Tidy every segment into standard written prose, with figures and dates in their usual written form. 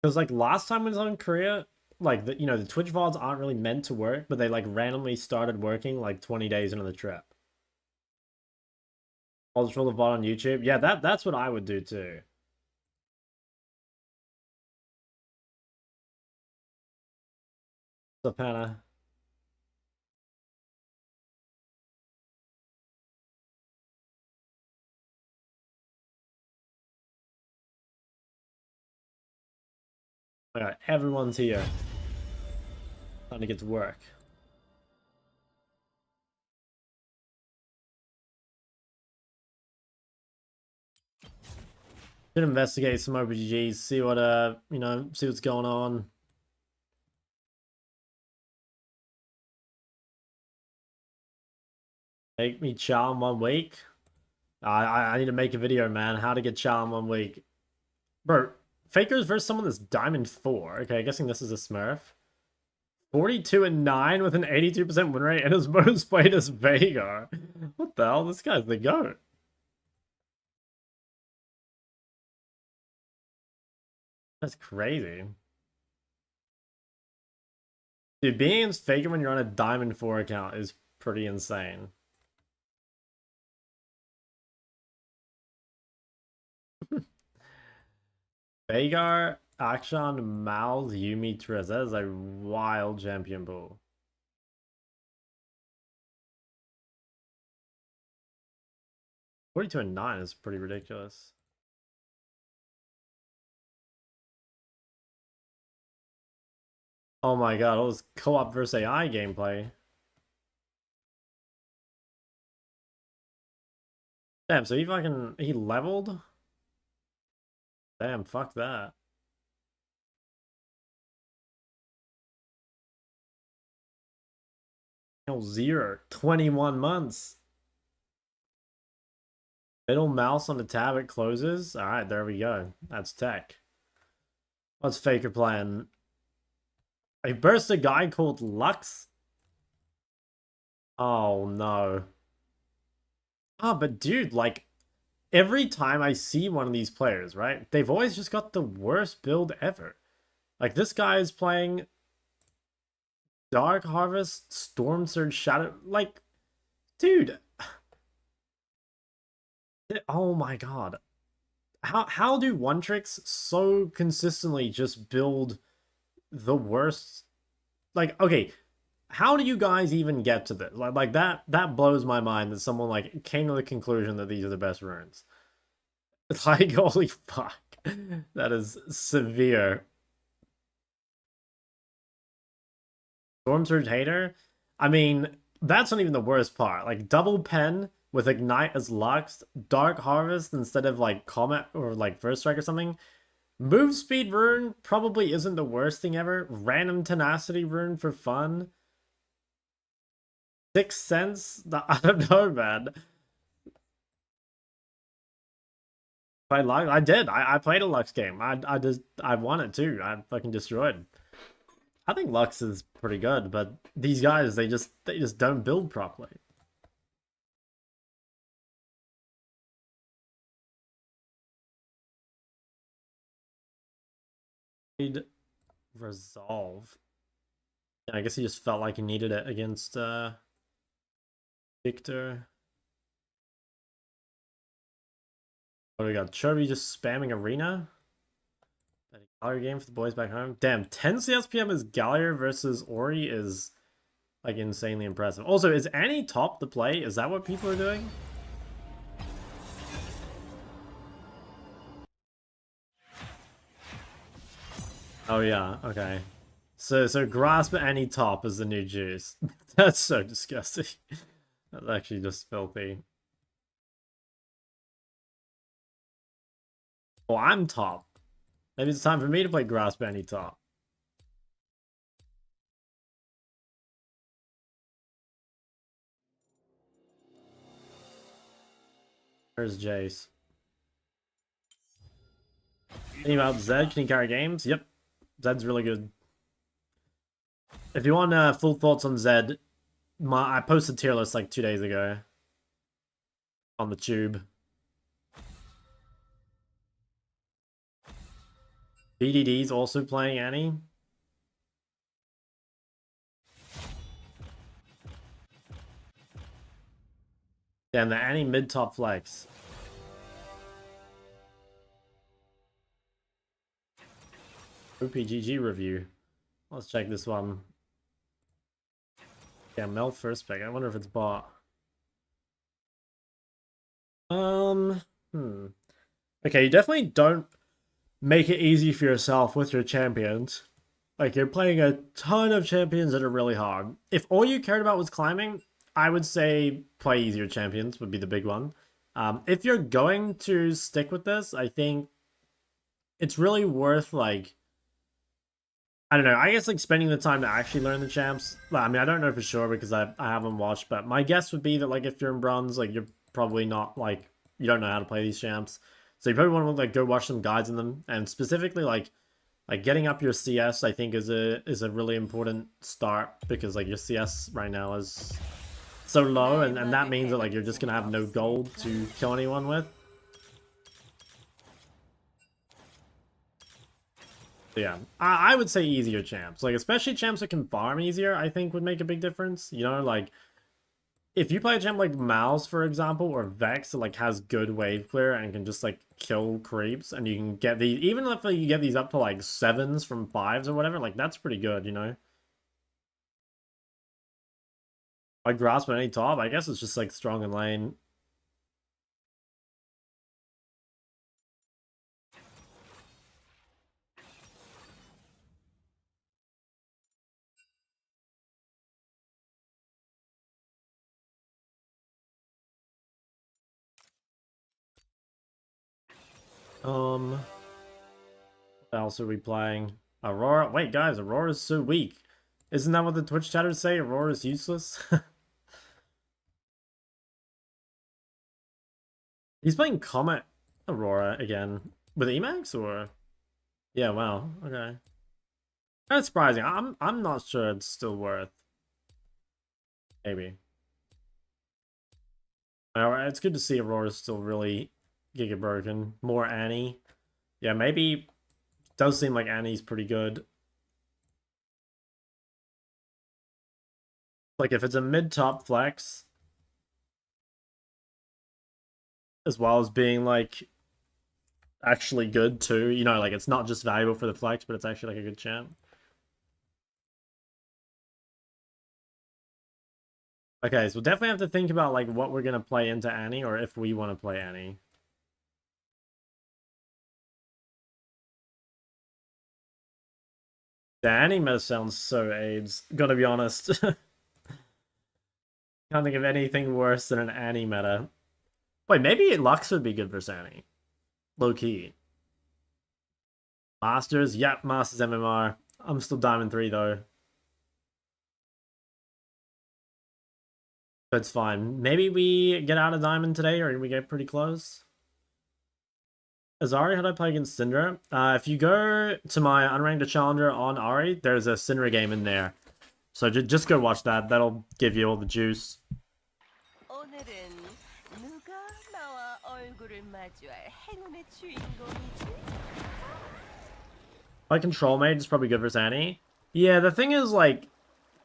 Because like last time I was on Korea, like the Twitch VODs aren't really meant to work, but they like randomly started working like 20 days into the trip. I'll just roll the VOD on YouTube. Yeah, that's what I would do too. So Panna. Alright, everyone's here. Time to get to work. Should investigate some OBGs, see what see what's going on. Make me charm 1 week. I need to make a video, man. How to get charm 1 week. Bro, Fakers versus someone that's Diamond 4. Okay, guessing this is a Smurf. 42-9 with an 82% win rate and his most played as Veigar. What the hell? This guy's the GOAT. That's crazy. Dude, being against Faker when you're on a Diamond 4 account is pretty insane. Veigar, Akshan, Malz, Yumi, Triz. That is a wild champion pool. (42-9) is pretty ridiculous. Oh my god, all this co-op versus AI gameplay. Damn, so he leveled? Damn, fuck that. No, 0. 21 months. Middle mouse on the tab, it closes. Alright, there we go. That's tech. What's Faker playing? I burst a guy called Lux? Oh no. Ah, but dude, like, every time I see one of these players, right? They've always just got the worst build ever. Like, this guy is playing Dark Harvest, Storm Surge, Shadow. Like, dude. Oh my god. How do one tricks so consistently just build the worst? Like, okay, how do you guys even get to this? Like that blows my mind that someone like came to the conclusion that these are the best runes. It's like, holy fuck. That is severe. Storm Surge Hater? I mean, that's not even the worst part. Like, double pen with Ignite as Lux, Dark Harvest instead of like Comet or like First Strike or something. Move Speed Rune probably isn't the worst thing ever. Random Tenacity Rune for fun. 6 cents? I don't know, man. I Lux, I did. I played a Lux game. I won it too. I fucking destroyed. I think Lux is pretty good, but these guys they just don't build properly. Resolve. Yeah, I guess he just felt like he needed it against Victor. What do we got? Chovy just spamming Arena. Gallery game for the boys back home. Damn, 10 CSPM is Gallier versus Ori is like insanely impressive. Also, is Annie top the play? Is that what people are doing? Oh yeah, okay. So grasp Annie top is the new juice. That's so disgusting. That's actually just filthy. Oh, I'm top. Maybe it's time for me to play grasp Annie top. Where's Jace? Thinking about Zed, can he carry games? Yep. Zed's really good. If you want full thoughts on Zed, I posted tier list like 2 days ago. On the tube. BDD's also playing Annie. Damn, the Annie mid-top flex. OPGG review. Let's check this one. Yeah, Mel first pick. I wonder if it's bought. Okay, you definitely don't make it easy for yourself with your champions. Like, you're playing a ton of champions that are really hard. If all you cared about was climbing, I would say play easier champions would be the big one. If you're going to stick with this, I think it's really worth, like, I don't know, I guess, like, spending the time to actually learn the champs. Well, I mean, I don't know for sure because I haven't watched, but my guess would be that, like, if you're in bronze, like, you're probably not, like, you don't know how to play these champs. So you probably want to, like, go watch some guides in them, and specifically, like getting up your CS, I think is a really important start, because like your CS right now is so low, and that means that like you're just gonna have no gold to kill anyone with. So yeah, I would say easier champs, like especially champs that can farm easier, I think would make a big difference. You know, like if you play a champ like Mouse, for example, or Vex that like has good wave clear and can just like kill creeps, and you can get these, even if you get these up to like 7s from 5s or whatever, like that's pretty good, you know? Like grasp on any top, I guess it's just like strong in lane. What else are we playing? Aurora. Wait, guys, Aurora's so weak. Isn't that what the Twitch chatters say? Aurora's useless? He's playing Comet Aurora again. With Emacs or? Yeah, wow. Okay. That's surprising. I'm not sure it's still worth. Maybe. Alright, it's good to see Aurora's still really giga broken. More Annie. Yeah, maybe. Does seem like Annie's pretty good. Like if it's a mid-top flex, as well as being like actually good too, you know, like it's not just valuable for the flex, but it's actually like a good champ. Okay, so we'll definitely have to think about like what we're gonna play into Annie, or if we want to play Annie. The Annie meta sounds so AIDS, gotta be honest. Can't think of anything worse than an Annie meta. Wait, maybe Lux would be good for Annie. Low key. Masters, yep, Masters MMR. I'm still Diamond 3 though. But it's fine. Maybe we get out of Diamond today, or we get pretty close. Ahri, how do I play against Syndra? If you go to my unranked challenger on Ahri, there's a Syndra game in there. So just go watch that. That'll give you all the juice. My control mage is probably good for Annie. Yeah, the thing is, like,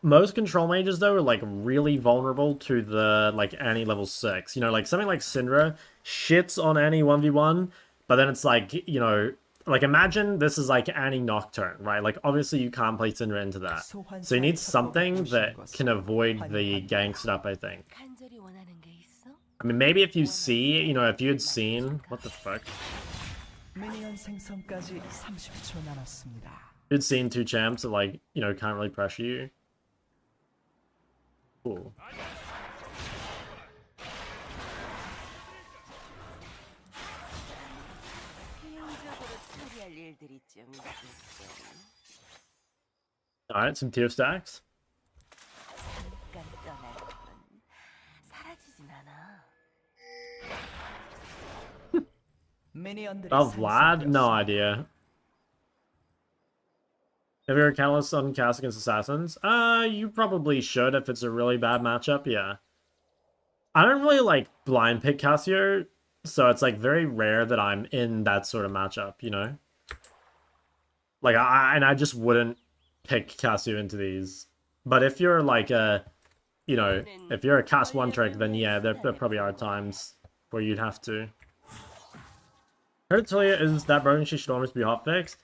most control mages, though, are, like, really vulnerable to the, like, Annie level 6. You know, like, something like Syndra shits on Annie 1v1, but then it's like, you know, like, imagine this is, like, Annie Nocturne, right? Like, obviously you can't play Syndra into that. So you need something that can avoid the gank setup, I think. I mean, maybe if you see, you know, if you had seen... What the fuck? You'd seen 2 champs that, like, you know, can't really pressure you. Cool. Alright, some tier stacks. Oh, Vlad? No idea. Have you heard Catalyst on cast against Assassins? You probably should if it's a really bad matchup, yeah. I don't really like blind pick Cassio, so it's like very rare that I'm in that sort of matchup, you know? Like, I just wouldn't pick Cassio into these. But if you're like a, you know, if you're a cast one trick, then yeah, there probably are times where you'd have to. Heard Talia is that broken, she should almost be hotfixed.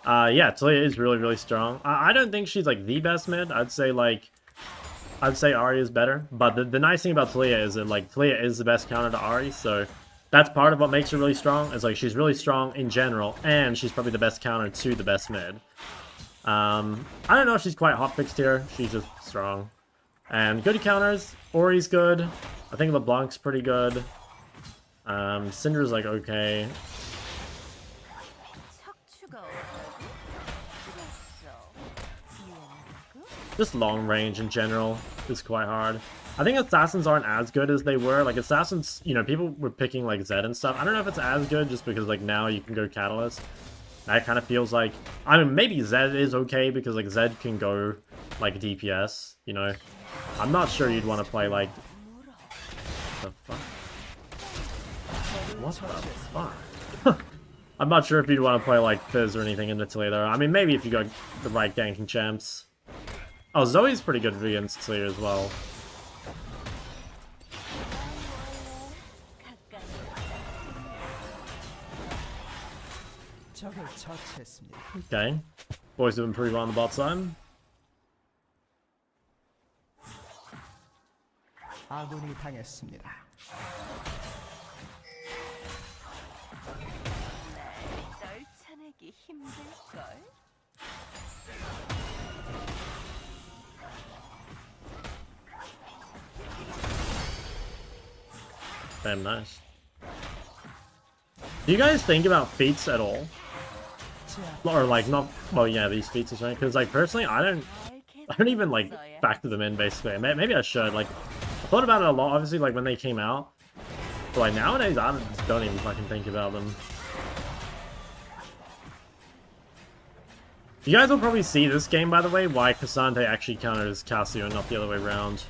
Yeah, Talia is really, really strong. I don't think she's like the best mid. I'd say Ahri is better. But the nice thing about Talia is that like Talia is the best counter to Ahri, so that's part of what makes her really strong. Is like she's really strong in general, and she's probably the best counter to the best mid. I don't know if she's quite hotfixed here. She's just strong. And good counters. Ori's good. I think LeBlanc's pretty good. Syndra's like okay. Just long range in general is quite hard. I think assassins aren't as good as they were. Like assassins, you know, people were picking like Zed and stuff. I don't know if it's as good just because like now you can go Catalyst. That kind of feels like, I mean, maybe Zed is okay because like Zed can go like DPS, you know. I'm not sure you'd want to play like, the fuck? What the fuck? I'm not sure if you'd want to play like Fizz or anything in Italy there. I mean, maybe if you got the right ganking champs. Oh, Zoe's pretty good against Talia as well. Okay. Boys have improved on the bot side. 아군이 당했습니다. Damn nice. Do you guys think about feats at all? Or like not, well yeah, these feats is right, because like personally I don't even like factor them in basically. Maybe I should. Like I thought about it a lot obviously like when they came out, but like nowadays I just don't even fucking think about them. You guys will probably see this game by the way why Cassandre actually counters Cassio and not the other way around.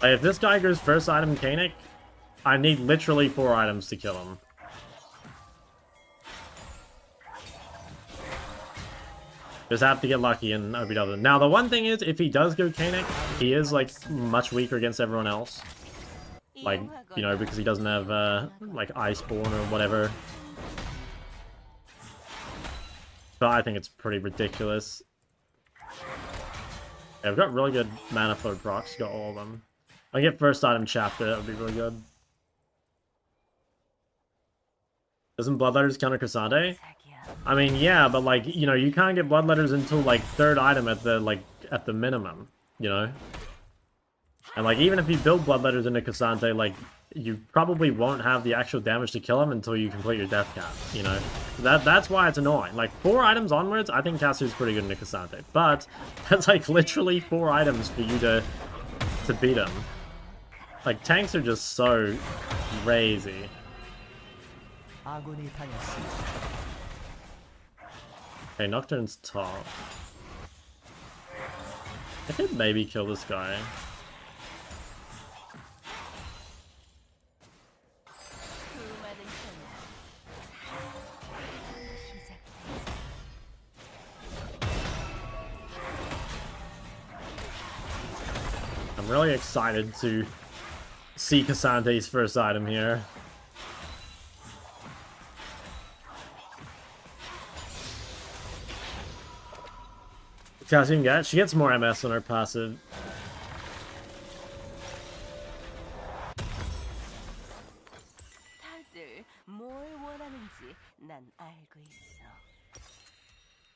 Like, if this guy goes first item Kanik, I need literally 4 items to kill him. Just have to get lucky and OBW. Now, the one thing is, if he does go Kanik, he is, like, much weaker against everyone else. Like, you know, because he doesn't have, like, Iceborne or whatever. But I think it's pretty ridiculous. Yeah, we've got really good mana flow procs, got all of them. I get first item chapter, that would be really good. Doesn't Bloodletters counter Cassandre? I mean, yeah, but like, you know, you can't get Bloodletters until like 3rd item at the minimum, you know? And like, even if you build Bloodletters into Cassandre, like, you probably won't have the actual damage to kill him until you complete your death cap, you know? That's why it's annoying. Like, 4 items onwards, I think Cassio's pretty good into Cassandre. But, that's like literally 4 items for you to beat him. Like, tanks are just so crazy. Okay, Nocturne's top. I could maybe kill this guy. I'm really excited to see Cassandre's first item here. Cassian she gets more MS on her passive.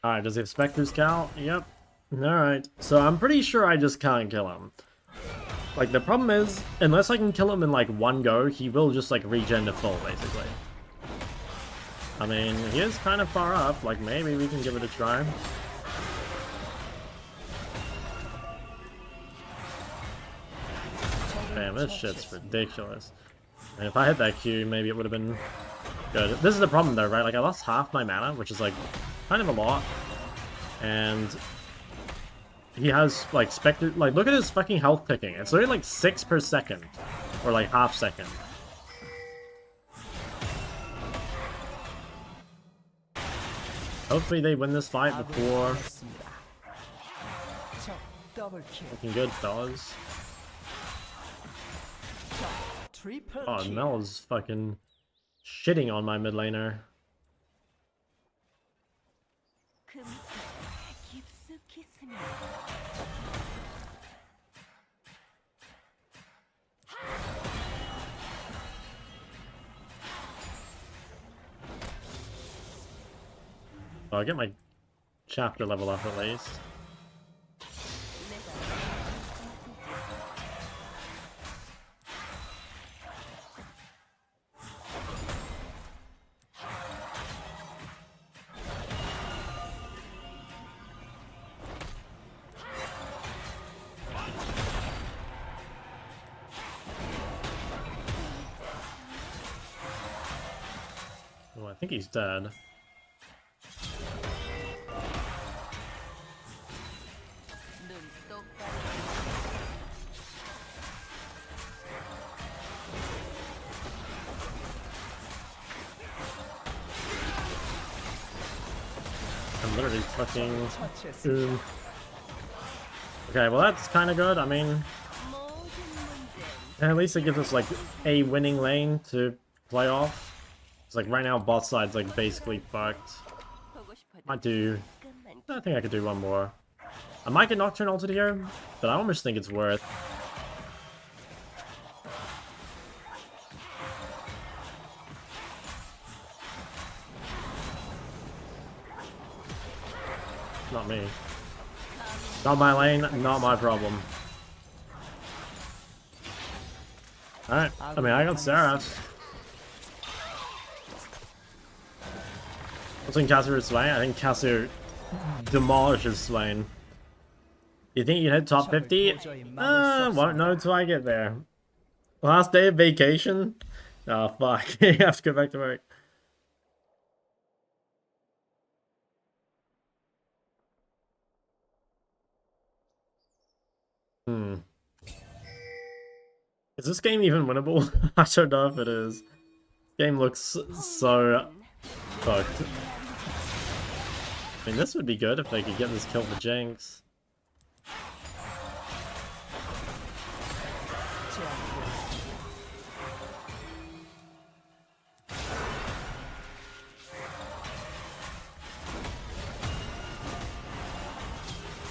Alright, does he have Spectre's count? Yep. Alright, so I'm pretty sure I just can't kill him. Like, the problem is, unless I can kill him in, like, one go, he will just, like, regen to full, basically. I mean, he is kind of far up. Like, maybe we can give it a try. Damn, this shit's ridiculous. And if I hit that Q, maybe it would have been good. This is the problem, though, right? Like, I lost half my mana, which is, like, kind of a lot. And he has, like, Spectre... Like, look at his fucking health picking. It's literally, like, 6 per second. Or, like, half second. Hopefully they win this fight 아군이 before. 당했습니다. 적 더블킬. Looking good, fellas. 적 트리플 Oh, 킬. Mel's fucking shitting on my mid laner. Oh, I'll get my chapter level up at least. Oh, I think he's dead. I'm literally fucking... 처치했습니다. Okay, well that's kind of good. I mean, at least it gives us like a winning lane to play off. It's like right now bot side's like basically fucked. I think I could do one more. I might get Nocturne ulted here, but I almost think it's worth. Not me. Not my lane, not my problem. Alright, I mean, I got Sylas. What's in Cassio Swain? I think Cassio demolishes Swain. You think you hit top 50? Won't know till I get there. Last day of vacation? Oh, fuck. You have to go back to work. Is this game even winnable? I don't know if it is. Game looks so fucked. I mean, this would be good if they could get this kill for Jinx.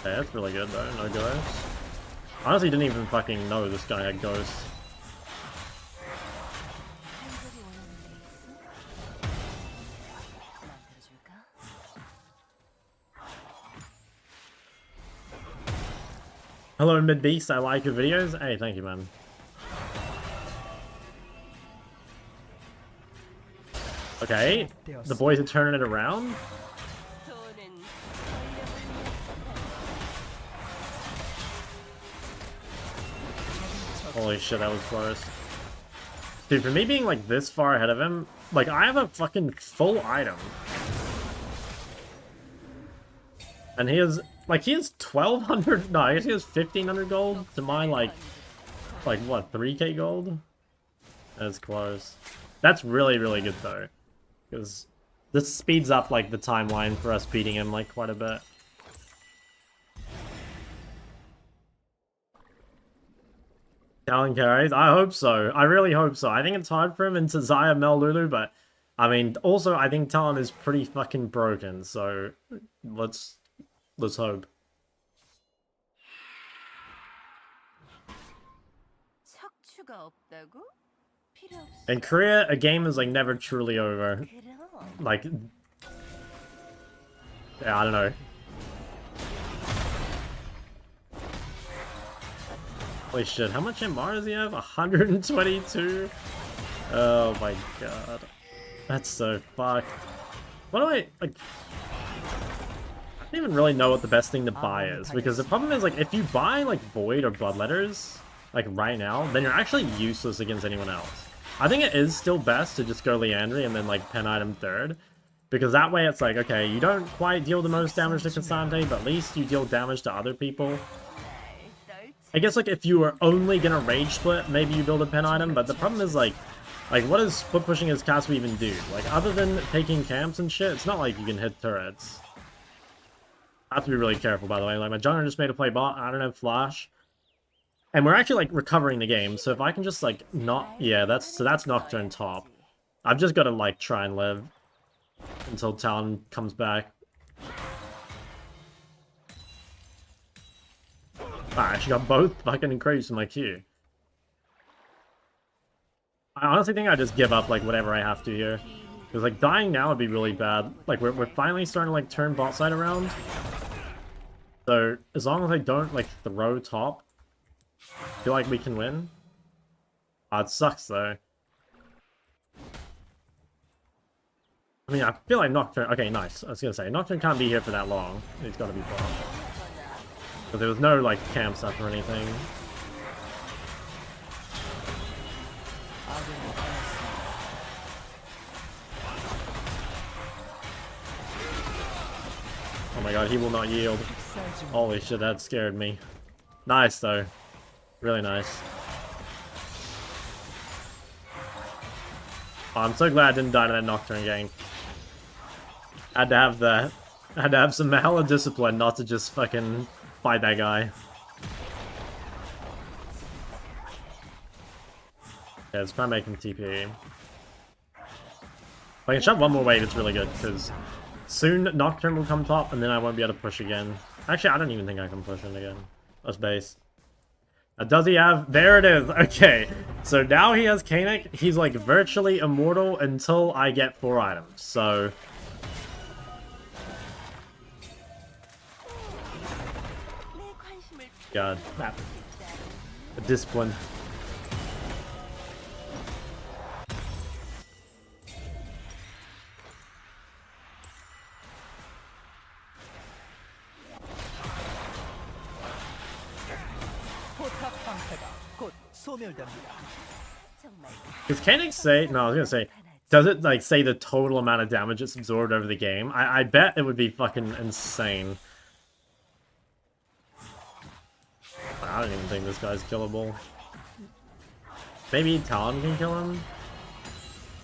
Yeah, that's really good though, no ghost. Honestly, didn't even fucking know this guy had ghost. Hello, Mid Beast. I like your videos. Hey, thank you, man. Okay, the boys are turning it around. Holy shit, that was close. Dude, for me being like this far ahead of him, like I have a fucking full item. And he has, like, he has 1,200, no, I guess he has 1,500 gold to my, like what, 3k gold? That's close. That's really, really good, though. Because this speeds up, like, the timeline for us beating him, like, quite a bit. Talon carries? I hope so. I really hope so. I think it's hard for him into Xayah, Mel, Lulu, but, I mean, also, I think Talon is pretty fucking broken, so let's hope. In Korea, a game is like never truly over. Like, yeah, I don't know. Holy shit, how much MR does he have? 122? Oh my god. That's so fucked. What do I, like... I don't even really know what the best thing to buy is, because the problem is, like, if you buy, like, Void or Bloodletters, like, right now, then you're actually useless against anyone else. I think it is still best to just go Liandry and then, like, pen item third, because that way it's like, okay, you don't quite deal the most damage to Cassandre, but at least you deal damage to other people. I guess, like, if you were only gonna Rage Split, maybe you build a pen item, but the problem is, like, Like, what does split pushing his Cassiopeia even do? Like, other than taking camps and shit, it's not like you can hit turrets. I have to be really careful, by the way. Like, my jungler just made a play bot. I don't have flash. And we're actually, like, recovering the game. So if I can just, like, not... Yeah, that's Nocturne top. I've just got to, like, try and live until Talon comes back. I actually got both fucking increased in my queue. I honestly think I just give up, like, whatever I have to here. Because, like, dying now would be really bad. Like, we're finally starting to, like, turn bot side around. So, as long as I don't, like, throw top, I feel like we can win. It sucks, though. I mean, I feel like Nocturne... Okay, nice. I was gonna say, Nocturne can't be here for that long. He's gotta be bot. But there was no, like, camp stuff or anything. Oh my god, he will not yield. Holy shit, that scared me. Nice, though. Really nice. Oh, I'm so glad I didn't die to that Nocturne gang. Had to have that. Had to have some hella discipline not to just fucking fight that guy. Yeah, let's try making TP. If I can shove one more wave, it's really good, because soon Nocturne will come top, and then I won't be able to push again. Actually, I don't even think I can push it again. That's base. Does he have... There it is! Okay, so now he has Kanik. He's, like, virtually immortal until I get 4 items, so... God, the discipline. Does Kanik say... No, I was gonna say... Does it, like, say the total amount of damage it's absorbed over the game? I bet it would be fucking insane. I don't even think this guy's killable. Maybe Talon can kill him?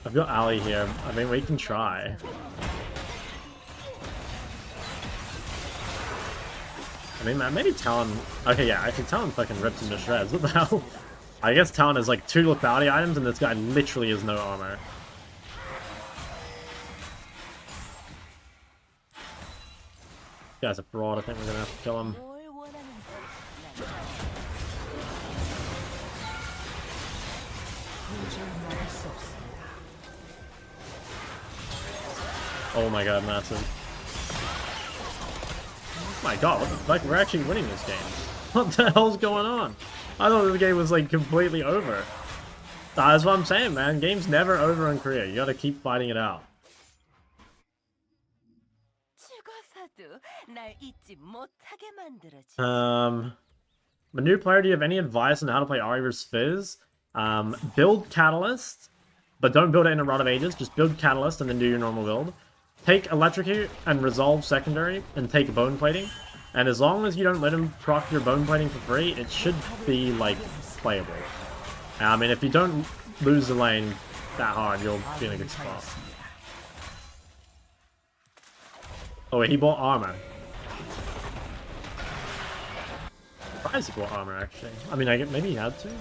I've got Ahri here. I mean, we can try. I mean, man, maybe Talon... Okay, yeah, I think Talon fucking rips him to shreds. What the hell? I guess Talon has, like, 2 lethality items, and this guy literally has no armor. This guy's a fraud. I think we're gonna have to kill him. Oh my god, massive. Oh my god, what the fuck? We're actually winning this game. What the hell's going on? I thought the game was, like, completely over. That's what I'm saying, man. Game's never over in Korea. You gotta keep fighting it out. A new player, do you have any advice on how to play Ahri vs Fizz? Build Catalyst, but don't build it in a Rod of Ages. Just build Catalyst and then do your normal build. Take Electrocute and Resolve secondary, and take Bone Plating. And as long as you don't let him proc your Bone Plating for free, it should be, like, playable. I mean, if you don't lose the lane that hard, you'll be in a good spot. Oh wait, he bought armor. Surprised he bought armor, actually. I mean, maybe he had to.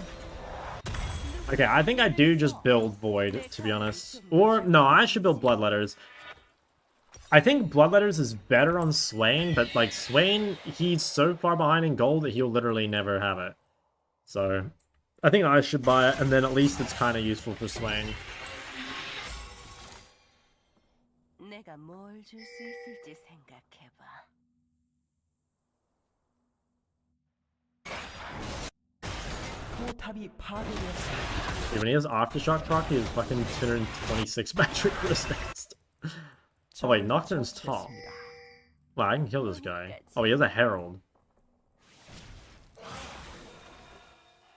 Okay, I think I do just build Void, to be honest. Or, no, I should build Bloodletters. I think Bloodletters is better on Swain, but, like, Swain, he's so far behind in gold that he'll literally never have it. So, I think I should buy it, and then at least it's kind of useful for Swain. When he has Aftershock proc, he has fucking 226 metric resist. Oh wait, Nocturne's top. Wow, I can kill this guy. Oh, he has a Herald.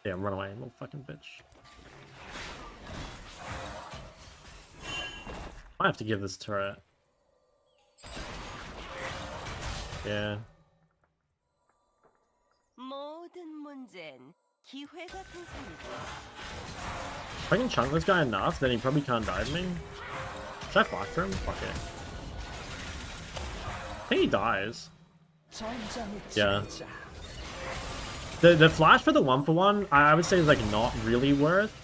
Yeah, run away, little fucking bitch. I have to give this turret. Yeah. If I can chunk this guy enough, then he probably can't dive me. Should I flash for him? Fuck it. I think he dies. Yeah. The flash for the 1-for-1, I would say is like not really worth.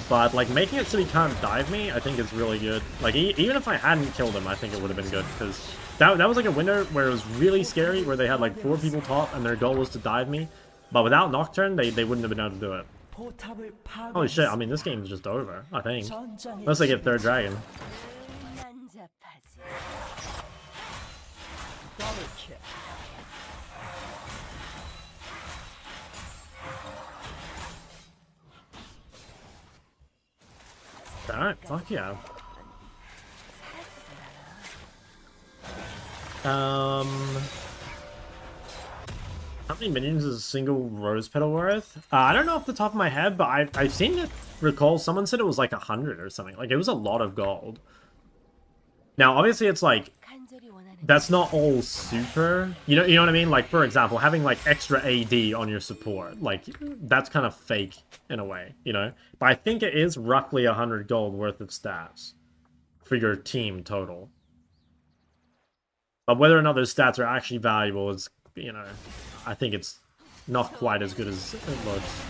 But like making it so he can't dive me, I think is really good. Like even if I hadn't killed him, I think it would have been good. Because that was like a winner where it was really scary, where they had like 4 people top and their goal was to dive me. But without Nocturne, they wouldn't have been able to do it. Holy shit, I mean this game's just over, I think. Unless they get 3rd dragon. Alright, fuck yeah. How many minions is a single rose petal worth? I don't know off the top of my head, but I've seen it recall someone said it was like 100 or something. Like, it was a lot of gold. Now, obviously, it's like, that's not all super. You know what I mean? Like, for example, having like extra AD on your support, like, that's kind of fake in a way, you know? But I think it is roughly 100 gold worth of stats for your team total. But whether or not those stats are actually valuable is, you know, I think it's not quite as good as it looks.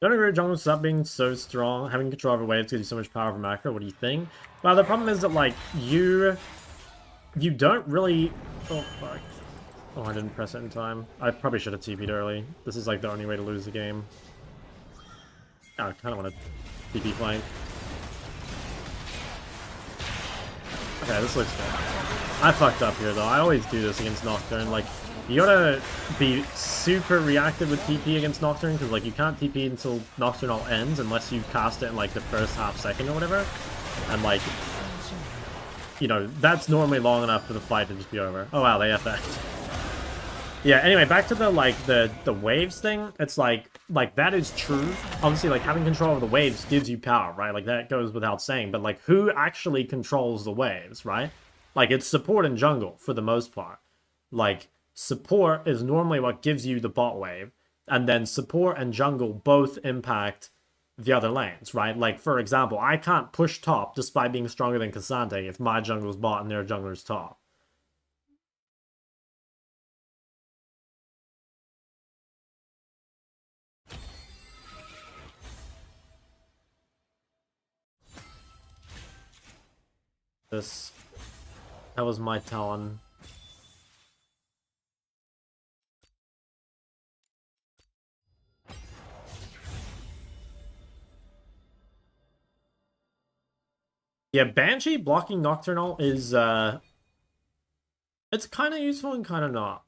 Don't agree with jungle stop being so strong. Having control over waves gives you so much power for macro. What do you think? Well, the problem is that, like, you don't really... Oh, fuck. Oh, I didn't press it in time. I probably should have TP'd early. This is, like, the only way to lose the game. Oh, I kind of want to TP flank. Okay, this looks good. I fucked up here, though. I always do this against Nocturne. Like, you gotta be super reactive with TP against Nocturne, because, like, you can't TP until Nocturnal ends unless you cast it in, like, the first half second or whatever. And, like, you know, that's normally long enough for the fight to just be over. Oh, wow, they FX'd. Yeah, anyway, back to the, like, the waves thing. It's like, that is true. Obviously, like, having control over the waves gives you power, right? Like, that goes without saying. But, like, who actually controls the waves, right? Like, it's support and jungle, for the most part. Like, support is normally what gives you the bot wave, and then support and jungle both impact the other lanes, right? Like, for example, I can't push top despite being stronger than Cassante if my jungler's bot and their jungler's top. That was my Talon. Yeah, Banshee blocking Nocturnal is, it's kind of useful and kind of not.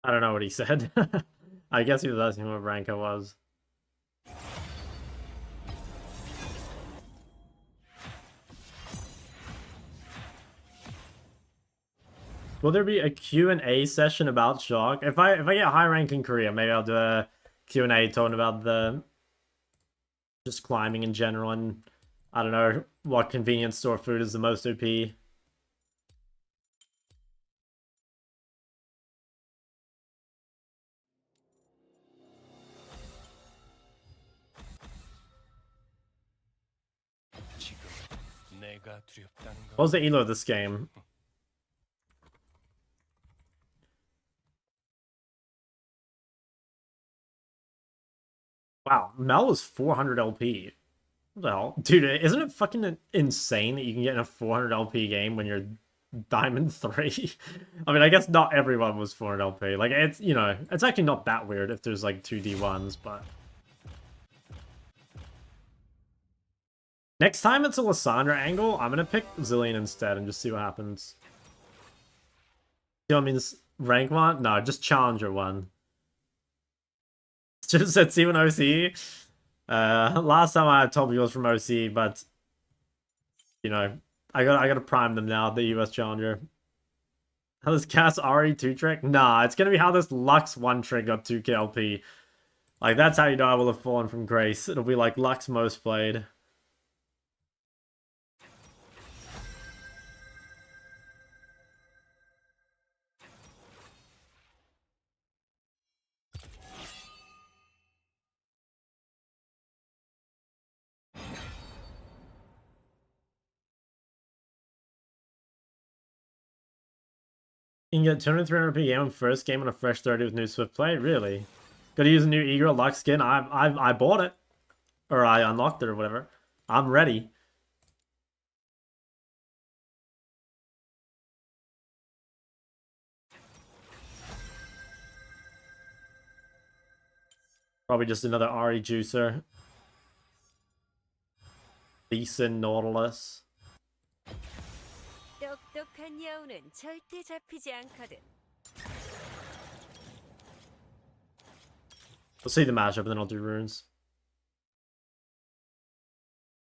I don't know what he said. I guess he was asking what rank I was. Will there be a Q&A session about Shock? If I get high rank in Korea, maybe I'll do a Q&A talking about the just climbing in general, and I don't know what convenience store food is the most OP. What was the elo of this game? Wow, Mel was 400 LP. What the hell? Dude, isn't it fucking insane that you can get in a 400 LP game when you're Diamond 3? I mean, I guess not everyone was 400 LP. Like, it's, you know, it's actually not that weird if there's, like, 2 D1s, but... Next time it's a Lysandra angle, I'm gonna pick Zilean instead and just see what happens. You know what I mean? Rank 1? No, just Challenger 1. Just said C1 OC. Last time I told you it was from OC, but you know, I gotta prime them now, the US Challenger. How does Cass Ahri 2-trick? Nah, it's gonna be how this Lux 1-trick got 2 KLP. Like, that's how you know I will have fallen from grace. It'll be like Lux most played. You can get 200, 300 PM on first game on a fresh 30 with new Swift play? Really? Gotta use a new Eagle Lux skin? I bought it. Or I unlocked it or whatever. I'm ready. Probably just another Ahri juicer. Decent Nautilus. 똑똑한 여우는 절대 잡히지 않거든. We'll see the matchup and then I'll do runes.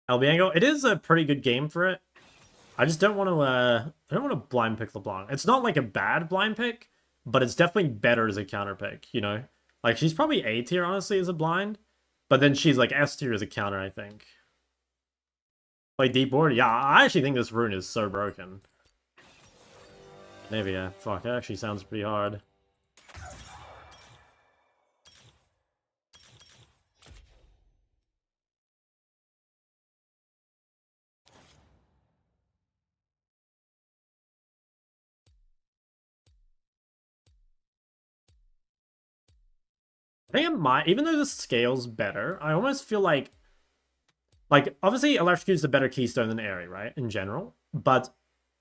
Albiango, it is a pretty good game for it. I just don't want to I don't want to blind pick LeBlanc. It's not like a bad blind pick, but it's definitely better as a counter pick, you know? Like, she's probably A tier, honestly, as a blind. But then she's like S tier as a counter, I think. Play deep board? Yeah, I actually think this rune is so broken. Anivia. Fuck, it actually sounds pretty hard. I think it might, even though the scale's better, I almost feel like, obviously Electrocute is a better keystone than Ahri, right, in general, but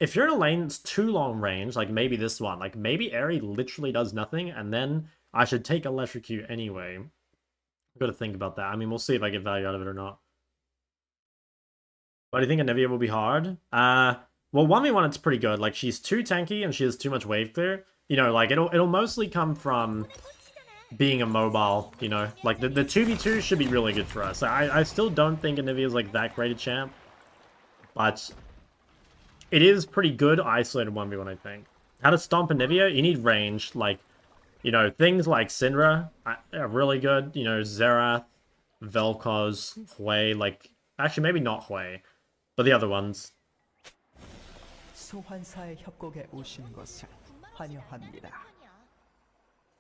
if you're in a lane that's too long range, like maybe this one, like maybe Ahri literally does nothing, and then I should take Electrocute anyway. I've got to think about that. I mean, we'll see if I get value out of it or not. But do you think Anivia will be hard? Well, 1v1 it's pretty good. Like, she's too tanky and she has too much wave clear. You know, like, it'll mostly come from being a mobile, you know? Like, the 2v2 should be really good for us. I still don't think Anivia is, like, that great a champ. But it is pretty good isolated 1v1, I think. How to stomp Anivia? You need range. Like, you know, things like Syndra are really good. You know, Xerath, Vel'Koz, Hui, like... Actually, maybe not Hui, but the other ones. 소환사의 협곡에 오신 것을 환영합니다.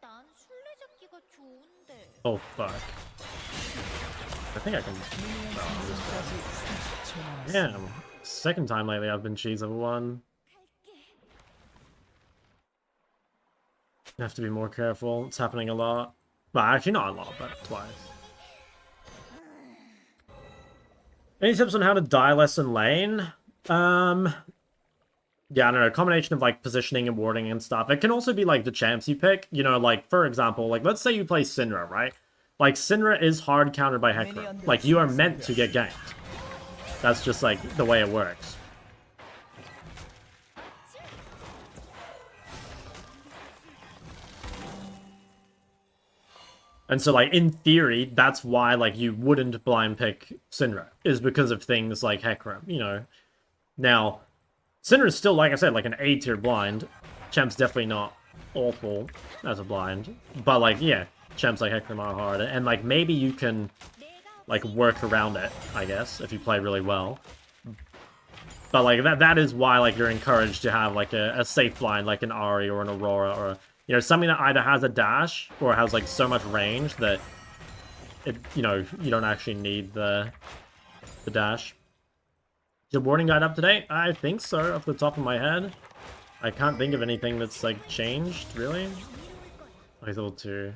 난 술래잡기가 좋은데. Oh, fuck. I think I can... Yeah, second time lately I've been cheese level 1. I have to be more careful. It's happening a lot. Well, actually not a lot, but twice. Any tips on how to die less in lane? Yeah, I don't know, a combination of, like, positioning and warding and stuff. It can also be, like, the champs you pick. You know, like, for example, like, let's say you play Syndra, right? Like, Syndra is hard countered by Hecarim. Like, you are meant to get ganked. That's just, like, the way it works. And so, like, in theory, that's why, like, you wouldn't blind pick Syndra, is because of things like Hecarim, you know? Now, Syndra is still, like I said, like an A-tier blind. Champ's definitely not awful as a blind. But, like, yeah, champs like Hecarim are hard. And, like, maybe you can, like, work around it, I guess, if you play really well. But, like, that is why, like, you're encouraged to have, like, a safe blind, like an Ahri or an Aurora or... You know, something that either has a dash or has, like, so much range that, it, you know, you don't actually need the dash. Is your boarding guide up to date? I think so, off the top of my head. I can't think of anything that's, like, changed, really. I thought too.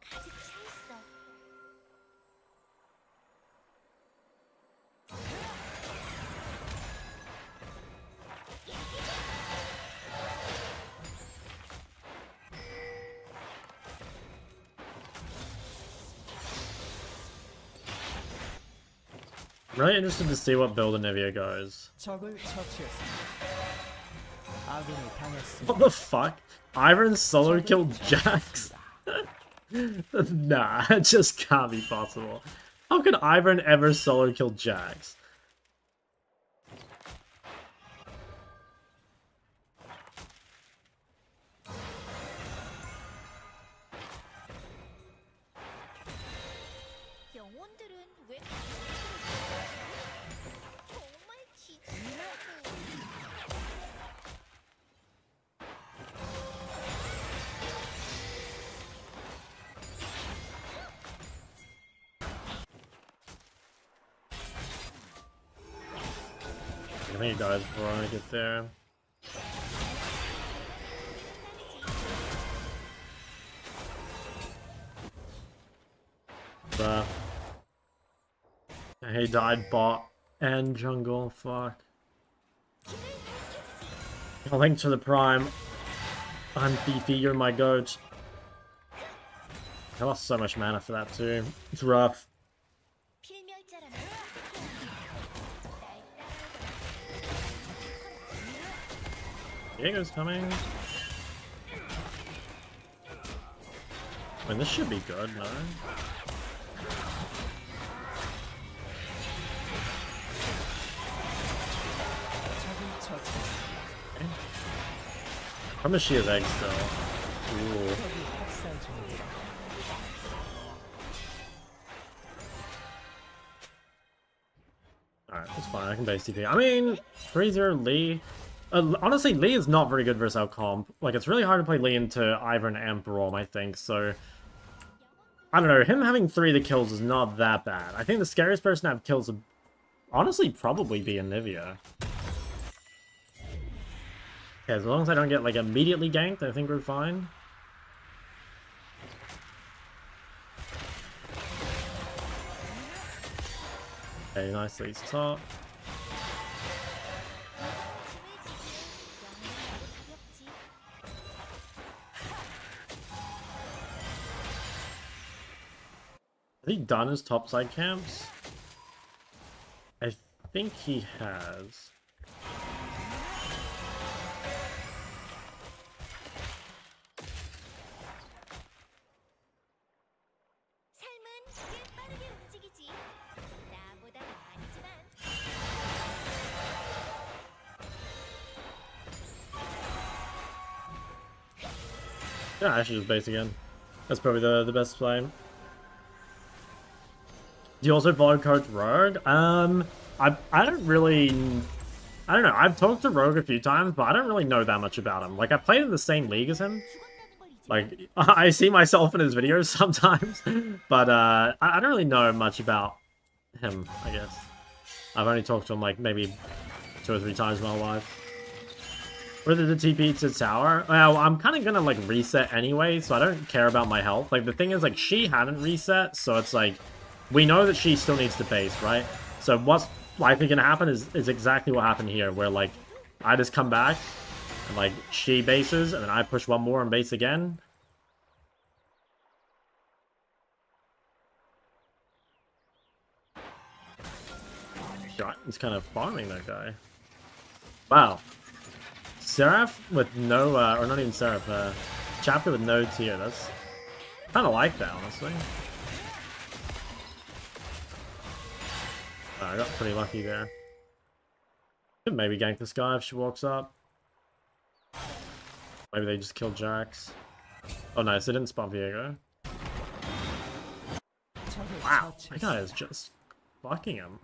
가득 차 있어. Really interested to see what build Anivia goes. 적을 처치했습니다. 아군이 당했습니다. What the fuck? Iron solo killed Jax? Nah, it just can't be possible. How could Iron ever solo kill Jax? 영혼들은 왜 정말 기특하고. I think he dies before I get there. He died bot and jungle, fuck. A link to the prime. I'm Fifi, you're my goat. I lost so much mana for that too. It's rough. 필멸자라면 Diego's coming. I mean, this should be good, no? 적을 처치했습니다. How much she has eggs still? Ooh. 적이 학살 중입니다. Alright, that's fine. I can base TP. I mean, 3-0 Lee. Honestly, Lee is not very good versus our comp. Like, it's really hard to play Lee into Ivern and Braum, I think, so... I don't know, him having 3 of the kills is not that bad. I think the scariest person to have kills would honestly probably be Anivia. Okay, as long as I don't get, like, immediately ganked, I think we're fine. Okay, nice Lee's top. Has he done his topside camps? I think he has. 삶은 꽤 빠르게 움직이지. 나보다는 아니지만. Yeah, I should just base again. That's probably the best play. Do you also follow Coach Rogue? I don't really... I don't know, I've talked to Rogue a few times, but I don't really know that much about him. Like, I played in the same league as him. Like, I see myself in his videos sometimes, but I don't really know much about him, I guess. I've only talked to him, like, maybe 2 or 3 times in my life. Whether the TP to tower? Well, I'm kind of gonna, like, reset anyway, so I don't care about my health. Like, the thing is, like, she hadn't reset, so it's like... We know that she still needs to base, right? So what's likely gonna happen is exactly what happened here, where, like, I just come back, and, like, she bases, and then I push one more and base again. God, he's kind of farming that guy. Wow. Seraph with no, or not even Seraph, Chapter with no tier. That's kind of like that, honestly. I got pretty lucky there. Could maybe gank this guy if she walks up. Maybe they just killed Jax. Oh nice, they didn't spot Viego. Wow, that guy is just fucking him.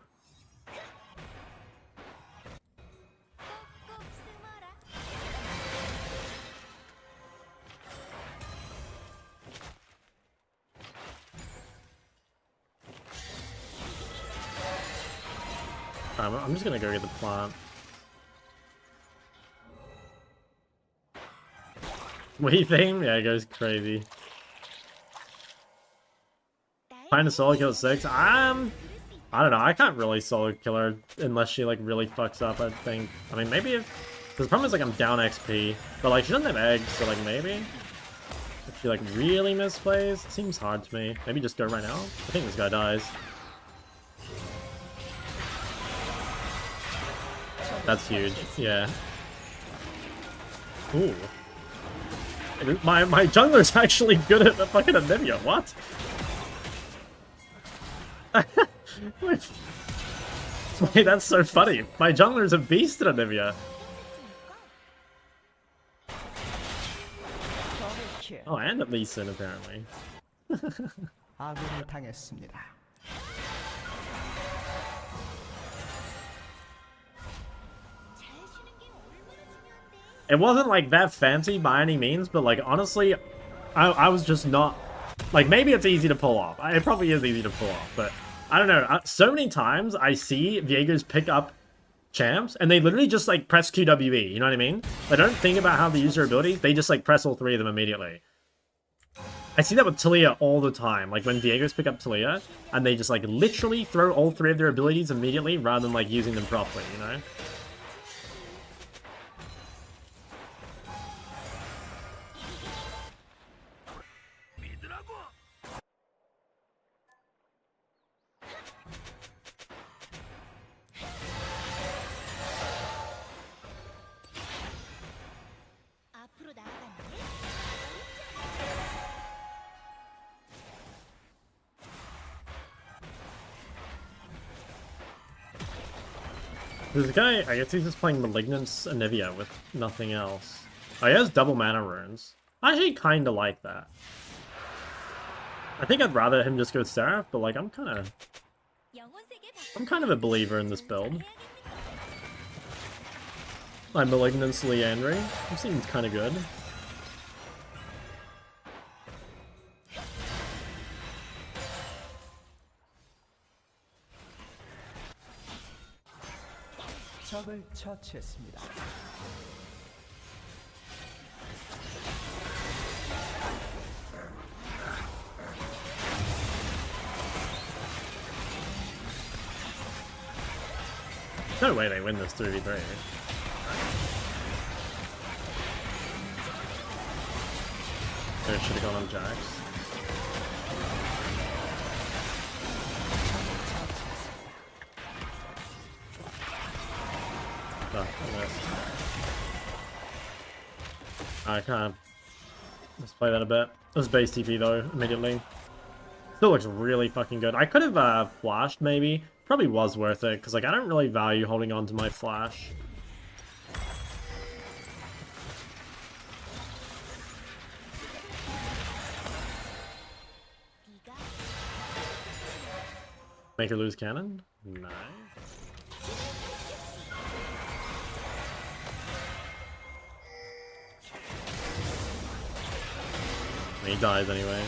I'm just gonna go get the plant. Wii theme? Yeah, it goes crazy. Plan to solo kill at 6? I don't know. I can't really solo kill her unless she like really fucks up, I think. I mean, maybe if... Because the problem is like I'm down XP. But like she doesn't have eggs, so like maybe... If she like really misplays, it seems hard to me. Maybe just go right now? I think this guy dies. That's huge, yeah. Ooh. My jungler's actually good at the fucking Anivia, what? Wait, that's so funny. My jungler's a beast at Anivia. Oh, and at Lee Sin, apparently. 아군을 당했습니다. It wasn't like that fancy by any means, but like honestly, I was just not like, maybe it's easy to pull off. It probably is easy to pull off, but I don't know. So many times I see Viegers pick up champs and they literally just like press QWE. You know what I mean? They don't think about how to use their abilities. They just like press all 3 of them immediately. I see that with Talia all the time. Like when Viegers pick up Talia and they just like literally throw all 3 of their abilities immediately rather than like using them properly. You know? 앞으로 나아가는데 There's a guy, I guess he's just playing Malignance Anivia with nothing else. Oh, he has double mana runes. I actually kinda like that. I think I'd rather him just go Seraph, but like I'm kind of a believer in this build. My Malignance Leandri. It seems kinda good. 적을 처치했습니다. No way they win this 3v3. I should have gone on Jax. Oh, I missed. I can't. Let's play that a bit. It was base TP though, immediately. Still looks really fucking good. I could have flashed maybe. Probably was worth it, because like I don't really value holding on to my flash. Make her lose cannon? Nice. He dies anyway.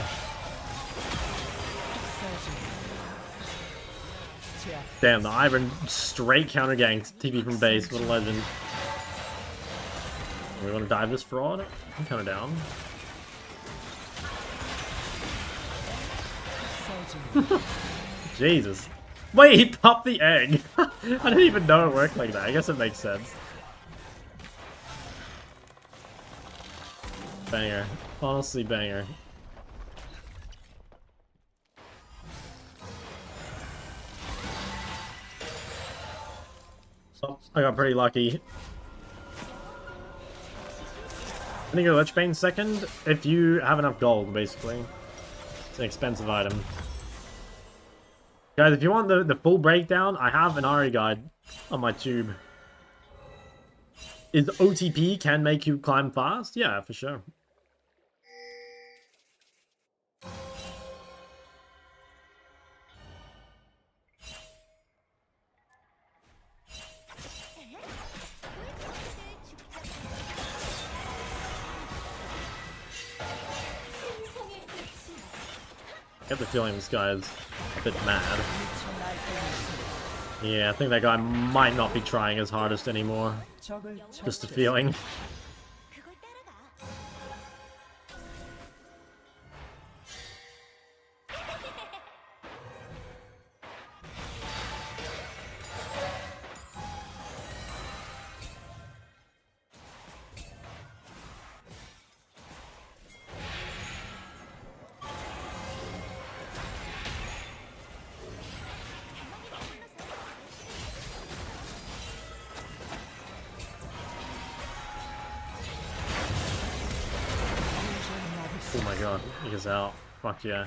Damn, the Ivan straight counter ganked TP from base. What a legend. We want to dive this fraud? I'm kind of down. Jesus. Wait, he popped the egg! I didn't even know it worked like that. I guess it makes sense. Banger. Honestly, banger. So, I got pretty lucky. I think a Lich Bane second if you have enough gold, basically. It's an expensive item. Guys, if you want the full breakdown, I have an Ahri guide on my tube. Is OTP can make you climb fast? Yeah, for sure. I get the feeling this guy is a bit mad. Yeah, I think that guy might not be trying his hardest anymore. Just a feeling. Oh my god, he is out. Fuck yeah.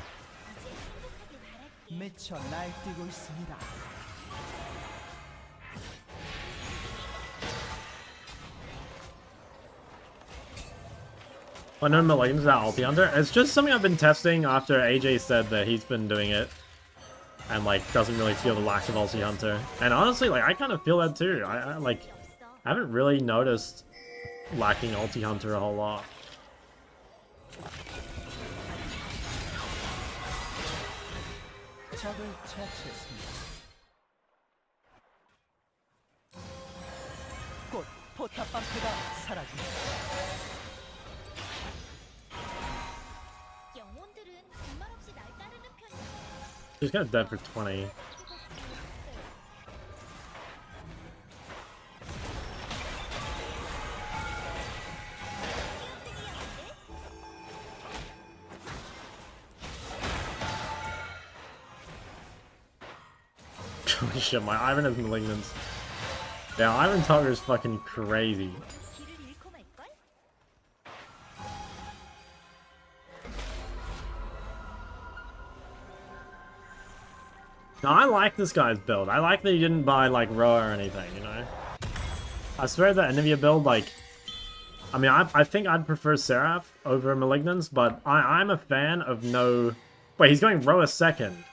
미쳐 날뛰고 있습니다. I know Malign's that ulti hunter. It's just something I've been testing after AJ said that he's been doing it. And like doesn't really feel the lack of ulti hunter. And honestly, like I kind of feel that too. I haven't really noticed lacking ulti hunter a whole lot. 적을 처치했습니다. 곧 포탑 방패가 사라집니다. 영혼들은 군말 없이 날 따르는 편이야. He's got dead for 20. Holy shit, my Ivan has malignance. Yeah, Ivan Tugger is fucking crazy. 길을 잃고 말걸? Now, I like this guy's build. I like that he didn't buy, like, Roa or anything, you know? I swear that Anivia build, like... I mean, I think I'd prefer Seraph over Malignance, but I'm a fan of no... Wait, he's going Roa second.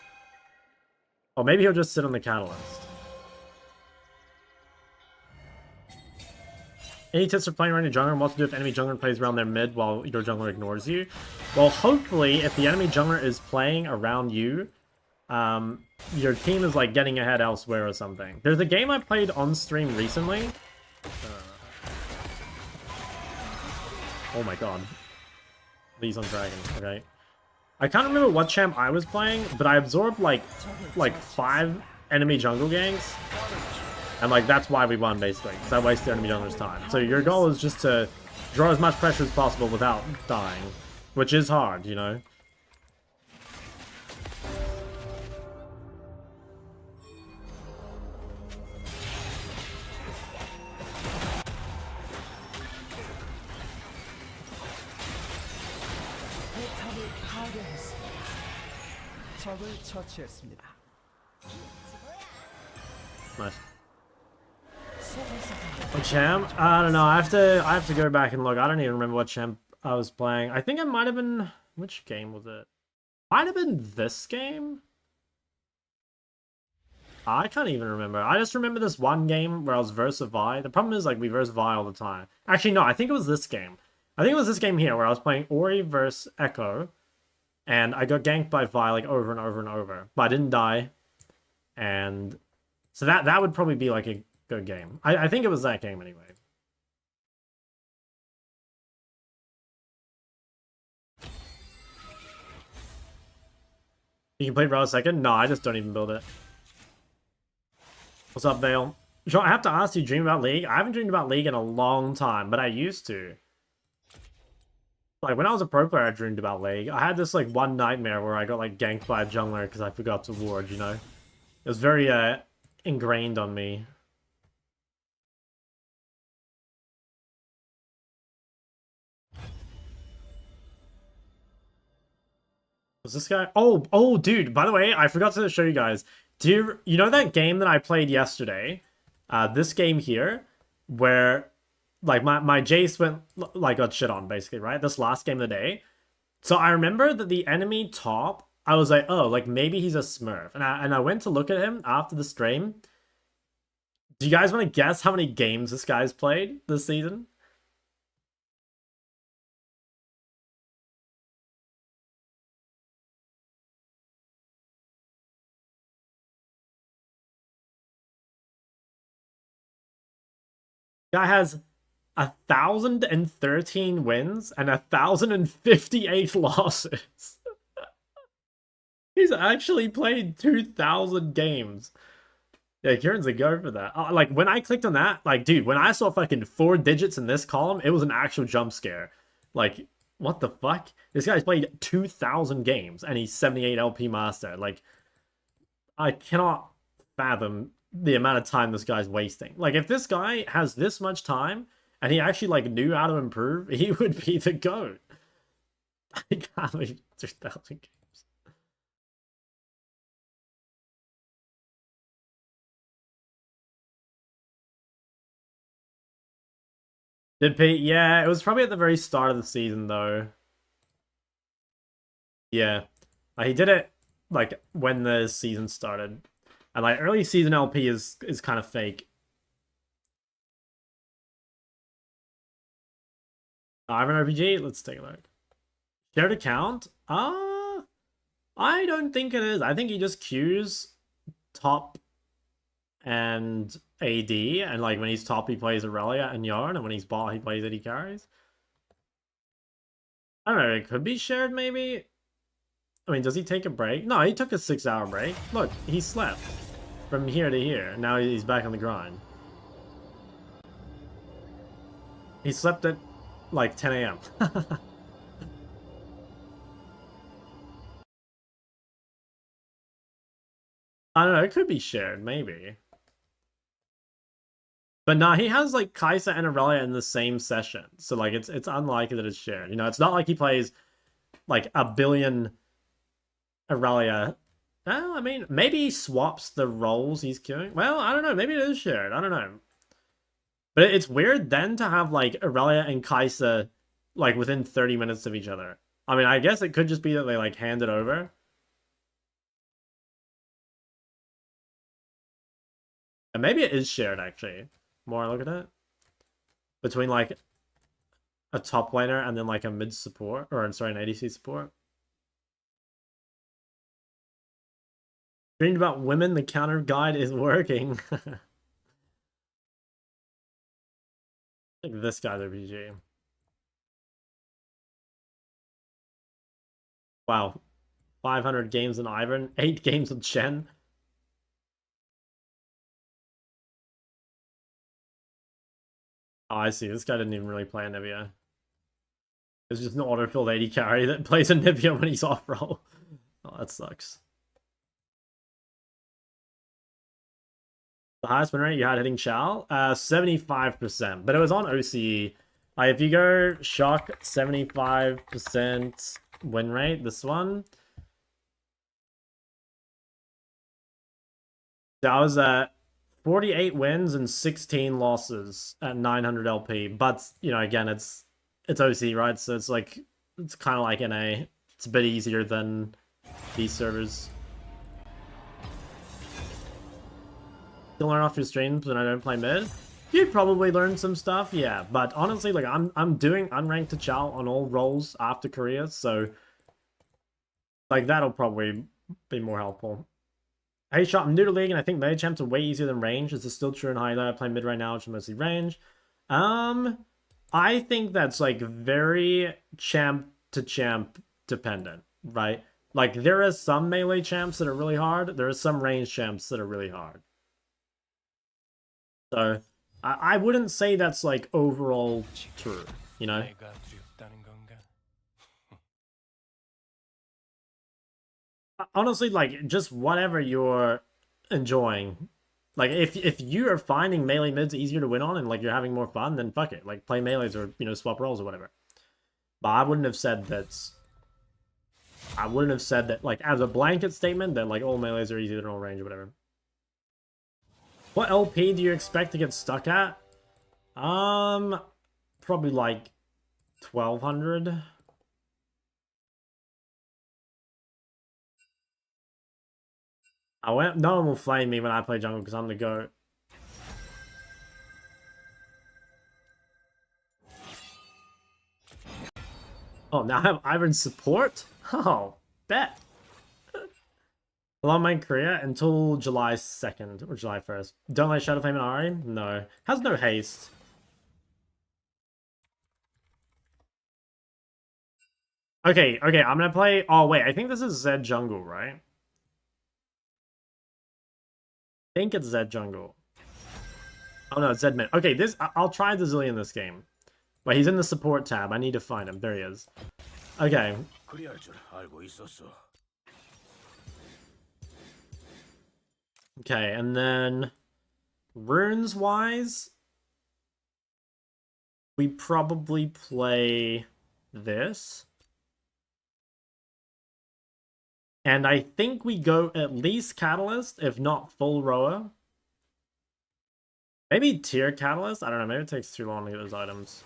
Or maybe he'll just sit on the Catalyst. Any tips for playing around your jungler and what to do if enemy jungler plays around their mid while your jungler ignores you? Well, hopefully, if the enemy jungler is playing around you, your team is like getting ahead elsewhere or something. There's a game I played on stream recently. Oh my god. These on Dragon, okay. I can't remember what champ I was playing, but I absorbed like 5 enemy jungle ganks. And like that's why we won basically, because I wasted enemy jungler's time. So your goal is just to draw as much pressure as possible without dying. Which is hard, you know? 포탑을 파괴했습니다. 적을 처치했습니다. Nice. What champ? I don't know. I have to go back and look. I don't even remember what champ I was playing. I think it might have been, which game was it? Might have been this game? I can't even remember. I just remember this one game where I was versus Vi. The problem is like we versus Vi all the time. Actually no, I think it was this game. I think it was this game here where I was playing Ori versus Echo. And I got ganked by Vi like over and over and over. But I didn't die. And so that would probably be like a good game. I think it was that game anyway. You can play Raw second? No, I just don't even build it. What's up, Vale? Sean, I have to ask, do you dream about League? I haven't dreamed about League in a long time, but I used to. Like, when I was a pro player, I dreamed about League. I had this, like, one nightmare where I got, like, ganked by a jungler because I forgot to ward, you know? It was very, ingrained on me. Was this guy? Oh, dude, by the way, I forgot to show you guys. Do you know that game that I played yesterday? This game here, where, like, my Jace went, like, got shit on, basically, right? This last game of the day. So I remember that the enemy top, I was like, oh, like, maybe he's a Smurf. And I went to look at him after the stream. Do you guys want to guess how many games this guy's played this season? Guy has 1,013 wins and 1,058 losses. He's actually played 2,000 games. Yeah, Kieran's a go for that. Like, when I clicked on that, like, dude, when I saw fucking 4 digits in this column, it was an actual jump scare. Like, what the fuck? This guy's played 2,000 games, and he's 78 LP master. Like, I cannot fathom the amount of time this guy's wasting. Like, if this guy has this much time, and he actually, like, knew how to improve, he would be the GOAT. I can't believe 2,000 games. Did Pete? Yeah, it was probably at the very start of the season, though. Yeah. He did it, like, when the season started. And, like, early season LP is kind of fake. Iron RPG? Let's take a look. Shared account? I don't think it is. I think he just queues top and AD, and like when he's top he plays Irelia and Yarn, and when he's bot he plays AD carries. I don't know, it could be shared maybe? I mean, does he take a break? No, he took a 6-hour break. Look, he slept from here to here. Now he's back on the grind. He slept at like 10 a.m. I don't know, it could be shared, maybe. But nah, he has like Kai'Sa and Irelia in the same session. So like it's unlikely that it's shared. You know, it's not like he plays like a billion Irelia. Well, I mean, maybe he swaps the roles he's queuing. Well, I don't know. Maybe it is shared. I don't know. But it's weird then to have like Irelia and Kai'Sa like within 30 minutes of each other. I mean, I guess it could just be that they like hand it over. And maybe it is shared actually. More I look at it. Between like a top laner and then like a mid support, or I'm sorry, an ADC support. Dreamed about women, the counter guide is working. Like this guy's RPG. Wow. 500 games in Ivan, 8 games with Chen. Oh, I see. This guy didn't even really play Anivia. It's just an auto-filled AD carry that plays Anivia when he's off-roll. Oh, that sucks. The highest win rate you had hitting Chow? 75%. But it was on OCE. Like, if you go Shock, 75% win rate, this one. That was 48 wins and 16 losses at 900 LP. But, you know, again, it's OC, right? So it's like, it's kind of like NA. It's a bit easier than these servers. Still learn off your streams when I don't play mid? You probably learn some stuff, yeah. But honestly, like, I'm doing unranked to Chow on all roles after Korea, so like that'll probably be more helpful. Hey shot, I'm new to League and I think melee champs are way easier than range. Is this still true in high low? I play mid right now, which is mostly range. I think that's like very champ to champ dependent, right? Like there are some melee champs that are really hard, there are some range champs that are really hard. So I wouldn't say that's like overall true, you know? Honestly, like just whatever you're enjoying. Like if you are finding melee mids easier to win on and like you're having more fun, then fuck it. Like play melees or you know swap roles or whatever. But I wouldn't have said that. I wouldn't have said that like as a blanket statement that like all melees are easier than all range or whatever. What LP do you expect to get stuck at? Probably like 1200. No one will flame me when I play jungle because I'm the GOAT. Oh, now I have Iron support? Oh, bet. Along my career until July 2nd or July 1st. Don't like Shadow Flame and Ahri? No. Has no haste. Okay, I'm gonna play... Oh, wait, I think this is Zed jungle, right? I think it's Zed jungle. Oh, no, it's Zed mid. Okay, I'll try the Zilean this game. But he's in the support tab. I need to find him. There he is. Okay. Okay, and then... Runes-wise... We probably play this. And I think we go at least Catalyst, if not full Rower. Maybe tier Catalyst? I don't know, maybe it takes too long to get those items.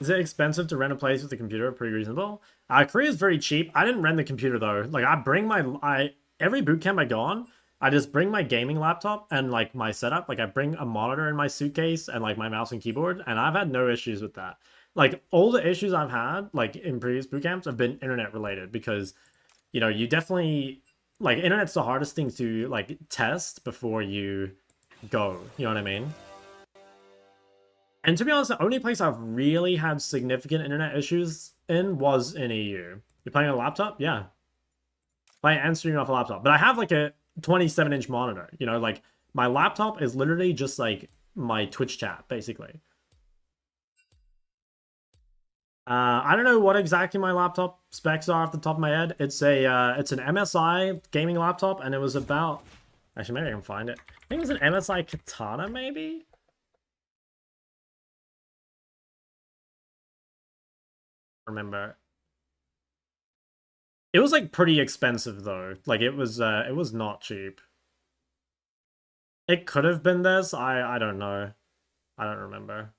Is it expensive to rent a place with a computer? Pretty reasonable. Korea is very cheap. I didn't rent the computer though. Like I bring my every bootcamp I go on, I just bring my gaming laptop and like my setup. Like I bring a monitor in my suitcase and like my mouse and keyboard, and I've had no issues with that. Like all the issues I've had, like in previous bootcamps, have been internet related because, you know, you definitely like internet's the hardest thing to like test before you go. You know what I mean? And to be honest, the only place I've really had significant internet issues in was in EU. You're playing on a laptop? Yeah. Playing and streaming off a laptop. But I have like a 27-inch monitor. You know, like my laptop is literally just like my Twitch chat, basically. I don't know what exactly my laptop specs are off the top of my head. It's an MSI gaming laptop, and it was about... Actually, maybe I can find it. I think it was an MSI Katana, maybe? Remember. It was like pretty expensive though. Like it was not cheap. It could have been this. I don't know. I don't remember.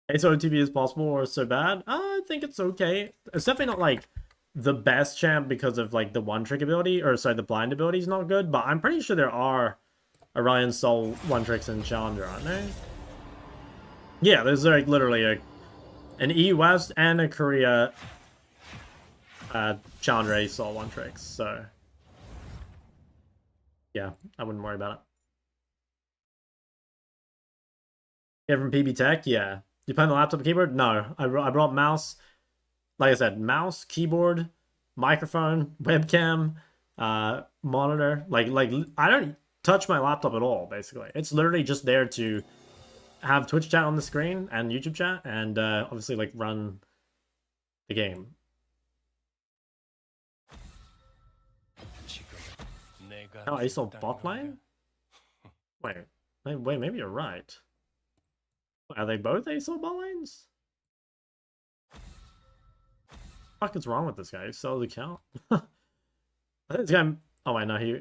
It's OTB as possible or so bad? I think it's okay. It's definitely not like the best champ because of like the one trick ability, or sorry, the blind ability is not good, but I'm pretty sure there are Orion Soul one tricks in Challenger, aren't there? Yeah, there's like literally an EU West and a Korea Challenger Ace Soul one tricks, so yeah, I wouldn't worry about it. Yeah, from PB Tech, yeah. You playing the laptop keyboard? No, I brought mouse. Like I said, mouse, keyboard, microphone, webcam, monitor. Like I don't touch my laptop at all. Basically, it's literally just there to have Twitch chat on the screen and YouTube chat, and obviously like run the game. Oh, I saw bot lane? Wait, maybe you're right. Are they both ASOL bot lanes? What the fuck is wrong with this guy? He sells the account. I think this guy... Oh wait, no, he...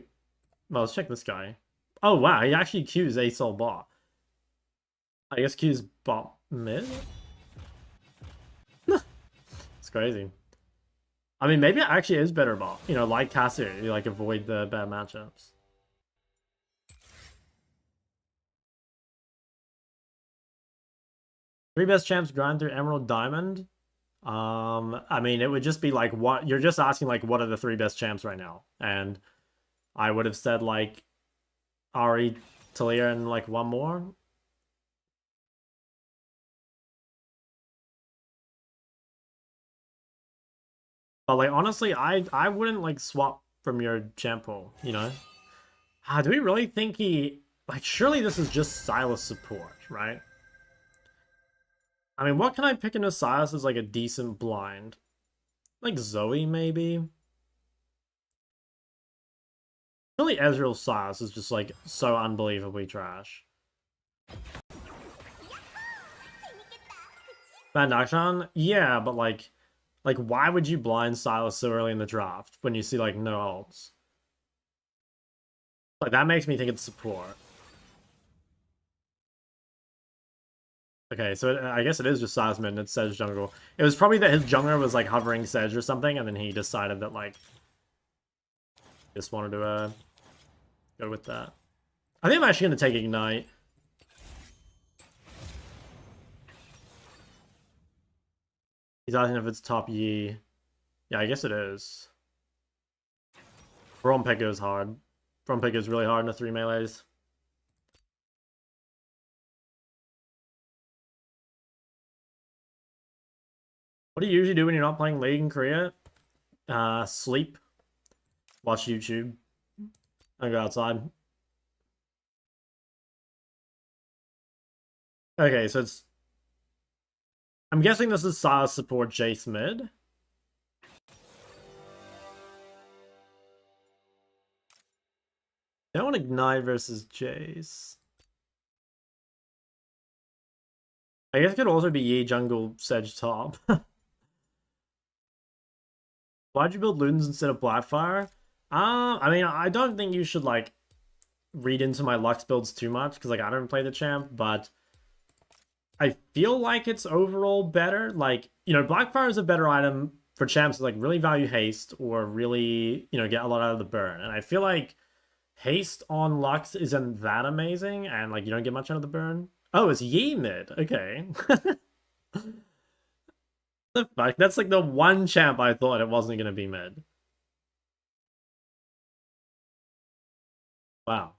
Well, let's check this guy. Oh wow, he actually queues ASOL bot. I guess queues bot mid? It's crazy. I mean, maybe it actually is better bot. You know, like Cassiopeia, you like avoid the bad matchups. Three best champs grind through Emerald Diamond. I mean, it would just be like, what you're just asking, like, what are the three best champs right now? And I would have said like Ahri, Talia, and like one more. But like honestly, I wouldn't like swap from your champ pool, you know? Do we really think he like surely this is just Sylas support, right? I mean, what can I pick into Sylas as like a decent blind? Like Zoe, maybe? Really, Ezreal Sylas is just like so unbelievably trash. Van Dakshan? Yeah, but like why would you blind Sylas so early in the draft when you see like no ults? Like that makes me think it's support. Okay, so I guess it is just Sylas mid and it's Sedge jungle. It was probably that his jungler was like hovering Sedge or something, and then he decided that like just wanted to go with that. I think I'm actually gonna take Ignite. He's asking if it's top Yi. Yeah, I guess it is. Braum pick goes hard. Braum pick goes really hard in the 3 melees. What do you usually do when you're not playing League in Korea? Sleep. Watch YouTube. I go outside. Okay, so it's... I'm guessing this is Sylas support Jace mid. I want Ignite versus Jace. I guess it could also be Yi jungle, Sedge top. Why'd you build Ludens instead of Blackfire? I mean, I don't think you should, like, read into my Lux builds too much, because, like, I don't play the champ, but I feel like it's overall better. Like, you know, Blackfire is a better item for champs that, like, really value haste or really, you know, get a lot out of the burn. And I feel like haste on Lux isn't that amazing, and, like, you don't get much out of the burn. Oh, it's Yi mid. Okay. The fuck? That's, like, the one champ I thought it wasn't going to be mid. Wow.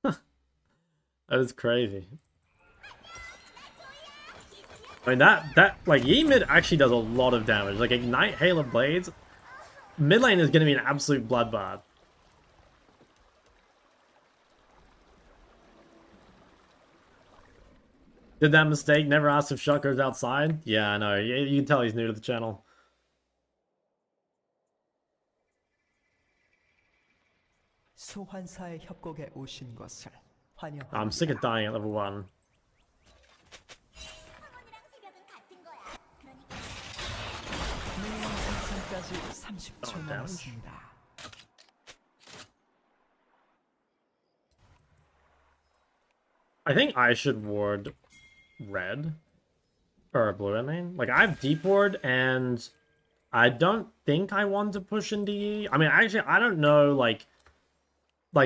That is crazy. I mean, that like, Yi mid actually does a lot of damage. Like, Ignite Hail of Blades, mid lane is going to be an absolute bloodbath. Did that mistake, never asked if Shot goes outside? Yeah, I know. You can tell he's new to the channel. 소환사의 협곡에 오신 것을 환영합니다. I'm sick of dying at level 1. 생산까지 30초 남았습니다. I think I should ward red. Or blue, I mean. Like, I have deep ward, and I don't think I want to push into Yi. I mean, actually, I don't know, like,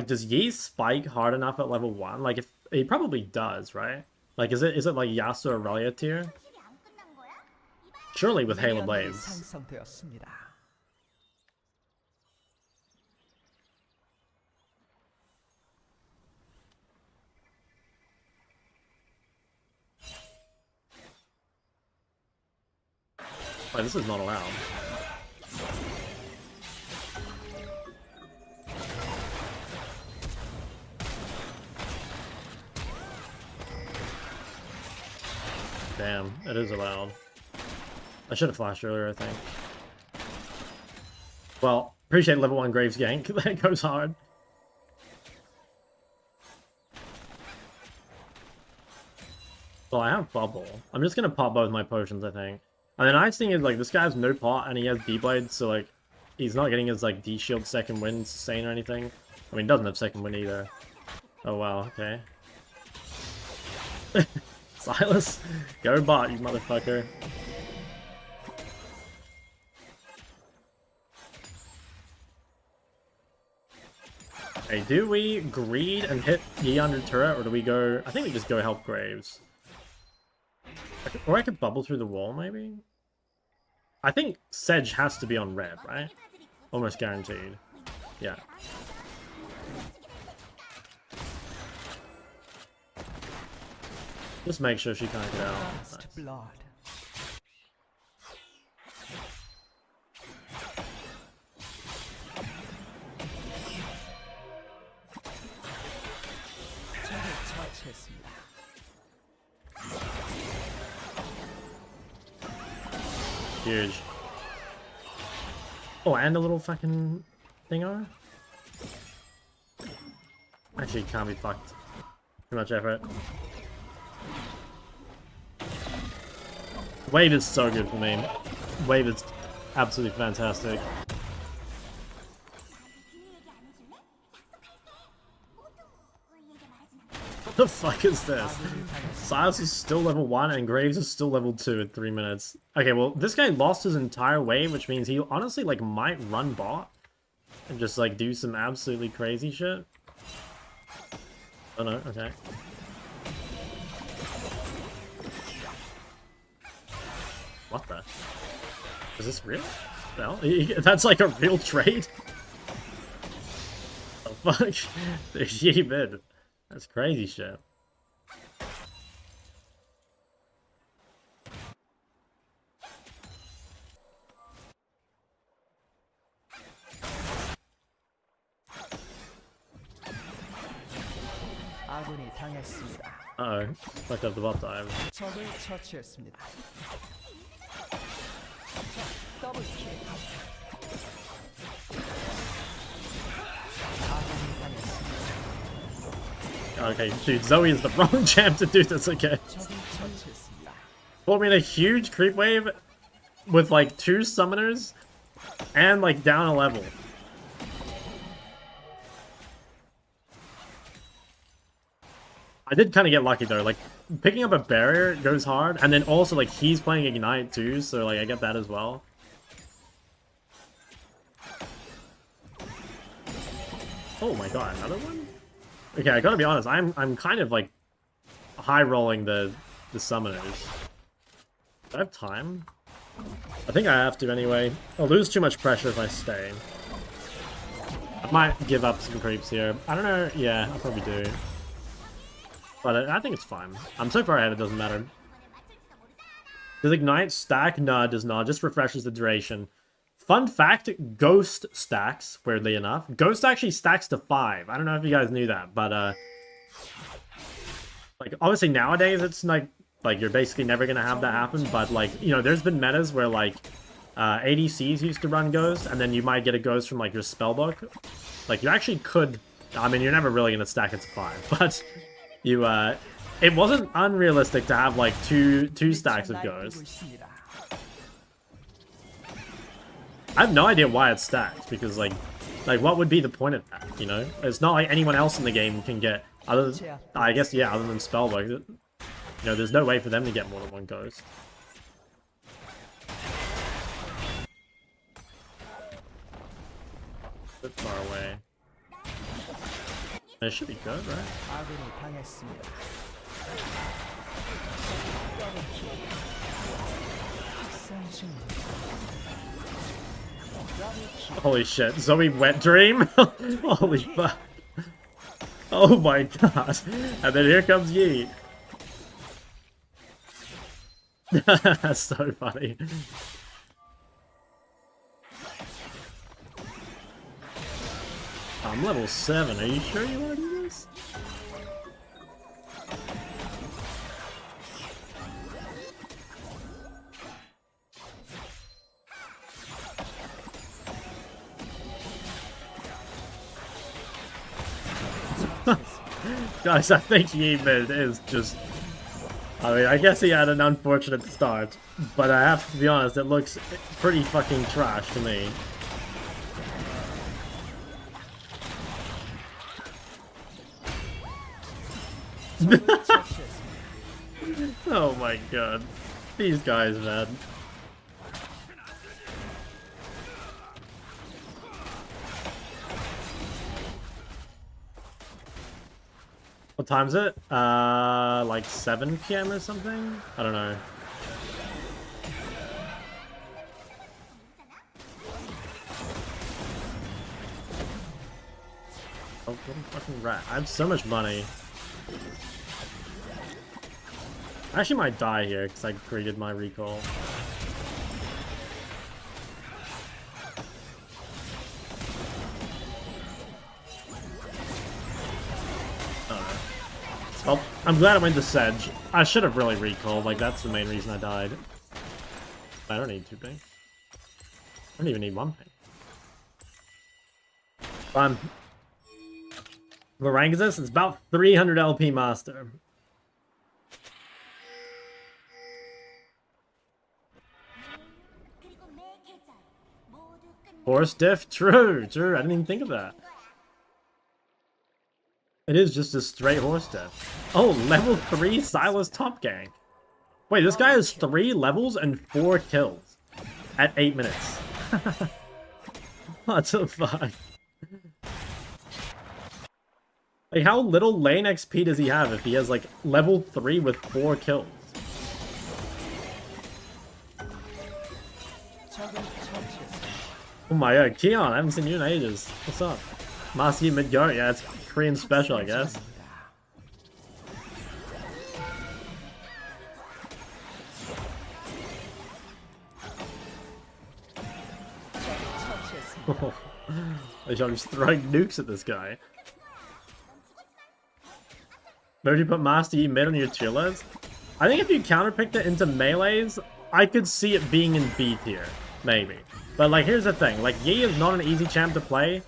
does Yi spike hard enough at level 1? Like, if he probably does, right? Like, is it like Yasuo or Irelia tier? Surely with Hail of Blades. 상성되었습니다. Oh, this is not allowed. Damn, it is allowed. I should have flashed earlier, I think. Well, appreciate level 1 Graves gank. That goes hard. Well, I have Bubble. I'm just gonna pop both my potions, I think. And the nice thing is, like, this guy has no pot, and he has D-Blade, so, like, he's not getting his, like, D-Shield second wind sustain or anything. I mean, he doesn't have second wind either. Oh, wow, okay. Sylas, go bot, you motherfucker. Hey, do we greed and hit Yi under turret, or do we go... I think we just go help Graves. Or I could bubble through the wall, maybe? I think Sedge has to be on red, right? Almost guaranteed. Yeah. Just make sure she can't get out. Nice. blood. 적을 처치했습니다. Huge. Oh, and a little fucking thingo? Actually, can't be fucked. Too much effort. Wave is so good for me. Wave is absolutely fantastic. What the fuck is this? Sylas is still level 1 and Graves is still level 2 in 3 minutes. Okay, well, this guy lost his entire wave, which means he honestly, like, might run bot and just, like, do some absolutely crazy shit. Oh no, okay. What the? Is this real? No, that's like a real trade? The fuck? There's Yi mid. That's crazy shit. 아군이 당했습니다. Uh-oh. Fucked up the bot dive. 적을 처치했습니다. 더블킬. 아군이 당했습니다. Okay, dude, Zoe is the wrong champ to do this again. 적을 처치했습니다. Put me in a huge creep wave with like 2 summoners and like down a level. I did kind of get lucky though, like picking up a barrier goes hard, and then also like he's playing Ignite too, so like I get that as well. Oh my god, another one? Okay, I gotta be honest, I'm kind of like high rolling the summoners. Do I have time? I think I have to anyway. I'll lose too much pressure if I stay. I might give up some creeps here. I don't know, yeah, I probably do. But I think it's fine. I'm so far ahead it doesn't matter. Does Ignite stack? No, it does not. Just refreshes the duration. Fun fact, Ghost stacks, weirdly enough. Ghost actually stacks to 5. I don't know if you guys knew that, but like obviously nowadays it's like you're basically never gonna have that happen, but like, you know, there's been metas where like ADCs used to run Ghost, and then you might get a Ghost from like your spellbook. Like you actually could, I mean, you're never really gonna stack it to 5, but you it wasn't unrealistic to have like two stacks of Ghost. I have no idea why it's stacked, because like what would be the point of that, you know? It's not like anyone else in the game can get, other than, I guess, yeah, other than Spellbook, you know, there's no way for them to get more than 1 Ghost. A bit far away. It should be good, right? Holy shit, Zoe Wet Dream? Holy fuck. Oh my god. And then here comes Yi. That's so funny. I'm level 7, are you sure you want to do this? Guys, I think Yi mid is just... I mean, I guess he had an unfortunate start, but I have to be honest, it looks pretty fucking trash to me. Oh my god. These guys, man. What time is it? Like 7 PM or something? I don't know. Oh, what a fucking rat. I have so much money. I actually might die here because I created my recall. Well, I'm glad I went to Sedge. I should have really recalled, like that's the main reason I died. I don't need 2 ping. I don't even need 1 ping. Fun. What rank is this? It's about 300 LP master. Horse diff? True, true. I didn't even think of that. It is just a straight horse diff. Oh, level 3 Sylas top gank. Wait, this guy has 3 levels and 4 kills at 8 minutes. What the fuck? Like, how little lane XP does he have if he has, like, level 3 with 4 kills? Oh my god, Keon, I haven't seen you in ages. What's up? Masi Midgard? Yeah, it's Korean special, I guess. I'm just throwing nukes at this guy. Maybe you put Master Yi mid on your tier list? I think if you counterpicked it into melees, I could see it being in B tier. Maybe. But like, here's the thing. Like, Yi is not an easy champ to play.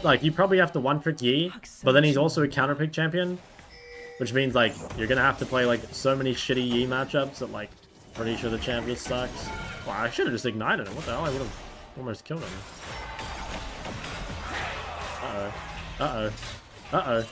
Like, you probably have to one-trick Yi, but then he's also a counterpick champion. Which means, like, you're gonna have to play, like, so many shitty Yi matchups that, like, Pretty sure the champ just sucks. Wow, I should have just ignited him. What the hell? I would have almost killed him. Uh-oh. Uh-oh. Uh-oh.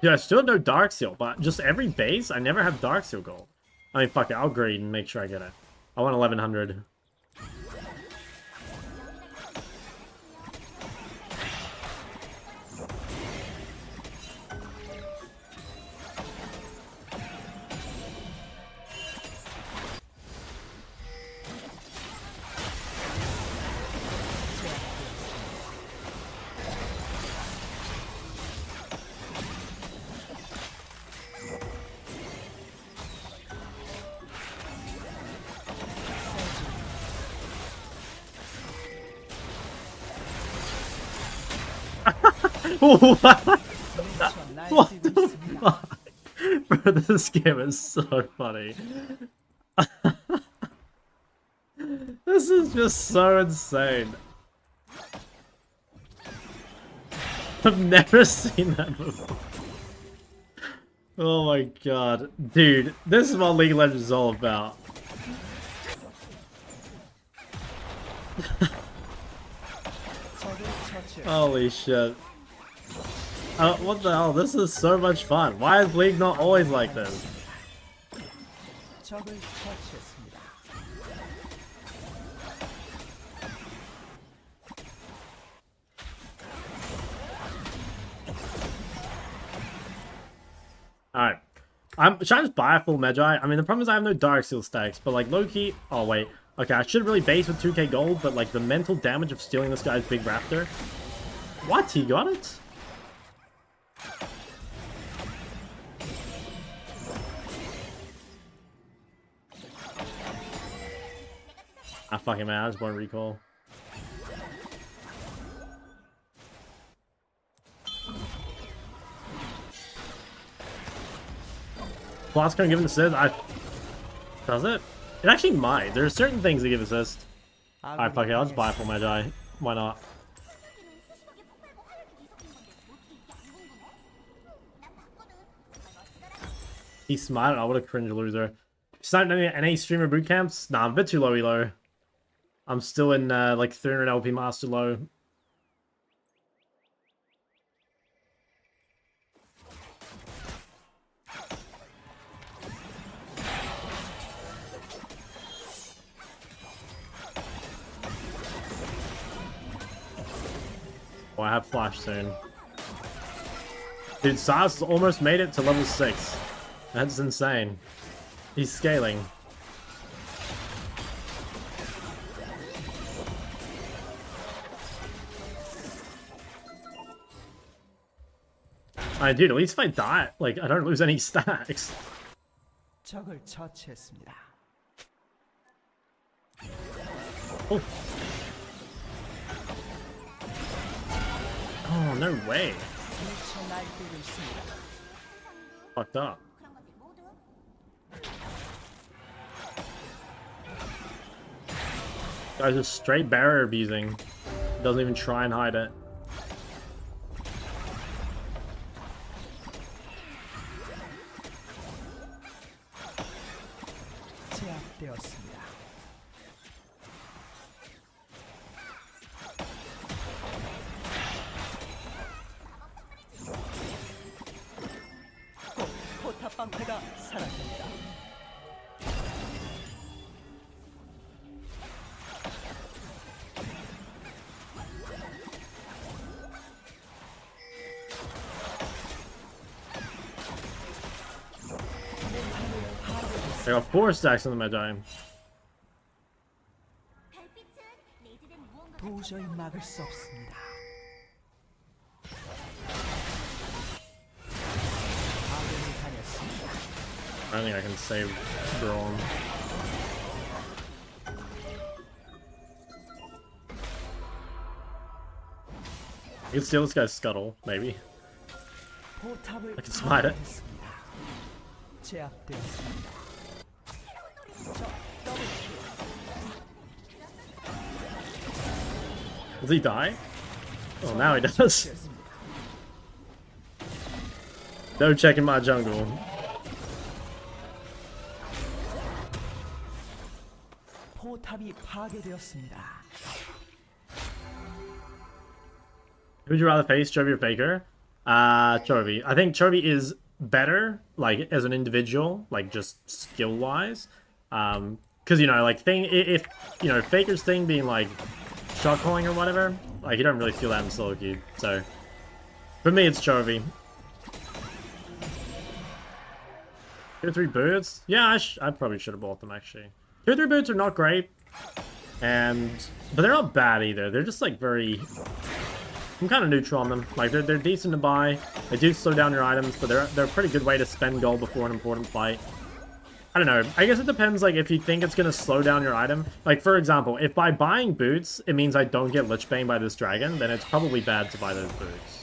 Yeah, I still have no Dark Seal, but just every base, I never have Dark Seal gold. I mean, fuck it, I'll greed and make sure I get it. I want 1100. What? What the fuck? Bro, this game is so funny. This is just so insane. I've never seen that before. Oh my god. Dude, this is what League of Legends is all about. Holy shit. What the hell? This is so much fun. Why is League not always like this? Alright. I'm trying to buy a full Magi. I mean, the problem is I have no Dark Seal stacks, but like low-key... Oh, wait. Okay, I should really base with 2k gold, but like the mental damage of stealing this guy's big raptor... What? He got it? Ah, fucking man, I just want to recall. Plus can't give an assist. Does it? It actually might. There are certain things that give assist. Alright, fuck it, I'll just buy it for Magi. Why not? He smited. Oh, what a cringe loser. Sniped any streamer boot camps? Nah, I'm a bit too low elo. I'm still in like 300 LP master low. Oh, I have flash soon. Dude, Sylas almost made it to level 6. That's insane. He's scaling. Alright, dude, at least if I die, like, I don't lose any stacks. 적을 처치했습니다. Oh. Oh, no way. 미쳐 날뛰고 있습니다. Fucked up. Guy's just straight barrier abusing. Doesn't even try and hide it. 제압되었습니다. 포탑 방패가 사라집니다. I got 4 stacks on the Magi. 도저히 막을 수 없습니다. 아군이 다녔습니다. I don't think I can save Braun. I can steal this guy's scuttle, maybe. 포탑을 I can smite it. 파괴했습니다. 제압되었습니다. Does he die? Oh, now he does. No checking my jungle. 포탑이 파괴되었습니다. Who would you rather face, Chovy or Faker? Chovy. I think Chovy is better, like, as an individual, like, just skill-wise. Because, you know, like, if, you know, Faker's thing being, like, shot calling or whatever, like, you don't really feel that in solo queue. So, for me, it's Chovy. 2 or 3 boots? Yeah, I probably should have bought them, actually. 2 or 3 boots are not great, but they're not bad either. They're just, like, very... I'm kind of neutral on them. Like, they're decent to buy. They do slow down your items, but they're a pretty good way to spend gold before an important fight. I don't know. I guess it depends, like, if you think it's going to slow down your item. Like, for example, if by buying boots, it means I don't get Lich Bane by this dragon, then it's probably bad to buy those boots.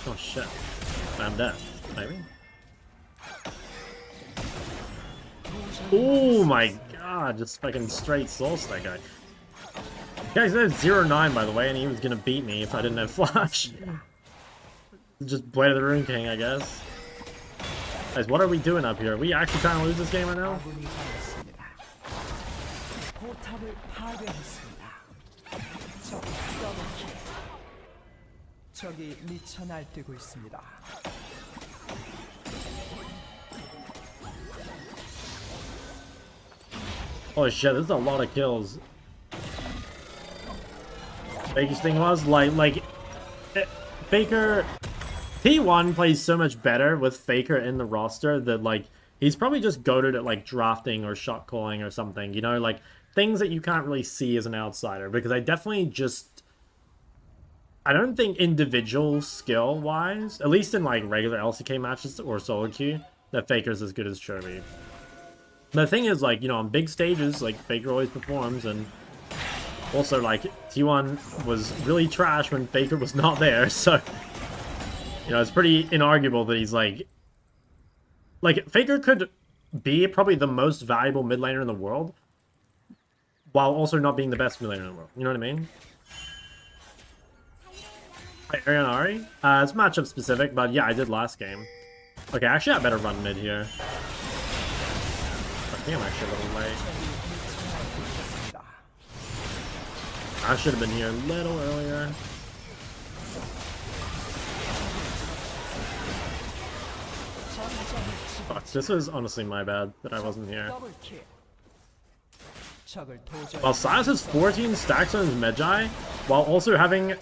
Oh, shit. I'm dead. Maybe? Oh my god, just fucking straight sauce that guy. Guys, that's 0-9 by the way, and he was gonna beat me if I didn't have flash. Just Blade of the Rune King, I guess. Guys, what are we doing up here? Are we actually trying to lose this game right now? 포탑을 파괴했습니다. 적이 미쳐 날뛰고 있습니다. Holy shit, this is a lot of kills. Faker's thing was, Faker... T1 plays so much better with Faker in the roster that, like, he's probably just goated at, like, drafting or shot calling or something, you know? Like, things that you can't really see as an outsider, because I definitely just... I don't think individual skill-wise, at least in, like, regular LCK matches or solo queue, that Faker's as good as Chovy. But the thing is, like, you know, on big stages, like, Faker always performs, and also, like, T1 was really trash when Faker was not there, so, you know, it's pretty inarguable that he's, like, Faker could be probably the most valuable mid laner in the world, while also not being the best mid laner in the world, you know what I mean? Hi, Ariana Ahri? It's matchup specific, but yeah, I did last game. Okay, actually I better run mid here. I think I'm actually a little late. I should have been here a little earlier. Fuck, this was honestly my bad that I wasn't here. While Sylas has 14 stacks on his Magi, while also having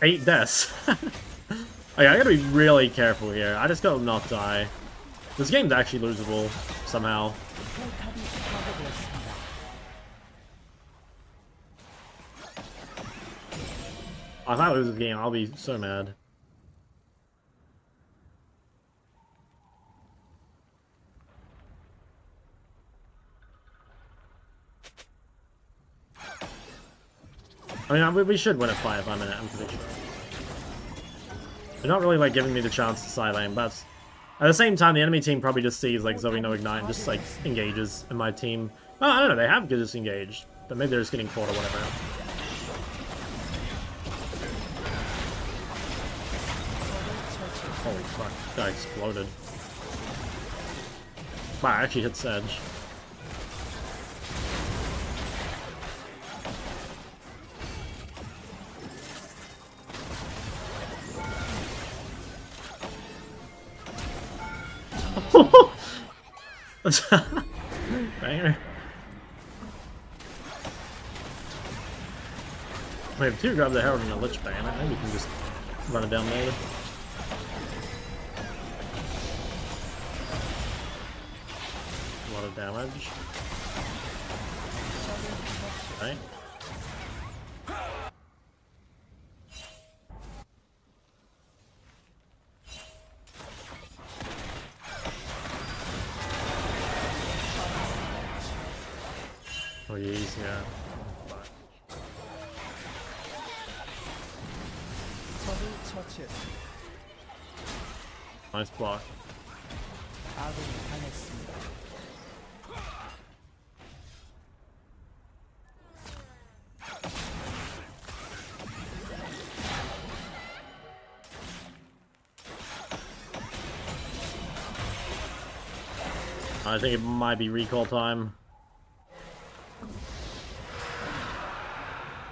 8 deaths. Okay, I gotta be really careful here. I just gotta not die. This game's actually losable, somehow. If I lose this game, I'll be so mad. I mean, we should win a fight if I'm in it, I'm pretty sure. They're not really, like, giving me the chance to side lane, but at the same time, the enemy team probably just sees, like, Zoe no Ignite and just, like, engages, and my team... Oh, I don't know, they have just engaged, but maybe they're just getting caught or whatever. Holy fuck, that guy exploded. Wow, I actually hit Sedge. Banger. We have 2 grab the Herald and a Lich Bane. I think we can just run it down later. A lot of damage. Right. Oh, jeez, yeah. Nice block. 아군이 당했습니다. I think it might be recall time.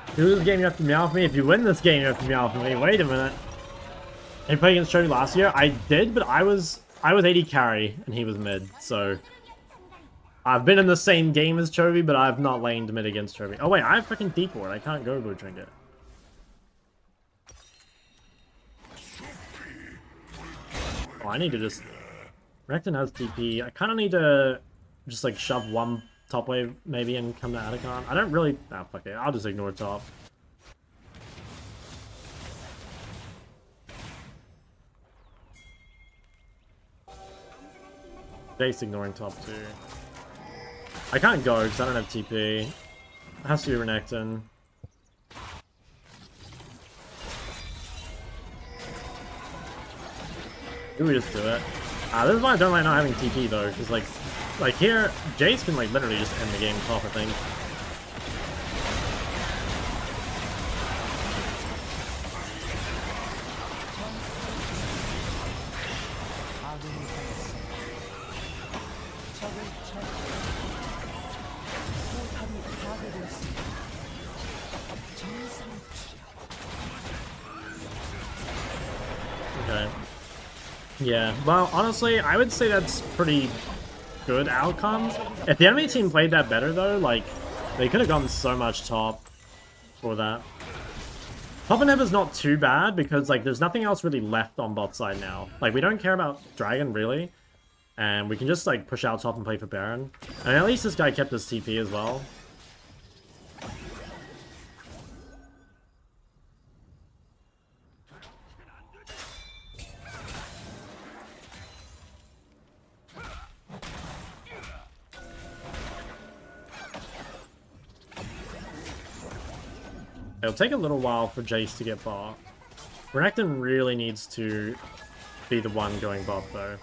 If you lose this game, you have to meow for me. If you win this game, you have to meow for me. Wait a minute. Did you play against Chovy last year? I did, but I was AD carry and he was mid, so I've been in the same game as Chovy, but I've not laned mid against Chovy. Oh wait, I have freaking deep ward. I can't go blue trinket. Oh, I need to just... Renekton has TP. I kind of need to just like shove one top wave maybe and come to Atacon. I don't really... Ah, fuck it. I'll just ignore top. Jace ignoring top too. I can't go because I don't have TP. It has to be Renekton. Do we just do it? This is why I don't like not having TP though, because like here, Jace can like literally just end the game top, I think. Okay. Yeah, well, honestly, I would say that's pretty good outcomes. If the enemy team played that better, though, like, they could have gotten so much top for that. Top inhibitor's not too bad, because, like, there's nothing else really left on bot side now. Like, we don't care about Dragon, really. And we can just, like, push out top and play for Baron. And at least this guy kept his TP as well. It'll take a little while for Jace to get bot. Renekton really needs to be the one going bot, though.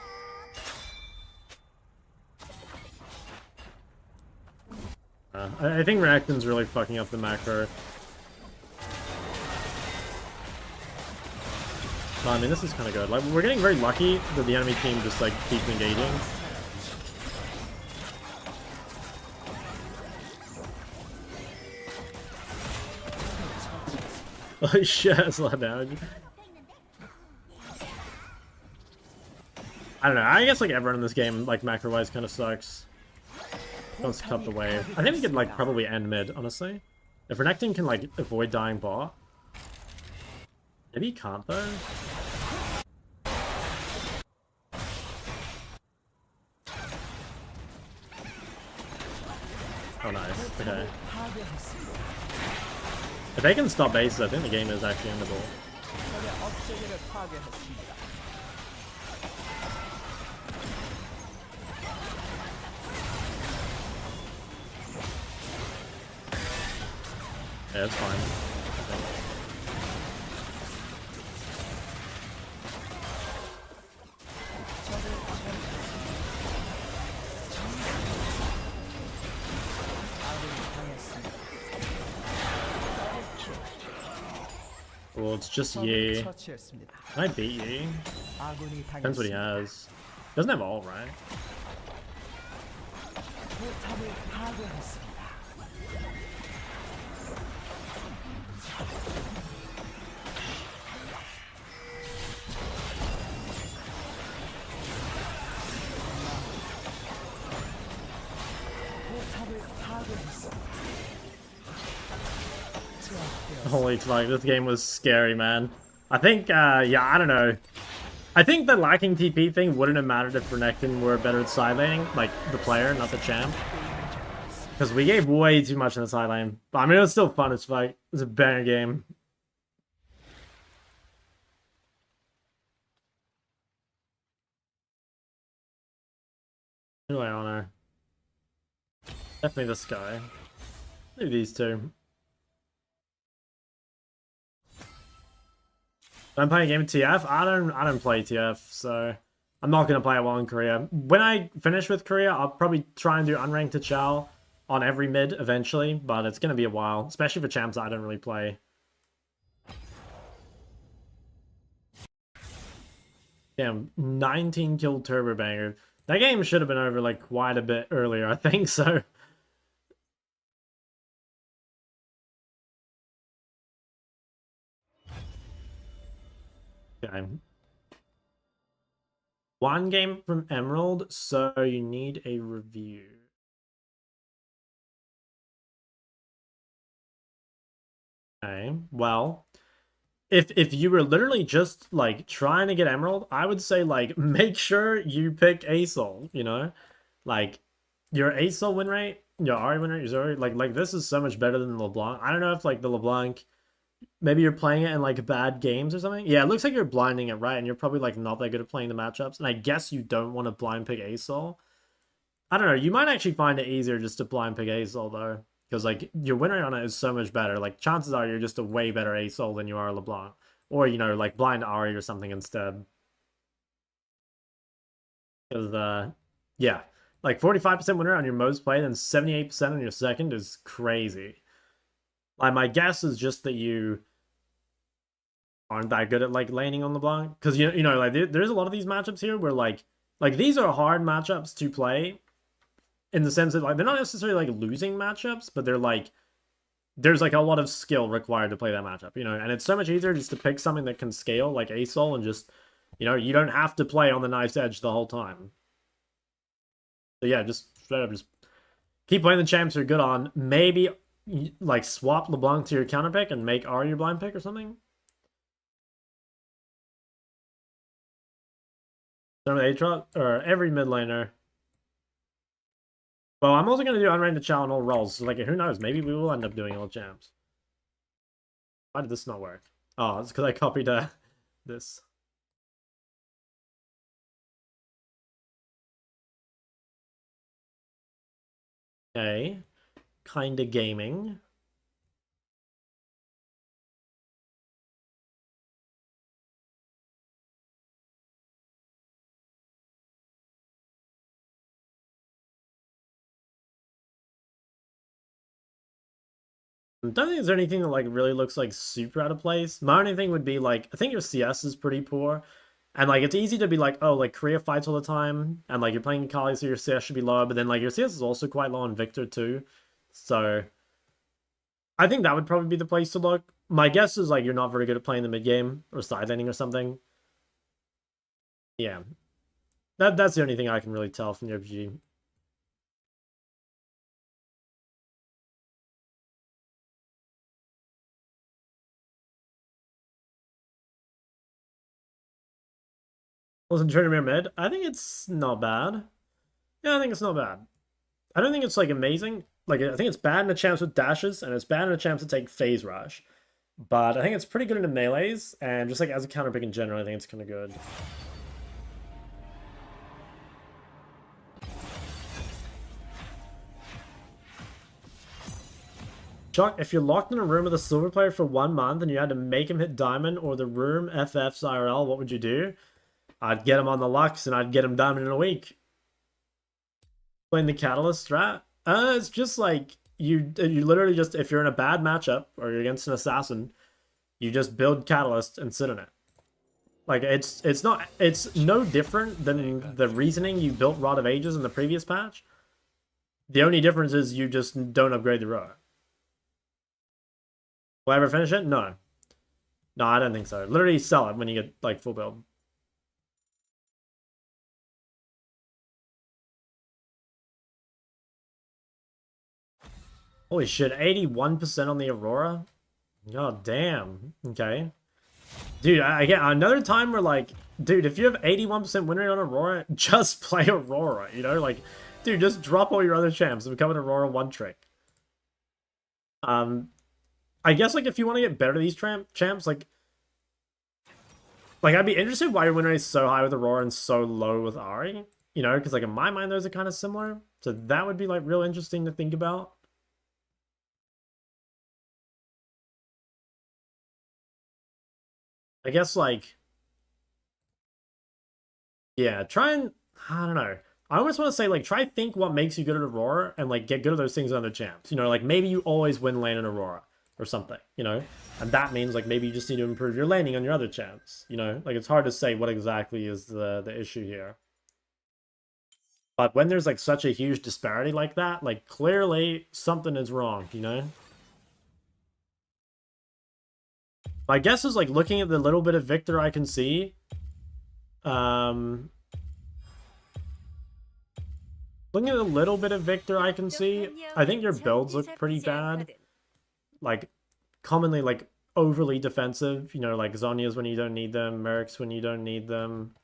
I think Renekton's really fucking up the macro. But, I mean, this is kind of good. Like, we're getting very lucky that the enemy team just, like, keeps engaging. Oh shit, slow down. I don't know, I guess like everyone in this game, like macro-wise, kind of sucks. Let's cut the wave. I think we could like probably end mid, honestly. If Renekton can like avoid dying bot. Maybe he can't though. Oh nice, okay. If they can stop bases, I think the game is actually endable. Yeah, it's fine. Well, it's just Yi. Can I beat Yi? Depends what he has. He doesn't have ult, right? Holy fuck, this game was scary, man. I think, yeah, I don't know. I think the lacking TP thing wouldn't have mattered if Renekton were better at side laning, like the player, not the champ. Because we gave way too much in the side lane. But I mean, it was still fun as fuck. It was a banger game. Who do I honor? Definitely this guy. Maybe these two. I'm playing a game of TF. I don't play TF, so I'm not going to play it well in Korea. When I finish with Korea, I'll probably try and do unranked to Chow on every mid eventually, but it's going to be a while, especially for champs I don't really play. Damn, 19 kill turbobanger. That game should have been over like quite a bit earlier, I think so. Okay. One game from Emerald, so you need a review. Okay, well, if you were literally just like trying to get Emerald, I would say like make sure you pick ASOL, you know? Like your ASOL win rate, your Ahri win rate is already like this is so much better than LeBlanc. I don't know if like the LeBlanc, maybe you're playing it in like bad games or something. Yeah, it looks like you're blinding it right, and you're probably like not that good at playing the matchups. And I guess you don't want to blind pick ASOL. I don't know. You might actually find it easier just to blind pick ASOL though, because like your win rate on it is so much better. Like chances are you're just a way better ASOL than you are LeBlanc, or you know like blind Ahri or something instead. Because yeah, like 45% win rate on your most played and 78% on your second is crazy. Like my guess is just that you aren't that good at like laning on LeBlanc, because you know like there's a lot of these matchups here where like these are hard matchups to play in the sense that like they're not necessarily like losing matchups, but they're like there's like a lot of skill required to play that matchup, you know, and it's so much easier just to pick something that can scale like ASOL and just, you know, you don't have to play on the knife's edge the whole time. So yeah, just straight up just keep playing the champs you're good on. Maybe like swap LeBlanc to your counter pick and make R your blind pick or something. Some of the Aatrox or every mid laner. Well, I'm also gonna do unranked to Chow on all roles. So like who knows? Maybe we will end up doing all champs. Why did this not work? Oh, it's because I copied this. Okay. Kinda gaming. I don't think there's anything that like really looks like super out of place. My only thing would be like I think your CS is pretty poor. And like it's easy to be like, oh, like Korea fights all the time, and like you're playing Kali, so your CS should be lower, but then like your CS is also quite low on Victor too. So I think that would probably be the place to look. My guess is like you're not very good at playing the mid game or side laning or something. Yeah. That's the only thing I can really tell from the RPG. Wasn't Tryndamere mid? I think it's not bad. Yeah, I think it's not bad. I don't think it's like amazing. Like I think it's bad in the champs with dashes, and it's bad in the champs to take phase rush. But I think it's pretty good in the melees, and just like as a counter pick in general, I think it's kind of good. Chuck, if you're locked in a room with a silver player for 1 month and you had to make him hit diamond or the room FF's IRL, what would you do? I'd get him on the Lux and I'd get him diamond in a week. Playing the Catalyst strat? It's just like you literally just if you're in a bad matchup or you're against an assassin, you just build Catalyst and sit in it. Like it's no different than the reasoning you built Rod of Ages in the previous patch. The only difference is you just don't upgrade the row. Will I ever finish it? No. No, I don't think so. Literally sell it when you get like full build. Holy shit, 81% on the Aurora? God damn. Okay. Dude, again, another time where like, dude, if you have 81% win rate on Aurora, just play Aurora, you know? Like, dude, just drop all your other champs and become an Aurora one trick. I guess like if you want to get better at these champs, like I'd be interested why your win rate is so high with Aurora and so low with Ahri. You know, because like in my mind those are kind of similar. So that would be like real interesting to think about. I guess like Yeah, try and I don't know. I almost want to say like try think what makes you good at Aurora and like get good at those things on other champs. You know, like maybe you always win lane in Aurora or something, you know? And that means like maybe you just need to improve your laning on your other champs, you know? Like it's hard to say what exactly is the issue here. But when there's like such a huge disparity like that, like clearly something is wrong, you know? My guess is like looking at the little bit of Victor I can see, looking at a little bit of Victor I can see, I think your builds look pretty bad. Like, commonly, like, overly defensive. You know, like Zhonya's when you don't need them, Mercs when you don't need them.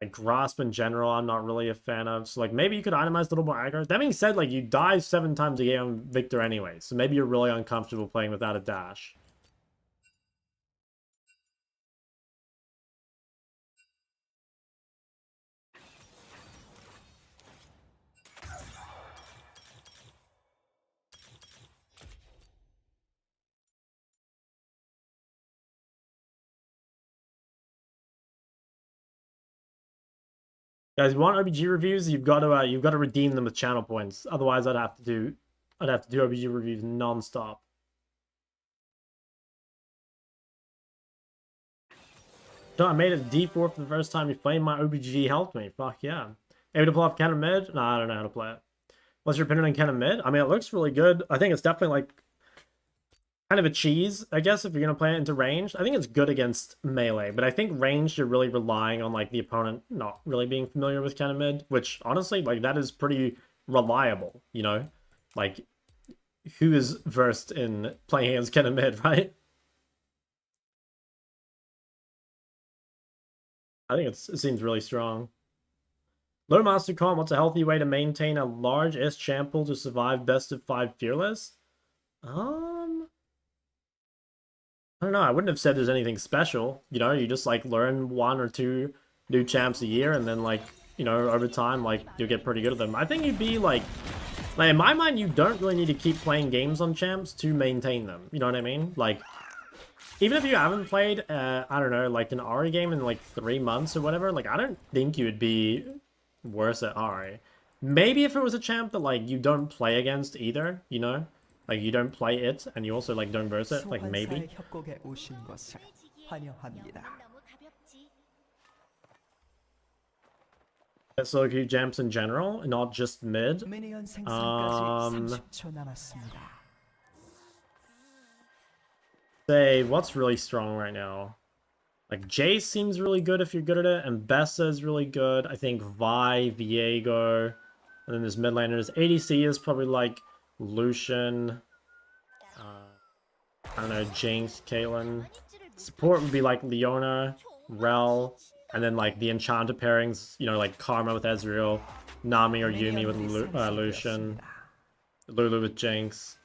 Like, Grasp in general, I'm not really a fan of. So, like, maybe you could itemize a little more aggro. That being said, like, you die 7 times a game on Victor anyway. So maybe you're really uncomfortable playing without a dash. Guys, if you want OBG reviews, you've got to redeem them with channel points. Otherwise, I'd have to do OBG reviews non-stop. So I made it D4 for the first time you played. My OBG helped me. Fuck yeah. Able to pull off counter mid? No, I don't know how to play it. What's your opinion on counter mid? I mean, it looks really good. I think it's definitely like kind of a cheese, I guess, if you're going to play it into range. I think it's good against melee, but I think range, you're really relying on, like, the opponent not really being familiar with counter mid, which, honestly, like, that is pretty reliable, you know? Like, who is versed in playing against counter mid, right? I think it seems really strong. Low Master Con, what's a healthy way to maintain a large S champ pool to survive best of 5 fearless? I don't know, I wouldn't have said there's anything special. You know, you just, like, learn 1 or 2 new champs a year, and then, like, you know, over time, like, you'll get pretty good at them. I think you'd be, like, in my mind, you don't really need to keep playing games on champs to maintain them. You know what I mean? Like, even if you haven't played, I don't know, like, an Ahri game in, like, 3 months or whatever, like, I don't think you would be worse at Ahri. Maybe if it was a champ that, like, you don't play against either, you know? Like, you don't play it, and you also, like, don't verse it, like, maybe. 협곡에 오신 것을 환영합니다. 너무 가볍지. So few champs in general, not just mid. 미니언 생성까지 30초 남았습니다. Say, what's really strong right now? Like, Jace seems really good if you're good at it, and Bessa is really good. I think Vi, Viego, and then there's mid laners. ADC is probably, like, Lucian, I don't know, Jinx, Caitlyn. Support would be like Leona, Rel, and then like the Enchanter pairings, you know, like Karma with Ezreal, Nami or Yumi with Lucian, Lulu with Jinx.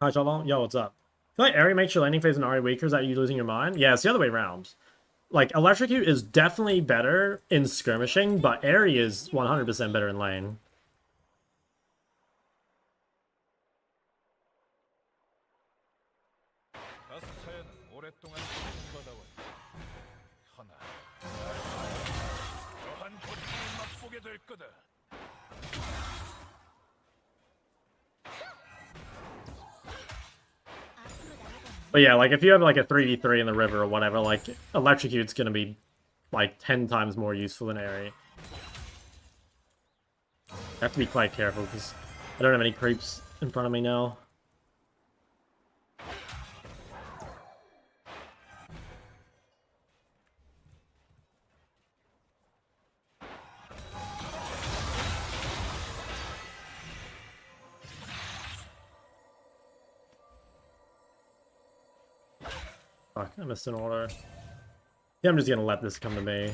Hi, Shalom. Yo, what's up? I feel like Ahri makes your landing phase and Ahri weaker. Is that you losing your mind? Yeah, it's the other way around. Like, Electrocute is definitely better in skirmishing, but Ahri is 100% better in lane. But yeah, like, if you have, like, a 3v3 in the river or whatever, like, Electrocute's gonna be, like, 10 times more useful than Ahri. I have to be quite careful, because I don't have any creeps in front of me now. Fuck, I missed an order. Yeah, I'm just gonna let this come to me.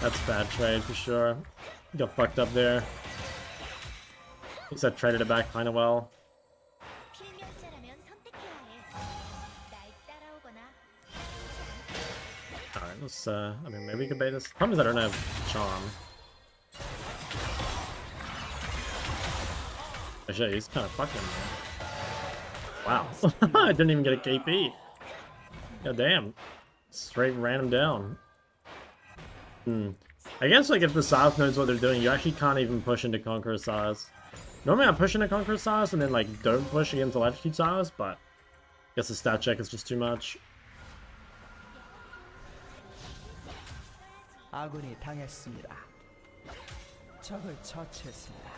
That's a bad trade for sure. Got fucked up there. At least I traded it back kinda well. 필명자라면 선택해야 해. 날 따라오거나 Alright, let's I mean maybe we could bait this. Problem is I don't have charm. Actually, he's kinda fucking me. Wow. I didn't even get a KP. God damn. Straight ran him down. I guess like if the Sylas knows what they're doing, you actually can't even push into Conqueror Sylas. Normally I push into Conqueror Sylas and then like don't push against Electrocute Sylas, but I guess the stat check is just too much. 아군이 당했습니다. 적을 처치했습니다.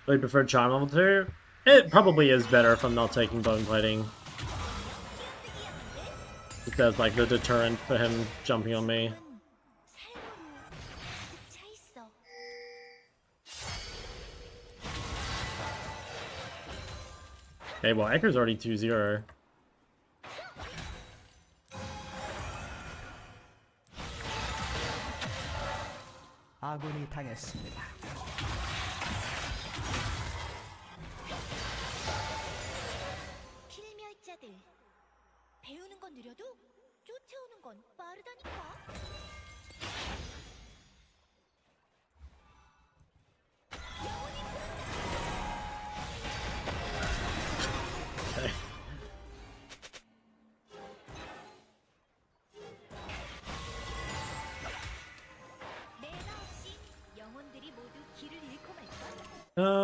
Really prefer Charm level 2? It probably is better if I'm not taking Bone Plating. If there's like the deterrent for him jumping on me. Okay, well, Eker's already 2-0. 아군이 당했습니다. 필멸자들 배우는 건 느려도 쫓아오는 건 빠르다니까.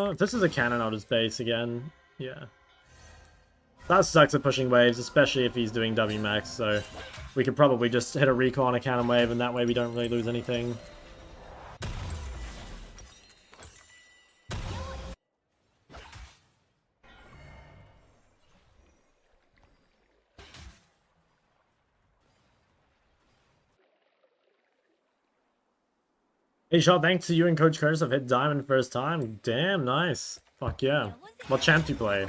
If this is a cannon, I'll just base again. Yeah. That sucks at pushing waves, especially if he's doing W max, so we could probably just hit a recall on a cannon wave, and that way we don't really lose anything. Hey Shot, thanks to you and Coach Curtis, I've hit Diamond first time. Damn, nice. Fuck yeah. What champ do you play?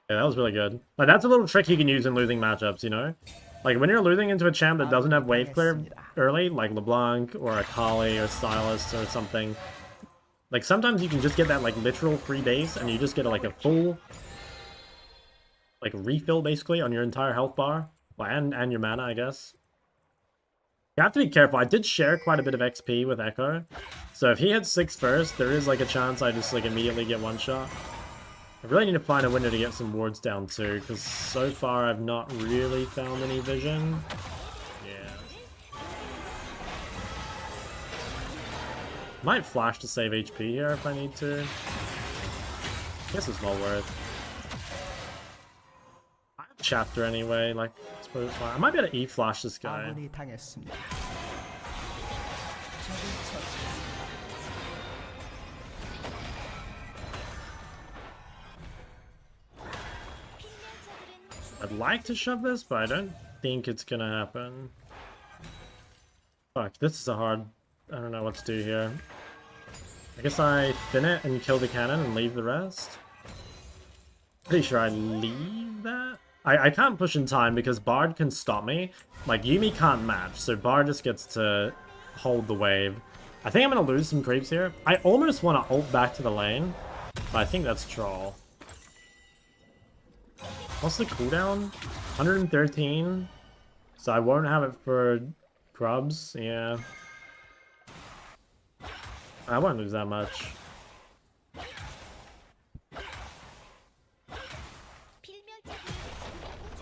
Yeah, that was really good. Like, that's a little trick you can use in losing matchups, you know? Like, when you're losing into a champ that doesn't have wave clear early, like LeBlanc or Akali or Sylas or something, like, sometimes you can just get that, like, literal free base, and you just get, like, a full, like, refill, basically, on your entire health bar. Well, and your mana, I guess. You have to be careful. I did share quite a bit of XP with Echo, so if he hits 6 first, there is, like, a chance I just, like, immediately get one shot. I really need to find a window to get some wards down, too, because so far I've not really found any vision. Might flash to save HP here if I need to. Guess it's not worth. I have chapter anyway, like, I suppose it's fine. I might be able to E-flash this guy. I'd like to shove this, but I don't think it's gonna happen. Fuck, this is a hard... I don't know what to do here. I guess I thin it and kill the cannon and leave the rest. Pretty sure I leave that? I can't push in time because Bard can stop me. Like, Yuumi can't match, so Bard just gets to hold the wave. I think I'm gonna lose some creeps here. I almost want to ult back to the lane, but I think that's troll. What's the cooldown? 113? So I won't have it for grubs, yeah. I won't lose that much.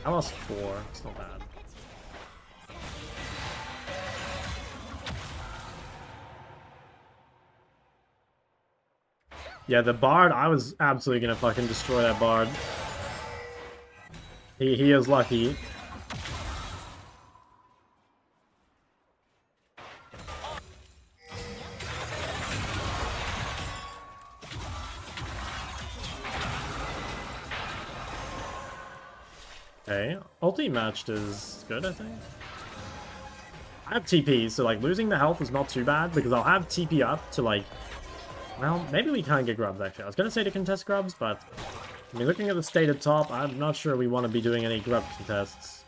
I lost 4. It's not bad. Yeah, the Bard, I was absolutely gonna fucking destroy that Bard. He is lucky. Okay, ulti matched is good, I think. I have TP, so like losing the health is not too bad because I'll have TP up to like, well, maybe we can't get grubs actually. I was gonna say to contest grubs, but I mean, looking at the state at top, I'm not sure we want to be doing any grub contests.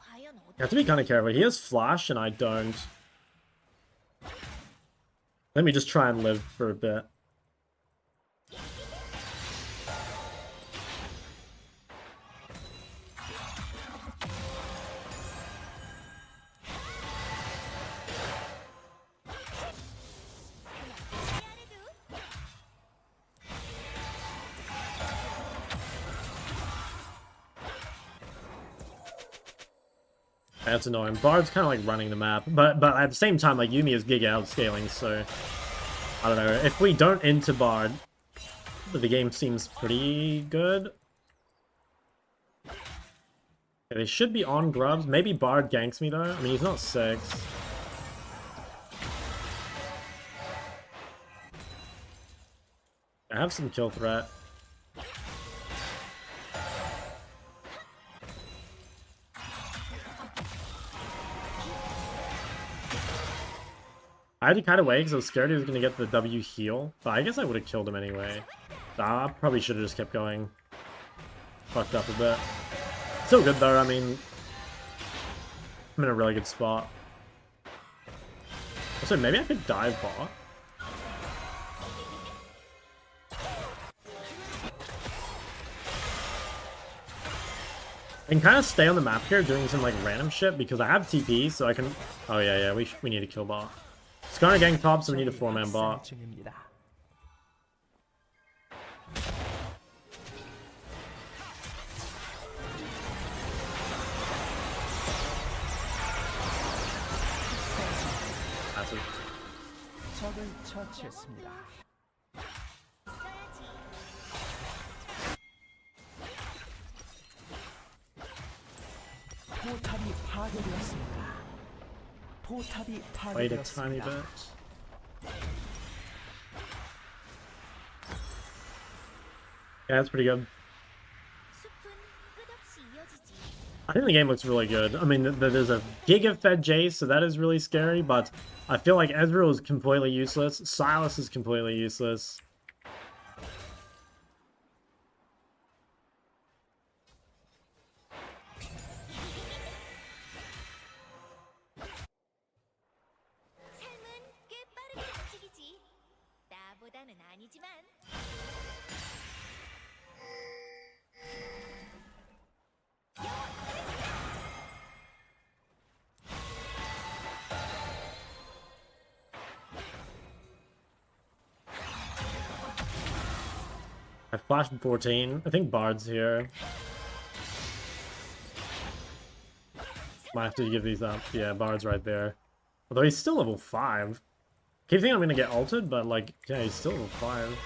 과연 You have to be kind of careful. He has flash and I don't. Let me just try and live for a bit. That's annoying. Bard's kind of like running the map, but at the same time, like Yuumi is giga outscaling, so I don't know. If we don't enter Bard, the game seems pretty good. Okay, they should be on grubs. Maybe Bard ganks me though. I mean, he's not 6. I have some kill threat. I had to kind of wait because I was scared he was going to get the W heal. But I guess I would have killed him anyway. I probably should have just kept going. Fucked up a bit. Still good though, I mean... I'm in a really good spot. Also, maybe I could dive bot. I can kind of stay on the map here doing some like random shit because I have TP, so I can... Oh yeah, we need to kill bot. Skarner gang top, so we need a 4-man bot. That's it. 적을 처치했습니다. 포탑이 파괴되었습니다. 포탑이 Wait a tiny 파괴되었습니다. bit. Yeah, that's pretty good. 숲은 끝없이 이어지지. I think the game looks really good. I mean, there's a giga-fed Jace, so that is really scary, but I feel like Ezreal is completely useless. Sylas is completely useless. 삶은 꽤 빠르게 움직이지. 나보다는 아니지만. I flashed in 14. I think Bard's here. Might have to give these up. Yeah, Bard's right there. Although he's still level 5. Keep thinking I'm gonna get ulted, but like, yeah, he's still level 5.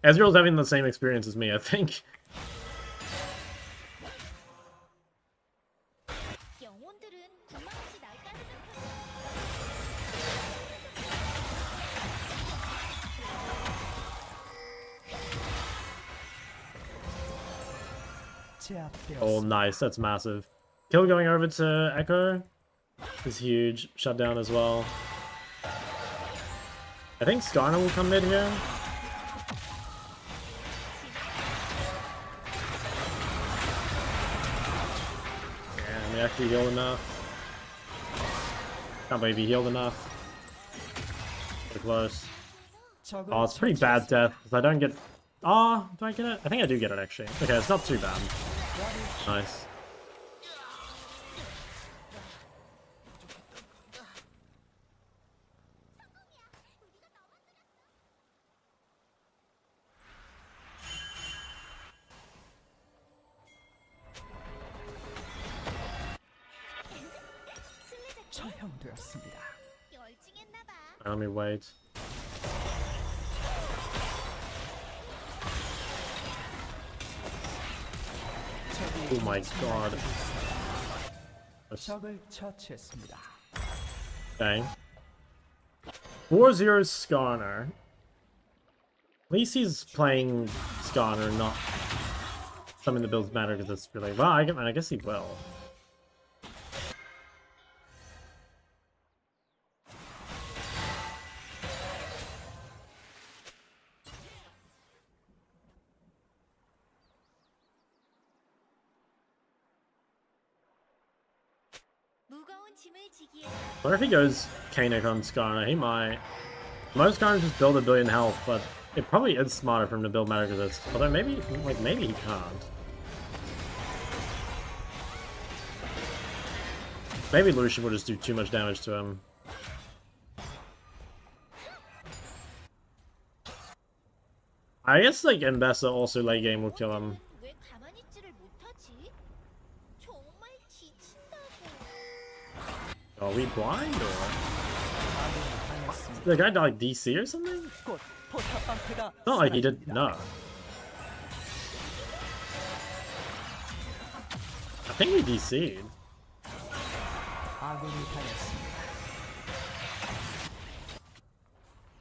Ezreal's having the same experience as me, I think. 영혼들은 구멍없이 날 따르는 Oh, nice. That's massive. Kill going over to Echo is huge. Shutdown as well. I think Skarner will come mid here. Yeah, we actually healed enough. Can't believe he healed enough. Pretty close. Oh, it's pretty bad death because I don't get... Oh, do I get it? I think I do get it actually. Okay, it's not too bad. Nice. 처형되었습니다. 열중했나봐. Let me wait. Oh my god. 적을 처치했습니다. Okay. 4-0 Skarner. At least he's playing Skarner, not something the builds matter because it's really... Well, I guess he will. 무거운 짐을 지기에 What if he goes Kanik on Skarner? He might. Most Skarners just build a billion health, but it probably is smarter for him to build Magic Resist. Although maybe, like, maybe he can't. Maybe Lucian will just do too much damage to him. I guess, like, Mbessa also late game will kill him. 왜 가만히 있지를 못하지? 정말 지친다고. Are we blind, or...? 아군이 당했습니다. Did the guy die, like, DC or something? 곧 포탑 방패가 Not like he did... 쏟아집니다. No. I think we DC'd. 아군이 당했습니다.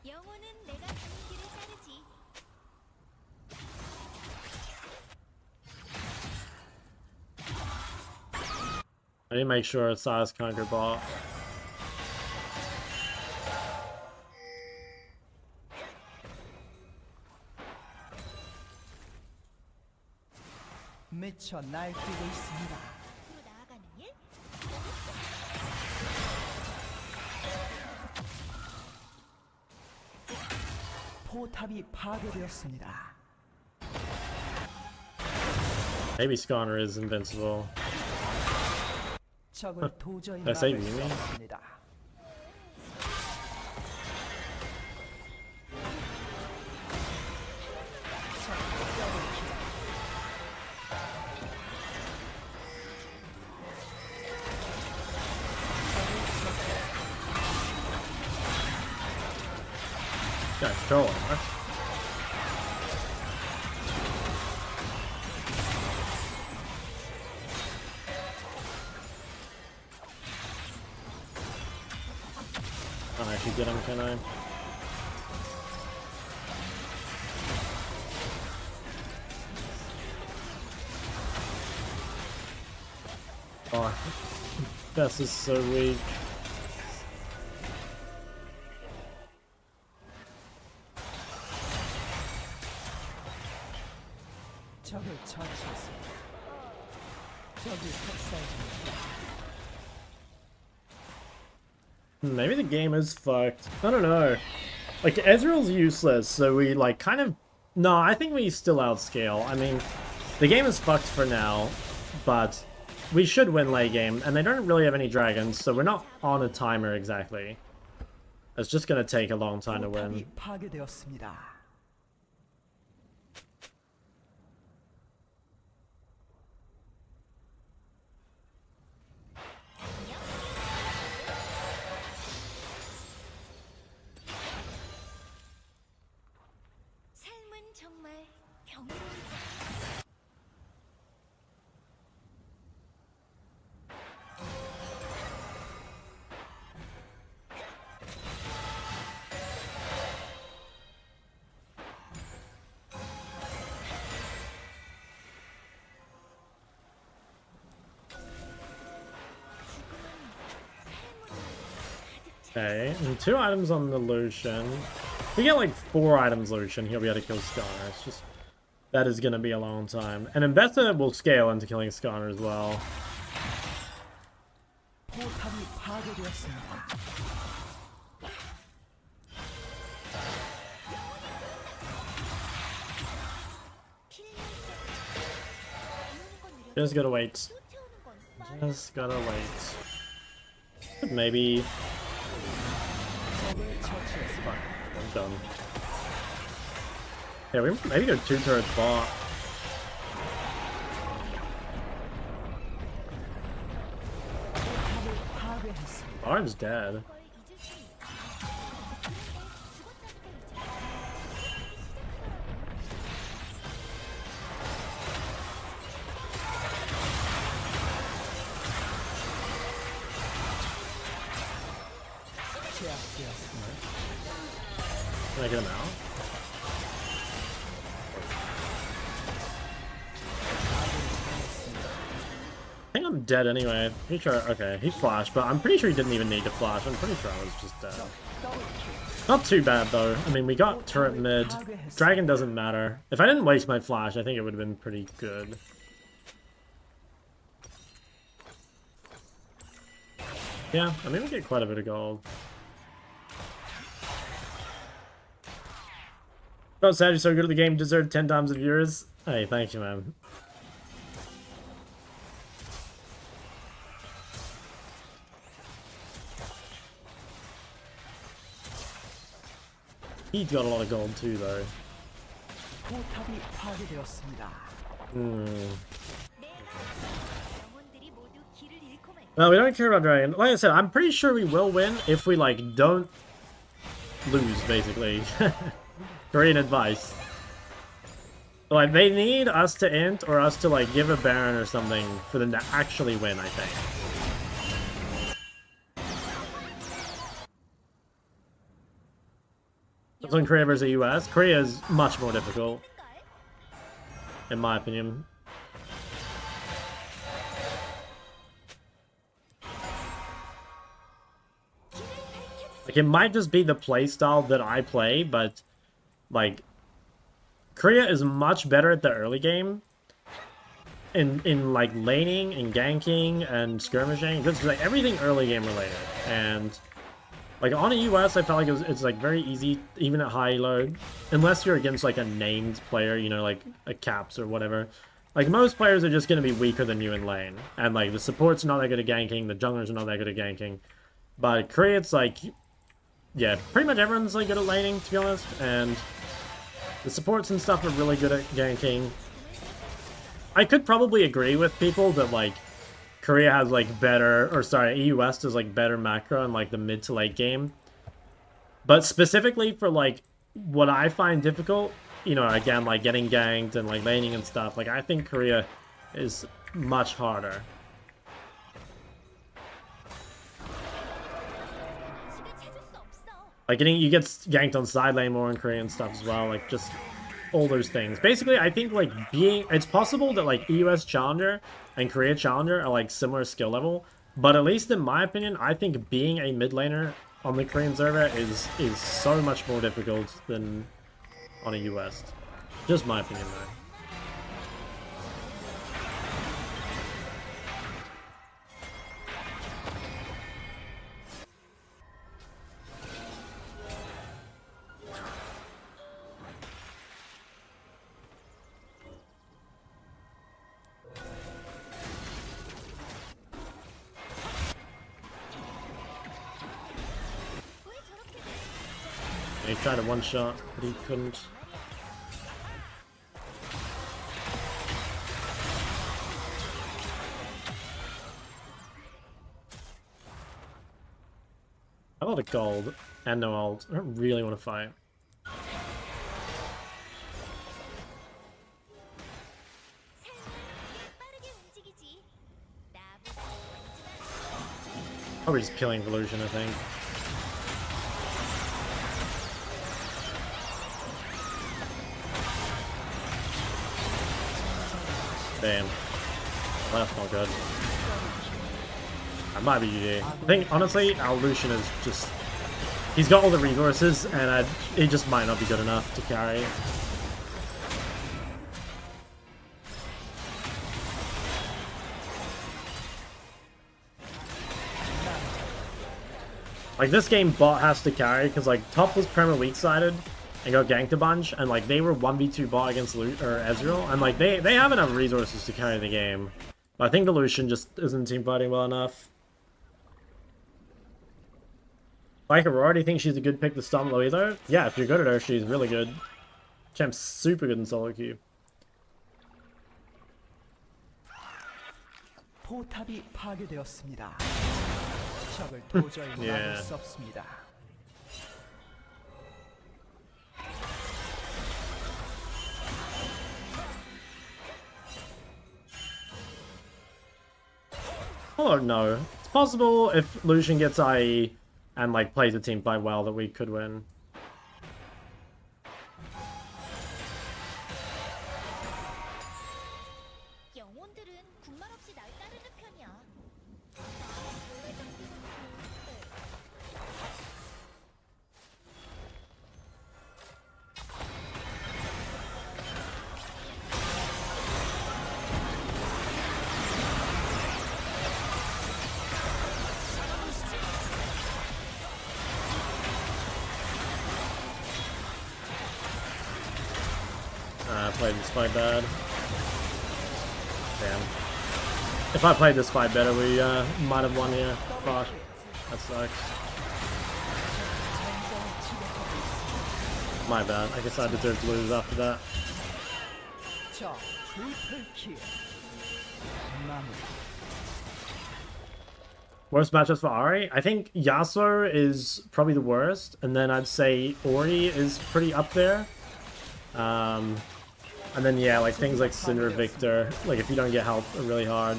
영혼은 내가 가는 길을 따르지. I need to make sure Sylas can't go bot. 미쳐 날뛰고 있습니다. 앞으로 나아가는 일? 포탑이 파괴되었습니다. Maybe Skarner is invincible. 적을 도저히 Did I say 막을 수 Mimi? 없습니다. Got trolling, what? Can't actually get him, can I? Oh, Bess is so weak. 적을 처치했습니다. 적이 폭살 중입니다. Maybe the game is fucked. I don't know. Like, Ezreal's useless, so we, like, kind of... No, I think we still outscale. I mean, the game is fucked for now, but we should win late game, and they don't really have any dragons, so we're not on a timer exactly. It's just gonna take a long time to 포탑이 win. 파괴되었습니다. 삶은 정말 경이로운 Okay, and 2 items on the Lucian. If we get like 4 items Lucian, he'll be able to kill Skarner. It's just... That is gonna be a long time. And Mbessa will scale into killing Skarner as well. 포탑이 파괴되었습니다. Just gotta wait. 쫓아오는 건 빠르. Just gotta wait. Maybe... 적을 처치했습니다. I'm done. Yeah, we maybe go 2 turrets bot. 포탑을 파괴했습니다. Orange dead. 걸 잊을 수 있어. 죽었다니까 제압되었습니다. Can I get him out? I think I'm dead anyway. Pretty sure. Okay, he flashed, but I'm pretty sure he didn't even need to flash. I'm pretty sure I was just dead. Not too bad though. I mean, we got turret mid. Dragon doesn't matter. If I didn't waste my flash, I think it would have been pretty good. Yeah, I mean we get quite a bit of gold. Oh, sad you're so good at the game, deserved 10 times the viewers. Hey, thank you, man. He's got a lot of gold too, though. 포탑이 파괴되었습니다. 영혼들이 모두 길을 잃고 말. Well, we don't care about Dragon. Like I said, I'm pretty sure we will win if we, like, don't lose, basically. Korean advice. Like, they need us to int or us to, like, give a Baron or something for them to actually win, I think. That's on Korea versus the US. Korea is much more difficult, in my opinion. Like, it might just be the playstyle that I play, but, like, Korea is much better at the early game in like laning and ganking and skirmishing. It's like everything early game related. And like on a US, I felt like it's like very easy even at high elo, unless you're against like a named player, you know, like a Caps or whatever. Like most players are just going to be weaker than you in lane, and like the support's not that good at ganking, the junglers are not that good at ganking. But Korea, it's like, yeah, pretty much everyone's like good at laning, to be honest, and the supports and stuff are really good at ganking. I could probably agree with people that, like, Korea has, like, better... Or, sorry, EU West is, like, better macro in, like, the mid to late game. But specifically for, like, what I find difficult, you know, again, like, getting ganked and, like, laning and stuff, like, I think Korea is much harder. Like, you get ganked on side lane more in Korea and stuff as well, like, just all those things. Basically, I think, like, it's possible that, like, EUS Challenger and Korea Challenger are, like, similar skill level, but at least in my opinion, I think being a mid laner on the Korean server is so much more difficult than on a US. Just my opinion, though. He tried a one-shot, but he couldn't. A lot of gold and no ult. I don't really want to fight. Probably just killing Evolution, I think. Damn. Well, that's not good. That might be GG. I think, honestly, our Lucian is just... He's got all the resources, and it just might not be good enough to carry. Like, this game, bot has to carry, because, like, top was Prema weak-sided, and got ganked a bunch, and like they were 1v2 bot against Ezreal, and like they have enough resources to carry the game. But I think the Lucian just isn't team fighting well enough. Like Aurora, do you think she's a good pick to stun low elo? Yeah, if you're good at her, she's really good. Champ's super good in solo queue. 포탑이 파괴되었습니다. 적을 도저히 막을 수 없습니다. Oh no. It's possible if Lucian gets IE and like plays the team fight well that we could win. played this fight bad. Damn. If I played this fight better, we might have won here. Fuck. That sucks. My bad. I guess I deserve to lose after that. 자, 트리플킬. 마무리. Worst matchups for Ahri? I think Yasuo is probably the worst, and then I'd say Ori is pretty up there. And then yeah, like things like Cinder Victor, like if you don't get help, are really hard.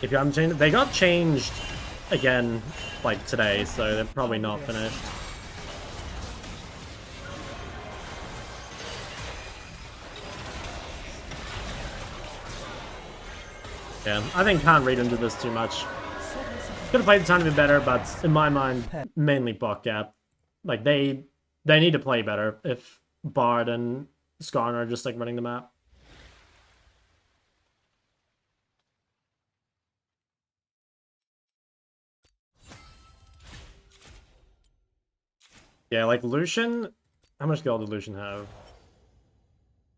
If you haven't changed it, they got changed again like today, so they're probably not finished. Yeah, I think can't read into this too much. Could have played a tiny bit better, but in my mind, mainly bot gap. Like they need to play better if Bard and Skarner are just like running the map. Yeah, like Lucian, how much gold did Lucian have?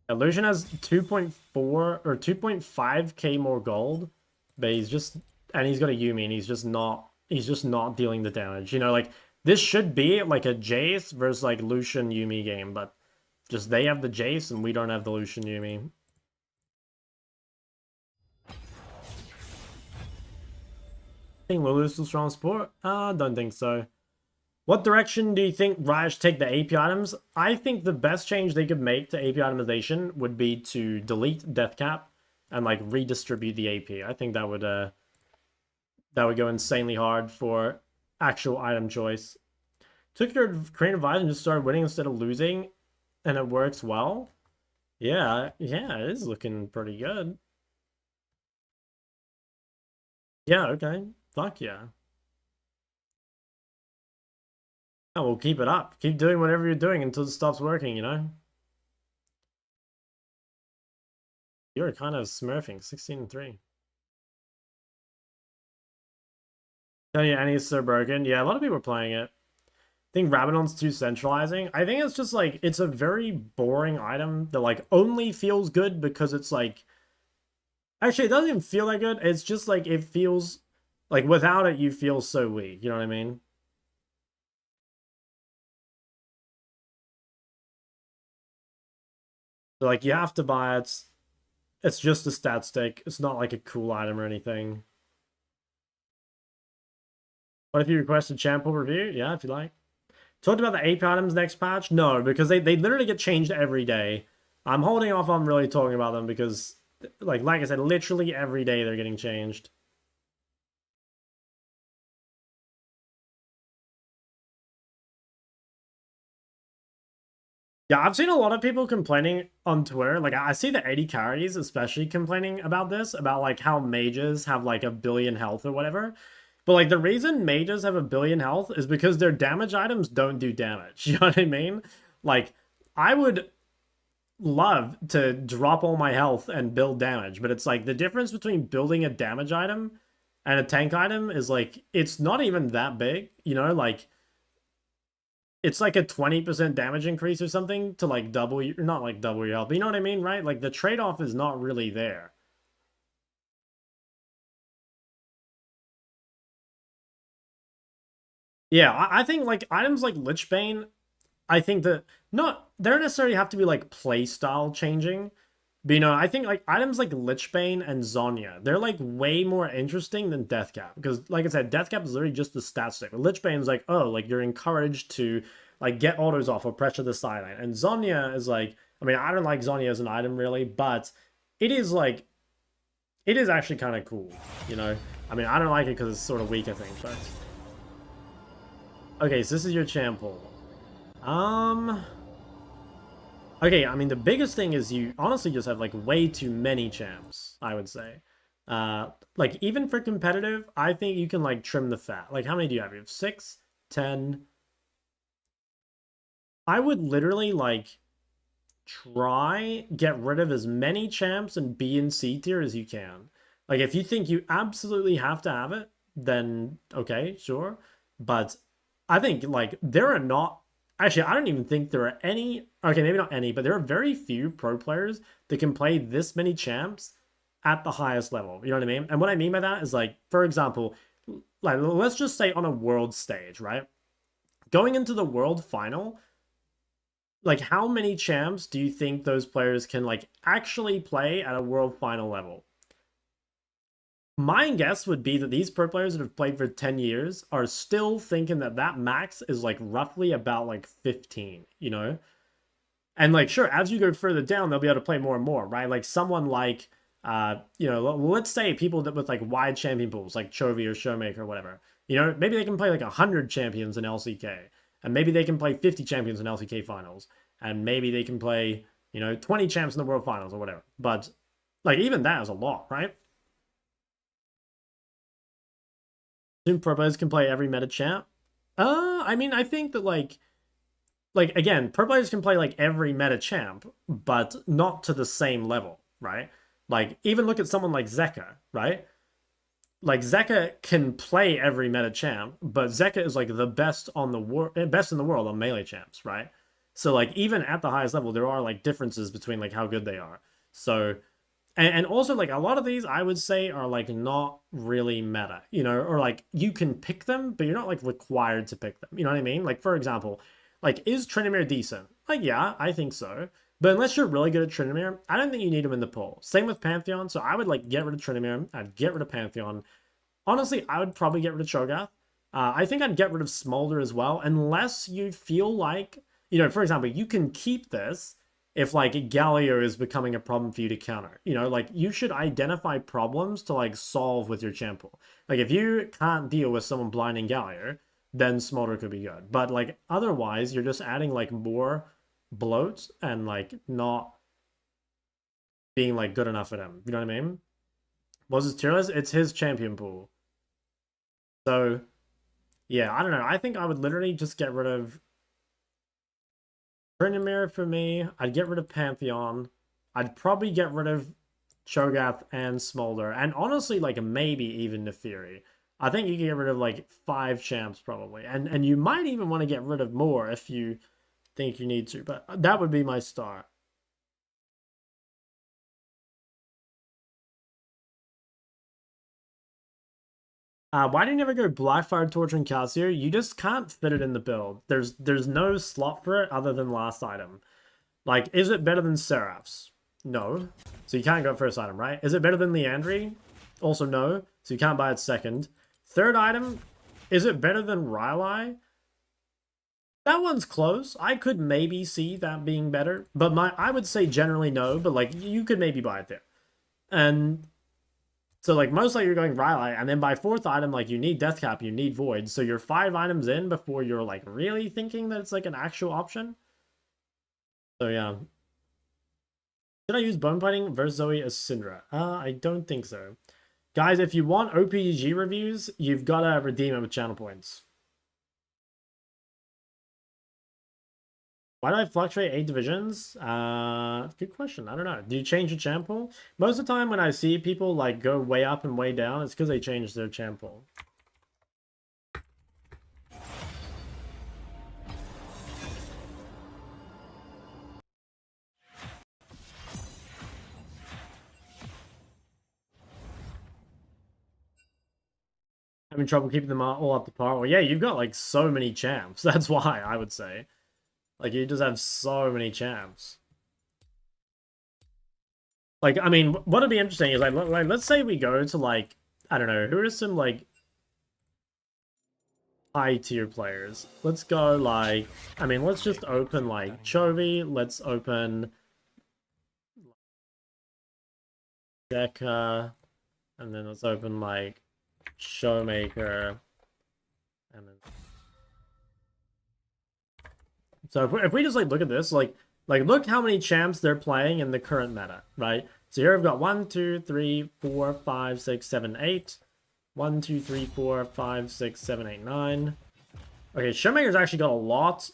Yeah, Lucian has 2.4 or 2.5k more gold, but he's just, and he's got a Yuumi, and he's just not dealing the damage. You know, like this should be like a Jace versus like Lucian Yuumi game, but just they have the Jace and we don't have the Lucian Yuumi. Think Lulu's still strong support? Don't think so. What direction do you think Riot should take the AP items? I think the best change they could make to AP itemization would be to delete Death Cap and like redistribute the AP. I think that would go insanely hard for actual item choice. Took your creative advice and just started winning instead of losing, and it works well. Yeah, it is looking pretty good. Yeah, okay. Fuck yeah. Oh, well, keep it up. Keep doing whatever you're doing until it stops working, you know? You're kind of smurfing. 16-3. Tell you, Annie's so broken. Yeah, a lot of people are playing it. I think Rabadon's too centralizing. I think it's just like, it's a very boring item that like only feels good because it's like... Actually, it doesn't even feel that good. It's just like, it feels... Like, without it, you feel so weak. You know what I mean? So, like, you have to buy it. It's just a stat stick. It's not like a cool item or anything. What if you request a Chample review? Yeah, if you like. Talked about the AP items next patch? No, because they literally get changed every day. I'm holding off on really talking about them because, like I said, literally every day they're getting changed. Yeah, I've seen a lot of people complaining on Twitter. Like, I see the 80 carries especially complaining about this, about, like, how mages have, like, 1 billion health or whatever. But, like, the reason mages have 1 billion health is because their damage items don't do damage. You know what I mean? Like, I would love to drop all my health and build damage, but it's, like, the difference between building a damage item and a tank item is, like, it's not even that big, you know? Like... It's like a 20% damage increase or something to like double your, not like double your health, but you know what I mean, right? Like the trade-off is not really there. Yeah, I think like items like Lichbane, I think that they don't necessarily have to be like play style changing. But you know, I think like items like Lichbane and Zhonya, they're like way more interesting than Deathcap. Because like I said, Deathcap is literally just the stat stick. But Lichbane's like, oh, like you're encouraged to like get autos off or pressure the sideline. And Zhonya is like, I mean, I don't like Zhonya as an item really, but it is like, it is actually kind of cool, you know? I mean, I don't like it because it's sort of weak, I think, but... Okay, so this is your Chample. Okay, I mean, the biggest thing is you honestly just have, like, way too many champs, I would say. Like, even for competitive, I think you can, like, trim the fat. Like, how many do you have? You have 6, 10... I would literally, like, try get rid of as many champs in B and C tier as you can. Like, if you think you absolutely have to have it, then, okay, sure. But I think, like, there are not... Actually, I don't even think there are any... Okay, maybe not any, but there are very few pro players that can play this many champs at the highest level. You know what I mean? And what I mean by that is, like, for example, like, let's just say on a world stage, right? Going into the world final, like, how many champs do you think those players can, like, actually play at a world final level? My guess would be that these pro players that have played for 10 years are still thinking that that max is, like, roughly about, like, 15, you know? And, like, sure, as you go further down, they'll be able to play more and more, right? Like, someone like, you know, let's say people that with, like, wide champion pools, like Chovy or Showmaker or whatever. You know, maybe they can play, like, 100 champions in LCK. And maybe they can play 50 champions in LCK finals. And maybe they can play, you know, 20 champs in the world finals or whatever. But, like, even that is a lot, right? Assume pro players can play every meta champ. I mean, I think that, like again, pro players can play, like, every meta champ, but not to the same level, right? Like, even look at someone like Zeka, right? Like, Zeka can play every meta champ, but Zeka is, like, the best on the best in the world on melee champs, right? So, like, even at the highest level, there are, like, differences between, like, how good they are. So, and also, like, a lot of these, I would say, are, like, not really meta, you know? Or, like, you can pick them, but you're not, like, required to pick them. You know what I mean? Like, for example, like, is Tryndamere decent? Like, yeah, I think so. But unless you're really good at Tryndamere, I don't think you need him in the pool. Same with Pantheon, so I would, like, get rid of Tryndamere. I'd get rid of Pantheon. Honestly, I would probably get rid of Cho'Gath. I think I'd get rid of Smolder as well, unless you feel like, you know, for example, you can keep this if, like, Galio is becoming a problem for you to counter. You know, like, you should identify problems to, like, solve with your champ pool. Like, if you can't deal with someone blinding Galio, then Smolder could be good. But, like, otherwise, you're just adding, like, more bloat and, like, not being, like, good enough at him. You know what I mean? Was his tier list? It's his champion pool. So, yeah, I don't know. I think I would literally just get rid of Tryndamere for me. I'd get rid of Pantheon. I'd probably get rid of Cho'Gath and Smolder. And honestly, like, maybe even Neferi. I think you can get rid of, like, 5 champs probably. And you might even want to get rid of more if you think you need to. But that would be my start. Why do you never go Blackfire Torch and Cassio? You just can't fit it in the build. There's no slot for it other than last item. Like, is it better than Seraph's? No. So you can't go first item, right? Is it better than Leandri? Also no. So you can't buy it second. Third item, is it better than Rylai? That one's close. I could maybe see that being better. But I would say generally no, but, like, you could maybe buy it there. And so, like, most likely you're going Rylai, and then by 4th item, like, you need Deathcap, you need Void. So you're 5 items in before you're, like, really thinking that it's, like, an actual option. So, yeah. Should I use Bone Fighting versus Zoe as Syndra? I don't think so. Guys, if you want OPG reviews, you've got to redeem it with channel points. Why do I fluctuate 8 divisions? Good question. I don't know. Do you change your champ pool? Most of the time when I see people, like, go way up and way down, it's because they changed their champ pool. Having trouble keeping them all up to par? Well, yeah, you've got, like, so many champs. That's why, I would say. Like, you just have so many champs. Like, I mean, what'd be interesting is, like, let's say we go to, like, I don't know, who are some, like, high-tier players? Let's go, like, I mean, let's just open, like, Chovy. Let's open Deca. And then let's open, like, Showmaker. And then... So if we just, like, look at this, like look how many champs they're playing in the current meta, right? So here I've got 1, 2, 3, 4, 5, 6, 7, 8. 1, 2, 3, 4, 5, 6, 7, 8, 9. Okay, Showmaker's actually got a lot.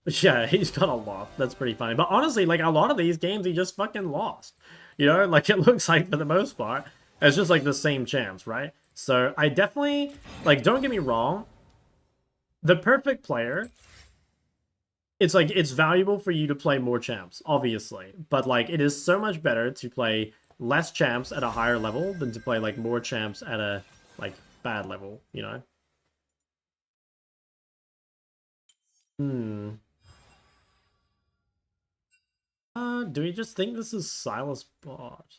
Yeah, he's got a lot. That's pretty funny. But honestly, like, a lot of these games he just fucking lost. You know, like, it looks like for the most part, it's just, like, the same champs, right? So I definitely, like, don't get me wrong. the perfect player, it's like, it's valuable for you to play more champs, obviously. But like, it is so much better to play less champs at a higher level than to play like more champs at a like bad level, you know? Hmm. Do we just think this is Sylas bot?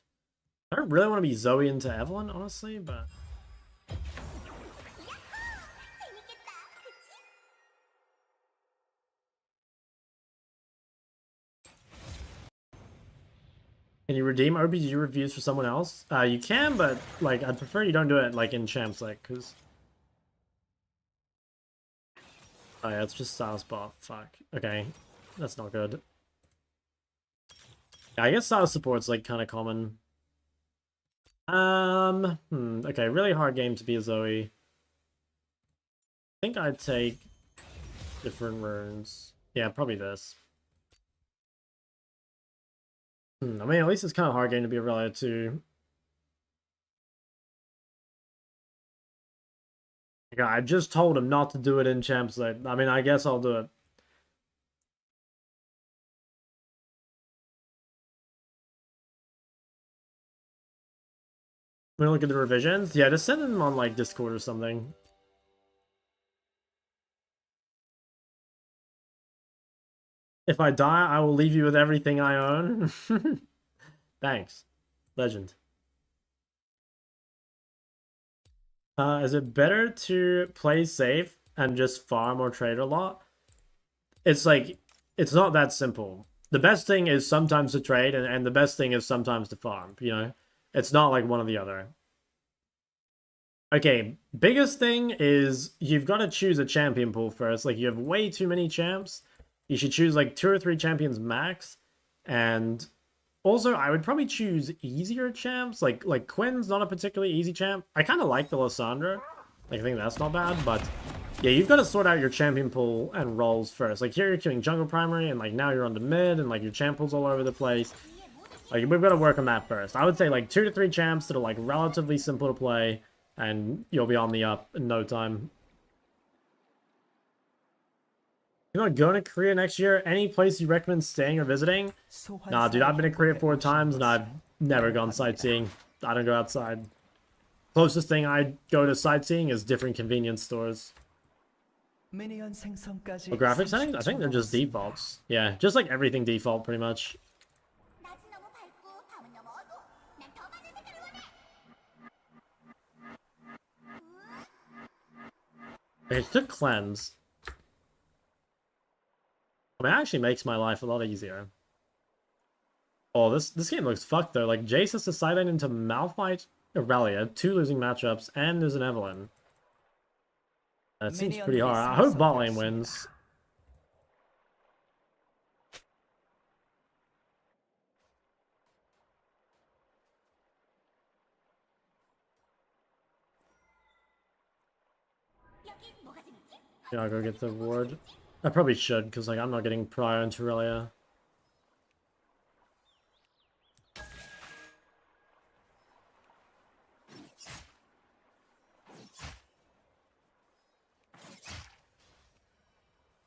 I don't really want to be Zoe into Evelyn, honestly, but... Can you redeem OBG reviews for someone else? You can, but like I'd prefer you don't do it like in champs, like, because... Oh yeah, it's just Sylas bot. Fuck. Okay, that's not good. Yeah, I guess Sylas support's like kind of common. Okay, really hard game to be a Zoe. I think I'd take different runes. Yeah, probably this. I mean, at least it's kind of hard game to be Irelia too. Yeah, I just told him not to do it in champs. I mean, I guess I'll do it. We look at the revisions. Yeah, just send them on like Discord or something. If I die, I will leave you with everything I own. Thanks. Legend. Is it better to play safe and just farm or trade a lot? It's like, it's not that simple. The best thing is sometimes to trade, and the best thing is sometimes to farm, you know? It's not like one or the other. Okay, biggest thing is you've got to choose a champion pool first. Like, you have way too many champs. You should choose like 2 or 3 champions max. And also, I would probably choose easier champs. Like Quinn's not a particularly easy champ. I kind of like the Lysandra. Like, I think that's not bad, but yeah, you've got to sort out your champion pool and roles first. Like, here you're queuing jungle primary, and like now you're on the mid, and like your champ pool's all over the place. Like, we've got to work on that first. I would say like 2 to 3 champs that are like relatively simple to play, and you'll be on the up in no time. You're not going to Korea next year? Any place you recommend staying or visiting? Nah, dude, I've been to Korea 4 times, and I've never gone sightseeing. I don't go outside. Closest thing I go to sightseeing is different convenience stores. Oh, graphic settings? I think they're just defaults. Yeah, just like everything default, pretty much. It took cleanse. I mean, it actually makes my life a lot easier. Oh, this game looks fucked though. Like, Jace has to sideline into Malphite, Irelia, 2 losing matchups, and there's an Evelyn. That seems pretty hard. I hope bot lane wins. Yeah, I'll go get the ward. I probably should, because like I'm not getting prior into Irelia.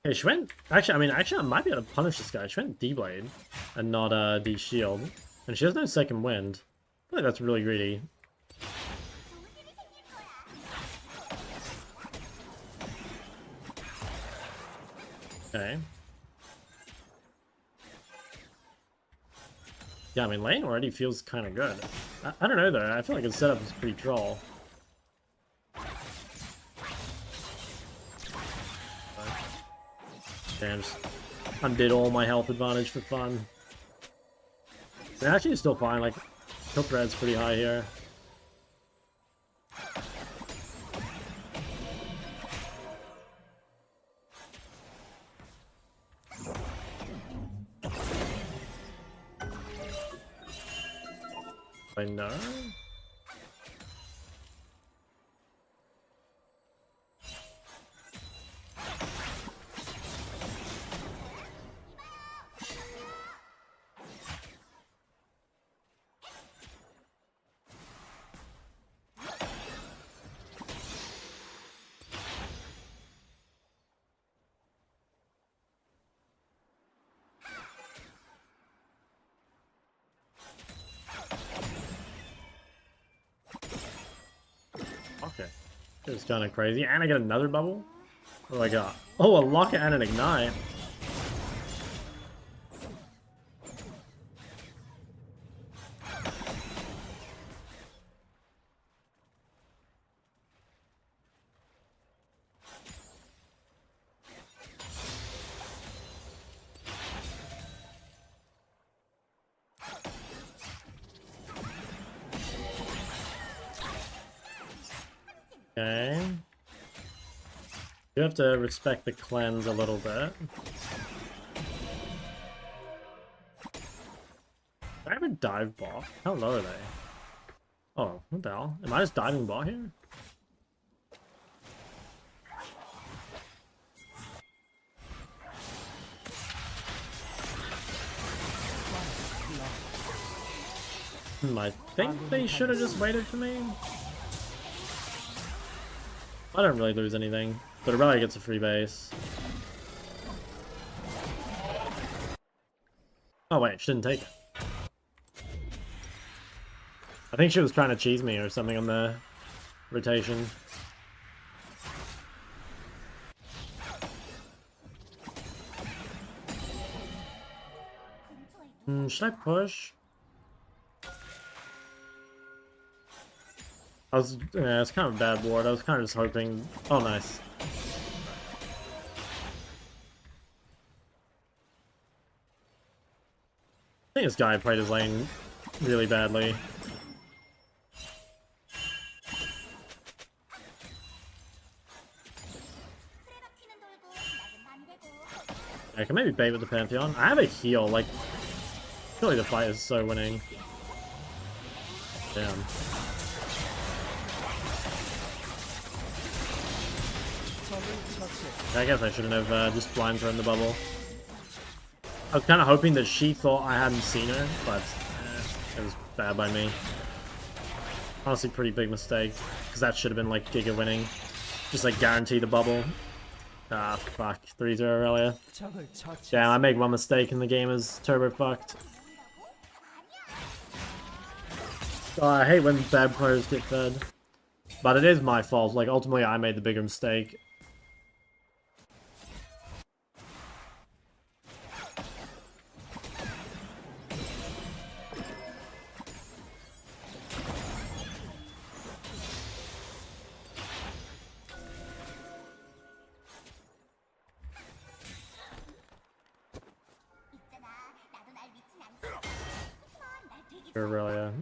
Okay, she went... Actually, I might be able to punish this guy. She went D-Blade and not D-Shield. And she has no second wind. I feel like that's really greedy. Okay. Yeah, I mean, lane already feels kind of good. I don't know, though. I feel like his setup is pretty troll. Damn, just undid all my health advantage for fun. And actually, it's still fine. Like, kill thread's pretty high here. I know. okay. It's kind of crazy. And I get another bubble? What do I got? Oh, a locket and an ignite. Okay. You have to respect the cleanse a little bit. Do I have a dive bot? How low are they? Oh, what the hell? Am I just diving bot here? I think they should have just waited for me. I don't really lose anything, but Irelia gets a free base. Oh wait, she didn't take it. I think she was trying to cheese me or something on the rotation. Should I push? Yeah, it's kind of a bad ward. I was kind of just hoping. Oh, nice. I think this guy played his lane really badly. I can maybe bait with the Pantheon. I have a heal, like, surely the fight is so winning. Damn. I guess I shouldn't have just blind thrown the bubble. I was kind of hoping that she thought I hadn't seen her, but it was bad by me. Honestly, pretty big mistake, because that should have been like giga winning. Just like guarantee the bubble. Ah, fuck. 3-0 Irelia. Damn, I make one mistake and the game is turbo fucked. Oh, I hate when bad players get fed. But it is my fault. Like, ultimately, I made the bigger mistake. Irelia.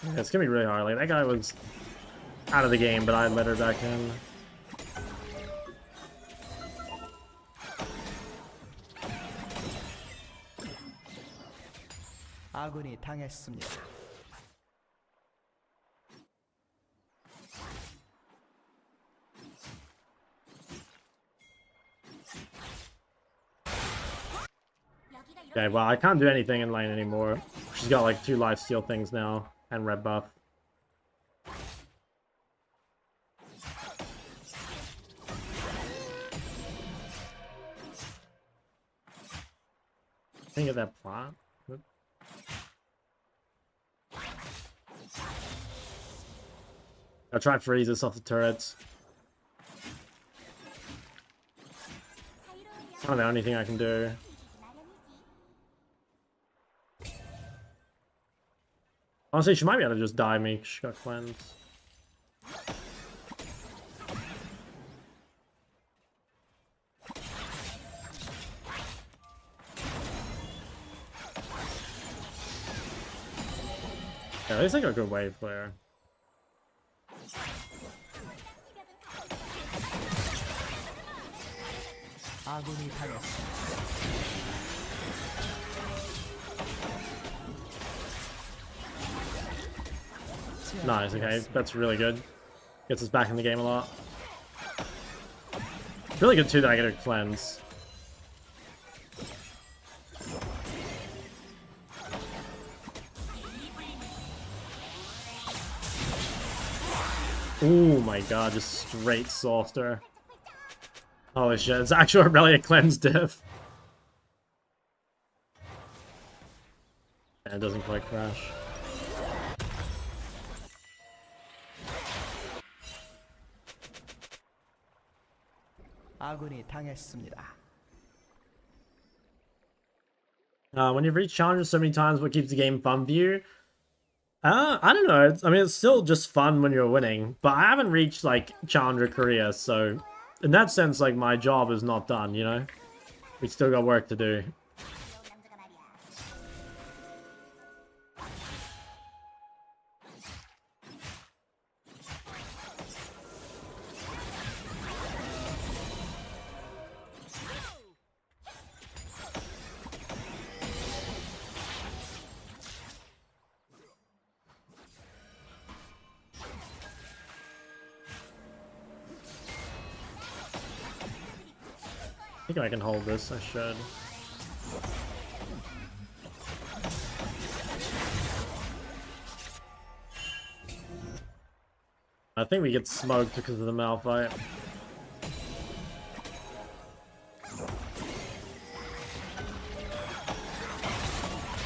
Yeah, it's gonna be really hard. Like, that guy was out of the game, but I let her back in. 아군이 당했습니다. Okay, well, I can't do anything in lane anymore. She's got like 2 lifesteal things now, and red buff. Think of that plot. Oop. I'll try to freeze this off the turrets. I don't know anything I can do. Honestly, she might be able to just die me. She got cleansed. Yeah, at least I got a good wave player. 아군이 당했습니다. Nice, okay, that's really good. Gets us back in the game a lot. Really good too that I get a cleanse. Oh my god, just straight sauced her. Holy shit, it's actual Irelia cleanse diff. And it doesn't quite crash. 아군이 당했습니다. When you've reached challenges so many times, what keeps the game fun for you? I don't know. I mean, it's still just fun when you're winning, but I haven't reached, like, Challenger Korea, so in that sense, like, my job is not done, you know? We still got work to do. I think I can hold this, I should. I think we get smoked because of the Malphite.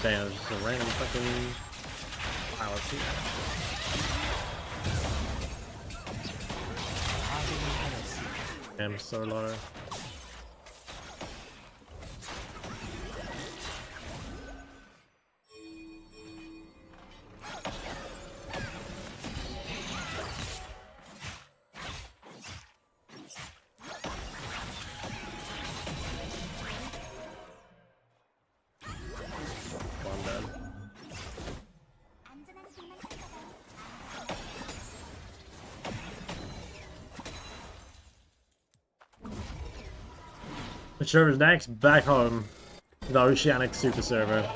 Damn, it's just a random fucking... Alright, let's see. Damn, so low. Which server's next? Back home. The Oceanic Super Server.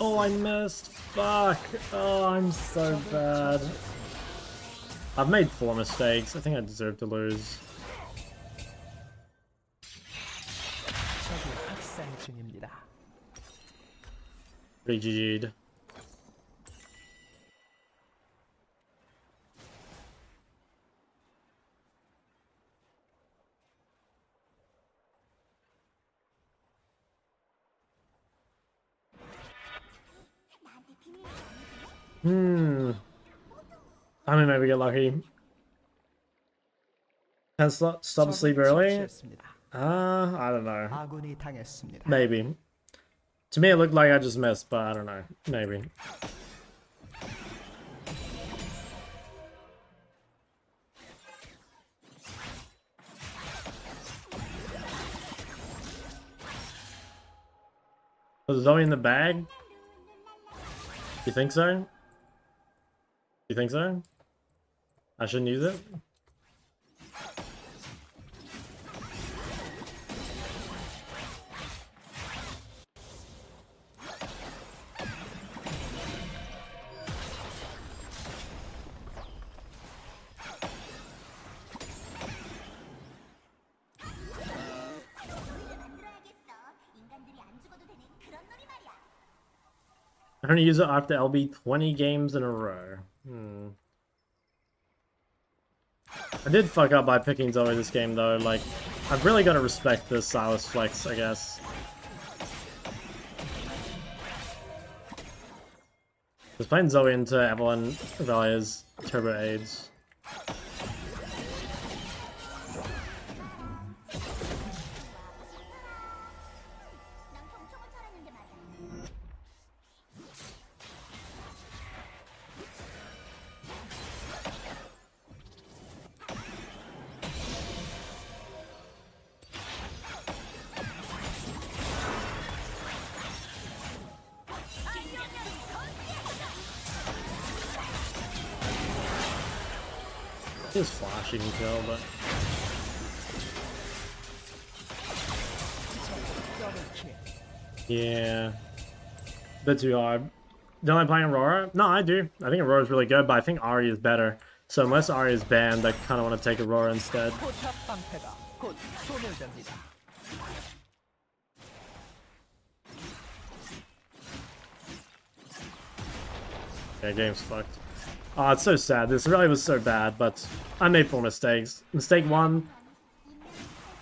Oh, I missed. Fuck. Oh, I'm so bad. I've made 4 mistakes. I think I deserve to lose. 적이 학살 중입니다. Pretty GG'd. I mean, maybe we get lucky. Can stop sleep early? I don't know. 아군이 당했습니다. Maybe. To me, it looked like I just missed, but I don't know. Maybe. Was Zoe in the bag? You think so? You think so? I shouldn't use it? I'm gonna use it after LB 20 games in a row. I did fuck up by picking Zoe this game though, like, I've really gotta respect this Sylas flex, I guess. Just playing Zoe into Evelyn Irelia's Turbo AIDS. His flash you can kill, but yeah, bit too hard. Don't I play Aurora? No, I do. I think Aurora's really good, but I think Ahri is better. So unless Ahri is banned, I kind of want to take Aurora instead. 포탑 방패가 곧 소멸됩니다. Yeah, game's fucked. Oh, it's so sad. This really was so bad, but I made 4 mistakes. Mistake 1,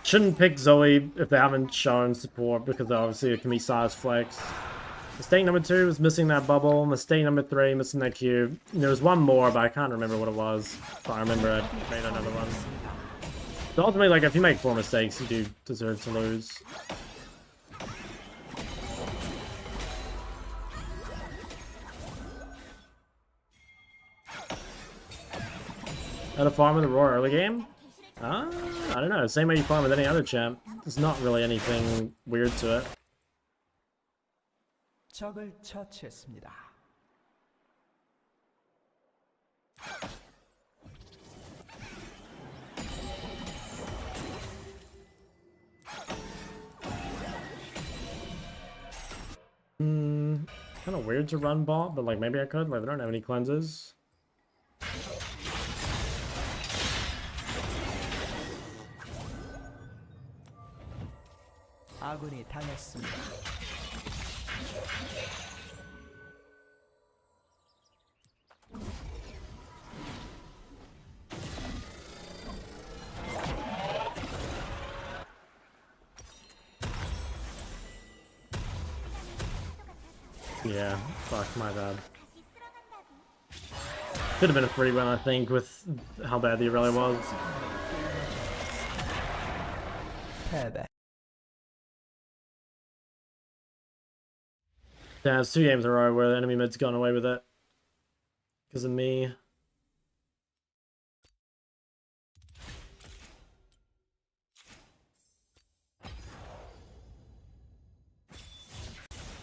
shouldn't pick Zoe if they haven't shown support, because obviously it can be size flex. Mistake number 2 was missing that bubble. Mistake number 3, missing that cube. There was one more, but I can't remember what it was. If I remember, I made another one. So ultimately, like, if you make 4 mistakes, you do deserve to lose. Had a farm with Aurora early game? I don't know. Same way you farm with any other champ. There's not really anything weird to it. 적을 처치했습니다. Kind of weird to run bot, but like maybe I could. Like I don't have any cleanses. 아군이 당했습니다. Yeah, fuck, my bad. Could have been a free win, I think, with how bad the Irelia was. 패배. Yeah, it's 2 games in a row where the enemy mid's gone away with it. Because of me.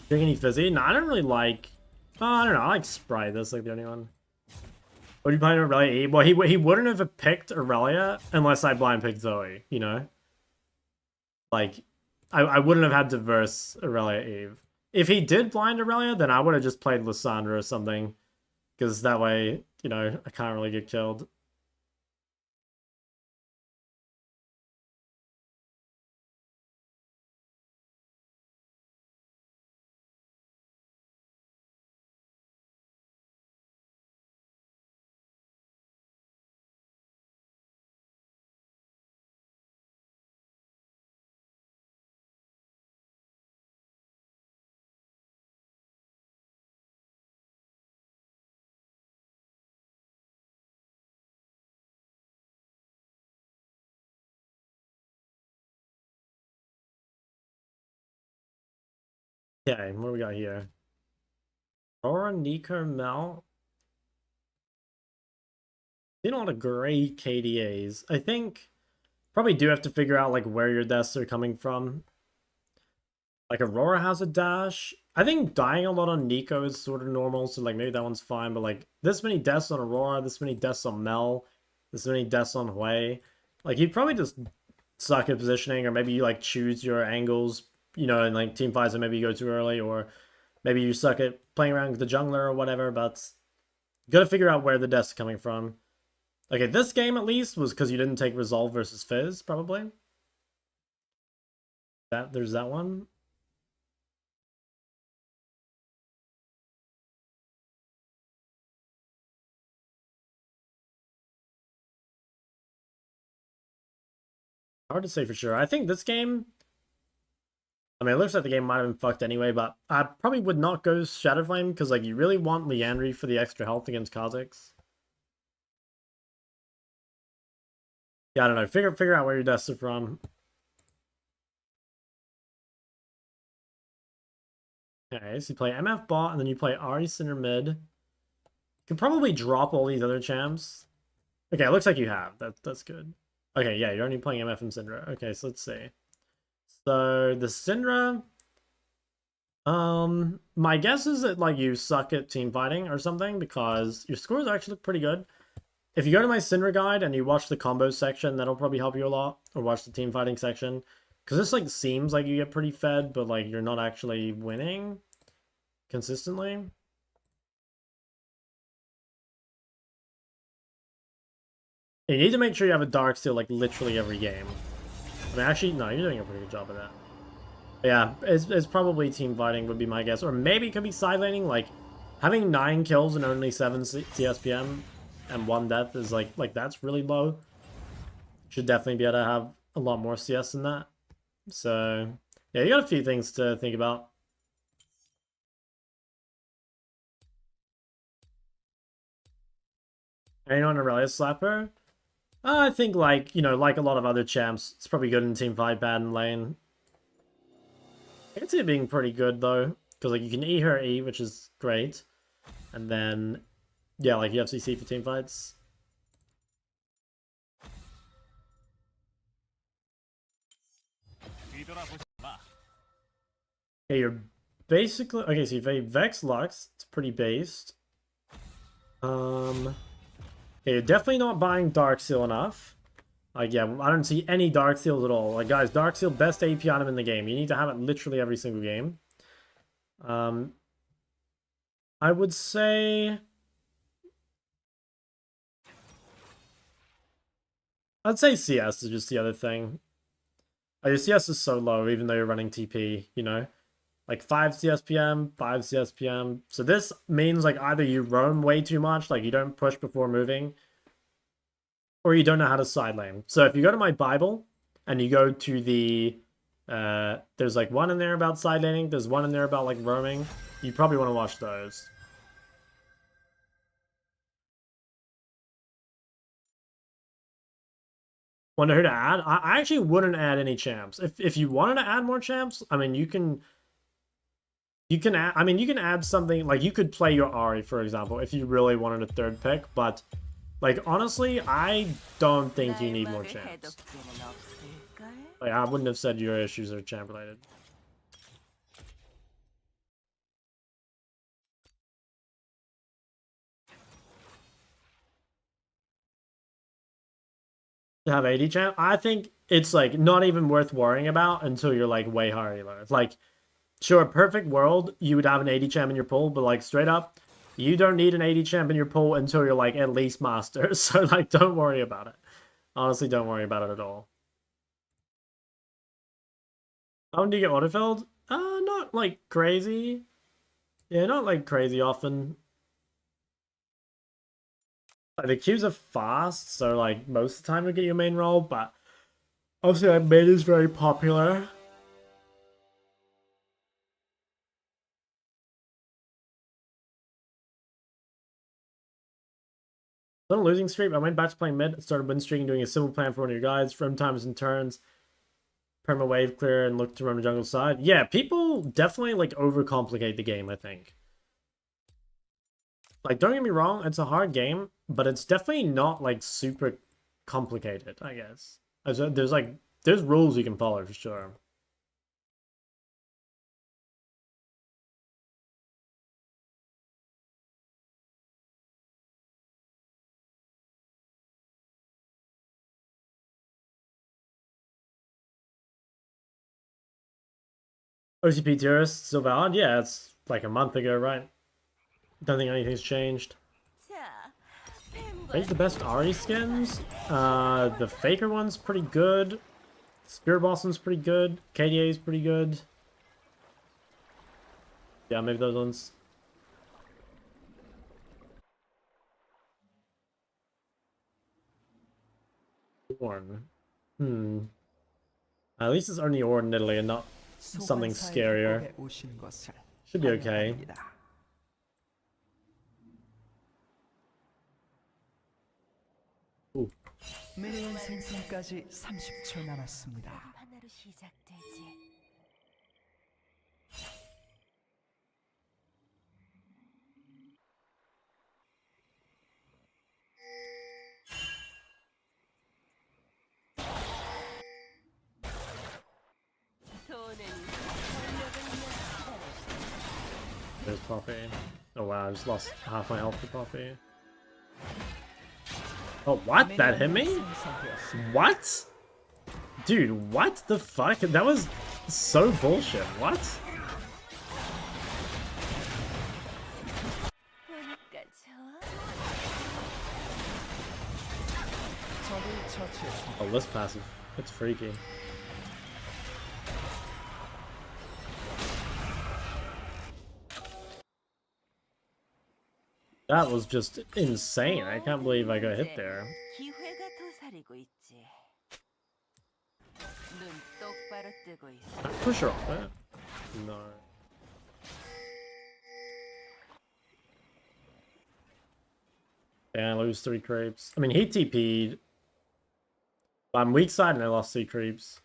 Drink any fizzy? No, I don't really like... Oh, I don't know, I like Sprite, that's like the only one. Would you play Irelia E? Well, he wouldn't have picked Irelia unless I blind picked Zoe, you know? Like, I wouldn't have had to verse Irelia Eve. If he did blind Irelia, then I would have just played Lysandra or something. Because that way, you know, I can't really get killed. Okay, what do we got here? Aurora, Nico, Mel. Seen a lot of great KDAs. I think probably do have to figure out like where your deaths are coming from. Like Aurora has a dash. I think dying a lot on Nico is sort of normal, so like maybe that one's fine, but like this many deaths on Aurora, this many deaths on Mel, this many deaths on Hui. Like you'd probably just suck at positioning, or maybe you like choose your angles, you know, in like team fights and maybe you go too early, or maybe you suck at playing around with the jungler or whatever, but you gotta figure out where the deaths are coming from. Okay, this game at least was because you didn't take Resolve versus Fizz, probably. There's that one. Hard to say for sure. I think this game... I mean, it looks like the game might have been fucked anyway, but I probably would not go Shadowflame, because like you really want Liandry for the extra health against Kha'Zix. Yeah, I don't know. Figure out where your deaths are from. Okay, so you play MF bot, and then you play Ahri center mid. You can probably drop all these other champs. Okay, it looks like you have. That's good. Okay, yeah, you're only playing MF and Syndra. Okay, so let's see. So the Syndra, my guess is that like you suck at team fighting or something, because your scores actually look pretty good. if you go to my Syndra guide and you watch the combo section, that'll probably help you a lot. Or watch the team fighting section. Because this, like, seems like you get pretty fed, but, like, you're not actually winning consistently. You need to make sure you have a Darksteel, like, literally every game. I mean, actually, no, you're doing a pretty good job of that. But yeah, it's probably team fighting would be my guess. Or maybe it could be side laning. Like, having 9 kills and only 7 CSPM and 1 death is, like that's really low. Should definitely be able to have a lot more CS than that. So, yeah, you got a few things to think about. Anyone Irelia slapper? I think, like, you know, like a lot of other champs, it's probably good in team fight, bad in lane. I can see it being pretty good, though, because, like, you can E her E, which is great. And then, yeah, like, you have CC for team fights. Okay, you're basically... Okay, so you've a Vex Lux. It's pretty based. Okay, you're definitely not buying Darksteel enough. Like, yeah, I don't see any Darksteels at all. Like, guys, Darksteel, best AP item in the game. You need to have it literally every single game. I would say... I'd say CS is just the other thing. Your CS is so low, even though you're running TP, you know? Like 5 CSPM, 5 CSPM. So this means, like, either you roam way too much, like you don't push before moving, or you don't know how to side lane. So if you go to my Bible, and you go to the... there's, like, one in there about side laning, there's one in there about, like, roaming. You probably want to watch those. Wonder who to add? I actually wouldn't add any champs. If you wanted to add more champs, I mean, you can add, I mean, you can add something, like, you could play your Ahri, for example, if you really wanted a third pick, but, like, honestly, I don't think you need more champs. Like, I wouldn't have said your issues are champ related. To have 80 champ, I think it's, like, not even worth worrying about until you're, like, way higher low. Like, sure, perfect world, you would have an 80 champ in your pool, but, like, straight up, you don't need an 80 champ in your pool until you're, like, at least master. So, like, don't worry about it. Honestly, don't worry about it at all. How often do you get autofilled? Not, like, crazy. Yeah, not, like, crazy often. Like, the queues are fast, so, like, most of the time you get your main role, but obviously, like, main is very popular. On a losing streak, I went back to playing mid, started win streaking, doing a simple plan for one of your guys, roam times and turns, perma wave clear, and look to roam the jungle side. Yeah, people definitely, like, overcomplicate the game, I think. Like, don't get me wrong, it's a hard game, but it's definitely not, like, super complicated, I guess. There's rules you can follow, for sure. OCP Tourist, still valid? Yeah, it's like a month ago, right? Don't think anything's changed. Raise the best Ahri skins. The Faker one's pretty good. Spirit Blossom's pretty good. KDA's pretty good. Yeah, maybe those ones. Ornn. At least it's only Ornn in Italy and not something scarier. Should be okay. Ooh. 미니언 생성까지 30초 남았습니다. 하나로 시작되지. There's Poppy. Oh wow, I just lost half my health to Poppy. Oh, what? That hit 미니언이 me? 생성되었습니다. What? Dude, what the fuck? That was so bullshit. What? 보니까 좋아. 적을 처치했습니다. Oh, this passive. It's freaky. That was just insane. I can't believe I got hit there. 기회가 도사리고 있지. 눈 똑바로 뜨고 있어. Can I push her off it? No. Yeah, I lose 3 creeps. I mean, he TP'd. I'm weak side and I lost 3 creeps.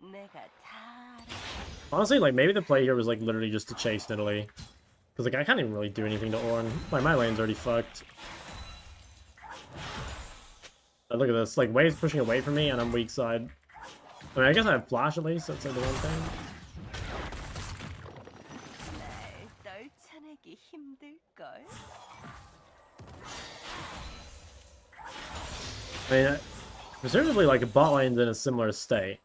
내가 다 알아. Honestly, like, maybe the play here was, like, literally just to chase Italy. Because, like, I can't even really do anything to Ornn. Like, my lane's already fucked. But look at this. Like, Wave's pushing away from me, and I'm weak side. I mean, I guess I have flash at least. That's, like, the one thing. 날 떨쳐내기 힘들걸. I mean, presumably, like, a bot lane's in a similar state.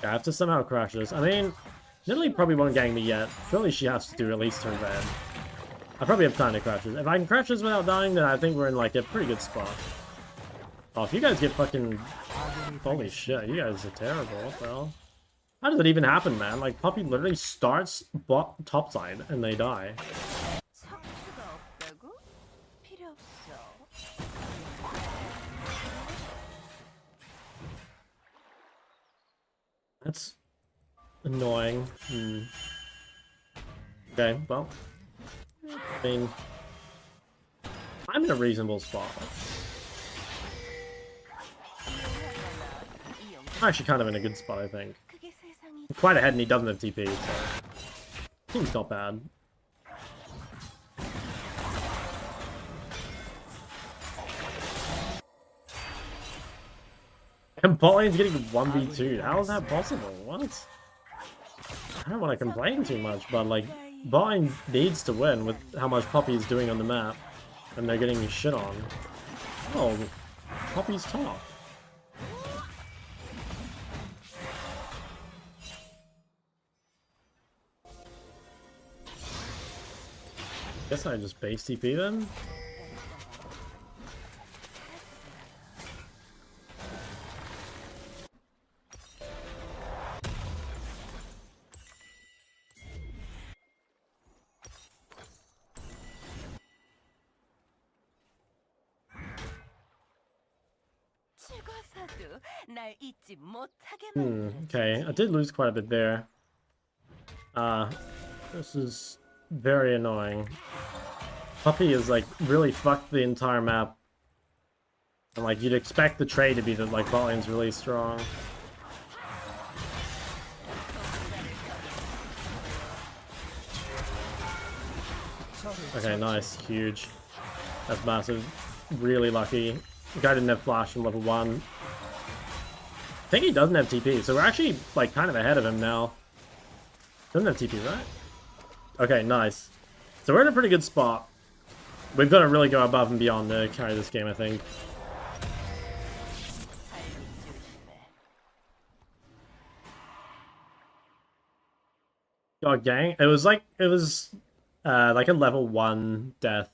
Yeah, I have to somehow crash this. I mean, Italy probably won't gang me yet. Surely she has to do at least turn red. I probably have time to crash this. If I can crash this without dying, then I think we're in, like, a pretty good spot. Oh, if you guys get fucking... Holy shit, you guys are terrible. What the hell? How does it even happen, man? Like, Puppy literally starts bot topside, and they die. 척수가 없다고? 필요 없어. That's annoying. Okay, well. I mean, I'm in a reasonable spot. I'm actually kind of in a good spot, I think. 그게 세상이 Quite ahead and he doesn't have TP, so... Seems not bad. And bot lane's getting 1v2. How is that possible? What? I don't want to complain too much, but like, bot lane needs to win with how much Poppy is doing on the map. And they're getting shit on. Oh, Poppy's top. Guess I just base TP then? 죽어서도 날 잊지 못하게 만들어줘. Okay, I did lose quite a bit there. This is very annoying. Puppy is like really fucked the entire map. And like you'd expect the trade to be that like bot lane's really strong. Okay, nice, huge. That's massive. Really lucky. The guy didn't have flash from level 1. I think he doesn't have TP, so we're actually like kind of ahead of him now. Doesn't have TP, right? Okay, nice. So we're in a pretty good spot. We've got to really go above and beyond to carry this game, I think. God, gang. It was like a level 1 death,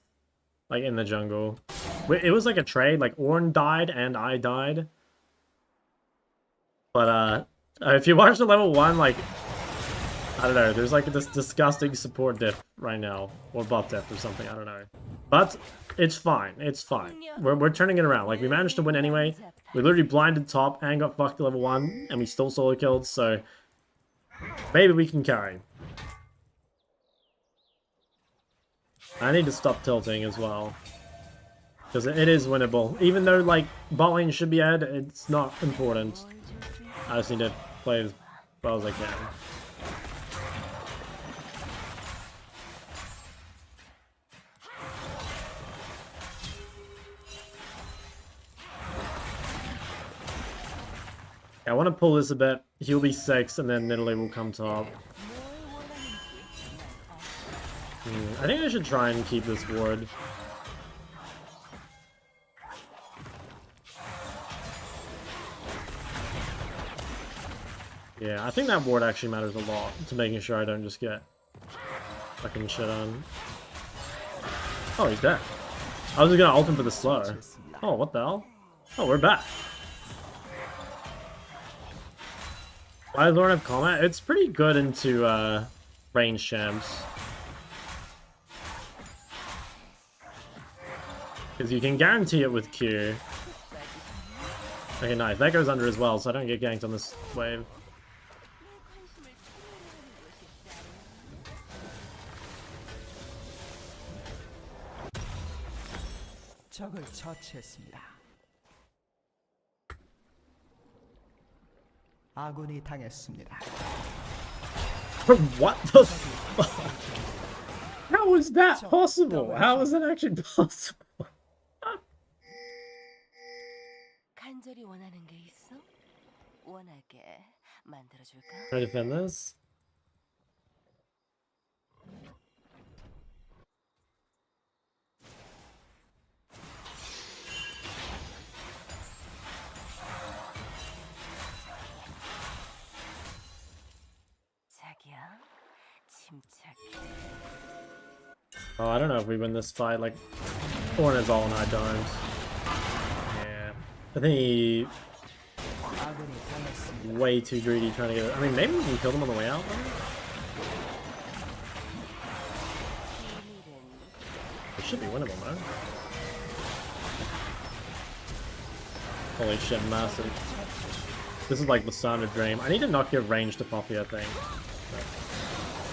like in the jungle. It was like a trade, like Ornn died and I died. But if you watch the level 1, like, I don't know, there's like this disgusting support diff right now. Or bot diff or something, I don't know. But it's fine, it's fine. We're turning it around. Like, we managed to win anyway. We literally blinded top and got fucked to level 1, and we still solo killed, so maybe we can carry. I need to stop tilting as well. Because it is winnable. Even though, like, bot lane should be ahead, it's not important. I just need to play as well as I can. I want to pull this a bit. He'll be 6, and then Italy will come top. I think I should try and keep this ward. Yeah, I think that ward actually matters a lot to making sure I don't just get fucking shit on. Oh, he's dead. I was just gonna ult him for the slow. Oh, what the hell? Oh, we're back. Why does Ornn have combat? It's pretty good into range champs. Because you can guarantee it with Q. Okay, nice. That goes under as well, so I don't get ganked on this wave. 적을 처치했습니다. 아군이 당했습니다. What the fuck? How is that possible? How is that actually possible? 간절히 원하는 게 있어? 원하게 만들어줄까? Try to defend this. 자기야, 침착해. Oh, I don't know if we win this fight. Like, Ornn is all and I don't. Yeah. I think he... 아군이 당했습니다. way too greedy trying to get it. I mean, maybe we can kill them on the way out, though? It should be winnable, though. Holy shit, massive. This is like the sound of dream. I need to not give range to Poppy, I think.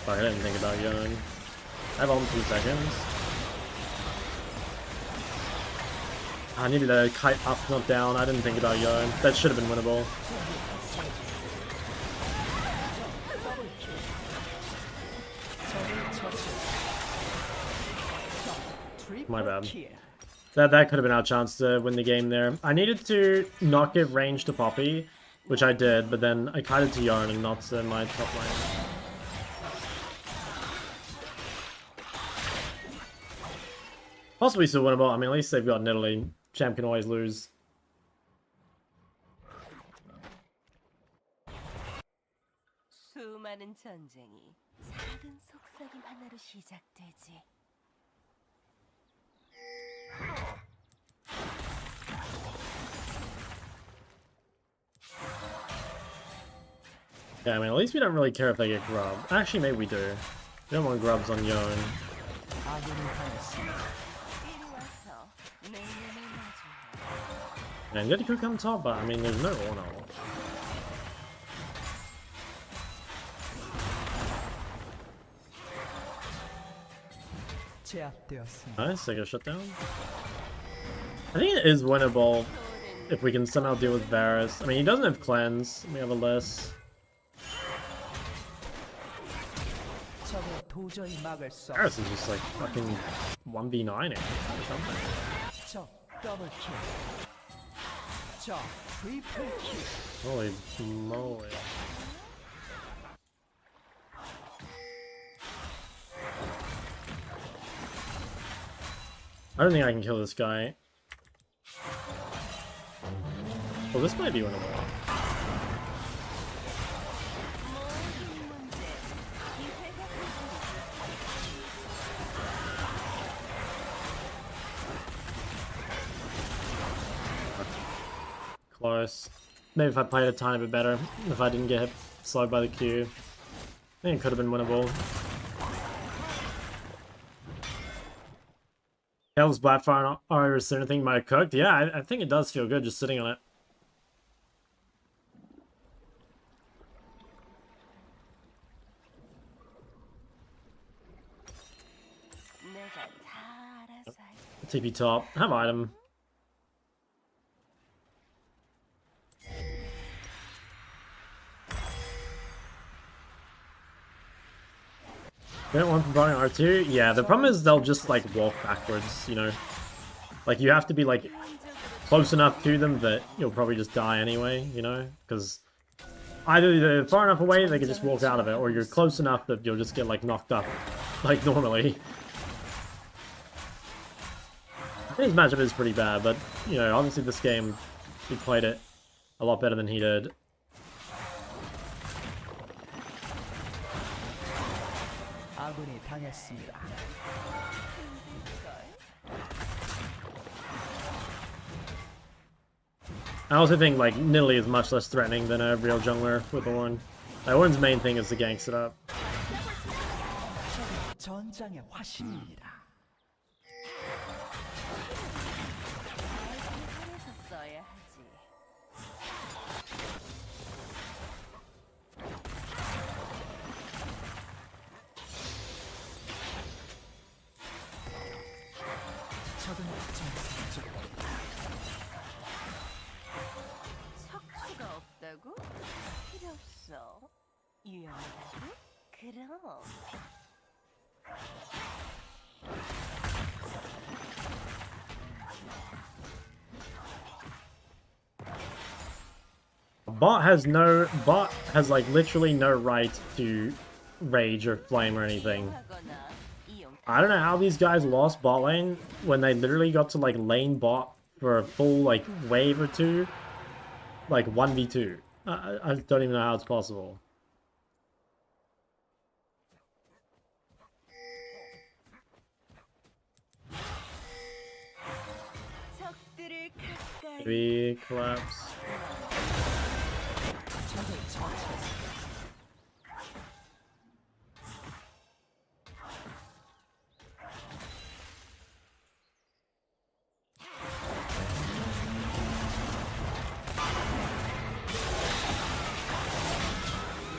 Fuck, I didn't think about Young. I have only 2 seconds. I needed a kite up, not down. I didn't think about Young. That should have been winnable. My bad. That could have been our chance to win the game there. I needed to not give range to Poppy, which I did, but then I kited to Yarn and not to my top lane. Possibly still winnable. I mean, at least they've got Italy. Champ can always lose. 수많은 전쟁이 작은 속삭임 하나로 시작되지. Yeah, I mean, at least we don't really care if they get grubbed. Actually, maybe we do. We don't want grubs on Yon. 아군이 당했습니다. 이리 와서 내 눈을 마주해. And Yeti could come top, but I mean, there's no Ornn. 제압되었습니다. Nice, they get shut down. I think it is winnable if we can somehow deal with Varus. I mean, he doesn't have cleanse. We have a less. 적을 도저히 막을 수 Varus is just like fucking 1v9ing or something. 적 더블킬. 적 트리플킬. Holy moly. I don't think I can kill this guy. Well, this might be winnable. Close. Maybe if I played a tiny bit better, if I didn't get hit slowed by the Q. I think it could have been winnable. Hell's Blackfire or is there anything might have cooked? Yeah, I think it does feel good just sitting on it. 내가 다 알아서 할게. TP top. Have item. They don't want providing R2? Yeah, the problem is they'll just like walk backwards, you know? Like you have to be like close enough to them that you'll probably just die anyway, you know? Because either they're far enough away they can just walk out of it, or you're close enough that you'll just get like knocked up, like normally. His matchup is pretty bad, but, you know, obviously this game, he played it a lot better than he did. 아군이 당했습니다. I also think, like, Nidalee is much less threatening than a real jungler with Ornn. Like, Ornn's main thing is to gank it up. 전장의 화신입니다. 써야 하지. 적은 전사적 척추가 없다고? 필요 없어. 유연하다고? 그럼. Bot has like literally no right to rage or flame or anything. I don't know how these guys lost bot lane when they literally got to like lane bot for a full like wave or two, like 1v2. I don't even know how it's possible. 적들을 가까이. Maybe collapse. 적을 처치했습니다.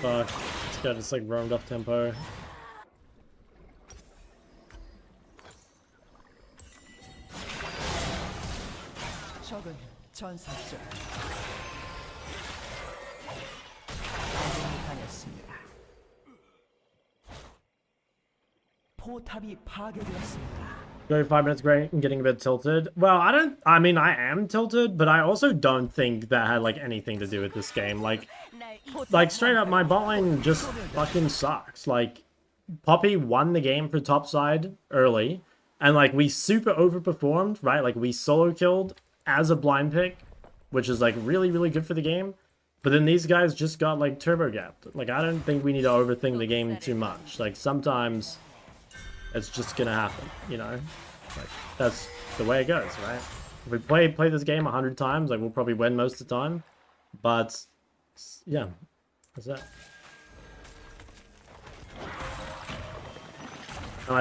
Fuck. This guy just like roamed off tempo. 적은 전사적 아군이 당했습니다. 포탑이 파괴되었습니다. Go 5 minutes great and getting a bit tilted. Well, I mean, I am tilted, but I also don't think that had like anything to do with this game. Like straight up, my bot lane just fucking sucks. Like, Poppy won the game for top side early, and like we super overperformed, right? Like we solo killed as a blind pick, which is like really, really good for the game. But then these guys just got like turbo gapped. Like, I don't think we need to overthink the game too much. Like, sometimes it's just gonna happen, you know? Like, that's the way it goes, right? If we play this game 100 times, like, we'll probably win most of the time. But, yeah, that's it.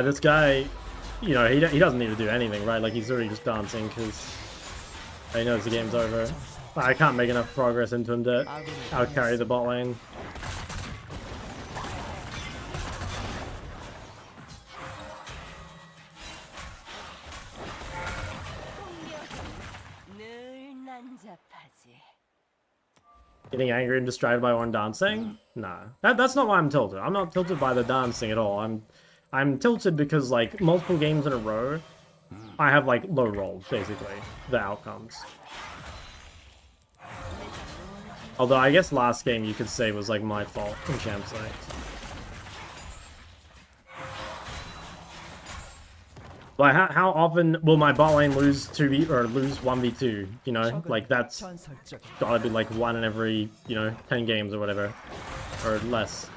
This guy, you know, he doesn't need to do anything, right? Like, he's already just dancing because he knows the game's over. I can't make enough progress into him to outcarry the bot lane. Getting angry and distracted by Ornn dancing? Nah. That's not why I'm tilted. I'm not tilted by the dancing at all. I'm tilted because, like, multiple games in a row, I have, like, low rolls, basically, the outcomes. Although, I guess last game you could say was, like, my fault in Champs Night. Like, how often will my bot lane lose 2v or lose 1v2? You know, like, that's gotta be like 1 in every, you know, 10 games or whatever, or less.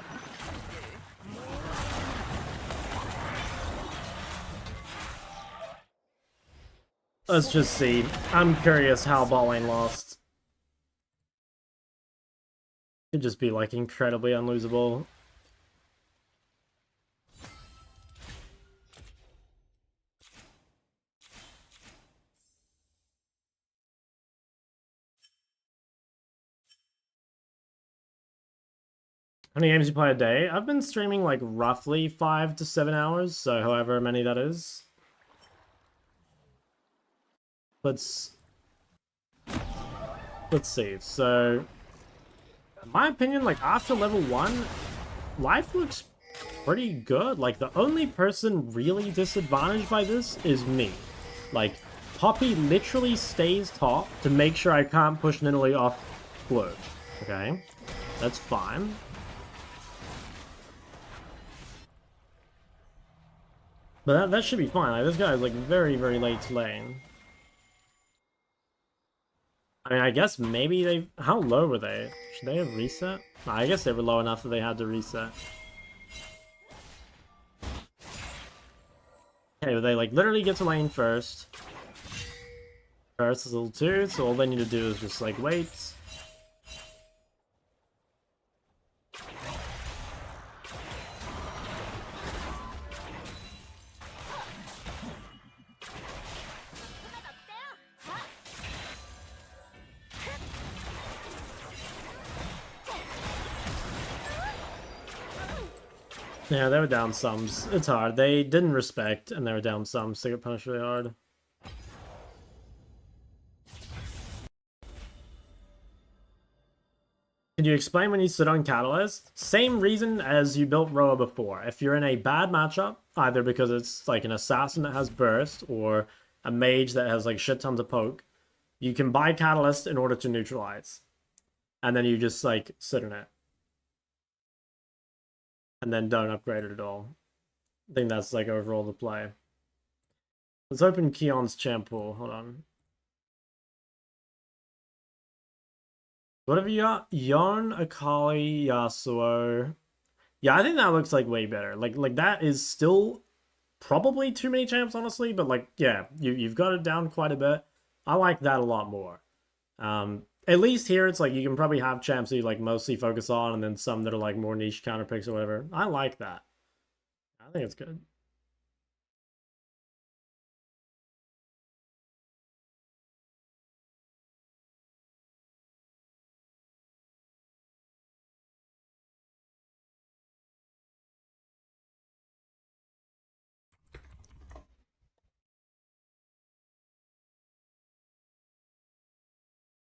Let's just see. I'm curious how bot lane lost. Could just be like incredibly unlosable. How many games you play a day? I've been streaming like roughly 5 to 7 hours, so however many that is. Let's see. So, in my opinion, like after level 1, life looks pretty good. Like the only person really disadvantaged by this is me. Like, Poppy literally stays top to make sure I can't push Nidalee off blue. Okay? That's fine. But that should be fine. Like, this guy is like very, very late to lane. I mean, I guess maybe they... How low were they? Should they have reset? Nah, I guess they were low enough that they had to reset. Okay, but they like literally get to lane first. First is level 2, so all they need to do is just like wait. Yeah, they were down sums. It's hard. They didn't respect, and they were down sums. They got punished really hard. Can you explain when you sit on Catalyst? Same reason as you built Roa before. If you're in a bad matchup, either because it's like an assassin that has burst, or a mage that has like shit tons of poke, you can buy Catalyst in order to neutralize. And then you just like sit in it. And then don't upgrade it at all. I think that's like overall the play. Let's open Keon's champ pool. Hold on. What have you got? Yarn, Akali, Yasuo. Yeah, I think that looks like way better. Like that is still probably too many champs, honestly, but like, yeah, you've got it down quite a bit. I like that a lot more. At least here, it's like you can probably have champs that you like mostly focus on, and then some that are like more niche counter picks or whatever. I like that. I think it's good.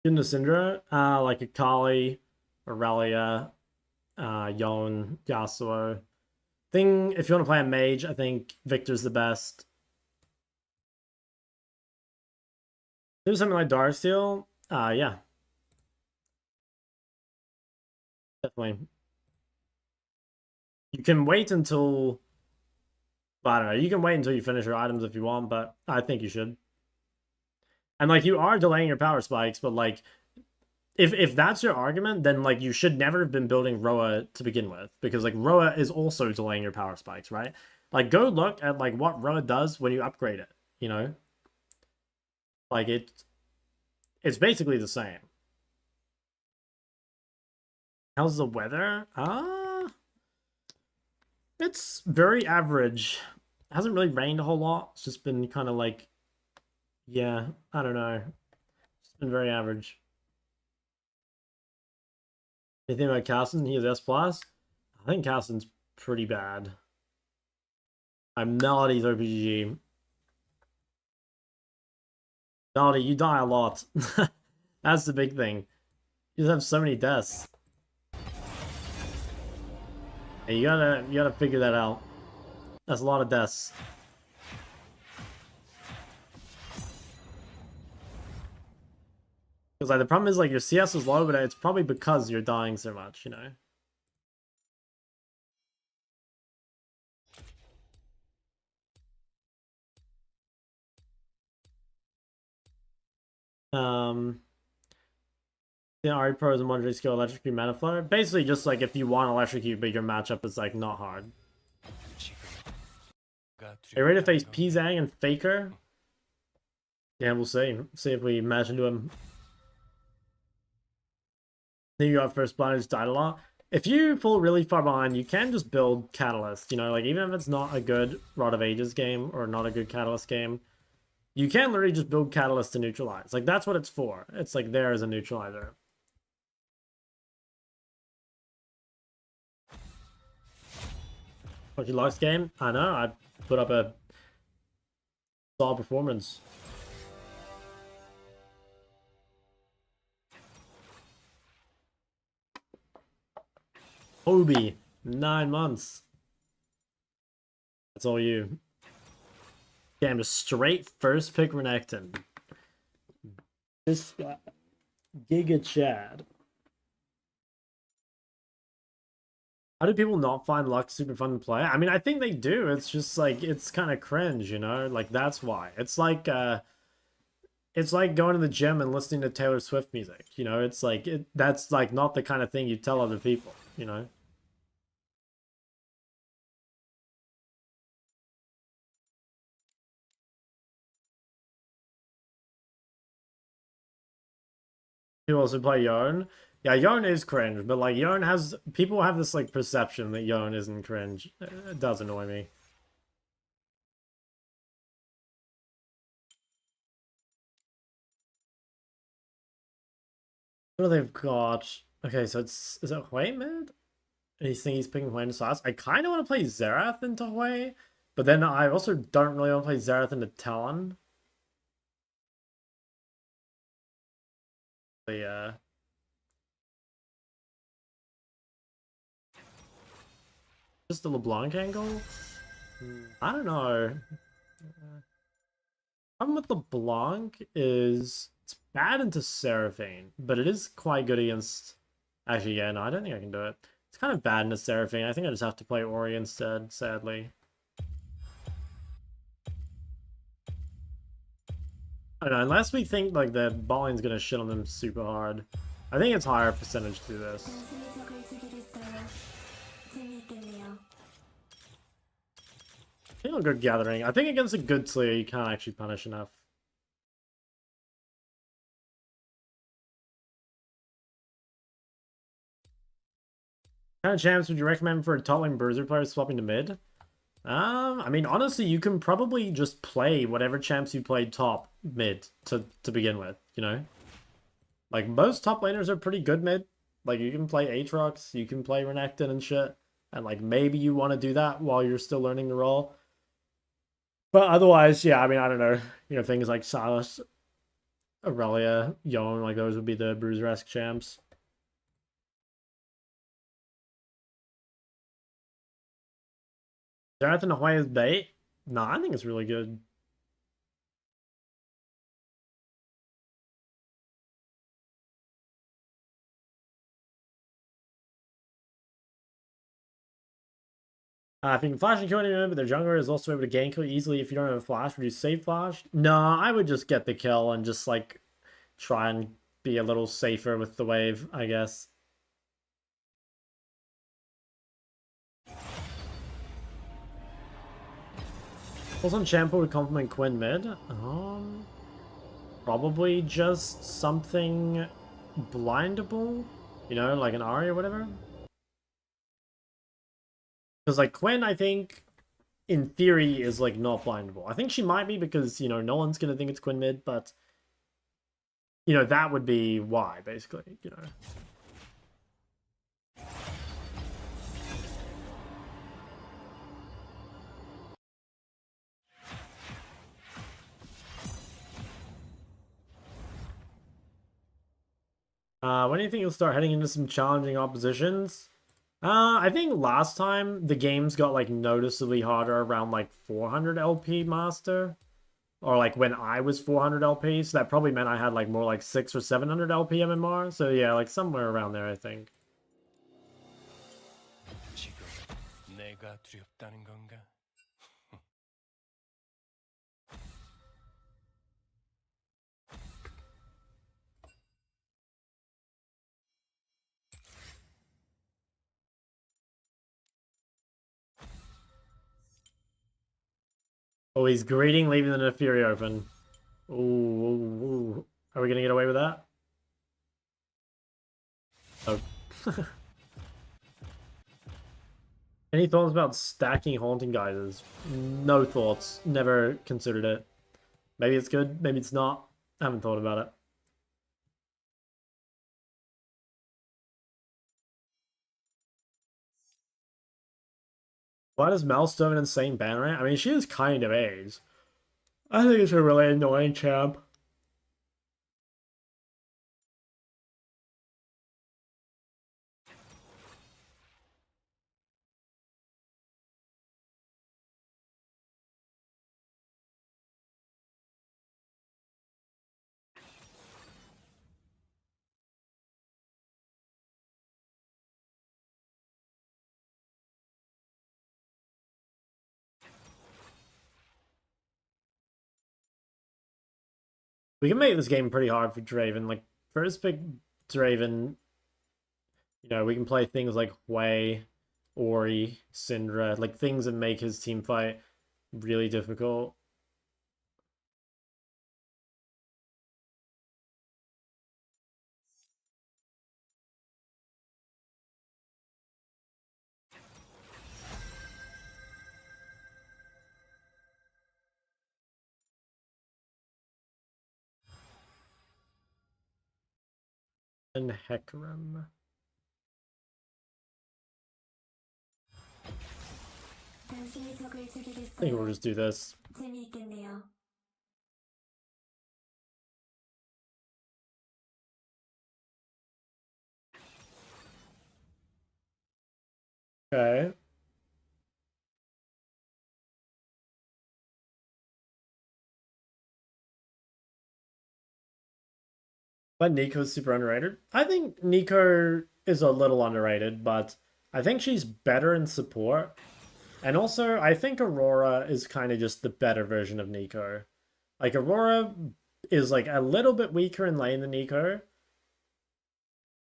In the Syndra, like Akali, Irelia, Yon, Yasuo. Thing, if you want to play a mage, I think Victor's the best. Do something like Darksteel. Yeah. Definitely. You can wait until... I don't know. You can wait until you finish your items if you want, but I think you should. And, like, you are delaying your power spikes, but, like, if that's your argument, then, like, you should never have been building Roa to begin with. Because, like, Roa is also delaying your power spikes, right? Like, go look at, like, what Roa does when you upgrade it, you know? Like, it's basically the same. How's the weather? It's very average. It hasn't really rained a whole lot. It's just been kind of like, yeah, I don't know. It's been very average. Anything about Carson? He has S+. I think Carson's pretty bad. I'm Melody's OPGG. Melody, you die a lot. That's the big thing. You just have so many deaths. Hey, you gotta figure that out. That's a lot of deaths. Because like the problem is like your CS is low, but it's probably because you're dying so much, you know. Yeah, Ahri pros and moderate skill electrocute mana flow. Basically just like if you want electrocute but your matchup is like not hard. Are you ready to face Pizang and Faker? Yeah, we'll see. See if we match into him. Then you got first blood, just died a lot. If you fall really far behind, you can just build Catalyst, you know, like even if it's not a good Rod of Ages game or not a good Catalyst game, you can literally just build Catalyst to neutralize. Like that's what it's for. It's like there as a neutralizer. What, you lost game? I know, I put up a solid performance. Obi, 9 months. That's all you. Damn, just straight first pick Renekton. This guy. Giga Chad. How do people not find Luck super fun to play? I mean, I think they do. It's just like, it's kind of cringe, you know? Like, that's why. It's like it's like going to the gym and listening to Taylor Swift music. You know, it's like that's like not the kind of thing you tell other people. You know. People also play Yarn. Yeah, Yarn is cringe, but like Yarn has people have this like perception that Yarn isn't cringe. It does annoy me. What do they've got? Okay, so is it Hui mid? He's thinking he's picking Hui into Sylas. I kind of want to play Xerath into Hui, but then I also don't really want to play Xerath into Talon. But yeah. Just the LeBlanc angle? I don't know. Problem with LeBlanc is it's bad into Seraphine, but it is quite good against... Actually, yeah, no, I don't think I can do it. It's kind of bad into Seraphine. I think I just have to play Ori instead, sadly. I don't know, unless we think like the bowling's gonna shit on them super hard. I think it's higher percentage to do this. I think a good gathering. I think against a good Slayer you can't actually punish enough. What kind of champs would you recommend for a top lane bruiser player swapping to mid? I mean, honestly, you can probably just play whatever champs you played top mid to begin with, you know? Like, most top laners are pretty good mid. Like, you can play Aatrox, you can play Renekton and shit. And, like, maybe you want to do that while you're still learning the role. But otherwise, yeah, I mean, I don't know. You know, things like Sylas, Irelia, Yone, like, those would be the bruiser-esque champs. Xerath and Hawaii's bait? Nah, I think it's really good. If you can flash and kill anyone, but their jungler is also able to gank you easily if you don't have a flash, would you save flash? No, I would just get the kill and just, like, try and be a little safer with the wave, I guess. Also, Champo would complement Quinn mid. Probably just something blindable, you know, like an Ahri or whatever. Because, like, Quinn, I think, in theory, is, like, not blindable. I think she might be because, you know, no one's going to think it's Quinn mid, but, you know, that would be why, basically, you know. When do you think you'll start heading into some challenging oppositions? I think last time the games got like noticeably harder around like 400 LP master. Or like when I was 400 LP, so that probably meant I had like more like 600 or 700 LP MMR. So yeah, like somewhere around there, I think. 지금 내가 두렵다는 건가? Oh, he's greeting, leaving the Neferi open. Ooh, ooh, ooh. Are we gonna get away with that? Oh. Any thoughts about stacking Haunting Geysers? No thoughts. Never considered it. Maybe it's good, maybe it's not. I haven't thought about it. Why does Maelstrom an insane ban rate? I mean, she is kind of AIDS. I think it's a really annoying champ. We can make this game pretty hard for Draven. Like, first pick Draven, you know, we can play things like Hui, Ori, Syndra, like things that make his team fight really difficult. And Hecarim. I think we'll just do this. Okay. But Nico's super underrated. I think Nico is a little underrated, but I think she's better in support. And also, I think Aurora is kind of just the better version of Nico. Like, Aurora is, like, a little bit weaker in lane than Nico.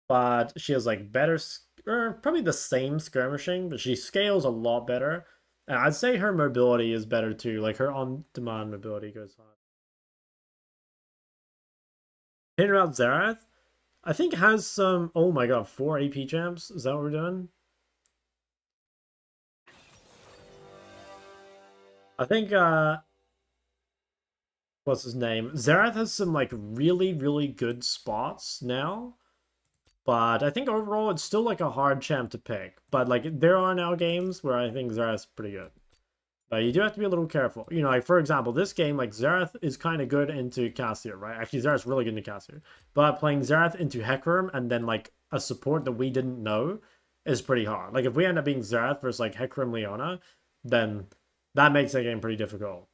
But she has, like, better, or probably the same skirmishing, but she scales a lot better. And I'd say her mobility is better too. Like, her on-demand mobility goes high. Hitting about Xerath, I think has some, oh my god, 4 AP champs? Is that what we're doing? I think, what's his name? Xerath has some, like, really, really good spots now. But I think overall it's still, like, a hard champ to pick. But, like, there are now games where I think Xerath's pretty good. But you do have to be a little careful. You know, like, for example, this game, like, Xerath is kind of good into Cassio, right? Actually, Xerath's really good into Cassio. But playing Xerath into Hecarim and then, like, a support that we didn't know is pretty hard. Like, if we end up being Xerath versus, like, Hecarim Leona, then that makes that game pretty difficult.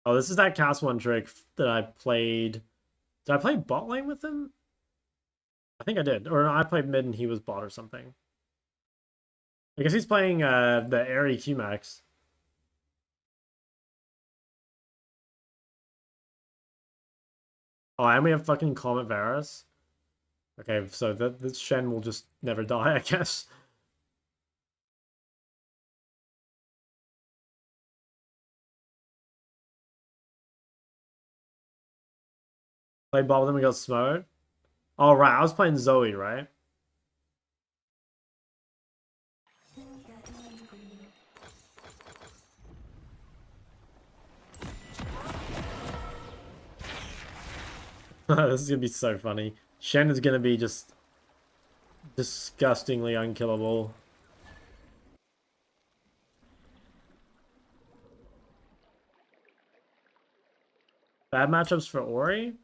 Oh, this is that cast one trick that I played. Did I play bot lane with him? I think I did. Or no, I played mid and he was bot or something. I guess he's playing the Ahri Q-Max. Oh, and we have fucking Comet Varus. Okay, so this Shen will just never die, I guess. Played ball, then we got smoked. Oh, right, I was playing Zoe, right? This is gonna be so funny. Shen is gonna be just disgustingly unkillable. Bad matchups for Ori?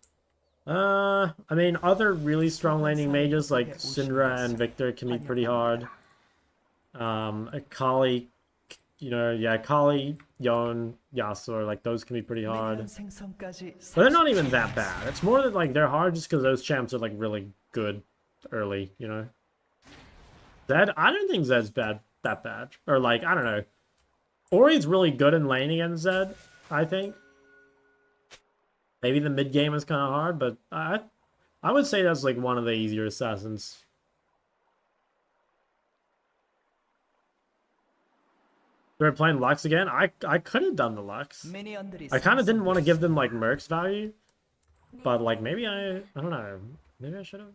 I mean, other really strong laning mages like Syndra and Victor can be pretty hard. Kali, you know, yeah, Kali, Yon, Yasuo, like those can be pretty hard. But they're not even that bad. It's more that like they're hard just because those champs are like really good early, you know. Zed, I don't think Zed's that bad. Or like, I don't know. Ori's really good in lane against Zed, I think. Maybe the mid game is kind of hard, but I would say that's like one of the easier assassins. We're playing Lux again. I could have done the Lux. I kind of didn't want to give them like Merc's value, but like maybe I don't know. Maybe I should have.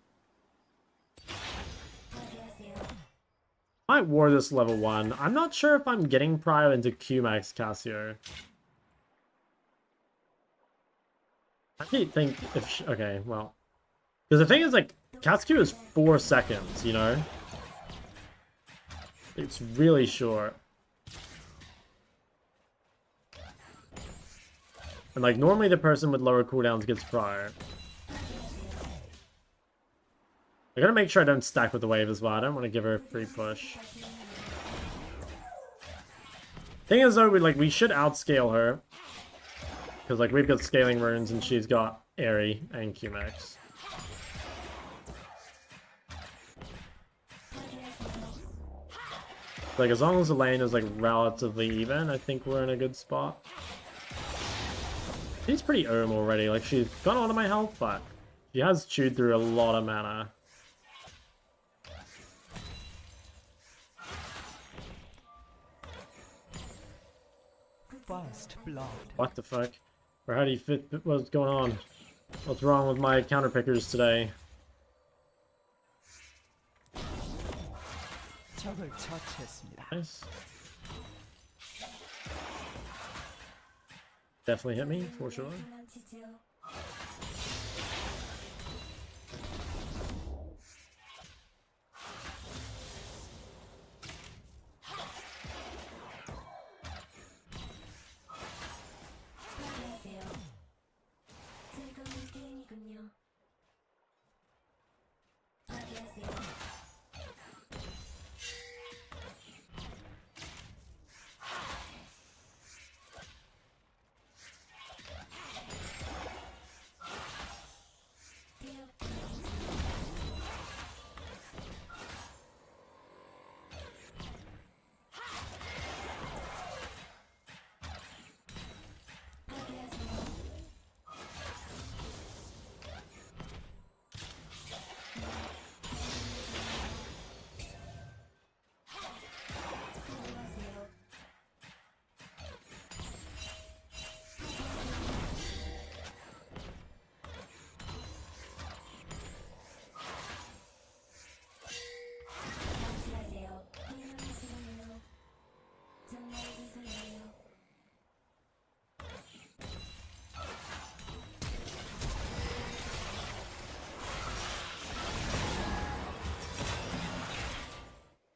I might war this level 1. I'm not sure if I'm getting Prio into Q-Max Cassio. I actually think if okay, well, because the thing is like Cassio is 4 seconds, you know. It's really short. And like normally the person with lower cooldowns gets prior. I gotta make sure I don't stack with the wave as well. I don't want to give her a free push. Thing is though, we should outscale her. Because like we've got scaling runes and she's got Ahri and Q-Max. Like, as long as the lane is, like, relatively even, I think we're in a good spot. She's pretty already. Like, she's got all of my health, but she has chewed through a lot of mana. First blood. What the fuck? Or how do you fit? What's going on? What's wrong with my counter pickers today? 적을 처치했습니다. Nice. Definitely hit me, for sure.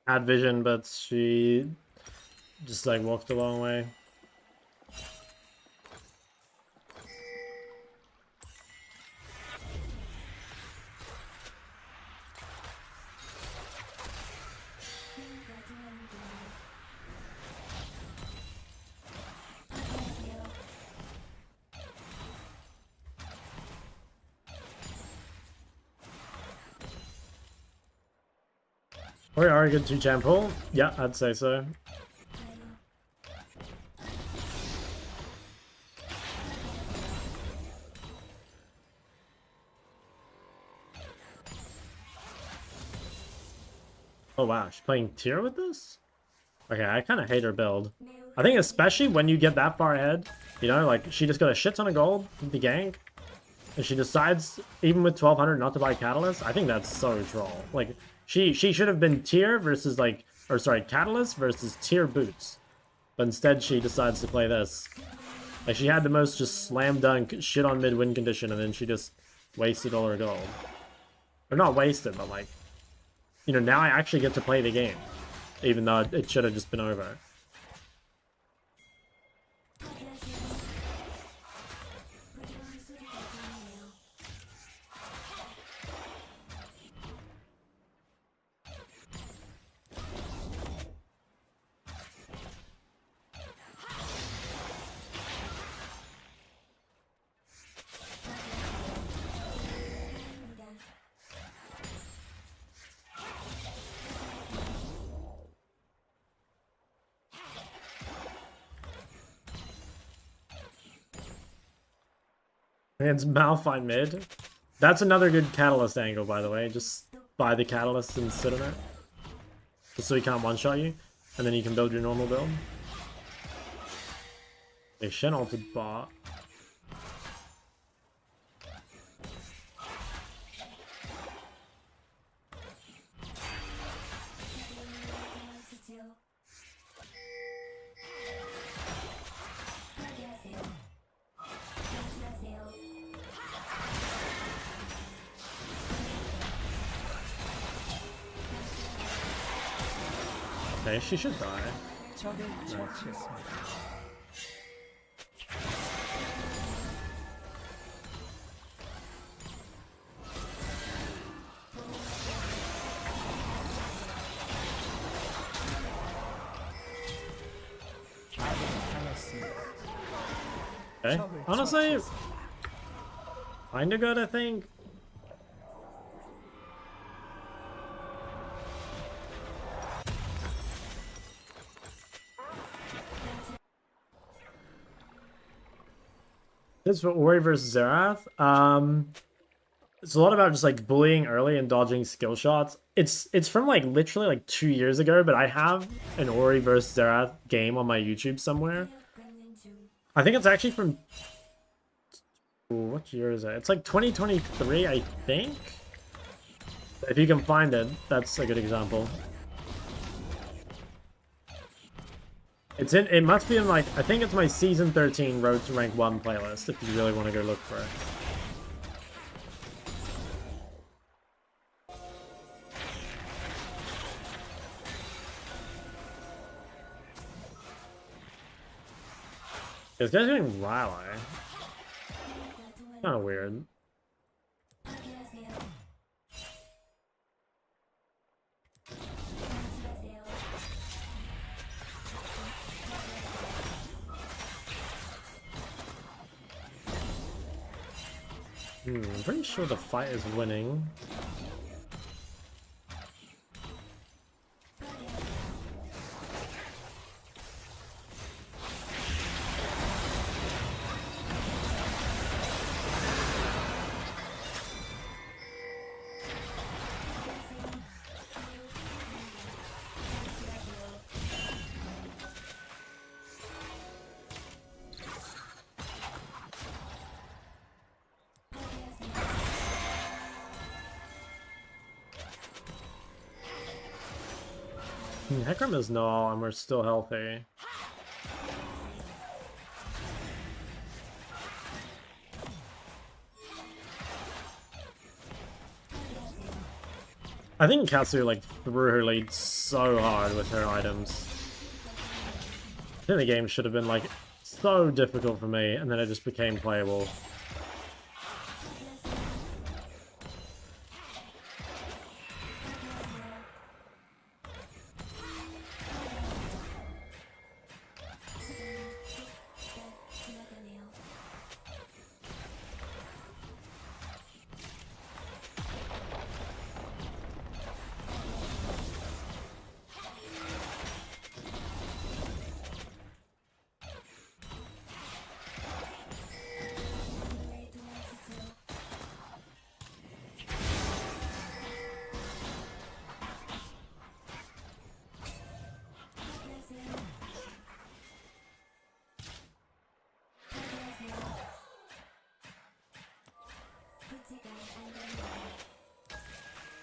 Had vision, but she just like walked a long way. We are a good 2-champ pull. Yeah, I'd say so. Oh wow, she's playing tier with this? Okay, I kind of hate her build. I think especially when you get that far ahead, you know, like she just got a shit ton of gold with the gank, and she decides, even with 1200, not to buy Catalyst. I think that's so troll. Like, she should have been tier versus like, or sorry, Catalyst versus tier boots. But instead she decides to play this. Like, she had the most just slam dunk shit on mid win condition, and then she just wasted all her gold. Or not wasted, but like, you know, now I actually get to play the game. Even though it should have just been over. It's Malphite mid. That's another good Catalyst angle, by the way. Just buy the Catalyst and sit on it. Just so he can't one-shot you. And then you can build your normal build. They Shen ulted bot. Okay, she should die. 적을 처치했습니다. Okay, honestly, kinda good, I think. This is for Ori versus Xerath. It's a lot about just like bullying early and dodging skill shots. It's from like literally like 2 years ago, but I have an Ori versus Xerath game on my YouTube somewhere. I think it's actually from what year is it? It's like 2023, I think. If you can find it, that's a good example. It's in. It must be in like I think it's my season 13 Road to Rank 1 playlist. If you really want to go look for it. This guy's getting Riley. Kind of weird. I'm pretty sure the fight is winning. Hecarim is null and we're still healthy. I think Katsu like threw her lead so hard with her items. I think the game should have been like so difficult for me and then it just became playable.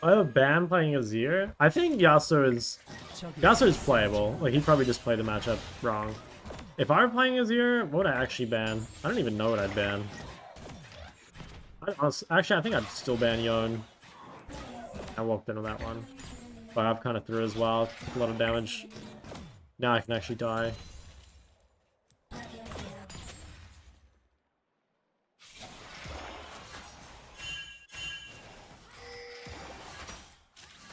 I have a ban playing Azir. I think Yasuo is playable. Like he probably just played the matchup wrong. If I were playing Azir, what would I actually ban? I don't even know what I'd ban. Actually, I think I'd still ban Yon. I walked into that one. But I've kind of threw as well. A lot of damage. Now I can actually die.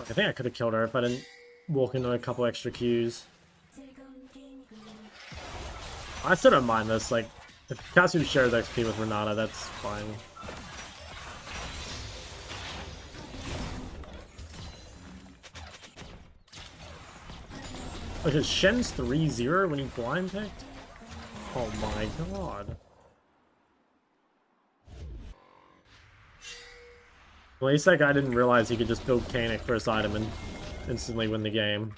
I think I could have killed her if I didn't walk into a couple extra Qs. I still don't mind this, like, if Cassiopeia shares XP with Renata, that's fine. Like, is Shen's 3-0 when he blind picked? Oh my god. At least that guy didn't realize he could just build Kaenic first item and instantly win the game.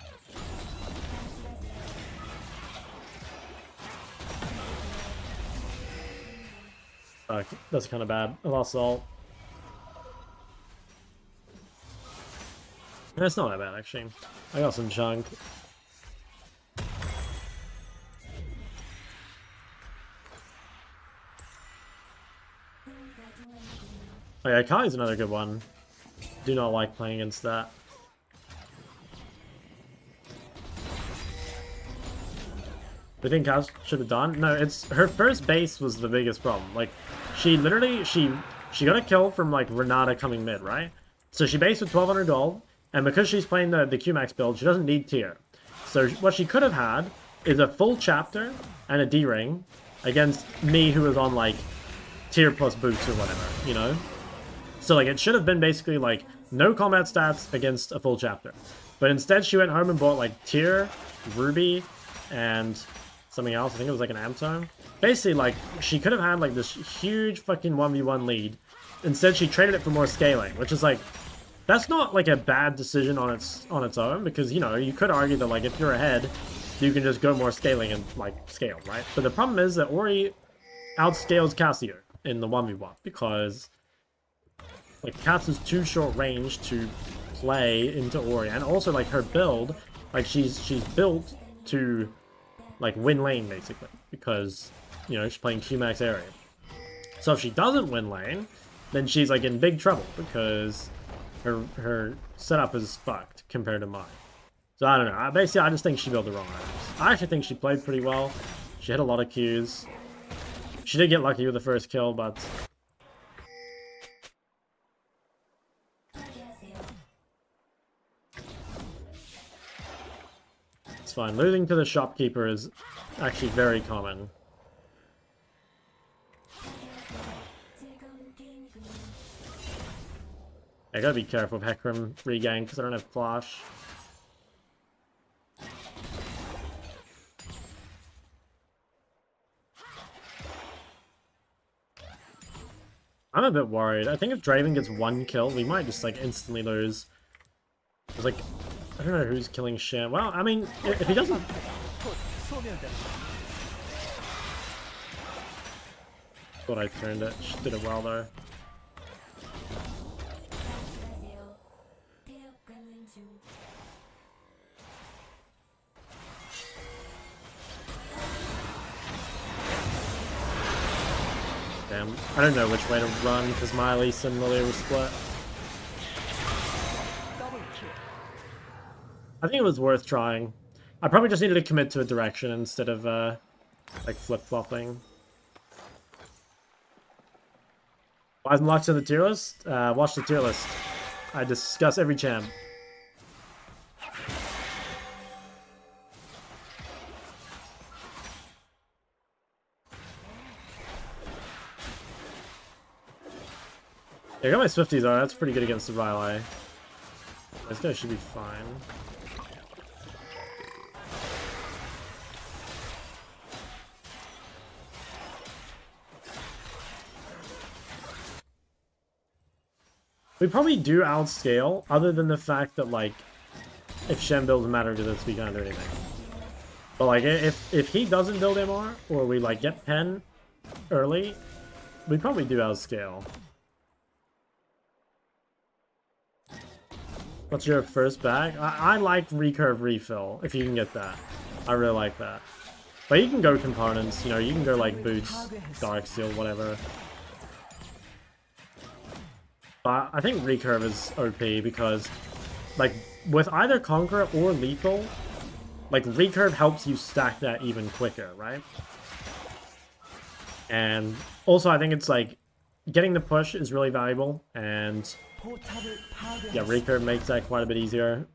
Fuck, that's kind of bad. I lost ult. That's not that bad, actually. I got some chunk. Oh yeah, Kai's another good one. Do not like playing against that. The thing Kai should have done? No, it's her first base was the biggest problem. Like, she literally she got a kill from like Renata coming mid, right? So she based with 1200 gold, and because she's playing the QMax build, she doesn't need tier. So what she could have had is a full chapter and a D ring against me, who was on like tier plus boots or whatever, you know? So like it should have been basically like no combat stats against a full chapter. But instead she went home and bought like tier, ruby, and something else. I think it was like an amp tome. Basically, like, she could have had like this huge fucking 1v1 lead. Instead, she traded it for more scaling, which is like, that's not like a bad decision on its own, because, you know, you could argue that like if you're ahead, you can just go more scaling and like scale, right? But the problem is that Ori outscales Cassio in the 1v1 because like Cass is too short range to play into Ori, and also like her build, like she's built to like win lane basically, because, you know, she's playing Q-Max area. So if she doesn't win lane, then she's like in big trouble because her setup is fucked compared to mine. So I don't know. Basically, I just think she built the wrong items. I actually think she played pretty well. She had a lot of Qs. She did get lucky with the first kill, but it's fine. Losing to the shopkeeper is actually very common. I gotta be careful of Hecarim regain because I don't have flash. I'm a bit worried. I think if Draven gets one kill, we might just like instantly lose. It's like, I don't know who's killing Shen. Well, I mean, if he doesn't... Thought I turned it. She did it well though. Damn, I don't know which way to run because my Elise and Lilia were split. I think it was worth trying. I probably just needed to commit to a direction instead of like flip-flopping. Why isn't Lux in the tier list? Watch the tier list. I discuss every champ. Yeah, I got my Swifties on. That's pretty good against the Riley. This guy should be fine. We probably do outscale, other than the fact that, like, if Shen builds matter to this, we can't do anything. But, like, if he doesn't build MR, or we, like, get pen early, we probably do outscale. What's your first bag? I like recurve refill, if you can get that. I really like that. But you can go components, you know, you can go, like, boots, dark steel, whatever. But I think recurve is OP because, like, with either Conqueror or Lethal, like, recurve helps you stack that even quicker, right? And also I think it's, like, getting the push is really valuable, and yeah, recurve makes that quite a bit easier.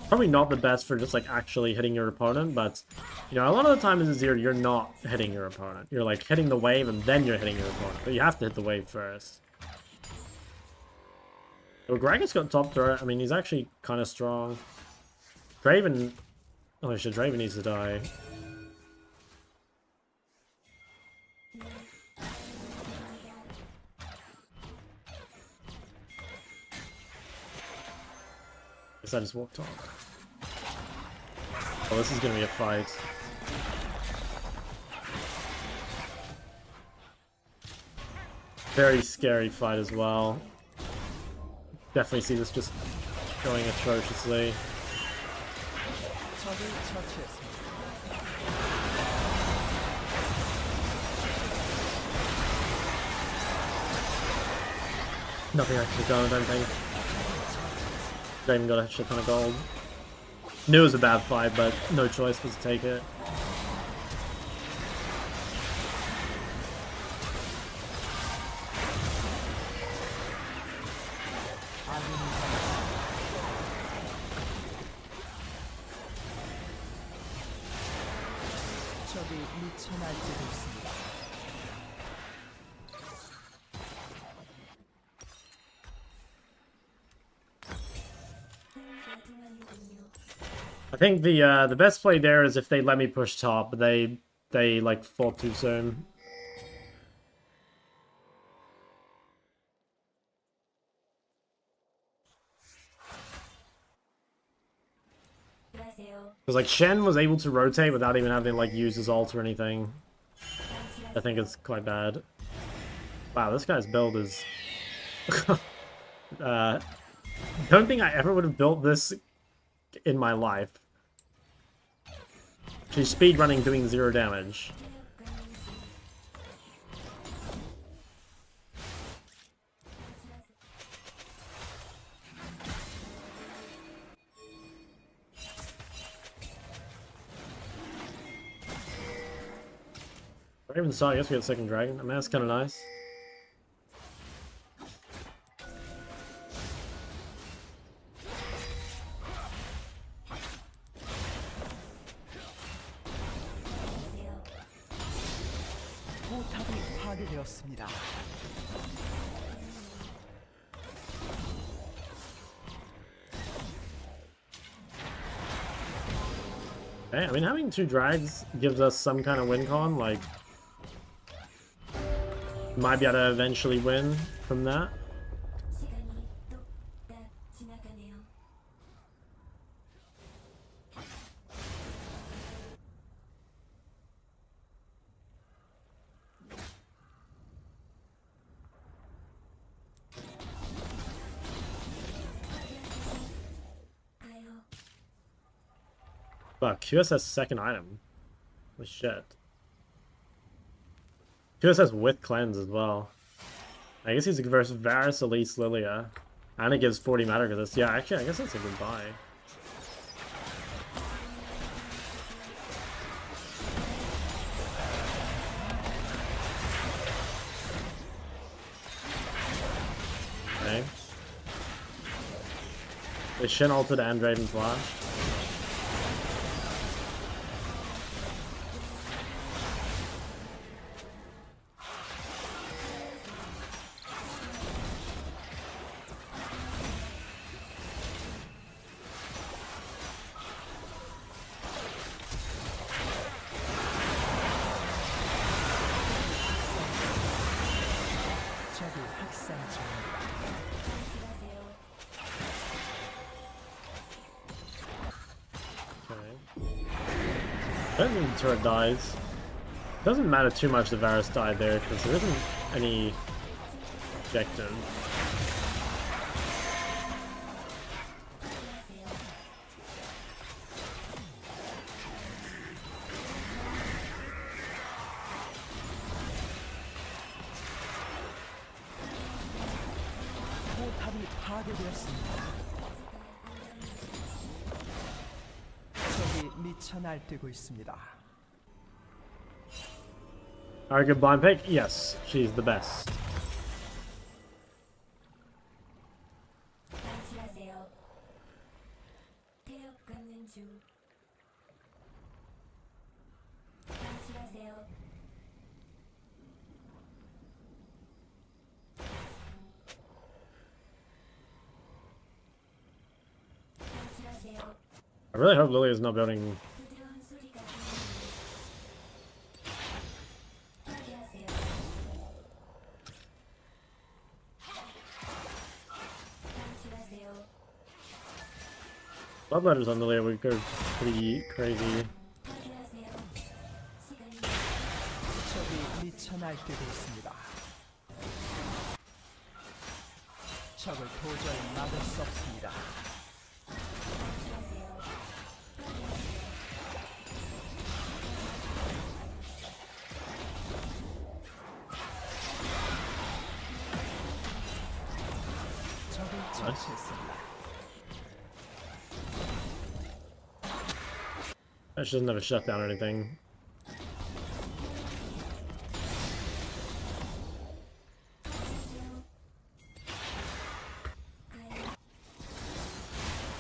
Probably not the best for just, like, actually hitting your opponent, but, you know, a lot of the time in the zero, you're not hitting your opponent. You're, like, hitting the wave and then you're hitting your opponent, but you have to hit the wave first. Well, Gragas got top turret. I mean, he's actually kind of strong. Draven... Oh shit, Draven needs to die. Guess I just walked off. Oh, this is gonna be a fight. Very scary fight as well. Definitely see this just going atrociously. Nothing I could have done, I don't think. Draven got a shit ton of gold. Knew it was a bad fight, but no choice but to take it. I think the best play there is if they let me push top, but they like fought too soon. Because like Shen was able to rotate without even having to like use his ult or anything. I think it's quite bad. Wow, this guy's build is don't think I ever would have built this in my life. She's speedrunning doing 0 damage. I even saw, I guess we got second dragon. I mean, that's kind of nice. 포탑이 파괴되었습니다. Okay, I mean, having 2 drags gives us some kind of win con, like... Might be able to eventually win from that. Fuck, QS has second item. Holy shit. QS has with cleanse as well. I guess he's versus Varus, Elise, Lilia. And it gives 40 matter to this. Yeah, actually, I guess that's a good buy. Okay. They Shen ulted and Draven Flash. 적이 확산 중입니다. I don't think the turret dies. Doesn't matter too much that Varus died there because there isn't any objective. 포탑이 파괴되었습니다. 적이 미쳐 날뛰고 있습니다. Alright, good blind pick? Yes, she's the best. I really hope Lilia is not building. Bloodletters on Lilia would go pretty crazy. 적이 미쳐 날뛰고 있습니다. 적을 도저히 막을 수 없습니다. 적을 처치했습니다. She doesn't have a shutdown or anything.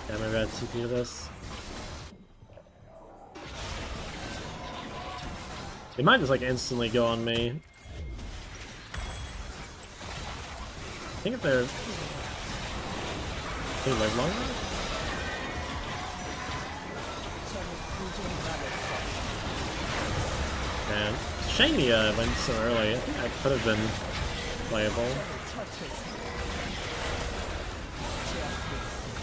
Yeah, maybe I'd TP to this. They might just like instantly go on me. I think if they're... Can you live longer? And shame he went so early. I think that could have been playable. 처치했습니다. 제압되었습니다.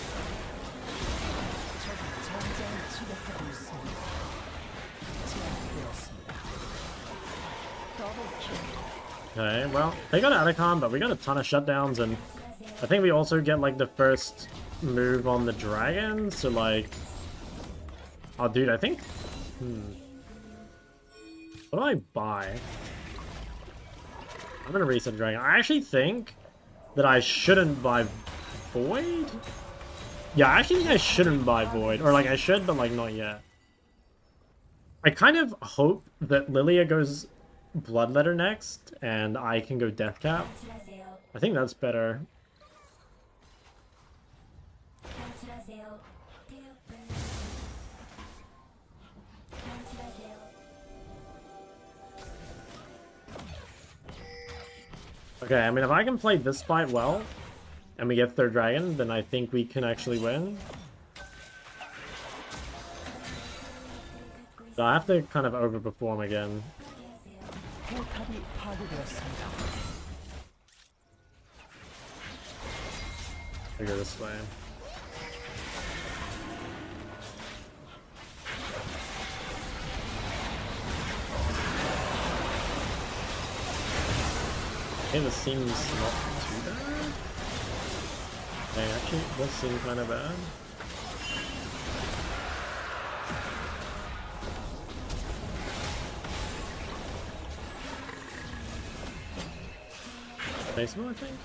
적이 전장을 지배하고 있습니다. 제압되었습니다. 더블킬. Okay, well, they got Atacon, but we got a ton of shutdowns, and I think we also get, like, the first move on the dragon, so, like... Oh, dude, I think... What do I buy? I'm gonna reset dragon. I actually think that I shouldn't buy Void? Yeah, I actually think I shouldn't buy Void. Or, like, I should, but, like, not yet. I kind of hope that Lilia goes Bloodletter next, and I can go Deathcap. I think that's better. Okay, I mean, if I can play this fight well, and we get third dragon, then I think we can actually win. So I have to kind of overperform again. 포탑이 파괴되었습니다. I go this way. Okay, this seems not too bad. Okay, actually, this seems kind of bad. Baseball, I think?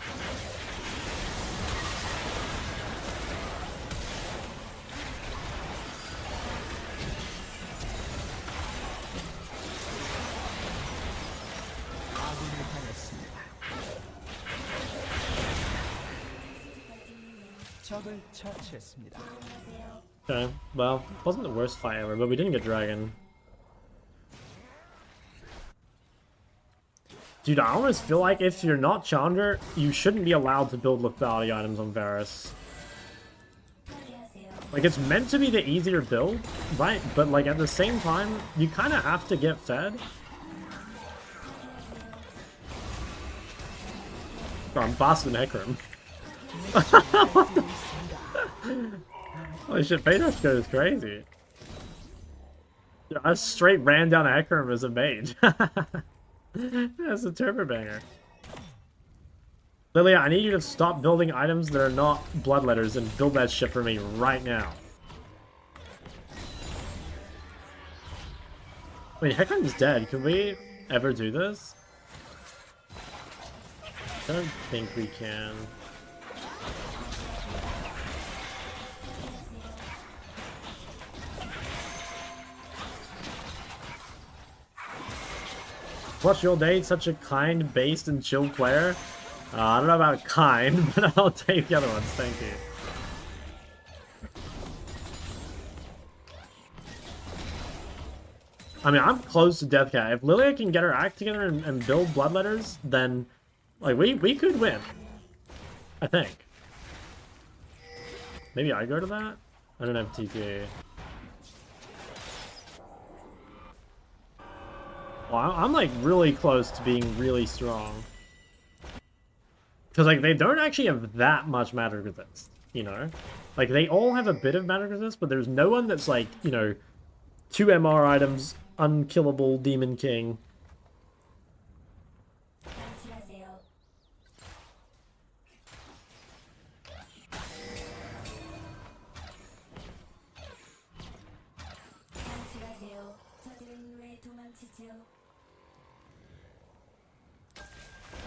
아군을 당했습니다. 적을 처치했습니다. Okay, well, wasn't the worst fight ever, but we didn't get dragon. Dude, I almost feel like if you're not Challenger, you shouldn't be allowed to build lethality items on Varus. Like, it's meant to be the easier build, right? But, like, at the same time, you kind of have to get fed. Oh, I'm Boston Hecarim. Holy shit, Phaedrus goes crazy. Yeah, I straight ran down a Hecarim as a mage. That's a turbobanger. Lilia, I need you to stop building items that are not bloodletters and build that shit for me right now. Wait, Hecarim's dead. Can we ever do this? I don't think we can. What's your day? Such a kind, based, and chill player. I don't know about kind, but I'll take the other ones. Thank you. I mean, I'm close to Deathcat. If Lilia can get her act together and build bloodletters, then like we could win. I think. Maybe I go to that? I don't have TP. Well, I'm like really close to being really strong. Because like they don't actually have that much magic resist, you know? Like they all have a bit of magic resist, but there's no one that's like, you know, 2 MR items, unkillable Demon King.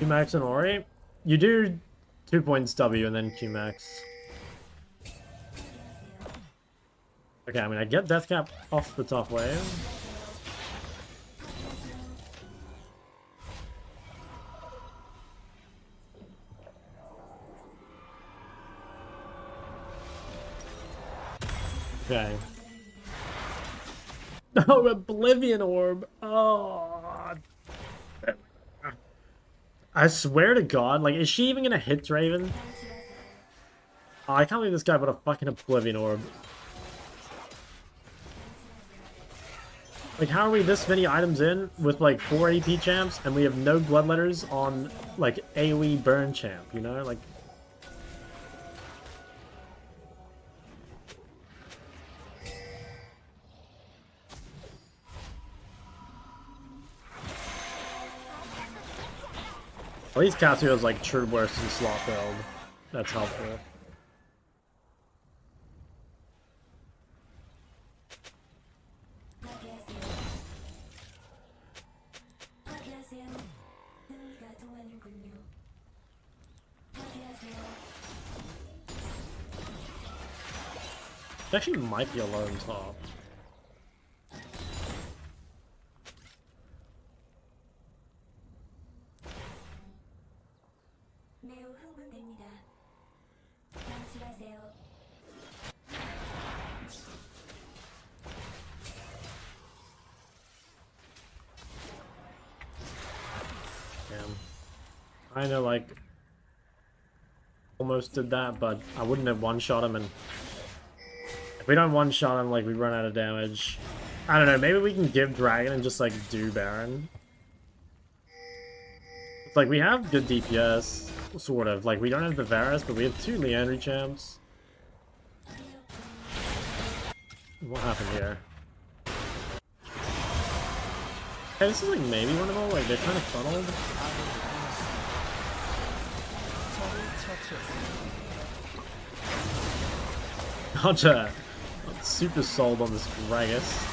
Qmax and Ahri? You do 2 points W and then Qmax. Okay, I mean, I get Deathcap off the top wave. Okay. Oh, Oblivion Orb! Oh... I swear to God, like, is she even gonna hit Draven? Oh, I can't believe this guy put a fucking Oblivion Orb. Like, how are we this many items in with like 4 AP champs and we have no bloodletters on like AoE burn champ, you know? Like, at least Cassio's like true worst in slot build. That's helpful. It actually might be a lone top. I know, like, almost did that, but I wouldn't have one-shot him, and if we don't one-shot him, like, we run out of damage. I don't know, maybe we can give Dragon and just, like, do Baron. It's like, we have good DPS, sort of. Like, we don't have the Varus, but we have 2 Leandry champs. What happened here? Hey, this is, like, maybe one of them, like, they're kind of funneled. Gotcha. I'm super sold on this Gragas.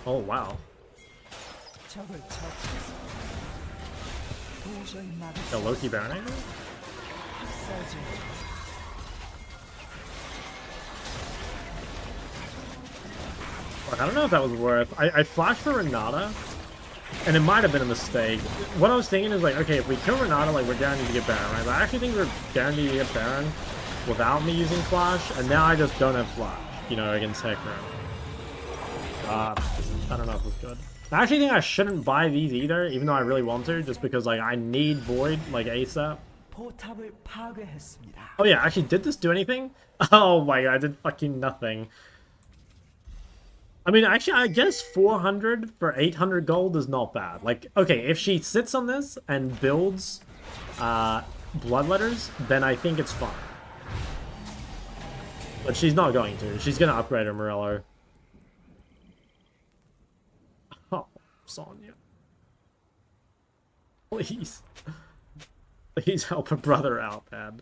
Oh wow. The Loki Baron angle? Look, I don't know if that was worth. I flashed for Renata, and it might have been a mistake. What I was thinking is like, okay, if we kill Renata, like we're guaranteed to get Baron, right? But I actually think we're guaranteed to get Baron without me using Flash, and now I just don't have Flash, you know, against Hecarim. I don't know if it was good. I actually think I shouldn't buy these either, even though I really want to, just because like I need Void like ASAP. Oh yeah, actually, did this do anything? Oh my god, I did fucking nothing. I mean, actually, I guess 400 for 800 gold is not bad. Like, okay, if she sits on this and builds Bloodletters, then I think it's fine. But she's not going to. She's going to upgrade her Morello. Oh, Sonya. Please. Please help her brother out, man.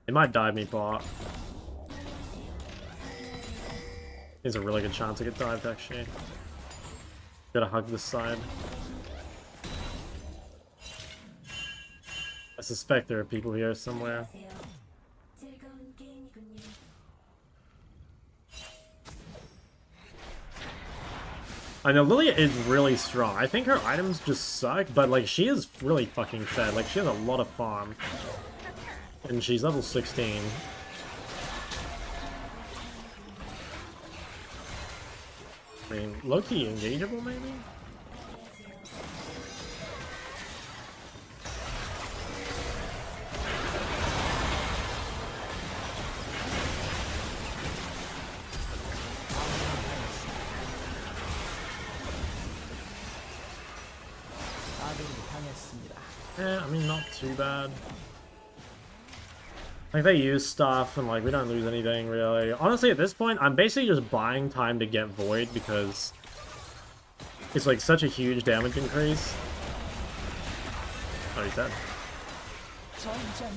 It might dive me bot. There's a really good chance to get dived, actually. Gotta hug this side. I suspect there are people here somewhere. I know Lilia is really strong. I think her items just suck, but like she is really fucking fed. Like she has a lot of farm. And she's level 16. I mean, low-key engageable, maybe? Yeah, I mean, not too bad. Like, they use stuff, and, like, we don't lose anything, really. Honestly, at this point, I'm basically just buying time to get Void, because it's, like, such a huge damage increase. Oh, he's dead.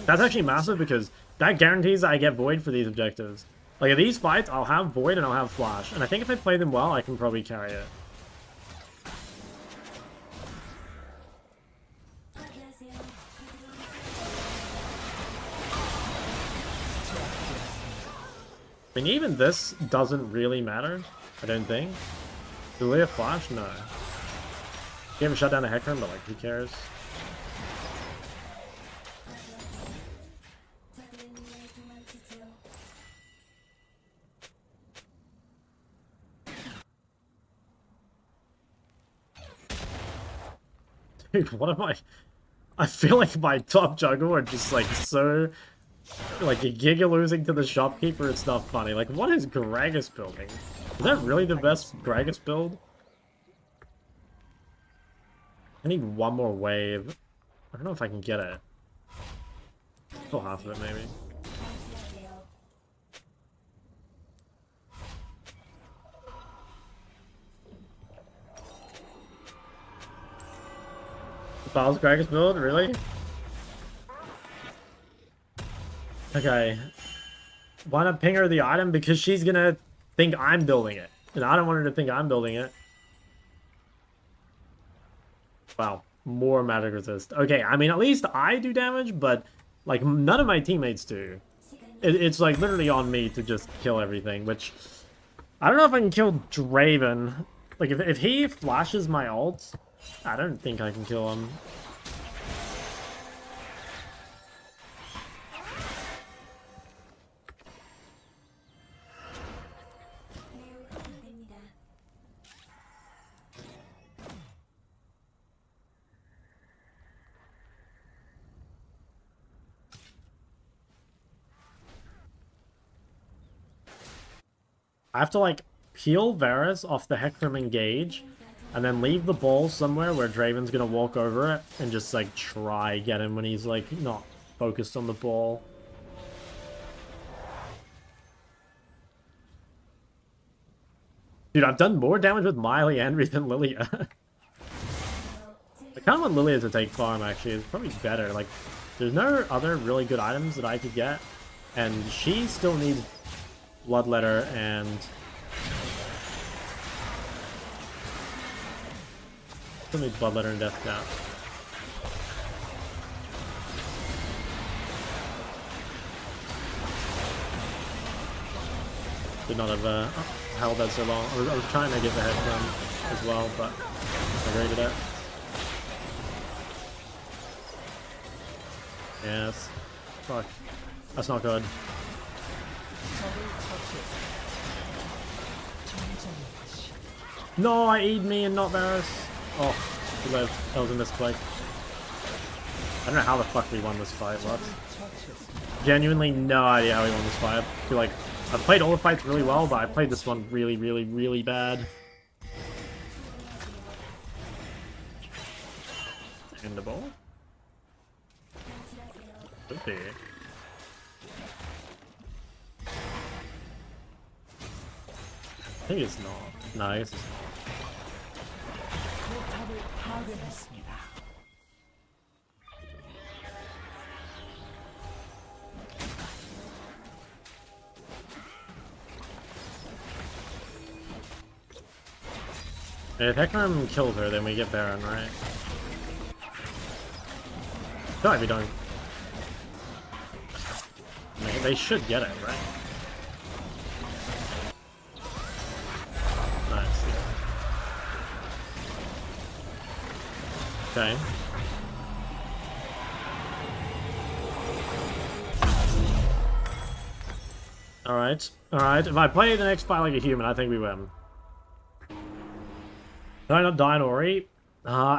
That's actually massive, because that guarantees that I get Void for these objectives. Like, in these fights, I'll have Void and I'll have Flash. And I think if I play them well, I can probably carry it. I mean, even this doesn't really matter, I don't think. Do we have Flash? No. We haven't shut down a Hecarim, but like, who cares? Dude, what am I feel like my top juggle are just like so... Like, a Giga losing to the shopkeeper, it's not funny. Like, what is Gragas building? Is that really the best Gragas build? I need one more wave. I don't know if I can get it. Still half of it, maybe. Baal's Gragas build? Really? Okay. Why not ping her the item? Because she's gonna think I'm building it. And I don't want her to think I'm building it. Wow. More magic resist. Okay, I mean, at least I do damage, but, like, none of my teammates do. It's, like, literally on me to just kill everything, which... I don't know if I can kill Draven. Like, if he flashes my ult, I don't think I can kill him. I have to, like, peel Varus off the Hecarim engage, and then leave the ball somewhere where Draven's gonna walk over it, and just, like, try get him when he's, like, not focused on the ball. Dude, I've done more damage with Miley Henry than Lilia. I kind of want Lilia to take farm, actually. It's probably better. Like, there's no other really good items that I could get, and she still needs Bloodletter and... Still needs Bloodletter and Death Cap. Did not have held that so long. I was trying to get the head from as well, but I raided it. Yes. Fuck. That's not good. No, I eat me and not Varus. Oh, he lived. That was a misplay. I don't know how the fuck we won this fight, what? Genuinely no idea how we won this fight. I feel like I played all the fights really well, but I played this one really, really, really bad. In the ball? Could be. I think it's not. No, I guess it's not. If Hecarim kills her, then we get Baron, right? No, if we don't. They should get it, right? Nice. Okay. Alright. Alright. If I play the next fight like a human, I think we win. No, not die on Ahri.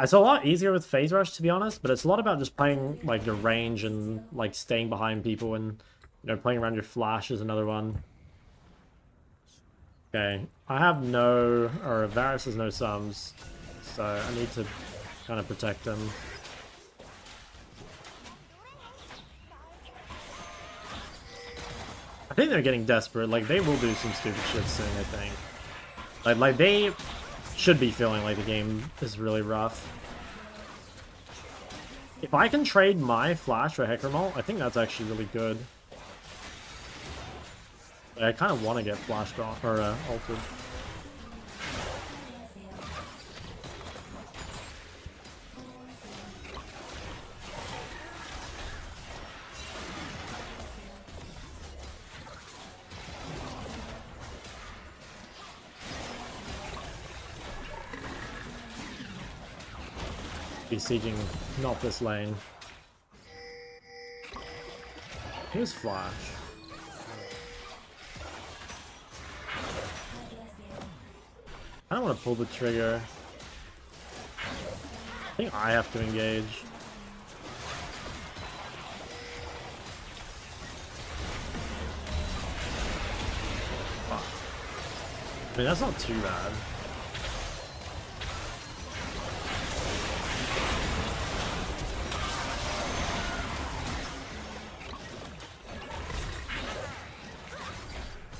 It's a lot easier with Phase Rush, to be honest, but it's a lot about just playing, like, the range and, like, staying behind people and, you know, playing around your flash is another one. Okay. I have no... or Varus has no sums, so I need to kind of protect them. I think they're getting desperate. Like, they will do some stupid shit soon, I think. Like they... should be feeling like the game is really rough. If I can trade my flash for Hecarim ult, I think that's actually really good. I kind of want to get flashed off or altered. Be sieging not this lane. Here's Flash. I don't want to pull the trigger. I think I have to engage. Fuck. I mean, that's not too bad.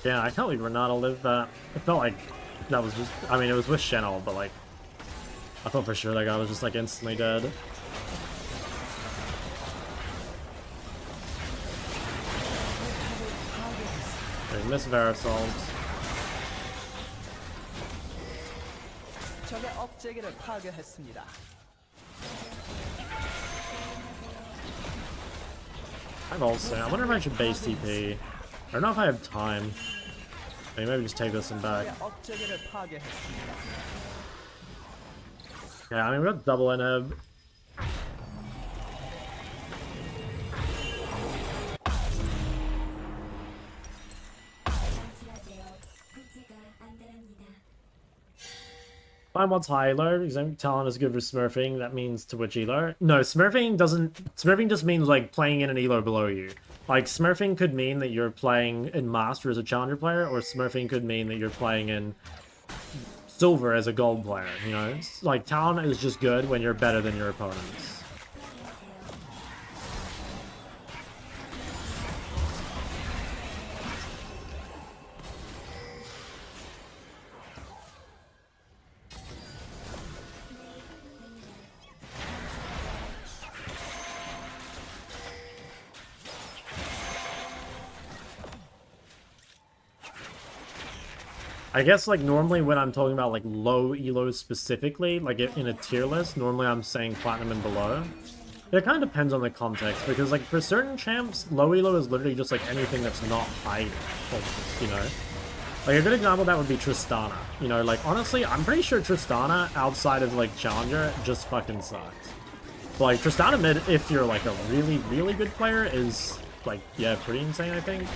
Yeah, I can't believe Renata lived that. It felt like that was just... I mean, it was with Shen'el, but like... I thought for sure that guy was just like instantly dead. Okay, miss Verisalt. 적의 업체계를 파괴했습니다. I'm also... I wonder if I should base TP. I don't know if I have time. Maybe just take this and back. 업체계를 파괴했습니다. Yeah, I mean, we got double inhib. Find what's high elo, because talent is good for smurfing, that means to which elo? No, smurfing doesn't... Smurfing just means, like, playing in an elo below you. Like, smurfing could mean that you're playing in Master as a challenger player, or smurfing could mean that you're playing in Silver as a gold player, you know? It's, like, talent is just good when you're better than your opponents. I guess, like, normally when I'm talking about, like, low elos specifically, like, in a tier list, normally I'm saying platinum and below. It kind of depends on the context, because, like, for certain champs, low elo is literally just, like, anything that's not high, almost, you know? Like, a good example of that would be Tristana. You know, like, honestly, I'm pretty sure Tristana, outside of, like, Challenger, just fucking sucks. But, like, Tristana mid, if you're, like, a really, really good player, is, like, yeah, pretty insane, I think.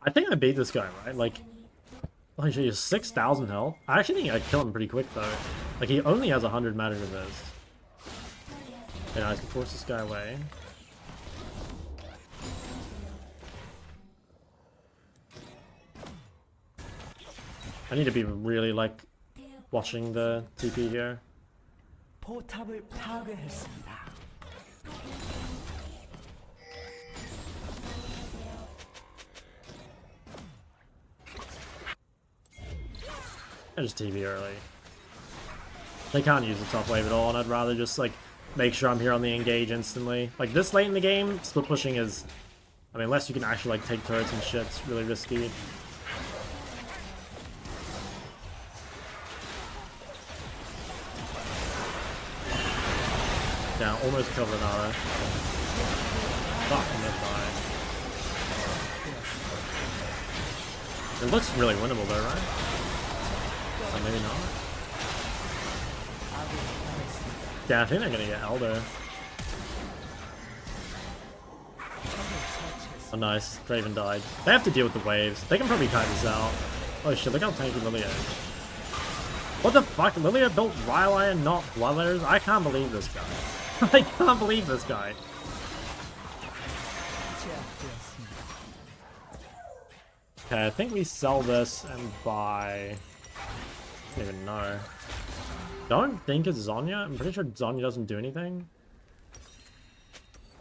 I think I beat this guy, right? Like, holy shit, he has 6,000 health. I actually think I kill him pretty quick, though. Like, he only has 100 matter resist. Yeah, I can force this guy away. I need to be really, like, watching the TP here. 포탑을 파괴했습니다. I just TP early. They can't use the top wave at all, and I'd rather just, like, make sure I'm here on the engage instantly. Like, this late in the game, split pushing is... I mean, unless you can actually, like, take turrets and shit, it's really risky. Yeah, almost killed Renata. Fuck, I'm gonna die. It looks really winnable though, right? Or maybe not. Yeah, I think they're gonna get Elder. Oh nice, Draven died. They have to deal with the waves. They can probably kite this out. Oh shit, look how tanky Lilia is. What the fuck? Lilia built Rylai and not Bloodletters? I can't believe this guy. I can't believe this guy. Okay, I think we sell this and buy... I don't even know. Don't think it's Zonya. I'm pretty sure Zonya doesn't do anything.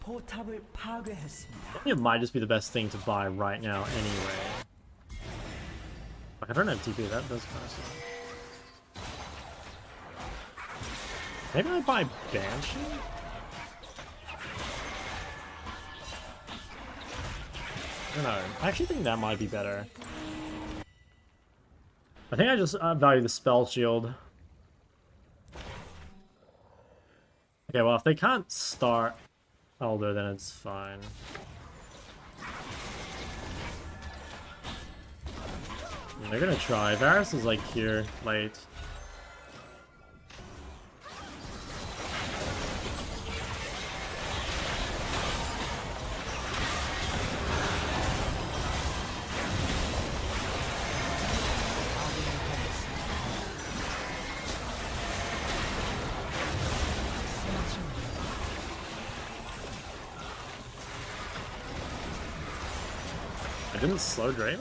포탑을 파괴했습니다. I think it might just be the best thing to buy right now anyway. I don't have TP, that does kind of suck. Maybe I buy Banshee? I don't know. I actually think that might be better. I think I just value the spell shield. Okay, well, if they can't start Elder, then it's fine. They're gonna try. Varus is like here, late. I didn't slow Draven?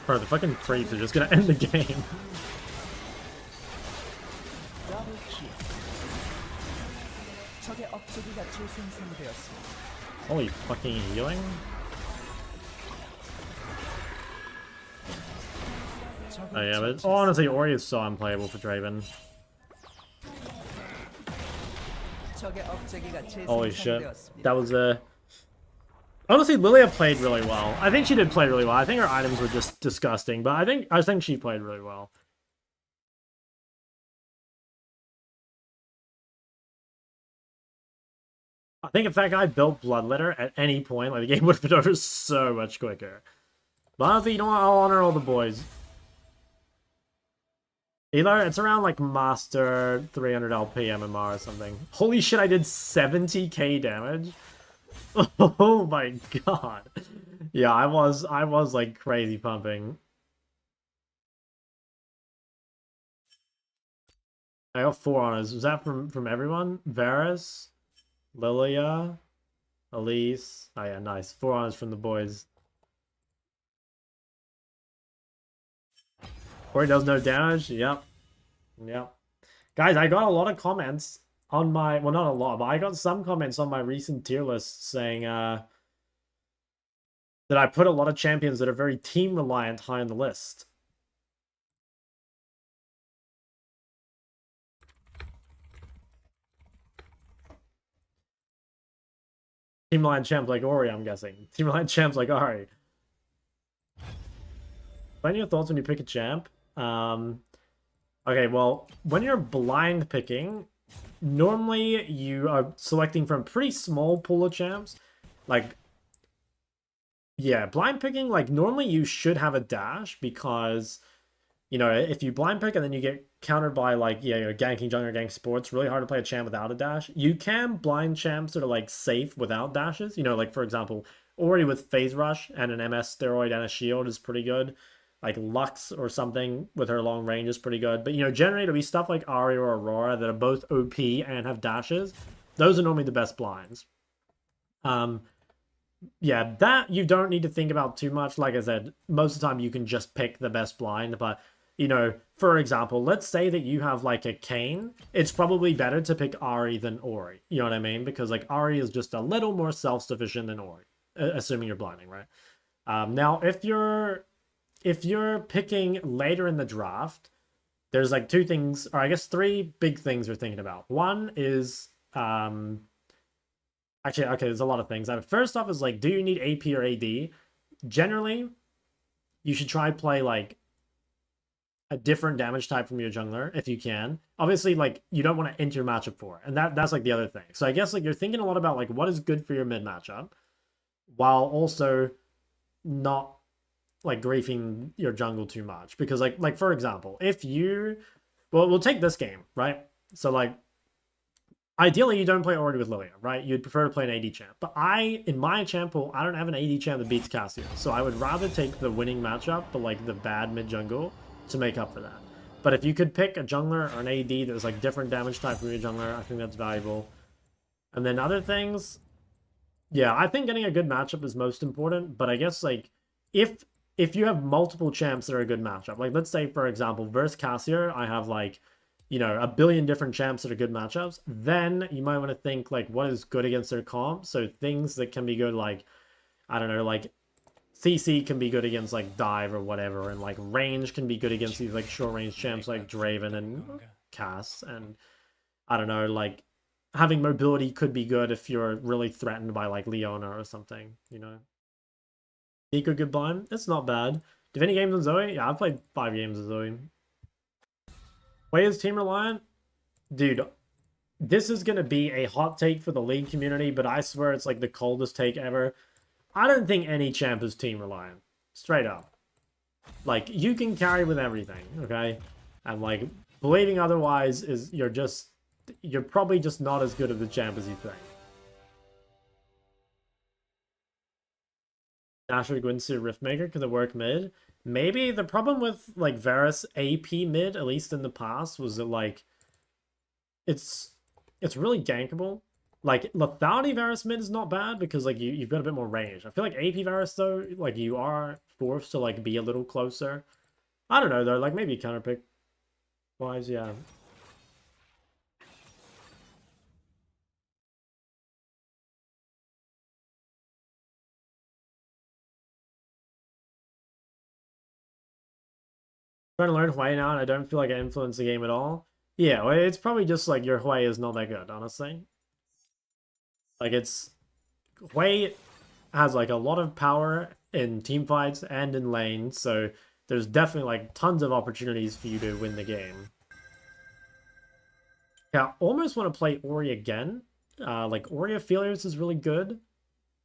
Bro, the fucking creeps are just gonna end the game. 적의 억제기가 재생성되었습니다. Holy fucking healing? Oh yeah, but honestly, Ahri is so unplayable for Draven. 적의 억제기가 Holy shit. 재생성되었습니다. That was honestly, Lilia played really well. I think she did play really well. I think her items were just disgusting, but I think she played really well. I think if that guy built Bloodletter at any point, like the game would have been over so much quicker. But honestly, you know what? I'll honor all the boys. Either it's around like Master 300 LP MMR or something. Holy shit, I did 70k damage. Oh my god. Yeah, I was like crazy pumping. I got 4 honors. Was that from everyone? Varus, Lilia, Elise. Oh yeah, nice. 4 honors from the boys. Ahri does no damage. Yep. Yep. Guys, I got a lot of comments on my, well, not a lot, but I got some comments on my recent tier list saying that I put a lot of champions that are very team reliant high on the list. Team reliant champs like Ahri, I'm guessing. Team reliant champs like Ahri. What are your thoughts when you pick a champ? Okay, well, when you're blind picking, normally you are selecting from a pretty small pool of champs. Like, yeah, blind picking, like, normally you should have a dash because, you know, if you blind pick and then you get countered by, like, yeah, you're ganking jungle or gank support, it's really hard to play a champ without a dash. You can blind champs that are, like, safe without dashes. You know, like, for example, Ahri with Phase Rush and an MS steroid and a shield is pretty good. Like Lux or something with her long range is pretty good. But, you know, generally it'll be stuff like Ahri or Aurora that are both OP and have dashes. Those are normally the best blinds. Yeah, that you don't need to think about too much. Like I said, most of the time you can just pick the best blind. But, you know, for example, let's say that you have like a Kayn. It's probably better to pick Ahri than Ahri. You know what I mean? Because like Ahri is just a little more self-sufficient than Ahri. Assuming you're blinding, right? Now, if you're picking later in the draft, there's like 2 things, or I guess 3 big things we're thinking about. One is, actually, okay, there's a lot of things. First off is like, do you need AP or AD? Generally, you should try play like a different damage type from your jungler if you can. Obviously, like, you don't want to enter your matchup for it, and that's like the other thing. So I guess like you're thinking a lot about like what is good for your mid matchup, while also not like griefing your jungle too much. Because like for example, if you, well, we'll take this game, right? So like ideally you don't play Ahri with Lilia, right? You'd prefer to play an AD champ. But in my champ pool, I don't have an AD champ that beats Cassio. So I would rather take the winning matchup, but like the bad mid jungle, to make up for that. But if you could pick a jungler or an AD that's like different damage type from your jungler, I think that's valuable. And then other things, yeah, I think getting a good matchup is most important. But I guess like if if you have multiple champs that are a good matchup, like let's say, for example, versus Cassio, I have like, you know, a billion different champs that are good matchups, then you might want to think like what is good against their comp. So things that can be good, like, I don't know, like CC can be good against like dive or whatever, and like range can be good against these like short range champs like Draven and Cass, and I don't know, like having mobility could be good if you're really threatened by like Leona or something, you know. Eco Goodbye, it's not bad. Do you have any games on Zoe? Yeah, I've played 5 games of Zoe. Why is Team Reliant? Dude, this is gonna be a hot take for the League community, but I swear it's like the coldest take ever. I don't think any champ is Team Reliant. Straight up. Like, you can carry with everything, okay? And like, believing otherwise is you're probably just not as good of the champ as you think. Dasher, Gwynsu, Riftmaker, can it work mid? Maybe. The problem with like Varus AP mid, at least in the past, was that like it's really gankable. Like lethality Varus mid is not bad because like you've got a bit more range. I feel like AP Varus though, like you are forced to like be a little closer. I don't know though, like maybe counterpick wise, yeah. Trying to learn Hui now, and I don't feel like I influence the game at all. Yeah, well, it's probably just like your Hui is not that good, honestly. Like it's Hui has like a lot of power in team fights and in lane, so there's definitely like tons of opportunities for you to win the game. Yeah, I almost want to play Ori again. Like Ori Aphelios is really good.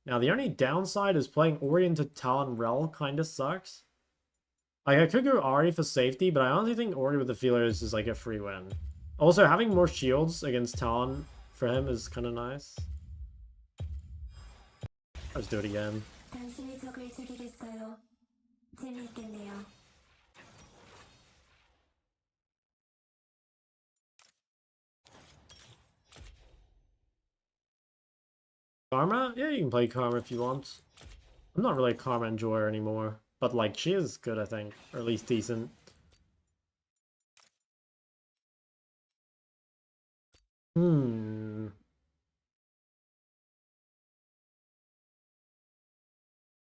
Now the only downside is playing Ori into Talon Rel kind of sucks. Like, I could go Ahri for safety, but I honestly think Ori with the Feelers is like a free win. Also, having more shields against Talon for him is kind of nice. Let's do it again. 당신의 적을 죽이겠어요. 재미있겠네요. Karma? Yeah, you can play Karma if you want. I'm not really a Karma enjoyer anymore. But, like, she is good, I think. Or at least decent.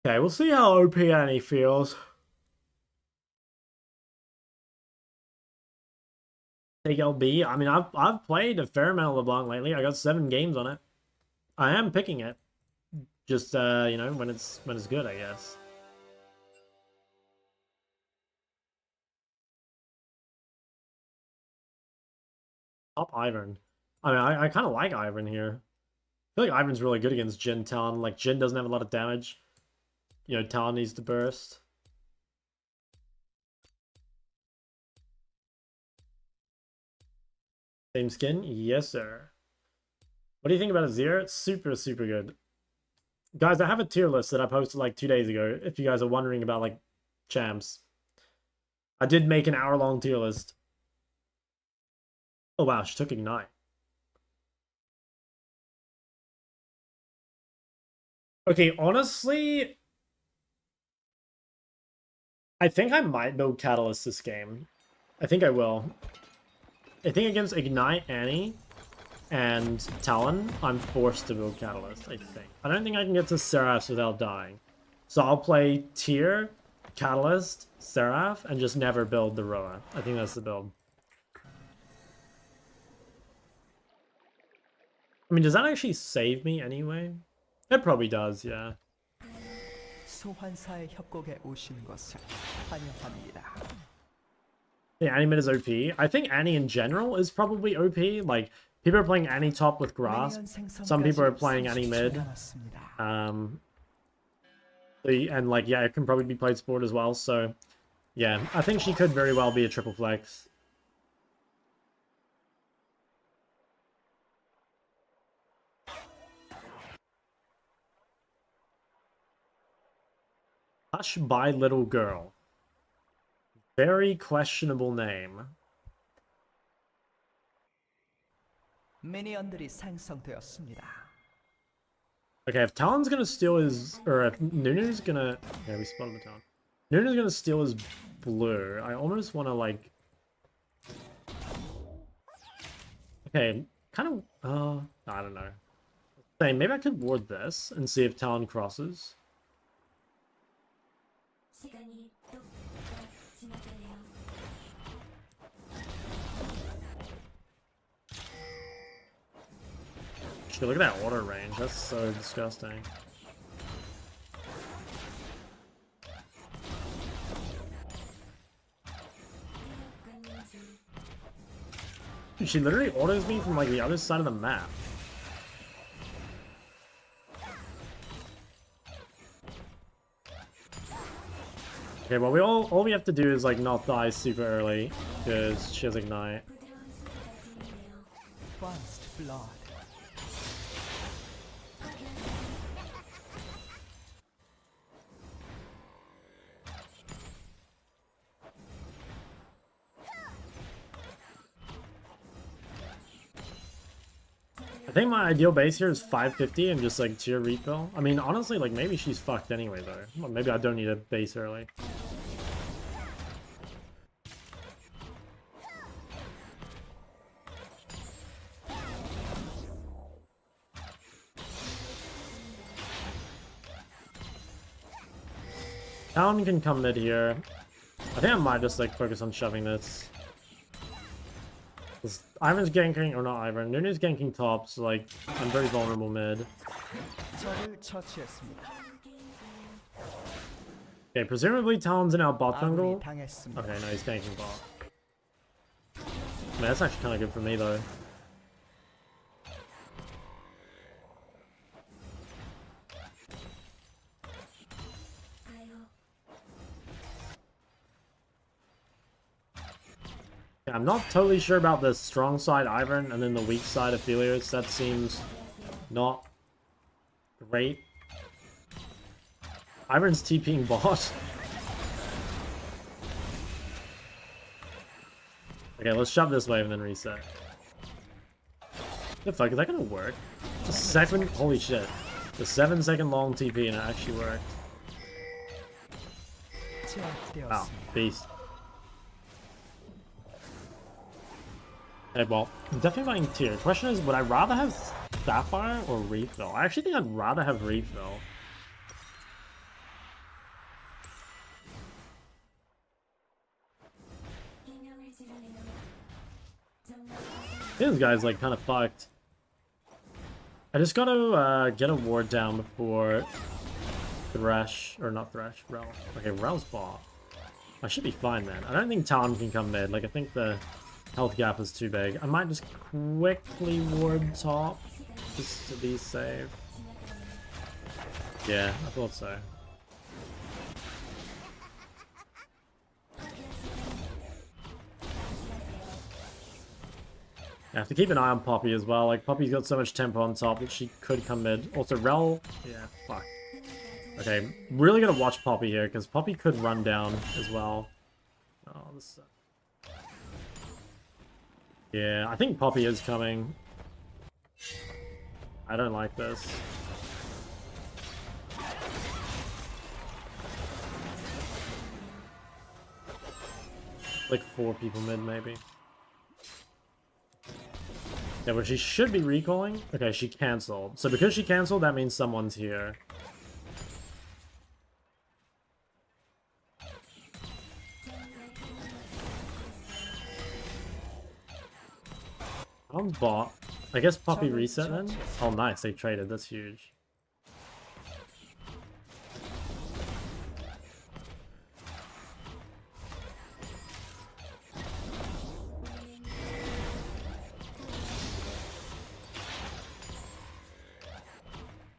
Okay, we'll see how OP Annie feels. Take LB. I mean, I've played a fair amount of LeBlanc lately. I got 7 games on it. I am picking it. Just, you know, when it's good, I guess. Top Ivern. I mean, I kind of like Ivern here. I feel like Ivern's really good against Jhin Talon. Like, Jhin doesn't have a lot of damage. You know, Talon needs to burst. Same skin? Yes, sir. What do you think about Azir? It's super, super good. Guys, I have a tier list that I posted like 2 days ago, if you guys are wondering about, like, champs. I did make an hour-long tier list. Oh, wow, she took Ignite. Okay, honestly, I think I might build Catalyst this game. I think I will. I think against Ignite, Annie, and Talon, I'm forced to build Catalyst, I think. I don't think I can get to Seraph without dying. So I'll play Tier, Catalyst, Seraph, and just never build the Roa. I think that's the build. I mean, does that actually save me anyway? It probably does, yeah. 소환사의 협곡에 오신 것을 환영합니다. Yeah, Annie mid is OP. I think Annie in general is probably OP. Like, people are playing Annie top with Grasp. Some people are playing Annie mid. And like, yeah, it can probably be played support as well. So, yeah, I think she could very well be a triple flex. Hush by Little Girl. Very questionable name. 미니언들이 생성되었습니다. Okay, if Talon's gonna steal his... Or if Nunu's gonna... Yeah, we spotted the Talon. Nuna's gonna steal his blue. I almost want to, like... Okay, kind of... I don't know. Say, maybe I could ward this and see if Talon crosses. Shit, look at that auto range. That's so disgusting. Dude, she literally autos me from like the other side of the map. Okay, well all we have to do is like not die super early because she has ignite. First blood. I think my ideal base here is 550 and just like tier refill. I mean, honestly, like maybe she's fucked anyway though. Well, maybe I don't need a base early. Talon can come mid here. I think I might just like focus on shoving this. Ivan's ganking, or not Ivan, Nuna's ganking top, so like, I'm very vulnerable mid. 적을 처치했습니다. Okay, presumably Talon's in our bot jungle. 아군이 당했습니다. Okay, no, he's ganking bot. Man, that's actually kind of good for me though. I'm not totally sure about the strong side Ivern and then the weak side Aphelios. That seems not great. Ivern's TPing bot. Okay, let's shove this wave and then reset. The fuck, is that gonna work? Just 7, holy shit. The 7-second long TP and it actually worked. Wow, beast. Okay, well, I'm definitely buying tier. Question is, would I rather have Sapphire or Refill? I actually think I'd rather have Refill. This guy's like kind of fucked. I just gotta get a ward down before Thresh, or not Thresh, Rel. Okay, Rel's bot. I should be fine then. I don't think Talon can come mid. Like, I think the health gap is too big. I might just quickly ward top just to be safe. Yeah, I thought so. I have to keep an eye on Poppy as well. Like, Poppy's got so much tempo on top that she could come mid. Also, Rel... Yeah, fuck. Okay, really gotta watch Poppy here, because Poppy could run down as well. Oh, this... Yeah, I think Poppy is coming. I don't like this. Like 4 people mid, maybe. Yeah, but she should be recalling. Okay, she cancelled. So because she cancelled, that means someone's here. On bot. I guess Poppy reset then? Oh nice, they traded, that's huge.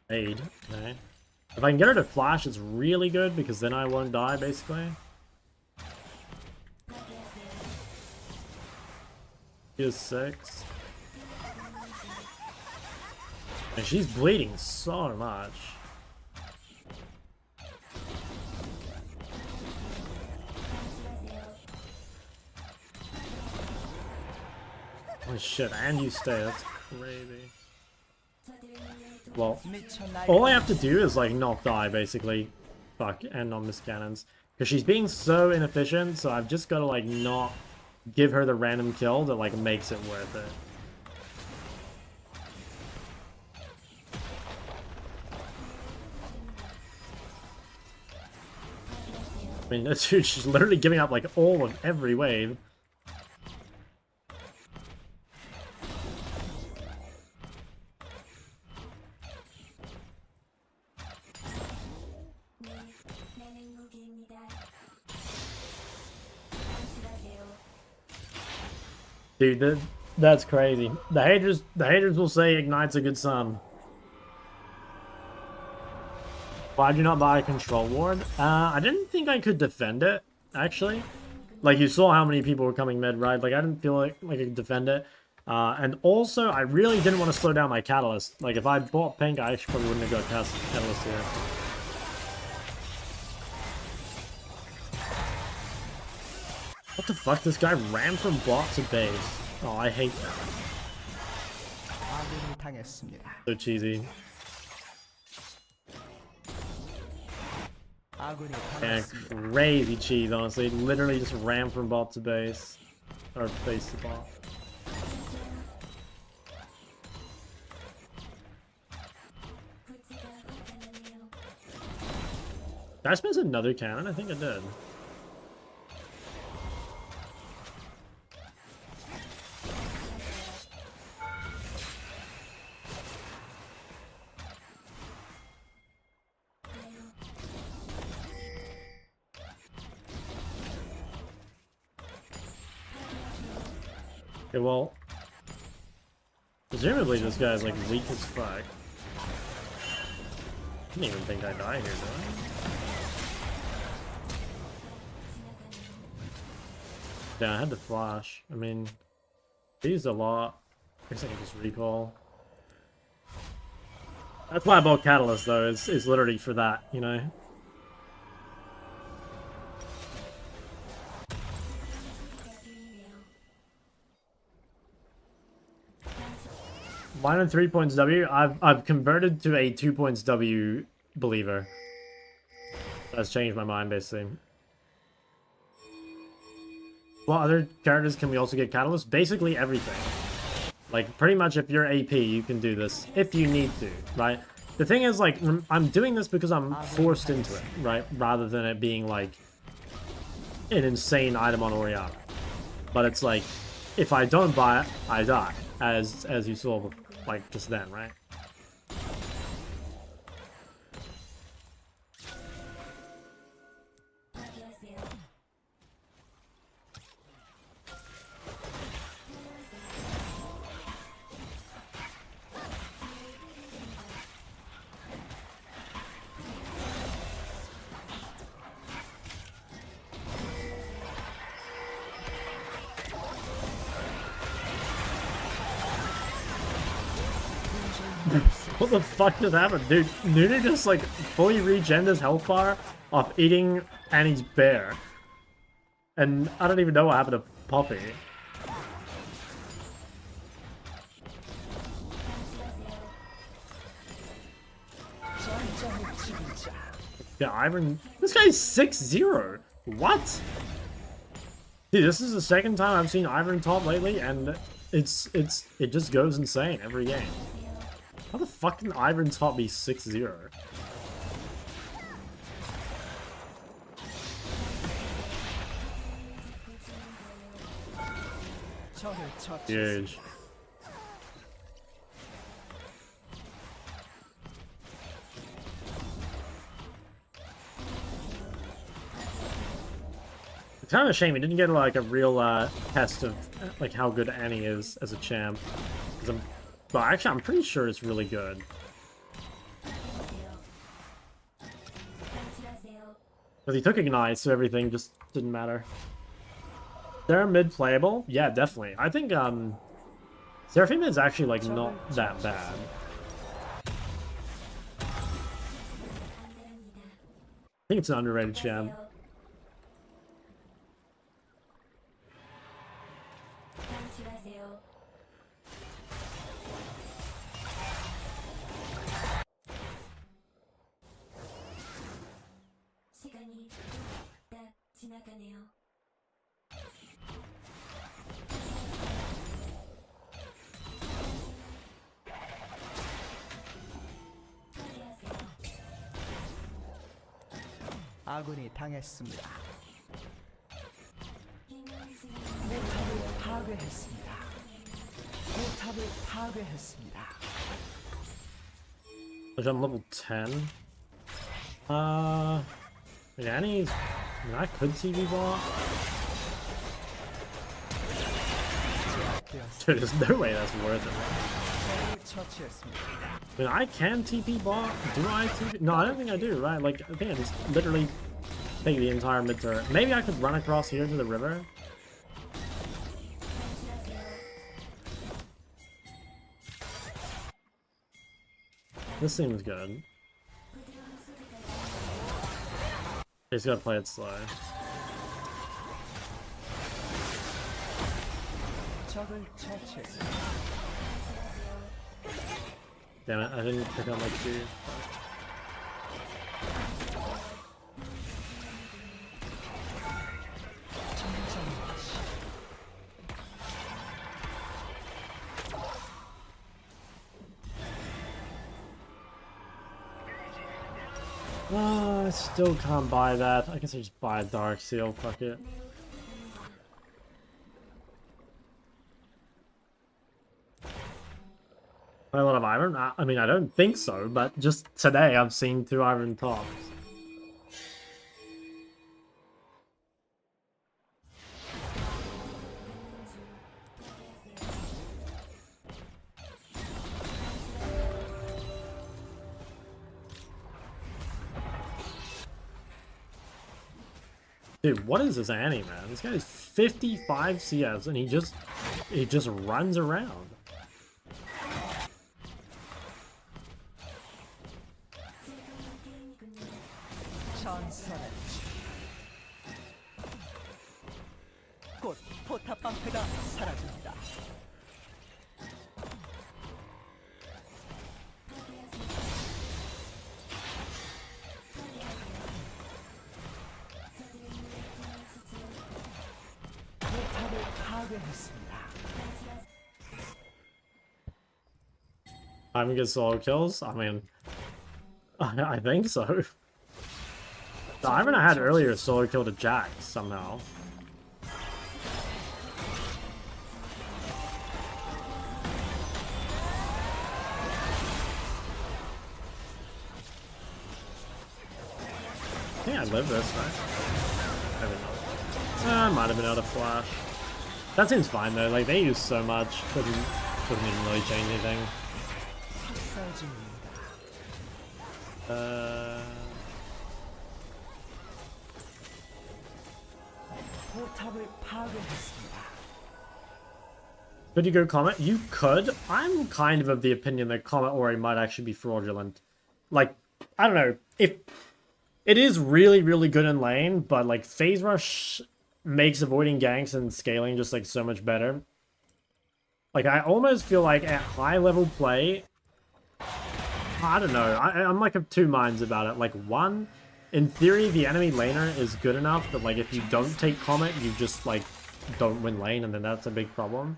Aid, okay. If I can get her to flash, it's really good because then I won't die basically. She is 6. And she's bleeding so much. Oh shit, and you stay, that's crazy. Well, all I have to do is like not die basically. Fuck, and not miss cannons. Because she's being so inefficient, so I've just got to, like, not give her the random kill that, like, makes it worth it. I mean, dude, she's literally giving up, like, all of every wave. Dude, that's crazy. The haters will say Ignite's a good sum. Why'd you not buy a control ward? I didn't think I could defend it, actually. Like, you saw how many people were coming mid, right? Like, I didn't feel like I could defend it. And also, I really didn't want to slow down my Catalyst. Like, if I bought pink, I actually probably wouldn't have got Catalyst here. What the fuck? This guy ran from bot to base. Oh, I hate that. 아군이 당했습니다. So cheesy. 아군이 Yeah, 당했습니다. crazy cheese, honestly. Literally just ran from bot to base. Or base to bot. Did I spend another cannon? I think I did. Okay, well, presumably this guy's like weak as fuck. I didn't even think I died here, did I? Yeah, I had to flash. I mean, I used a lot. I guess I can just recall. That's why I bought Catalyst, though, is literally for that, you know? Mine on 3 points W. I've converted to a 2 points W believer. That's changed my mind, basically. What other characters can we also get Catalyst? Basically everything. Like, pretty much if you're AP, you can do this if you need to, right? The thing is, like, I'm doing this because I'm forced into it, right? Rather than it being, like, an insane item on Orianna. But it's like, if I don't buy it, I die. As you saw, like, just then, right? What the fuck just happened? Dude, Nunu just like fully regened his health bar off eating Annie's bear. And I don't even know what happened to Poppy. Yeah, Ivan. This guy's 6-0. What? Dude, this is the second time I've seen Ivan top lately, and it just goes insane every game. How the fuck can Ivan top be 6-0? 적을 처치했습니다. Huge. It's kind of a shame we didn't get like a real test of like how good Annie is as a champ. Well, actually, I'm pretty sure it's really good. But he took Ignite, so everything just didn't matter. They're mid-playable? Yeah, definitely. I think Seraphim is actually like not that bad. I think it's an underrated champ. 아군이 당했습니다. 포탑을 파괴했습니다. 포탑을 파괴했습니다. Which I'm level 10. Annie's. I mean, I could TV bot. Dude, there's no way that's worth it. I mean, I can TP bot. Do I TP? No, I don't think I do, right? Like, I think I just literally take the entire mid turret. Maybe I could run across here to the river. This seems good. He's gotta play it slow. Damn it, I didn't pick up my Q. I still can't buy that. I guess I just buy a Dark Seal, fuck it. A lot of Iron? I mean, I don't think so, but just today I've seen 2 Iron tops. Dude, what is this Annie, man? This guy is 55 CS and he just runs around. 곧 포탑 방패가 사라집니다. 포탑을 파괴했습니다. I'm gonna get solo kills? I mean, I think so. The Iron I had earlier solo killed a Jack somehow. I think I lived this, right? I don't know. I might have been able to flash. That seems fine though, like they use so much, couldn't even really change anything. 포탑을 파괴했습니다. Could you go Comet? You could. I'm kind of the opinion that Comet Ori might actually be fraudulent. Like, I don't know. If it is really, really good in lane, but like Phase Rush makes avoiding ganks and scaling just like so much better. Like, I almost feel like at high level play, I don't know. I'm like of 2 minds about it. Like, one, in theory, the enemy laner is good enough that like if you don't take Comet, you just like don't win lane, and then that's a big problem.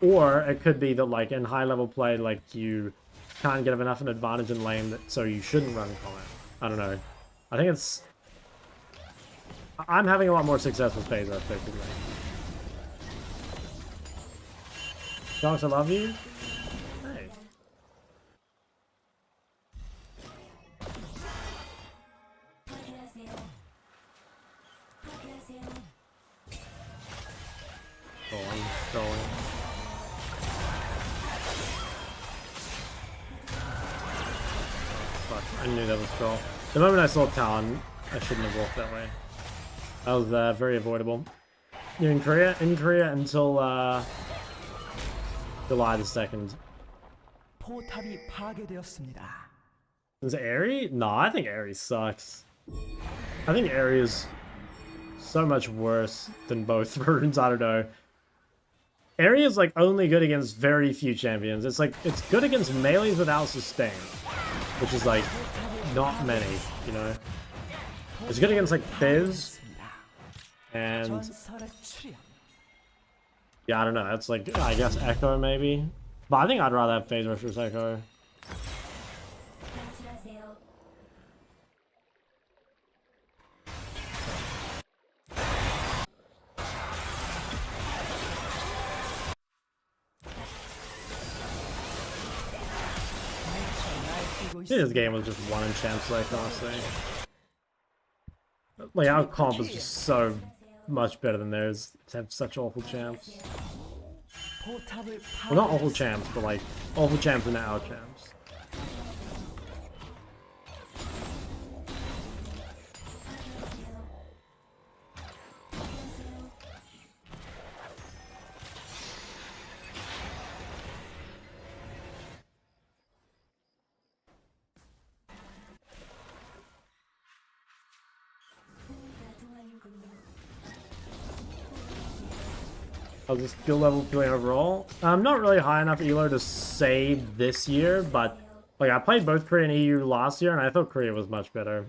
Or it could be that like in high level play, like you can't get enough an advantage in lane, so you shouldn't run Comet. I don't know. I think it's... I'm having a lot more success with Phaser, effectively. Dogs, I love you. Hey. Going. Fuck, I knew that was troll. The moment I saw Talon, I shouldn't have walked that way. That was very avoidable. You're in Korea? In Korea until July the 2nd. 포탑이 파괴되었습니다. Is it Ahri? No, I think Ahri sucks. I think Ahri is so much worse than both runes. I don't know. Ahri is like only good against very few champions. It's like it's good against melees without sustain, which is like not many, you know. It's good against like Fizz and yeah, I don't know. That's like I guess Echo maybe, but I think I'd rather have Phase Rush versus Echo. 되고 think this 있습니다. game was just one enchant select, honestly. Like, our comp was just so much better than theirs to have such awful champs. 포탑을 Well, not awful 파괴했습니다. champs, but like, awful champs and our champs. How's the skill level feeling overall? I'm not really high enough elo to say this year, but like I played both Korea and EU last year, and I thought Korea was much better.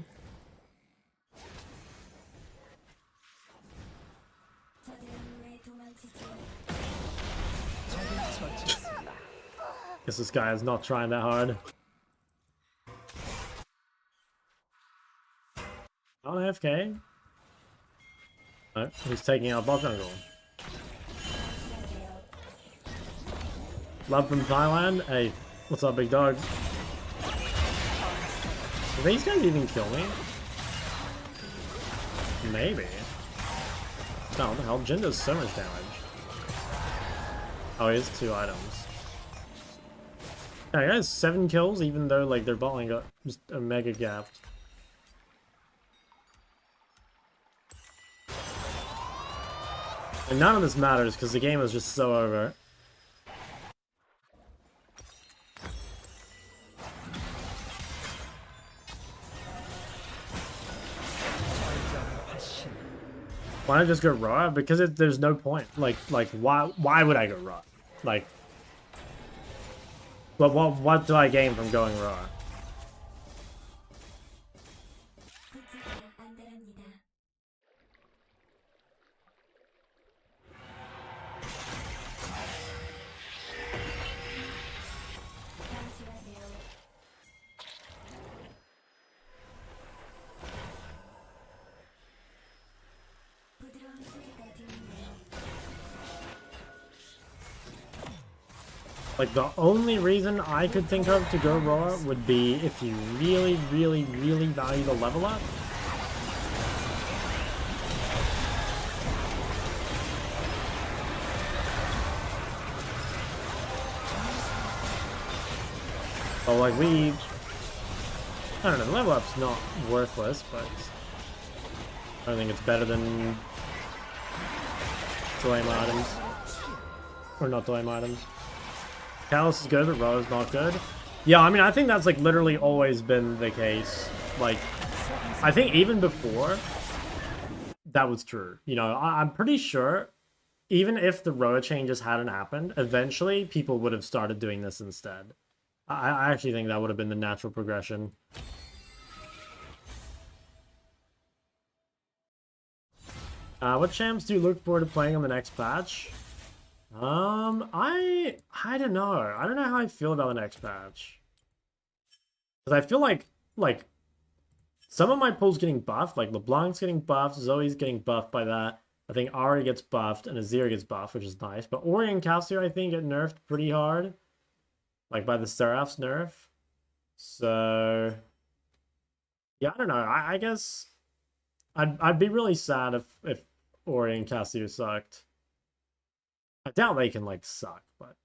Guess this guy is not trying that hard. Not AFK. No, he's taking out bot jungle. Love from Thailand. Hey, what's up, big dog? Will these guys even kill me? Maybe. No, what the hell? Jin does so much damage. Oh, he has 2 items. Yeah, he has 7 kills, even though like their bot lane got just a mega gapped. And none of this matters because the game is just so over. Why not just go raw? Because there's no point. Like why would I go raw? Like, what do I gain from going raw? Like, the only reason I could think of to go raw would be if you really, really, really value the level up. But like I don't know, the level up's not worthless, but I don't think it's better than delay items. Or not delay items. Callus is good, but Raw is not good. Yeah, I mean, I think that's like literally always been the case. Like, I think even before that was true. You know, I'm pretty sure even if the Roa changes hadn't happened, eventually people would have started doing this instead. I actually think that would have been the natural progression. What champs do you look forward to playing on the next patch? I don't know. I don't know how I feel about the next patch. Because I feel like some of my pulls getting buffed, like LeBlanc's getting buffed, Zoe's getting buffed by that. I think Ahri gets buffed and Azir gets buffed, which is nice. But Ornn and Cassio, I think, get nerfed pretty hard. Like by the Seraph's nerf. So yeah, I don't know. I guess I'd be really sad if Ornn and Cassio sucked. I doubt they can, like, suck, but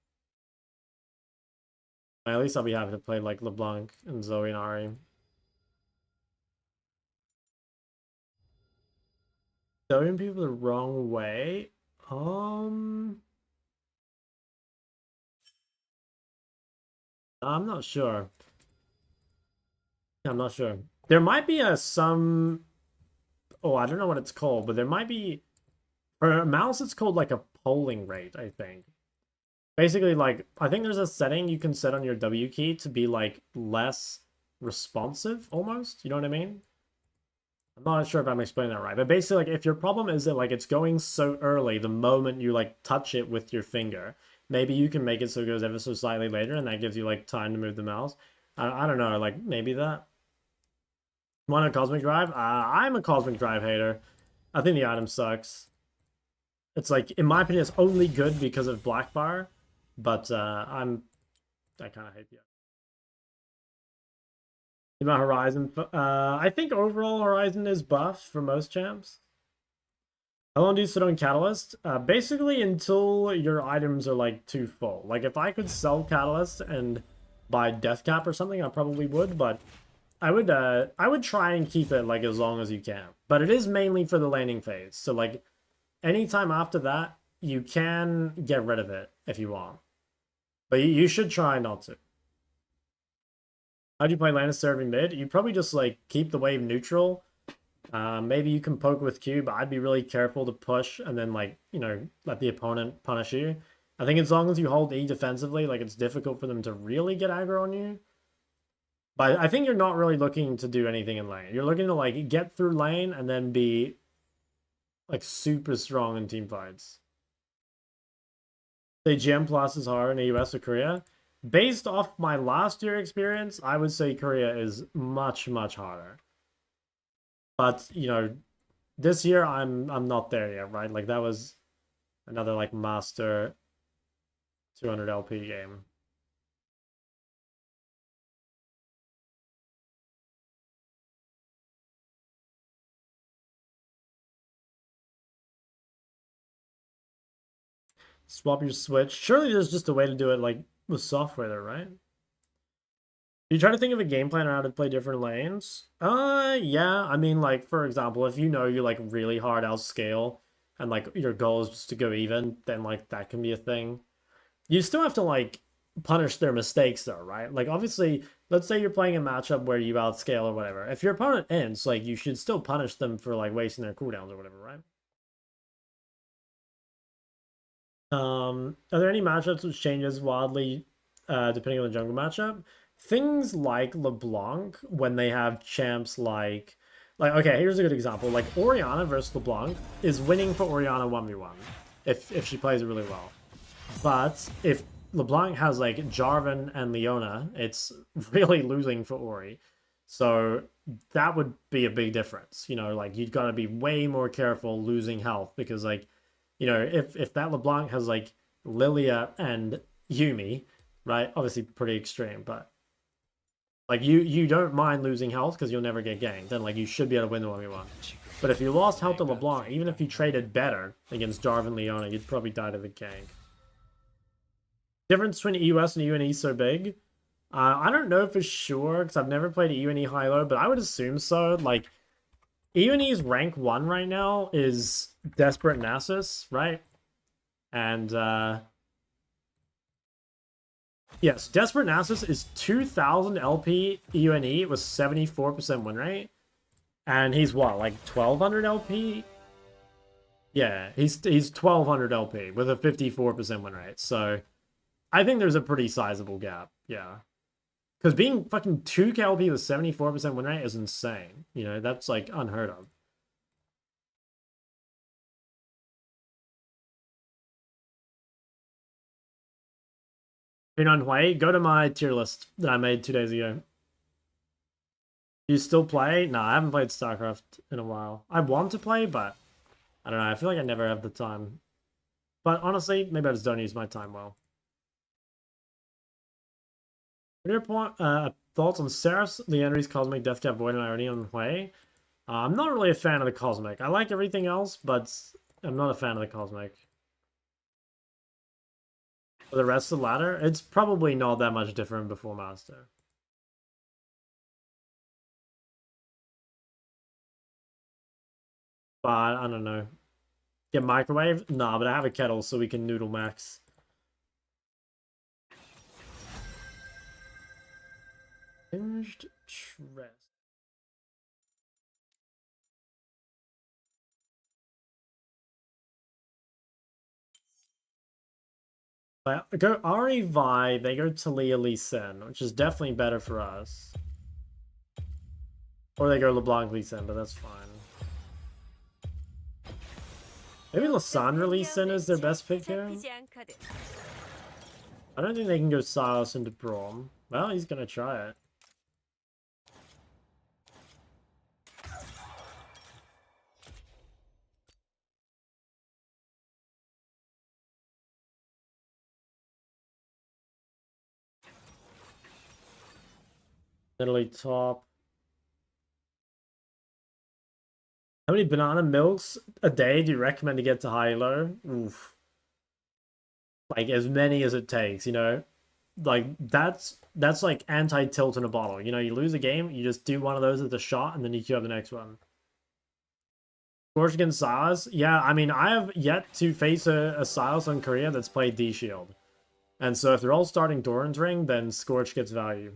at least I'll be happy to play, like, LeBlanc and Zoe and Ahri. Showing people the wrong way? I'm not sure. I'm not sure. There might be some... Oh, I don't know what it's called, but there might be... For a mouse, it's called, like, a polling rate, I think. Basically, like, I think there's a setting you can set on your W key to be, like, less responsive, almost. You know what I mean? I'm not sure if I'm explaining that right. But basically, like, if your problem is that, like, it's going so early the moment you, like, touch it with your finger, maybe you can make it so it goes ever so slightly later, and that gives you, like, time to move the mouse. I don't know, like, maybe that. Want a Cosmic Drive? I'm a Cosmic Drive hater. I think the item sucks. It's like, in my opinion, it's only good because of Black Bar, but I kind of hate the About Horizon, I think overall Horizon is buffed for most champs. How long do you sit on Catalyst? Basically until your items are like too full. Like if I could sell Catalyst and buy Death Cap or something, I probably would, but I would try and keep it like as long as you can. But it is mainly for the laning phase. So like anytime after that, you can get rid of it if you want. But you should try not to. How do you play Lannister serving mid? You probably just like keep the wave neutral. Maybe you can poke with Q, but I'd be really careful to push and then like, you know, let the opponent punish you. I think as long as you hold E defensively, like it's difficult for them to really get aggro on you. But I think you're not really looking to do anything in lane. You're looking to like get through lane and then be like super strong in team fights. Say GM Plus is hard in the US or Korea. Based off my last year experience, I would say Korea is much, much harder. But, you know, this year I'm not there yet, right? Like that was another like master 200 LP game. Swap your switch. Surely there's just a way to do it like with software there, right? You try to think of a game plan on how to play different lanes? Yeah. I mean, like, for example, if you know you're like really hard out scale and like your goal is just to go even, then like that can be a thing. You still have to like punish their mistakes though, right? Like obviously, let's say you're playing a matchup where you outscale or whatever. If your opponent ends, like you should still punish them for like wasting their cooldowns or whatever, right? Are there any matchups which changes wildly depending on the jungle matchup? Things like LeBlanc when they have champs like okay, here's a good example. Like Orianna versus LeBlanc is winning for Orianna 1v1 if she plays it really well. But if LeBlanc has like Jarvan and Leona, it's really losing for Ori. So that would be a big difference. You know, like you've got to be way more careful losing health because like, you know, if that LeBlanc has like Lilia and Yumi, right? Obviously pretty extreme, but like you don't mind losing health because you'll never get ganked. Then like you should be able to win the 1v1. But if you lost health to LeBlanc, even if you traded better against Jarvan Leona, you'd probably die to the gank. Difference between EUS and UNE so big? I don't know for sure because I've never played UNE high-low, but I would assume so. Like, UNE's rank 1 right now is Desperate Nasus, right? And, yes, Desperate Nasus is 2000 LP UNE with 74% win rate. And he's what, like 1200 LP? Yeah, he's 1200 LP with a 54% win rate. So I think there's a pretty sizable gap. Yeah. Because being fucking 2 KLP with 74% win rate is insane. You know, that's like unheard of. Been on Hui, go to my tier list that I made 2 days ago. Do you still play? No, I haven't played StarCraft in a while. I want to play, but I don't know. I feel like I never have the time. But honestly, maybe I just don't use my time well. What are your thoughts on Seraph's, Leandry's Cosmic, Deathcap Void, and Irony on Hui? I'm not really a fan of the Cosmic. I like everything else, but I'm not a fan of the Cosmic. For the rest of the ladder, it's probably not that much different before Master. But I don't know. Get microwave? Nah, but I have a kettle so we can noodle max. Hinged Tress. Go Ahri Vi, they go Talia Lee Sin, which is definitely better for us. Or they go LeBlanc Lee Sin, but that's fine. Maybe Lysandra Lee Sin is their best pick here? I don't think they can go Sylas into Braum. Well, he's gonna try it. Italy top. How many banana milks a day do you recommend to get to high-low? Oof. Like as many as it takes, you know? Like that's like anti-tilt in a bottle. You know, you lose a game, you just do one of those at the shot, and then you queue up the next one. Scorch against Sylas? Yeah, I mean, I have yet to face a Sylas on Korea that's played D-Shield. And so if they're all starting Doran's Ring, then Scorch gets value.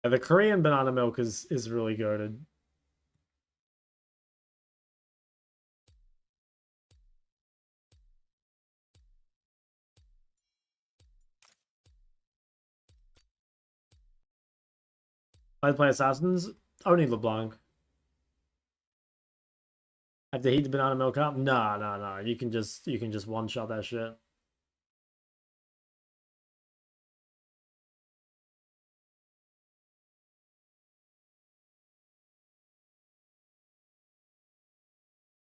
Yeah, the Korean banana milk is really goated. I play Assassins, only LeBlanc. Have to heat the banana milk up? Nah, nah, nah. You can just one shot that shit.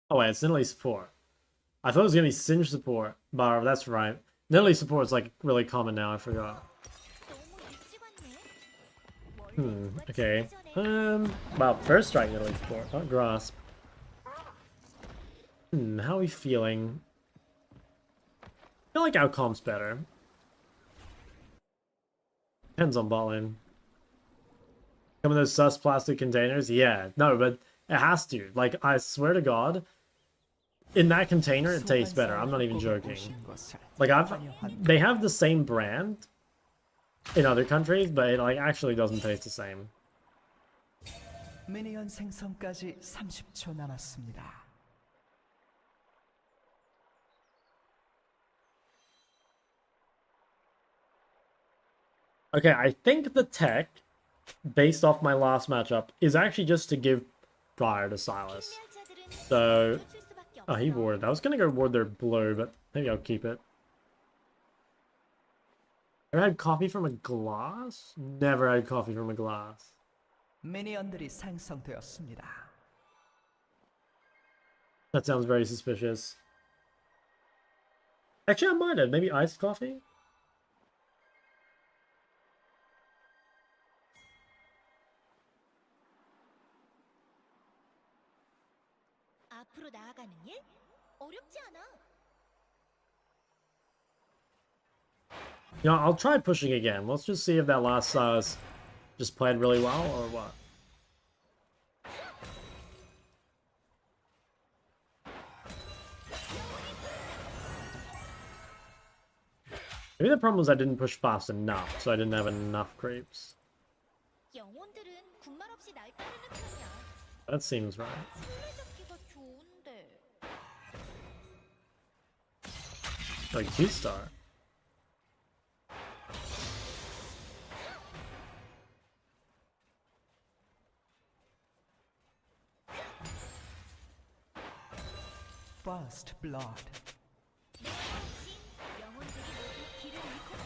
Oh wait, it's Nidalee support. I thought it was gonna be Singe support, but that's right. Nidalee support's like really common now, I forgot. Okay. Well, first strike Nidalee support, not grasp. How are we feeling? I feel like our comp's better. Depends on bot lane. Some of those sus plastic containers? Yeah, no, but it has to. Like, I swear to God, in that container, it tastes better. I'm not even joking. Like, they have the same brand in other countries, but it like actually doesn't taste the same. 미니언 생성까지 30초 남았습니다. Okay, I think the tech, based off my last matchup, is actually just to give prior to Sylas. So, oh, he warded. I was gonna go ward their blue, but maybe I'll keep it. Ever had coffee from a glass? Never had coffee from a glass. 미니언들이 생성되었습니다. That sounds very suspicious. Actually, I might have. Maybe iced coffee? 앞으로 나아가는 일? 어렵지 않아. You know, I'll try pushing again. Let's just see if that last Sylas just played really well or what. Maybe the problem was I didn't push fast enough, so I didn't have enough creeps. 영혼들은 군말 없이 날 따르는 편이야. That seems right. 술래잡기가 좋은데. Like Q-Star. First blood. 영혼들이 모두 길을 잃고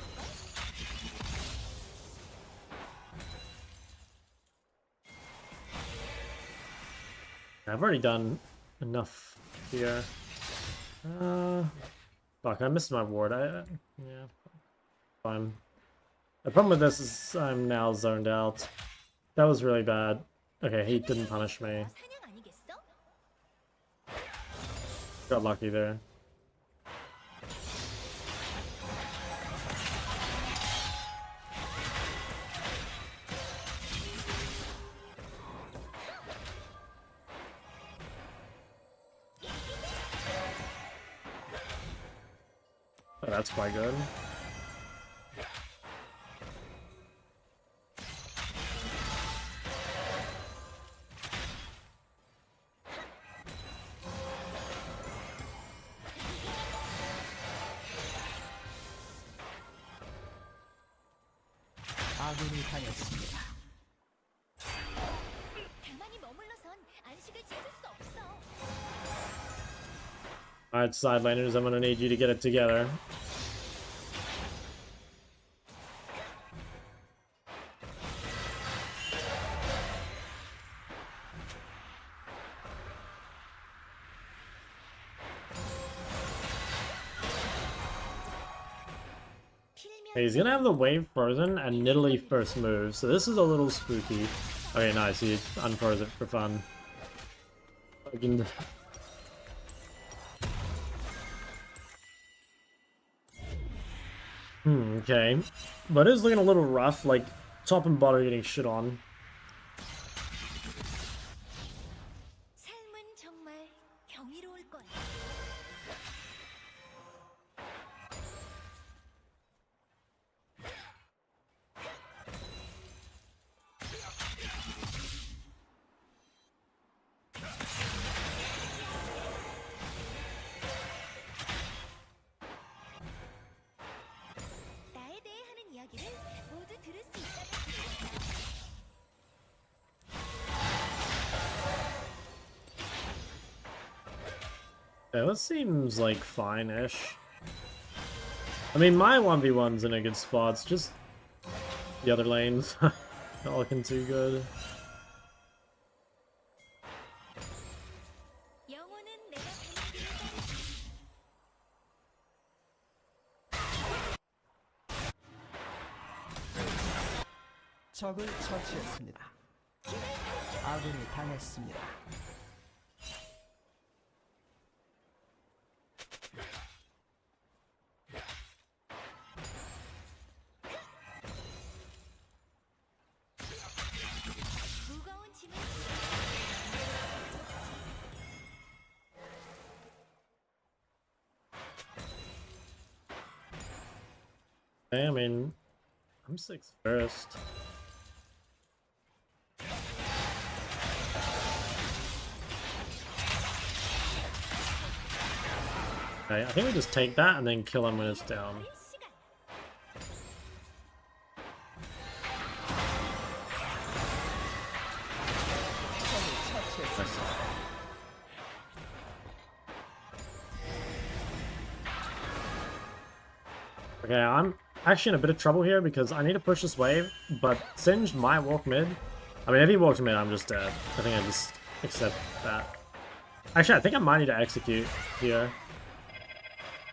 I've already done enough here. Fuck, I missed my ward. Yeah, fine. The problem with this is I'm now zoned out. That was really bad. Okay, he didn't punish me. 사냥 아니겠어? Got lucky there. Oh, that's quite good. 아군이 당했습니다. 가만히 머물러선 안식을 찾을 수 없어. Alright, side laners, I'm gonna need you to get it together. Okay, he's gonna have the wave frozen and Nidalee first move, so this is a little spooky. Okay, nice, he unfroze it for fun. Fucking... okay. But it is looking a little rough, like, top and bottom getting shit on. 삶은 정말 경이로울 거야. 나에 대해 하는 이야기를 모두 들을 수 있다면 좋겠다. Yeah, that seems like fine-ish. I mean, my 1v1's in a good spot, it's just the other lanes not looking too good. 영혼은 내가 가는 길을 따르지. 적을 처치했습니다. 아군이 당했습니다. 무거운 짐을 Okay, I mean, I'm 6th first. Okay, I think we just take that and then kill him when it's down. 할 시간. 적을 처치했습니다. Okay, I'm actually in a bit of trouble here because I need to push this wave, but Singed might walk mid. I mean, if he walks mid, I'm just dead. I think I just accept that. Actually, I think I might need to execute here.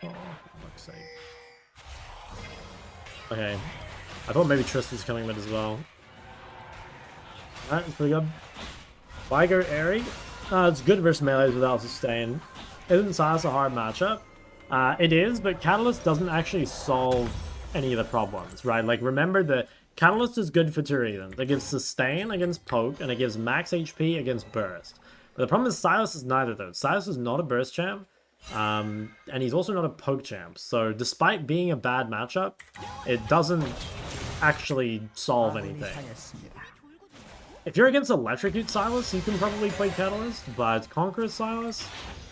Oh, for fuck's sake. Okay. I thought maybe Triss was coming mid as well. Alright, that's pretty good. Vigo Ahri. It's good versus melees without sustain. Isn't Sylas a hard matchup? It is, but Catalyst doesn't actually solve any of the problems, right? Like, remember that Catalyst is good for two reasons. It gives sustain against poke, and it gives max HP against burst. But the problem is Sylas is neither of those. Sylas is not a burst champ, and he's also not a poke champ. So despite being a bad matchup, it doesn't actually solve 아군이 anything. 당했습니다. If you're against Electrocute Sylas, you can probably play Catalyst, but Conqueror Sylas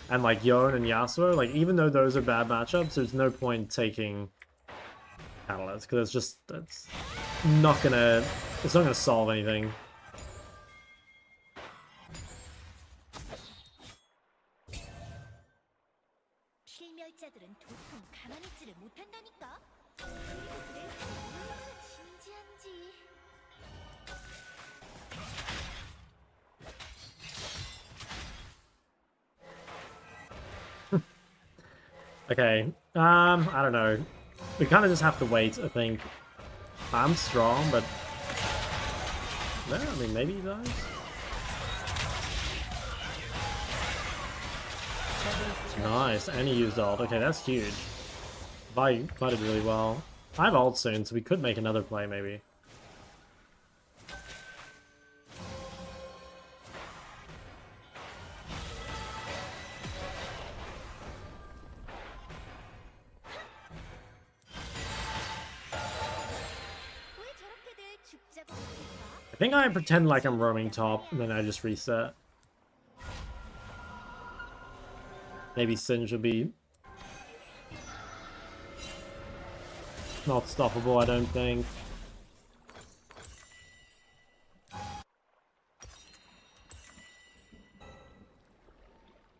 and like Yon and Yasuo, like even though those are bad matchups, there's no point taking Catalyst because it's not gonna solve anything. 필멸자들은 도통 가만히 있지를 못한다니까. 그리고 내 삶이 얼마나 진지한지. Okay, I don't know. We kind of just have to wait, I think. I'm strong, but... No, I mean, maybe he dies? Nice, and he used ult. Okay, that's huge. Vi did really well. I have ult soon, so we could make another play, maybe. 왜 저렇게들 죽자고 했을까? I think I pretend like I'm roaming top, and then I just reset. Maybe Singe will be not stoppable, I don't think.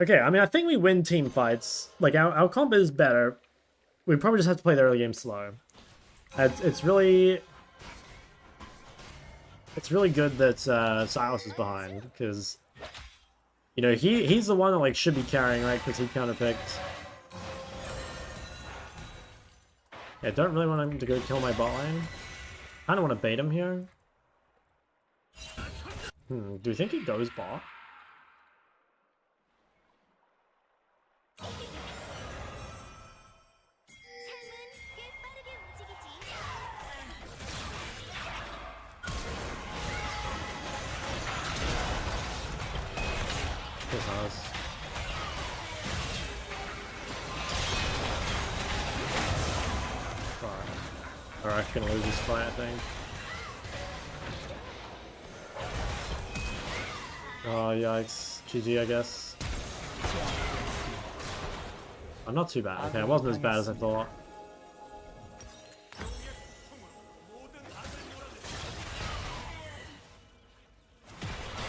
Okay, I mean, I think we win team fights. Like, our comp is better. We probably just have to play the early game slow. It's really good that Sylas is behind, because, you know, he's the one that, like, should be carrying, right, because he counterpicked. Yeah, I don't really want him to go kill my bot lane. Kinda want to bait him here. Do you think he goes bot? His house. Alright, I'm gonna lose this fight, I think. Oh, yikes. GG, I guess. I'm not too bad. Okay, it wasn't as bad as I thought.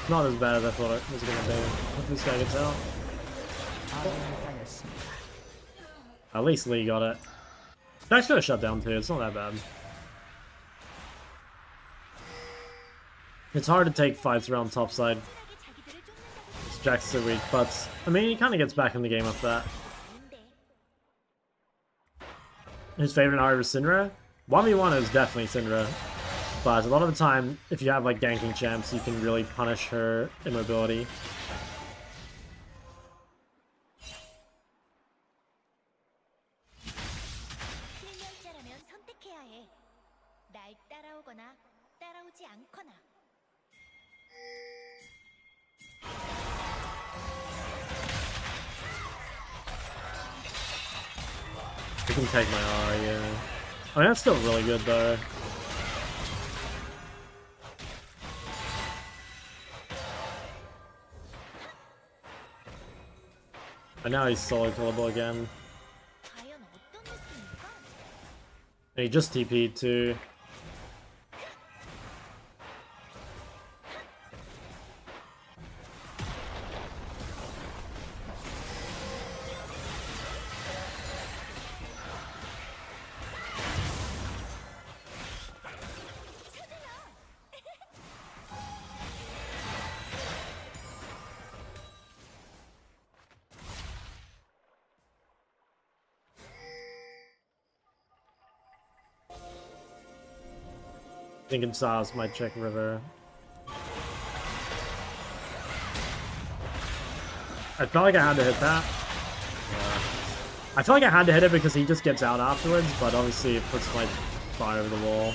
Not as bad as I thought it was gonna be. If this guy gets out. At least Lee got it. Jack's gonna shut down too, it's not that bad. It's hard to take fights around topside. Jack's so weak, but I mean he kinda gets back in the game after that. His favorite Ahri was Syndra? 1v1 is definitely Syndra. But a lot of the time, if you have like ganking champs, you can really punish her immobility. 필명자라면 선택해야 해. 날 따라오거나 따라오지 않거나. I can take my Ahri, yeah. I mean, that's still really good though. And now he's solo killable again. 과연 어떤 느낌일까? And he just TP'd too. Thinking Sylas might check river. I felt like I had to hit that. I felt like I had to hit it because he just gets out afterwards, but obviously it puts my fire over the wall.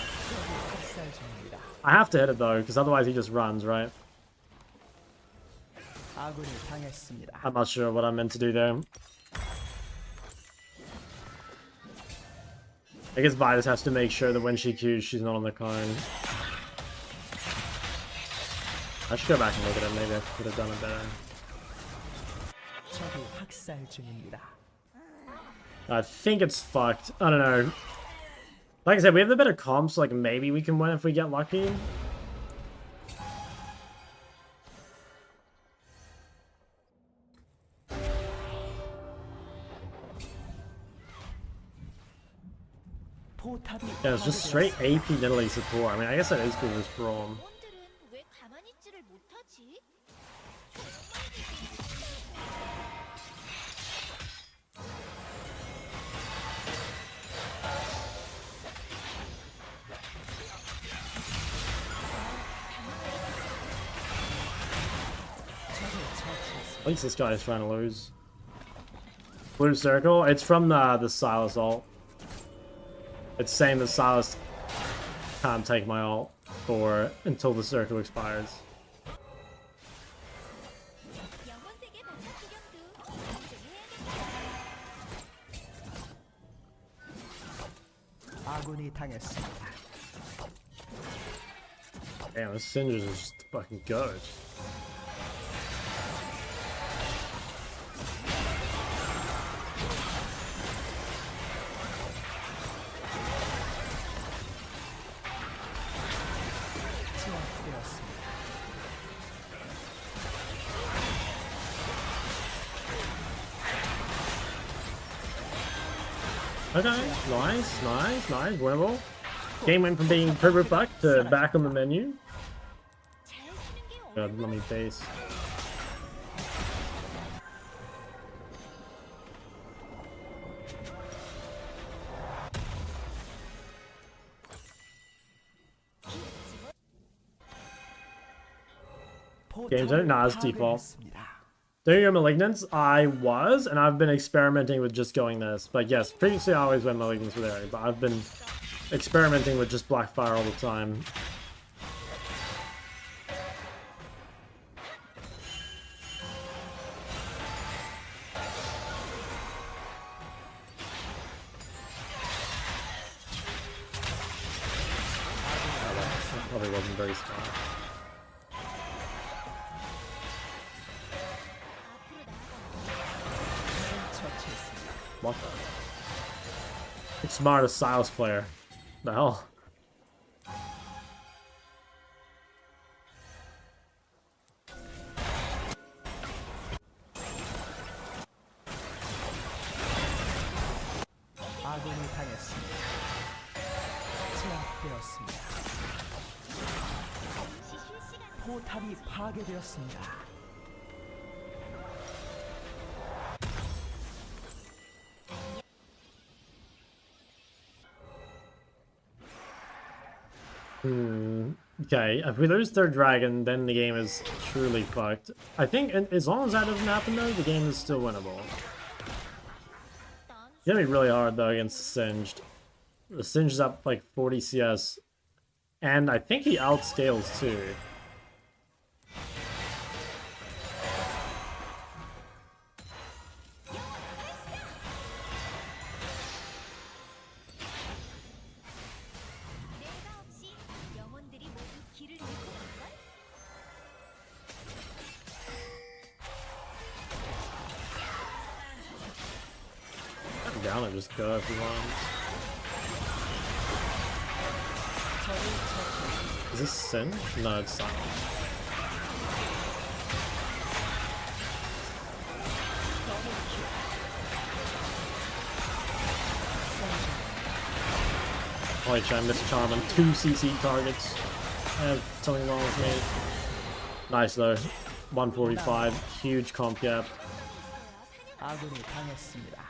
I have to hit it though, because otherwise he just runs, right? I'm not sure what I meant to do there. I guess Vi just has to make sure that when she Qs, she's not on the cone. I should go back and look at it. Maybe I could have done it better. I think it's fucked. I don't know. Like I said, we have the better comps. Like maybe we can win if we get lucky. Yeah, it's just straight AP Nidalee support. I mean, I guess that is because it's Braum. 원들은 왜 가만히 있지를 못하지? At least this guy is trying to lose. Blue circle. It's from the Sylas ult. It's saying that Sylas can't take my ult for until the circle expires. 영혼 세계 바깥 구경도 공정히 해야겠다. 아군이 당했습니다. Damn, this Syndra's is just fucking good. Okay, nice, winnable. Game went from being turbo fucked to back on the menu. 잘 쓰는 게 God, let me base. Game turn? Nah, it's default. 파괴했습니다. Doing your Malignance? I was, and I've been experimenting with just going this. But yes, previously I always went Malignance with Ahri, but I've been experimenting with just Blackfire all the time. That probably wasn't very smart. What the? It's smart as Sylas player. The hell? 아군이 당했습니다. 제압되었습니다. 포탑이 파괴되었습니다. Okay, if we lose third dragon, then the game is truly fucked. I think as long as that doesn't happen though, the game is still winnable. It's gonna be really hard though against the Singed. The Singed is up like 40 CS. And I think he outscales too. 내가 없이 영혼들이 모두 길을 잃고 갈걸? I'm down and just go if you want. Is this Sin? No, it's Silent. Holy shit, I missed Charm on 2 CC targets. I have something wrong with me. Nice though. 145, huge comp gap. 아군이 당했습니다.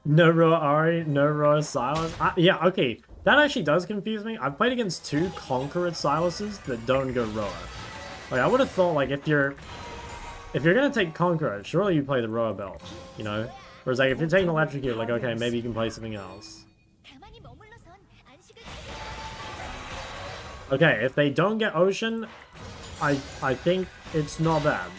No Roa Ahri, no Roa Sylas. Yeah, okay. That actually does confuse me. I've played against 2 Conqueror Sylases that don't go Roa. Like, I would have thought, like, if you're gonna take Conqueror, surely you play the Roa belt, you know? Whereas, like, if you're taking Electrocute, like, okay, maybe you can play something else. 가만히 머물러선 안식을 Okay, if they don't get Ocean, I think it's not bad.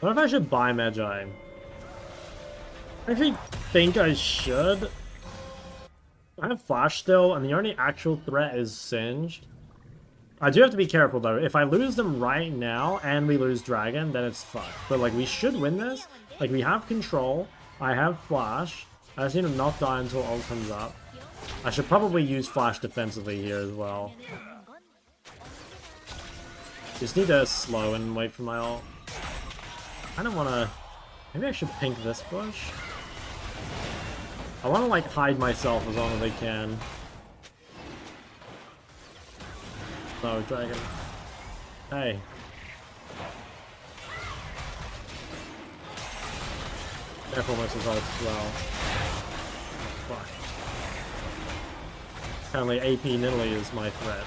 I wonder if I should buy Magi. I actually think I should. I have Flash still, and the only actual threat is Singed. I do have to be careful though. If I lose them right now and we lose Dragon, then it's fucked. But like, we should win this. Like, we have control. I have Flash. I just need to not die until ult comes up. I should probably use Flash defensively here as well. Just need to slow and wait for my ult. I don't want to... Maybe I should pink this bush? I want to, like, hide myself as long as I can. No, dragon. Hey. Careful with his ult as well. Fuck. Apparently AP Nidalee is my threat.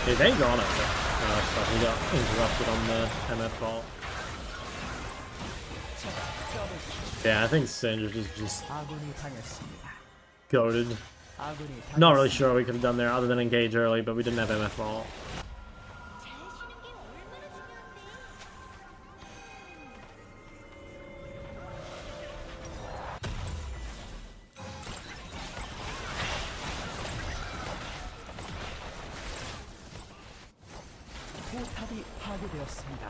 Hey, they got it. But we got interrupted on the MF fault. Yeah, I think Singed is just 아군이 당했습니다. goated. 아군이 Not really sure what we could have done there other than engage early, but we didn't have MF fault. 잘 쉬는 게 얼마나 중요한데. 포탑이 파괴되었습니다.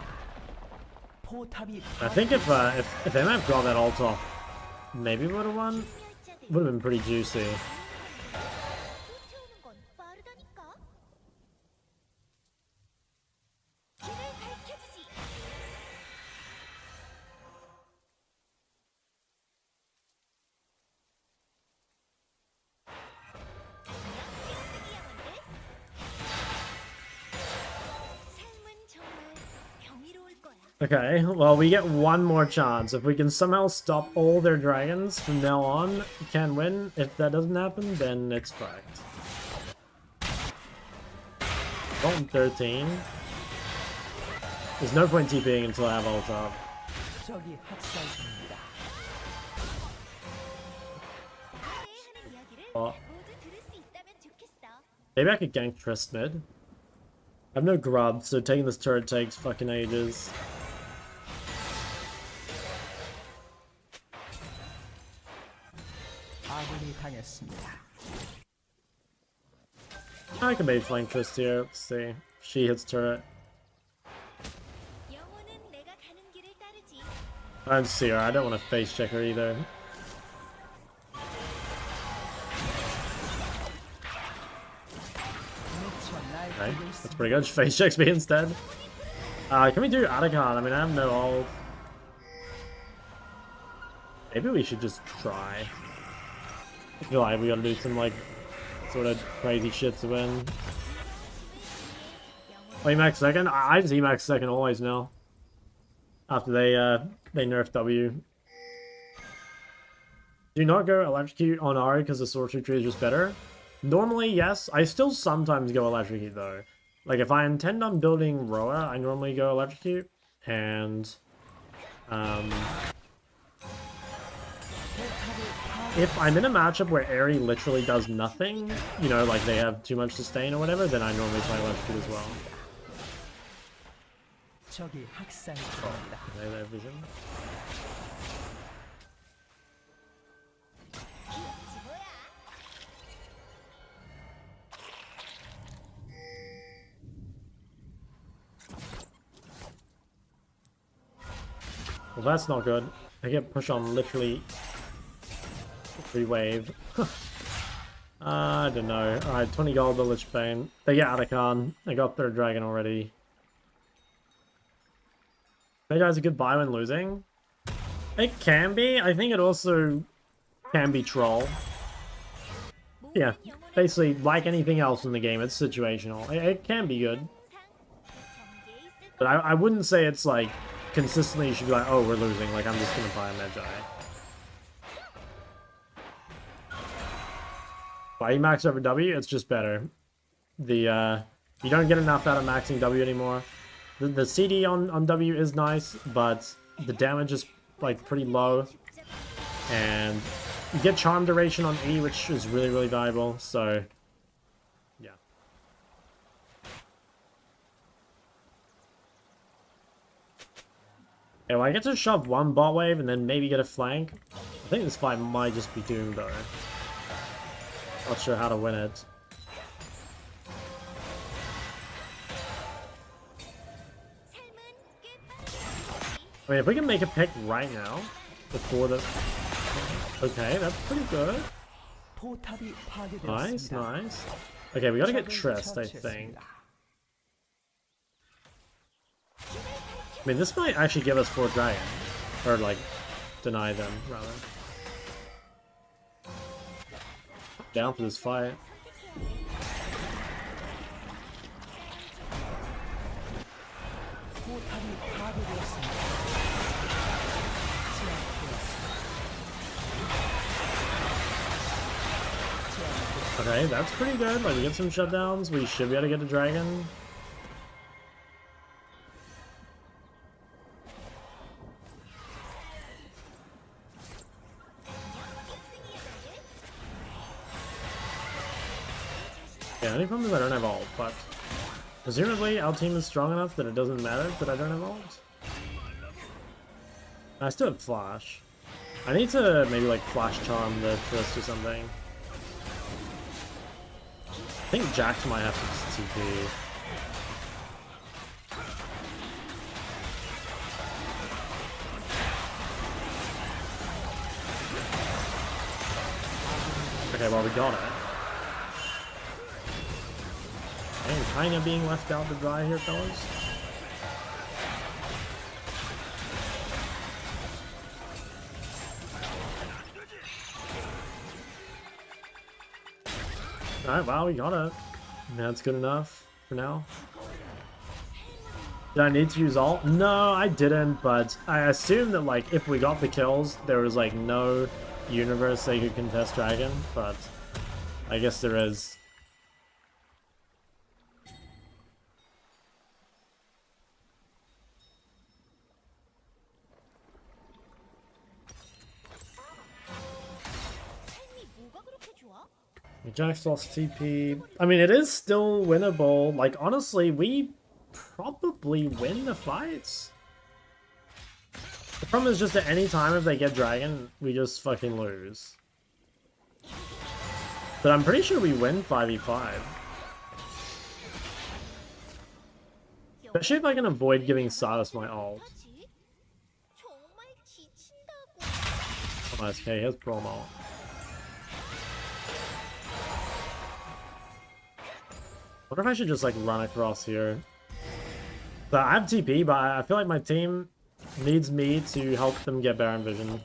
포탑이 I think if MF got that ult off, maybe we would have won. Would have been pretty juicy. 쫓아오는 건 빠르다니까. 길을 밝혀주지. Okay, well, we get one more chance. If we can somehow stop all their dragons from now on, we can win. If that doesn't happen, then it's fucked. Golden 13. There's no point TPing until I have ult up. 적이 학살 중입니다. 하는 이야기를 Oh. 모두 들을 수 있다면 좋겠어. Maybe I could gank Trist mid. I have no grub, so taking this turret takes fucking ages. 아군이 당했습니다. I can maybe flank Trist here. Let's see. She hits turret. 영혼은 내가 가는 길을 따르지. I don't see her. I don't want to face check her either. Okay, that's pretty good. She face checks me instead. Can we do Atacon? I mean, I have no ult. Maybe we should just try. I feel like we gotta do some, like, sort of crazy shit to win. Emax second? I just Emax second always now. After they nerf W. Do not go electrocute on Ahri because the sorcery tree is just better. Normally, yes. I still sometimes go electrocute though. Like if I intend on building Roa, I normally go electrocute. And if I'm in a matchup where Ahri literally does nothing, you know, like they have too much sustain or whatever, then I normally play electrocute as well. 적이 학살 중입니다. Okay, they have vision. Well, that's not good. I get pushed on literally every wave. I don't know. Alright, 20 gold, the Lich Bane. They get Atacon. They got their dragon already. Hey guys, a good buy when losing? It can be. I think it also can be troll. Yeah, basically, like anything else in the game, it's situational. It can be good. But I wouldn't say it's like, consistently you should be like, oh, we're losing, like I'm just gonna buy a Magi. Why you max over W? It's just better. The, you don't get enough out of maxing W anymore. The CD on W is nice, but the damage is like pretty low. And you get charm duration on E, which is really, really valuable, so yeah. Yeah, well, I get to shove one bot wave and then maybe get a flank. I think this fight might just be doomed though. Not sure how to win it. I mean, if we can make a pick right now, before the... Okay, that's pretty good. 포탑이 Nice, 파괴되었습니다. nice. Okay, we gotta get 적을 Trist, I think. 처치했습니다. I mean, this might actually give us 4 dragons. Or, like, deny them, rather. Down for this fight. 포탑이 파괴되었습니다. Okay, that's pretty good. Like, we get some shutdowns. We should be able to get a dragon. Yeah, only problem is I don't have ult, but presumably our team is strong enough that it doesn't matter that I don't have ult. I still have flash. I need to maybe like flash charm the Trist or something. I think Jax might have to just TP. Okay, well we got it. I am kind of being left out to dry here, fellas. Alright, wow, we got it. That's good enough for now. Did I need to use ult? No, I didn't, but I assumed that, like, if we got the kills, there was, like, no universe they could contest Dragon, but I guess there is. 삶이 뭐가 그렇게 좋아? Jack's lost TP. I mean, it is still winnable. Like, honestly, we probably win the fights. The problem is just at any time if they get Dragon, we just fucking lose. But I'm pretty sure we win 5v5. Especially if I can avoid giving Sylas my ult. 하지? 정말 지친다고. Oh, nice. Okay, here's promo. What if I should just like run across here? So I have TP, but I feel like my team needs me to help them get Baron Vision.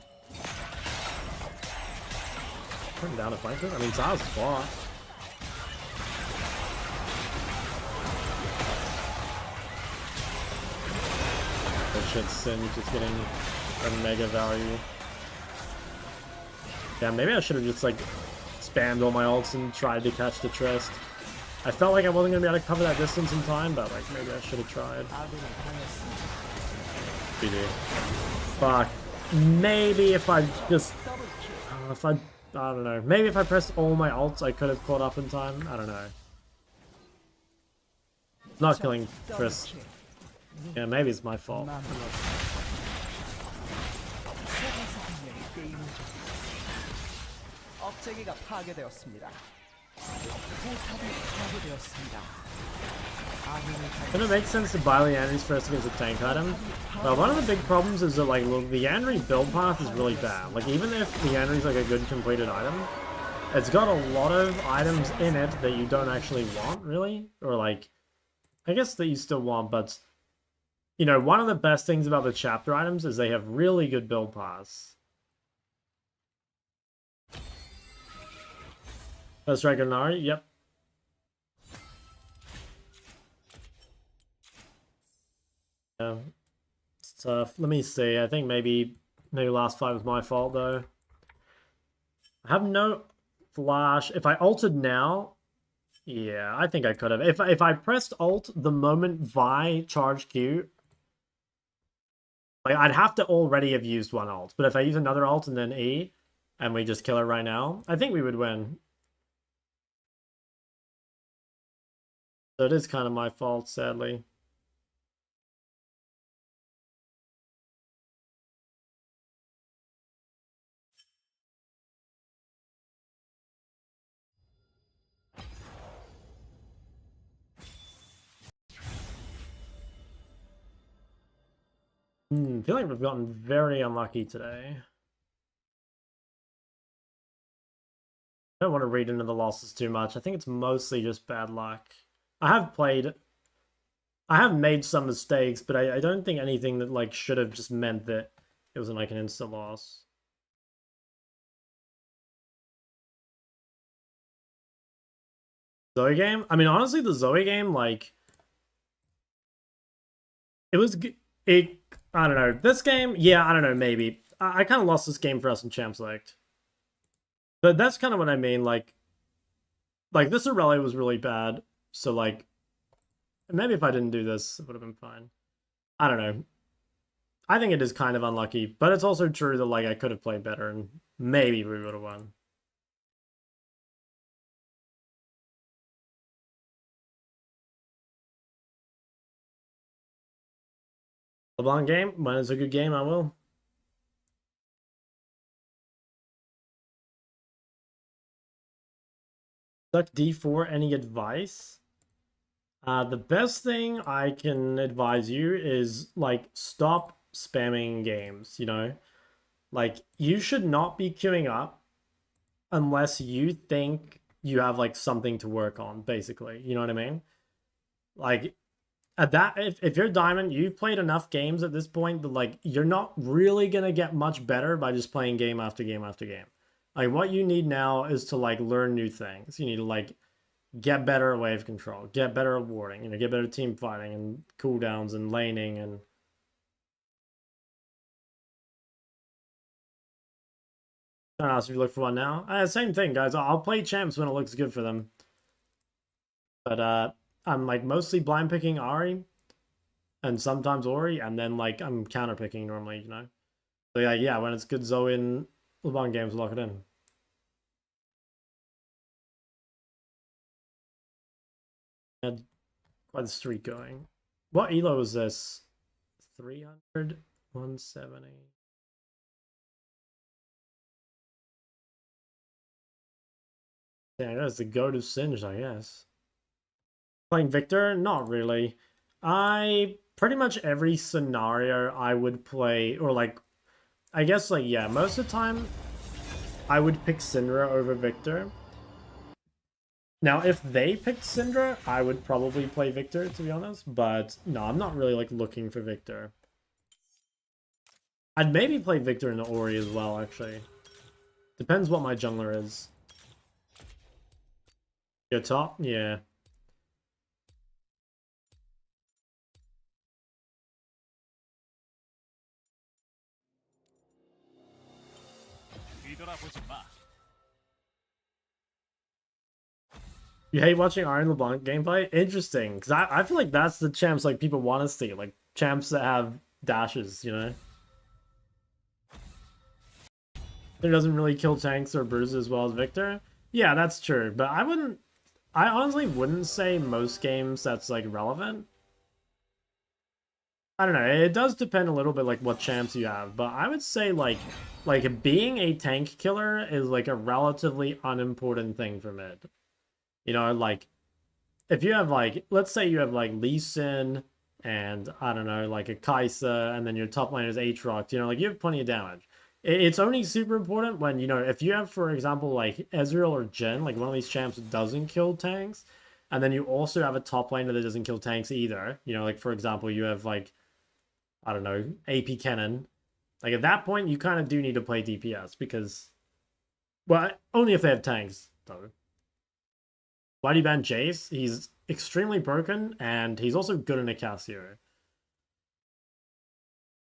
Turn down a flanker? I mean, Sylas is far. Oh shit, Sin just getting a mega value. Yeah, maybe I should have just like spammed all my ults and tried to catch the Trist. I felt like I wasn't gonna be able to cover that distance in time, but like maybe I should have tried. 아군이 당했습니다. GG. Fuck. Maybe if I just, I don't know. Maybe if I pressed all my ults, I could have caught up in time. I don't know. Not killing Chris. 더블킬. Yeah, maybe it's my fault. 마무리. 세계사 한 명이 게임을 중. 업체계가 파괴되었습니다. 포탑이 파괴되었습니다. And it makes sense to buy Leandry's first against a tank item. But one of the big problems is that like look, the Leandry build path is really bad. Like even if Leandry's like a good completed item, it's got a lot of items in it that you don't actually want, really. Or like, I guess that you still want, but you know, one of the best things about the chapter items is they have really good build paths. First Dragonari, yep. Yeah, it's tough. Let me see. I think maybe last fight was my fault though. I have no flash. If I ulted now, yeah, I think I could have. If I pressed ult the moment Vi charged Q, like I'd have to already have used one ult. But if I use another ult and then E, and we just kill her right now, I think we would win. So it is kind of my fault, sadly. I feel like we've gotten very unlucky today. I don't want to read into the losses too much. I think it's mostly just bad luck. I have made some mistakes, but I don't think anything that like should have just meant that it was like an instant loss. Zoe game? I mean, honestly, the Zoe game, like, it was good. I don't know. This game, yeah, I don't know, maybe. I kind of lost this game for us in Champ Select. But that's kind of what I mean, like this Irelia was really bad, so, like, maybe if I didn't do this, it would have been fine. I don't know. I think it is kind of unlucky, but it's also true that, like, I could have played better, and maybe we would have won. LeBlanc game? When it's a good game, I will. Duck D4, any advice? The best thing I can advise you is, like, stop spamming games, you know? Like, you should not be queuing up unless you think you have, like, something to work on, basically. You know what I mean? Like, at that, if you're Diamond, you've played enough games at this point that, like, you're not really gonna get much better by just playing game after game after game. Like, what you need now is to, like, learn new things. You need to, like, get better at wave control, get better at warding, get better at team fighting and cooldowns and laning and I don't know if you look for one now. Same thing, guys. I'll play champs when it looks good for them. But I'm like mostly blind picking Ahri and sometimes Ori, and then like I'm counter picking normally, So yeah, when it's good Zoe and LeBlanc games, lock it in. Had quite the streak going. What elo is this? 300? 170. Yeah, that's the go-to Singed, I guess. Playing Victor? Not really. Pretty much every scenario I would play, or like, I guess like, yeah, most of the time I would pick Syndra over Victor. Now, if they picked Syndra, I would probably play Victor, to be honest. But no, I'm not really like looking for Victor. I'd maybe play Victor in the Ori as well, actually. Depends what my jungler is. Your top? Yeah. You hate watching Ahri and LeBlanc gameplay? Interesting, because I feel like that's the champs like people want to see, like champs that have dashes, It doesn't really kill tanks or bruises as well as Victor. Yeah, that's true, but I honestly wouldn't say most games that's like relevant. I don't know, it does depend a little bit like what champs you have, but I would say like being a tank killer is like a relatively unimportant thing for mid. Like, if you have, like, let's say you have, like, Lee Sin and, I don't know, like, a Kai'Sa, and then your top lane is Aatrox, like, you have plenty of damage. It's only super important when, if you have, for example, like, Ezreal or Jhin, like, one of these champs doesn't kill tanks, and then you also have a top laner that doesn't kill tanks either. Like, for example, you have, like, I don't know, AP Kennen. Like, at that point, you kind of do need to play DPS, because, well, only if they have tanks, though. Why do you ban Jace? He's extremely broken, and he's also good in a Cassio.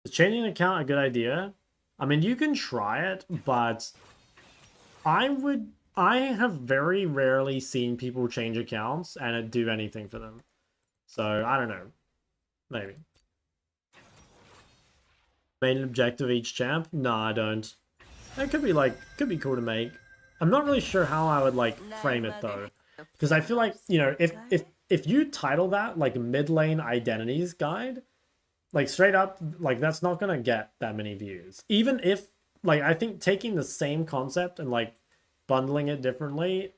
Is changing an account a good idea? I mean, you can try it, but I have very rarely seen people change accounts and it do anything for them. So, I don't know. Maybe. Main objective each champ? No, I don't. It could be cool to make. I'm not really sure how I would, like, frame it, though. Because I feel like, if you title that, like, mid lane identities guide, like, straight up, like, that's not gonna get that many views. Even if, like, I think taking the same concept and, like, bundling it differently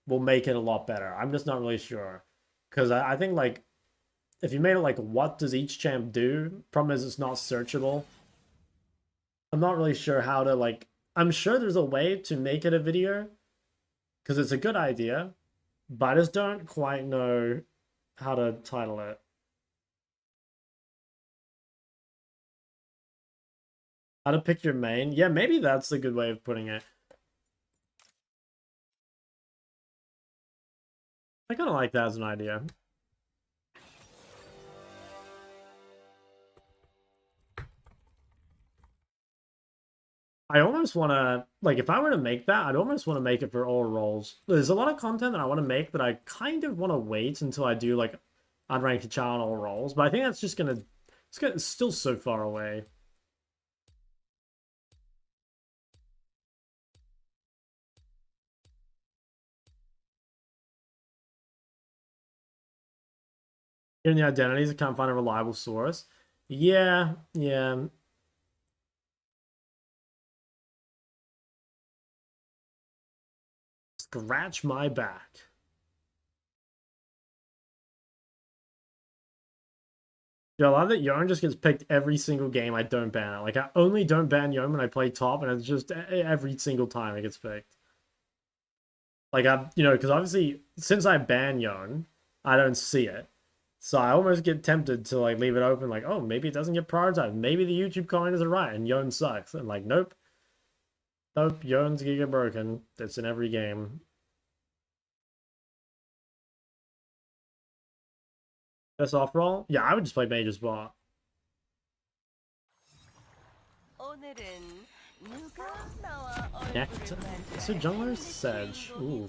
will make it a lot better. I'm just not really sure. Because I think, like, if you made it, like, what does each champ do? Problem is it's not searchable. I'm not really sure how to, like, I'm sure there's a way to make it a video. Because it's a good idea. But I just don't quite know how to title it. How to pick your main? Yeah, maybe that's a good way of putting it. I kind of like that as an idea. I almost want to, like, if I were to make that, I'd almost want to make it for all roles. There's a lot of content that I want to make that I kind of want to wait until I do, like, unranked challenge all roles. But I think that's just going to, it's still so far away. In the identities, I can't find a reliable source. Yeah. Scratch my back. Yeah, I love that Yone just gets picked every single game I don't ban it. Like, I only don't ban Yone when I play top, and it's just every single time it gets picked. Like, because obviously, since I ban Yone, I don't see it. So I almost get tempted to, like, leave it open, like, oh, maybe it doesn't get prioritized. Maybe the YouTube comment isn't right, and Yone sucks. And, like, nope. Nope, Yone's gonna get broken. It's in every game. Best off roll? Yeah, I would just play mage as well. Renekton. So jungler Sedge. Ooh.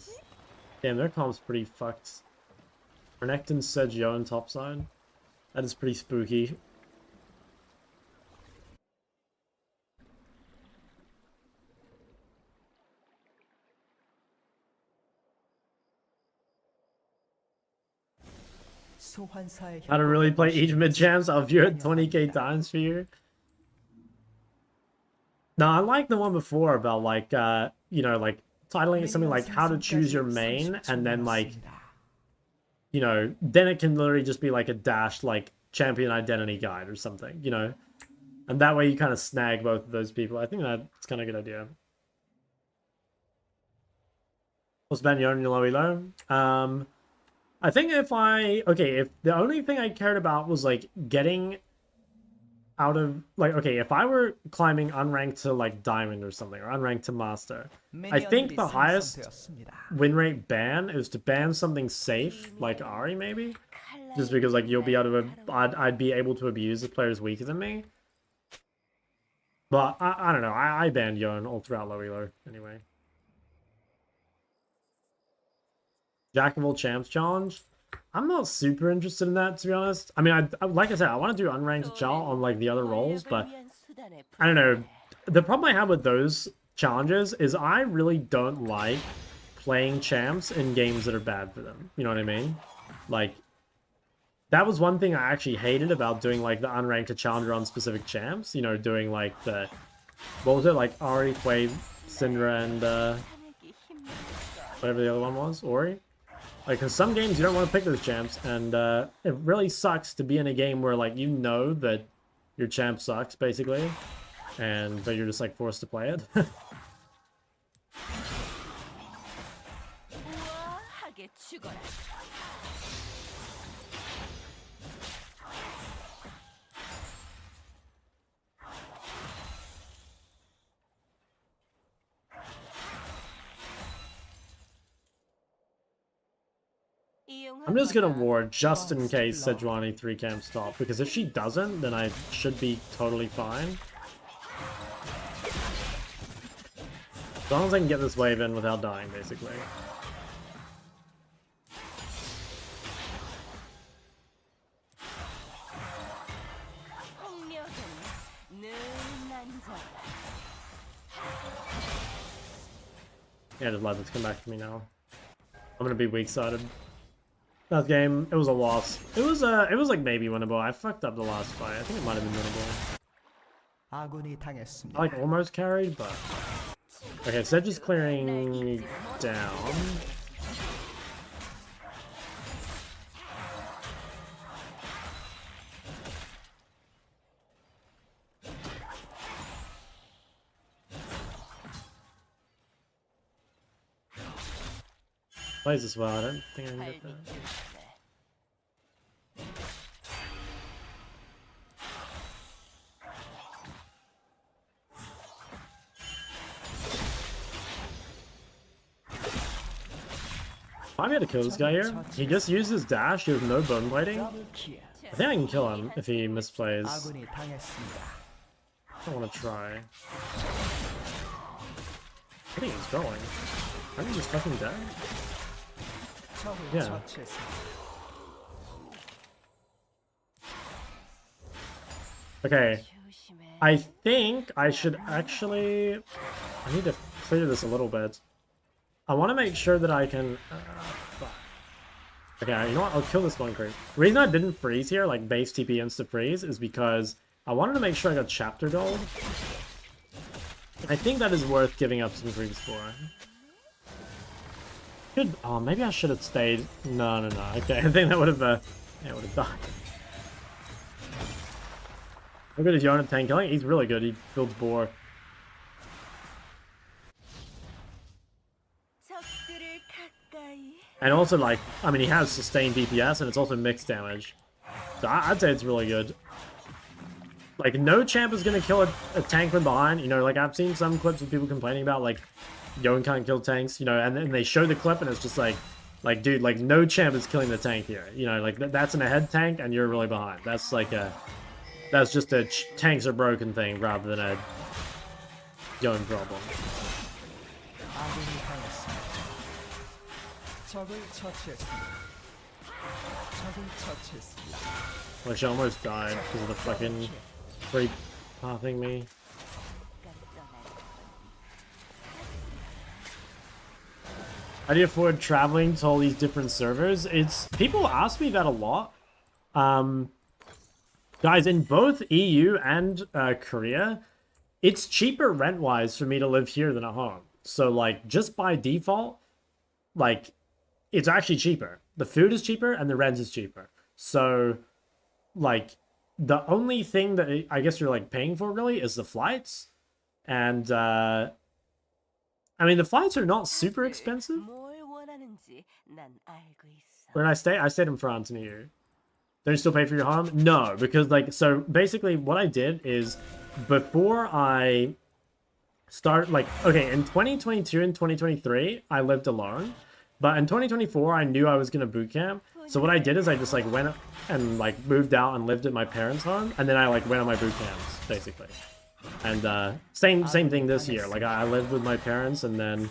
Damn, their comp's pretty fucked. Renekton, Sedge, Yoan topside. That is pretty spooky. How to really play each mid champs? I'll view it 20k times for you. No, I like the one before about like you know, like titling it something like how to choose your main, and then like, you know, then it can literally just be like a dash like champion identity guide or something, you know, and that way you kind of snag both of those people. I think that's kind of a good idea. What's Ben Yoan low? I think if the only thing I cared about was like getting out of like, okay, if I were climbing unranked to like diamond or something, or unranked to master, I think the highest win rate ban is to ban something safe like Ahri maybe, just because like you'll be able to I'd be able to abuse the players weaker than me. But I don't know, I banned Yoan all throughout low elo anyway. Jack of all champs challenge. I'm not super interested in that, to be honest. I mean, like I said, I want to do unranked challenge on like the other roles, but I don't know. The problem I have with those challenges is I really don't like playing champs in games that are bad for them. You know what I mean? Like, that was one thing I actually hated about doing like the unranked challenger on specific champs. You know, doing like the, what was it, like Ahri, Quaid, Syndra, and whatever the other one was, Ori. Like, in some games, you don't want to pick those champs, and it really sucks to be in a game where, like, you know that your champ sucks, basically, but you're just, like, forced to play it. I'm just gonna ward just in case Sejuani 3 camps top, because if she doesn't, then I should be totally fine. As long as I can get this wave in without dying, basically. Yeah, just let this come back to me now. I'm gonna be weak-sided. That game, it was a loss. It was like maybe winnable. I fucked up the last fight. I think it might have been winnable. I like almost carried, but okay, Sedge is clearing down. Plays as well. I don't think I can get that. I'm gonna kill this guy here. He just used his dash. He has no bone blading. I think I can kill him if he misplays. I don't want to try. I think he's going. Aren't you just fucking dead? Yeah. Okay. I think I should actually... I need to clear this a little bit. I want to make sure that I can... Okay, you know what? I'll kill this one creep. The reason I didn't freeze here, like base TP insta freeze, is because I wanted to make sure I got chapter gold. I think that is worth giving up some creeps for. Oh, maybe I should have stayed. No. Okay, I think that would have, yeah, would have died. How good is Yoan at tank killing? He's really good. He builds boar. And also, like, I mean, he has sustained DPS, and it's also mixed damage. So I'd say it's really good. Like, no champ is going to kill a tank from behind. You know, like, I've seen some clips of people complaining about, like, Yoan can't kill tanks, you know, and then they show the clip, and it's just like, Like, dude, like, no champ is killing the tank here. You know, like, that's an ahead tank, and you're really behind. That's like a... That's just a tanks are broken thing, rather than a going problem. 아군이 당했습니다. 적을 처치했습니다. 적을 처치했습니다. Well, she almost died because of the fucking free pathing me. How do you afford traveling to all these different servers? It's people ask me that a lot. Guys, in both EU and Korea, it's cheaper rent-wise for me to live here than at home. So, like, just by default, like, it's actually cheaper. The food is cheaper and the rent is cheaper. So, like, the only thing that I guess you're, like, paying for, really, is the flights. And, I mean, the flights are not super expensive. Where did I stay? I stayed in France near you. Don't you still pay for your home? No, because, like, so basically what I did is before I start, like, okay, in 2022 and 2023, I lived alone. But in 2024, I knew I was going to boot camp. So what I did is I just, like, went and, like, moved out and lived at my parents' home. And then I, like, went on my boot camps, basically. And same thing this year. Like, I lived with my parents, and then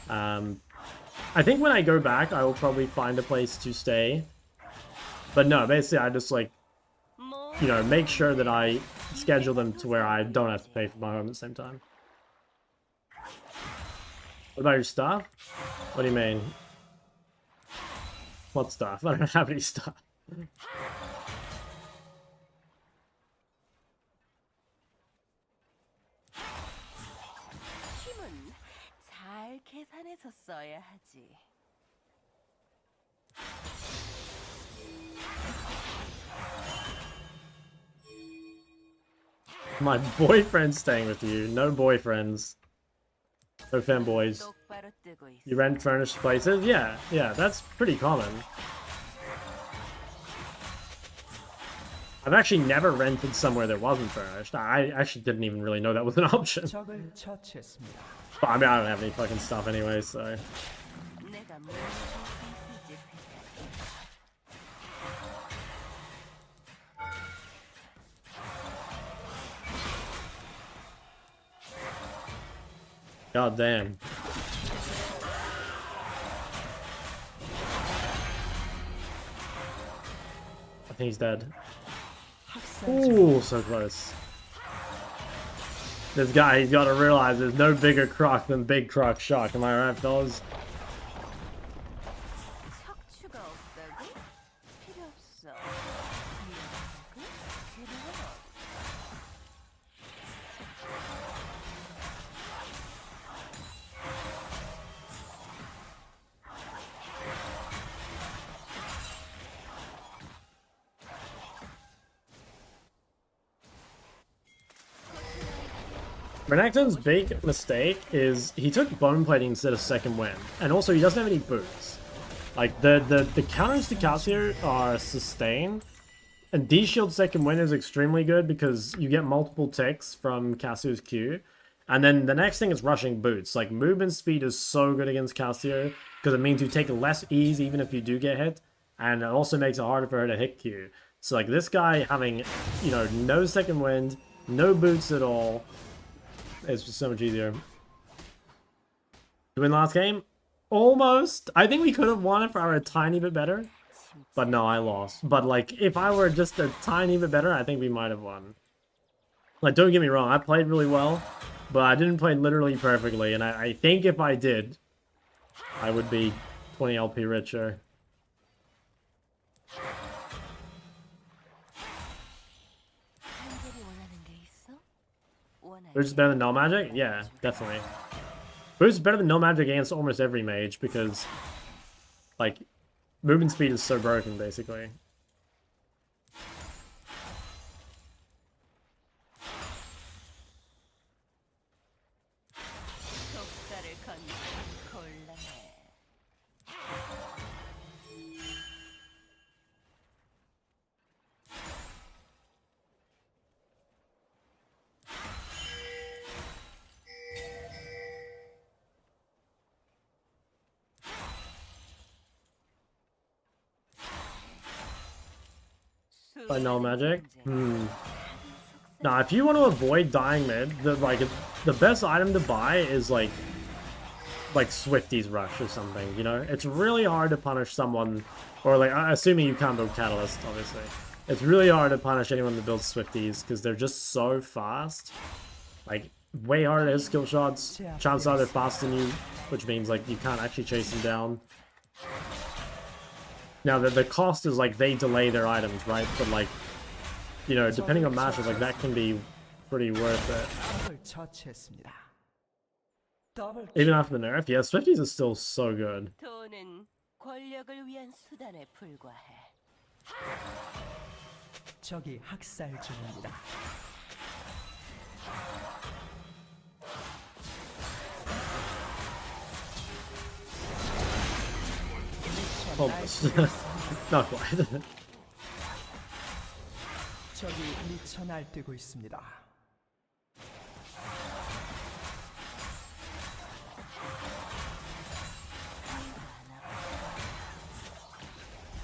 I think when I go back, I will probably find a place to stay. But no, basically, I just, like, you know, make sure that I schedule them to where I don't have to pay for my home at the same time. What about your stuff? What do you mean? What stuff? I don't have any stuff. My boyfriend's staying with you. No boyfriends. No fanboys. You rent furnished places? Yeah, that's pretty common. I've actually never rented somewhere that wasn't furnished. I actually didn't even really know that was an option. 적을 처치했습니다. But I mean, I don't have any fucking stuff anyway, so... God damn. I think he's dead. Ooh, so close. This guy, he's got to realize there's no bigger croc than Big Croc Shock. Am I right, fellas? Renekton's big mistake is he took bone plating instead of second wind, and also he doesn't have any boots. Like the counters to Cassio are sustained, and D-shield second wind is extremely good because you get multiple ticks from Cassio's Q, and then the next thing is rushing boots. Like movement speed is so good against Cassio because it means you take less ease even if you do get hit, and it also makes it harder for her to hit Q. So like this guy having, you know, no second wind, no boots at all. It's just so much easier. Did we win last game? Almost. I think we could have won if I were a tiny bit better. But no, I lost. But like, if I were just a tiny bit better, I think we might have won. Like, don't get me wrong, I played really well. But I didn't play literally perfectly. And I think if I did, I would be 20 LP richer. Boots is better than no magic? Yeah, definitely. Boots is better than no magic against almost every mage because, like, movement speed is so broken, basically. by null magic. Now, if you want to avoid dying mid, the best item to buy is like Swifty's Rush or something, you know? It's really hard to punish someone, or like, assuming you can't build Catalyst, obviously. It's really hard to punish anyone that builds Swifties, because they're just so fast. Like, way harder to hit skill shots. Chances are they're faster than you, which means like you can't actually chase them down. Now, the cost is like they delay their items, right? But like, you know, depending on matches, like that can be pretty worth it. Even after the nerf, yeah, Swifties are still so good. 돈은 권력을 위한 수단에 불과해. 적이 학살 중입니다. Almost. Not quite. 적이 미쳐 날뛰고 있습니다.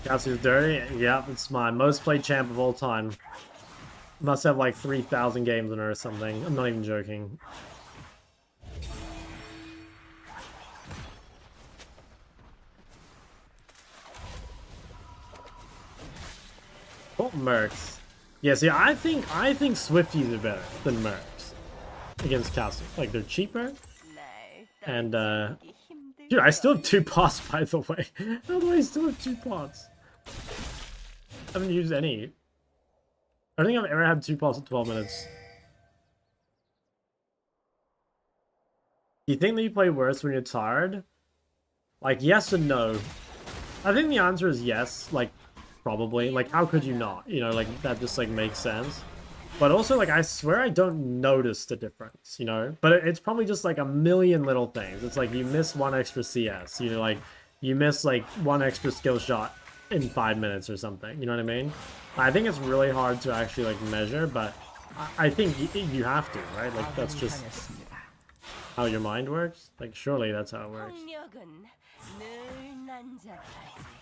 Cassie's dirty? Yep, it's my most played champ of all time. Must have like 3,000 games in her or something. I'm not even joking. Oh, Mercs. Yeah, see, I think Swifties are better than Mercs against Cassie. Like, they're cheaper. And, dude, I still have 2 pots, by the way. How do I still have 2 pots? I haven't used any. I don't think I've ever had 2 pots in 12 minutes. Do you think that you play worse when you're tired? Like, yes and no. I think the answer is yes. Like, probably. Like, how could you not? You know, like, that just, like, makes sense. But also, like, I swear I don't notice the difference, you know? But it's probably just, like, a million little things. It's like, you miss 1 extra CS. You know, like, you miss, like, 1 extra skill shot in 5 minutes or something. You know what I mean? I think it's really hard to actually, like, measure, but I think you have to, right? Like, that's just how your mind works. Like, surely that's how it works. 폭력은 늘 난잡하지.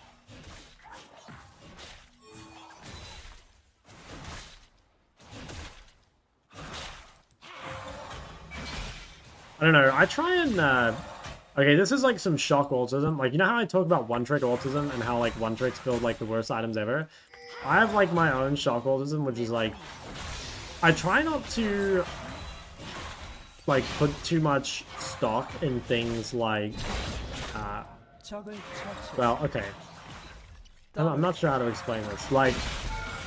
I don't know, I try and, okay, this is like some shock autism. Like, you know how I talk about one-trick autism and how, like, one-tricks build, like, the worst items ever? I have, like, my own shock autism, which is, like, I try not to, like, put too much stock in things like, well, okay. I'm not sure how to explain this. Like,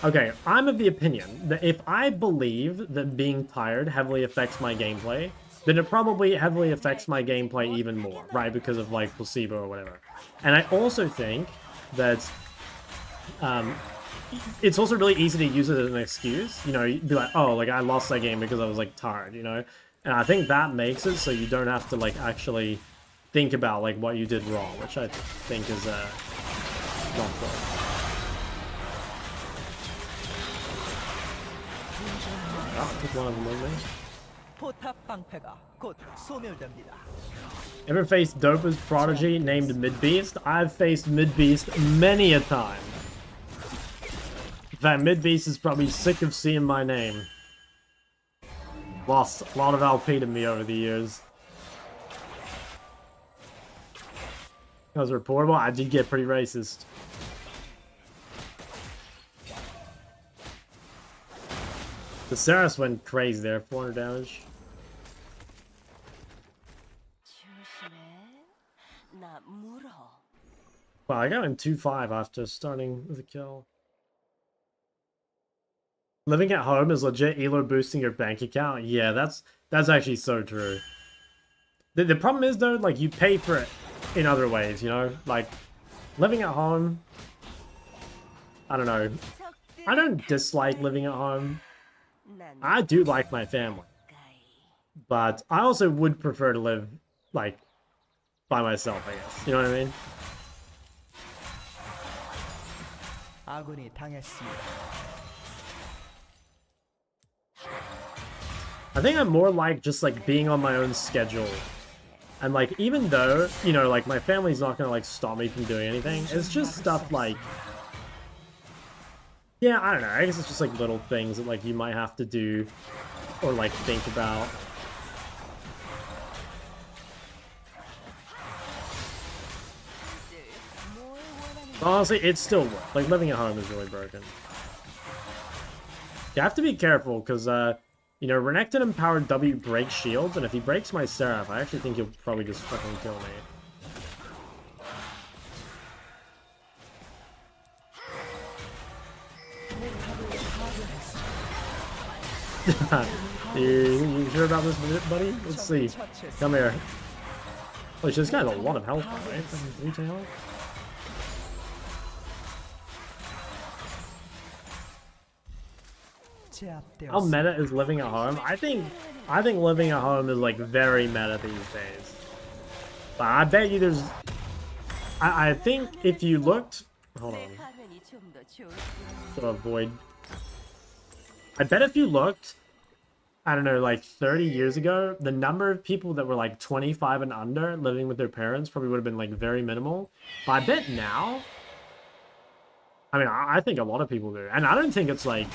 okay, I'm of the opinion that if I believe that being tired heavily affects my gameplay, then it probably heavily affects my gameplay even more, right? Because of, like, placebo or whatever. And I also think that it's also really easy to use it as an excuse. You know, you'd be like, oh, like, I lost that game because I was, like, tired, you know? And I think that makes it so you don't have to, like, actually think about, like, what you did wrong, which I think is not good. Oh, took one of them with me. 포탑 방패가 곧 소멸됩니다. Ever faced Dopa's prodigy named Midbeast? I've faced Midbeast many a time. In fact, Midbeast is probably sick of seeing my name. Lost a lot of LP to me over the years. That was reportable. I did get pretty racist. The Sylas went crazy there, 400 damage. 조심해. 나 물어. Wow, I got him 2-5 after starting with a kill. Living at home is legit elo boosting your bank account. Yeah, that's actually so true. The problem is though, like, you pay for it in other ways, you know? Like, living at home, I don't know. I don't dislike living at home. I do like my family. But I also would prefer to live, like, by myself, I guess. You know what I mean? 아군이 당했습니다. I think I'm more like just like being on my own schedule. And like, even though, you know, like my family's not gonna like stop me from doing anything, it's just stuff like, Yeah, I don't know. I guess it's just like little things that like you might have to do or like think about. Honestly, it's still worth. Like living at home is really broken. You have to be careful because you know, Renekton empowered W breaks shields, and if he breaks my Seraph, I actually think he'll probably just fucking kill me. you sure about this, buddy? Let's see. Come here. Oh, this guy has a lot of health, right? 3 health. How meta is living at home? I think living at home is like very meta these days. But I bet you there's. I think if you looked, hold on. To avoid. I bet if you looked, I don't know, like 30 years ago, the number of people that were like 25 and under living with their parents probably would have been like very minimal. But I bet now, I mean, I think a lot of people do, and I don't think it's like.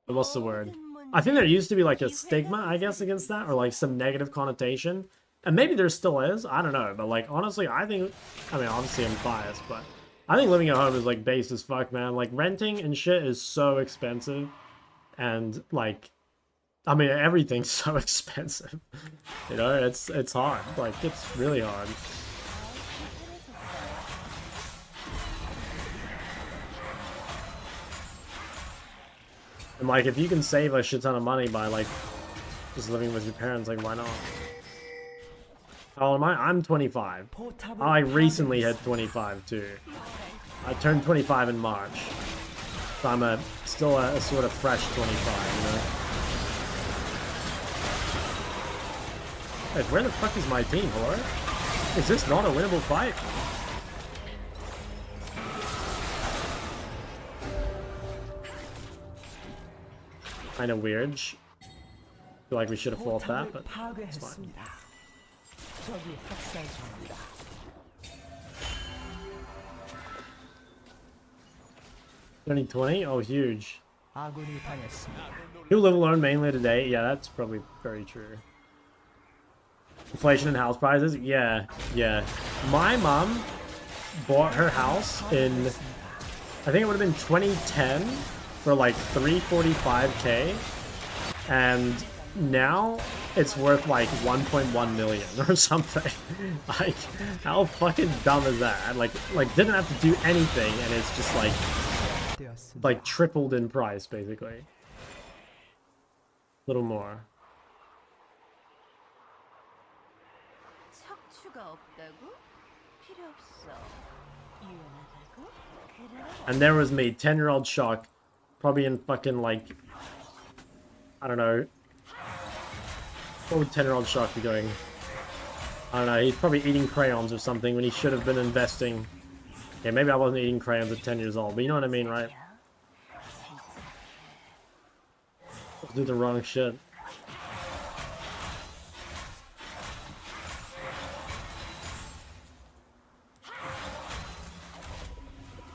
What's the word? I think there used to be like a stigma, I guess, against that, or like some negative connotation. And maybe there still is, I don't know. But like, honestly, I mean, obviously I'm biased, but I think living at home is like base as fuck, man. Like renting and shit is so expensive. And like, I mean, everything's so expensive. You know, it's hard. Like, it's really hard. And like, if you can save a shit ton of money by like just living with your parents, like why not? Oh, I'm 25. I recently hit 25 too. I turned 25 in March, so I'm still a sort of fresh 25, you know. Wait, where the fuck is my team, hello? Is this not a winnable fight? Kind of weird. Feel like we should have fought that, but it's fine. 2020? Oh, huge. New level earned mainly today? Yeah, that's probably very true. Inflation in house prices? Yeah, yeah. My mom bought her house in, I think it would have been 2010 for like 345k, and now it's worth like 1.1 million or something. Like, how fucking dumb is that? Like didn't have to do anything, and it's just like tripled in price basically. A little more. And there was me, 10-year-old shock, probably in fucking like, I don't know. What would 10-year-old shock be doing? I don't know, he's probably eating crayons or something when he should have been investing. Yeah, maybe I wasn't eating crayons at 10 years old, but you know what I mean, right? Let's do the wrong shit.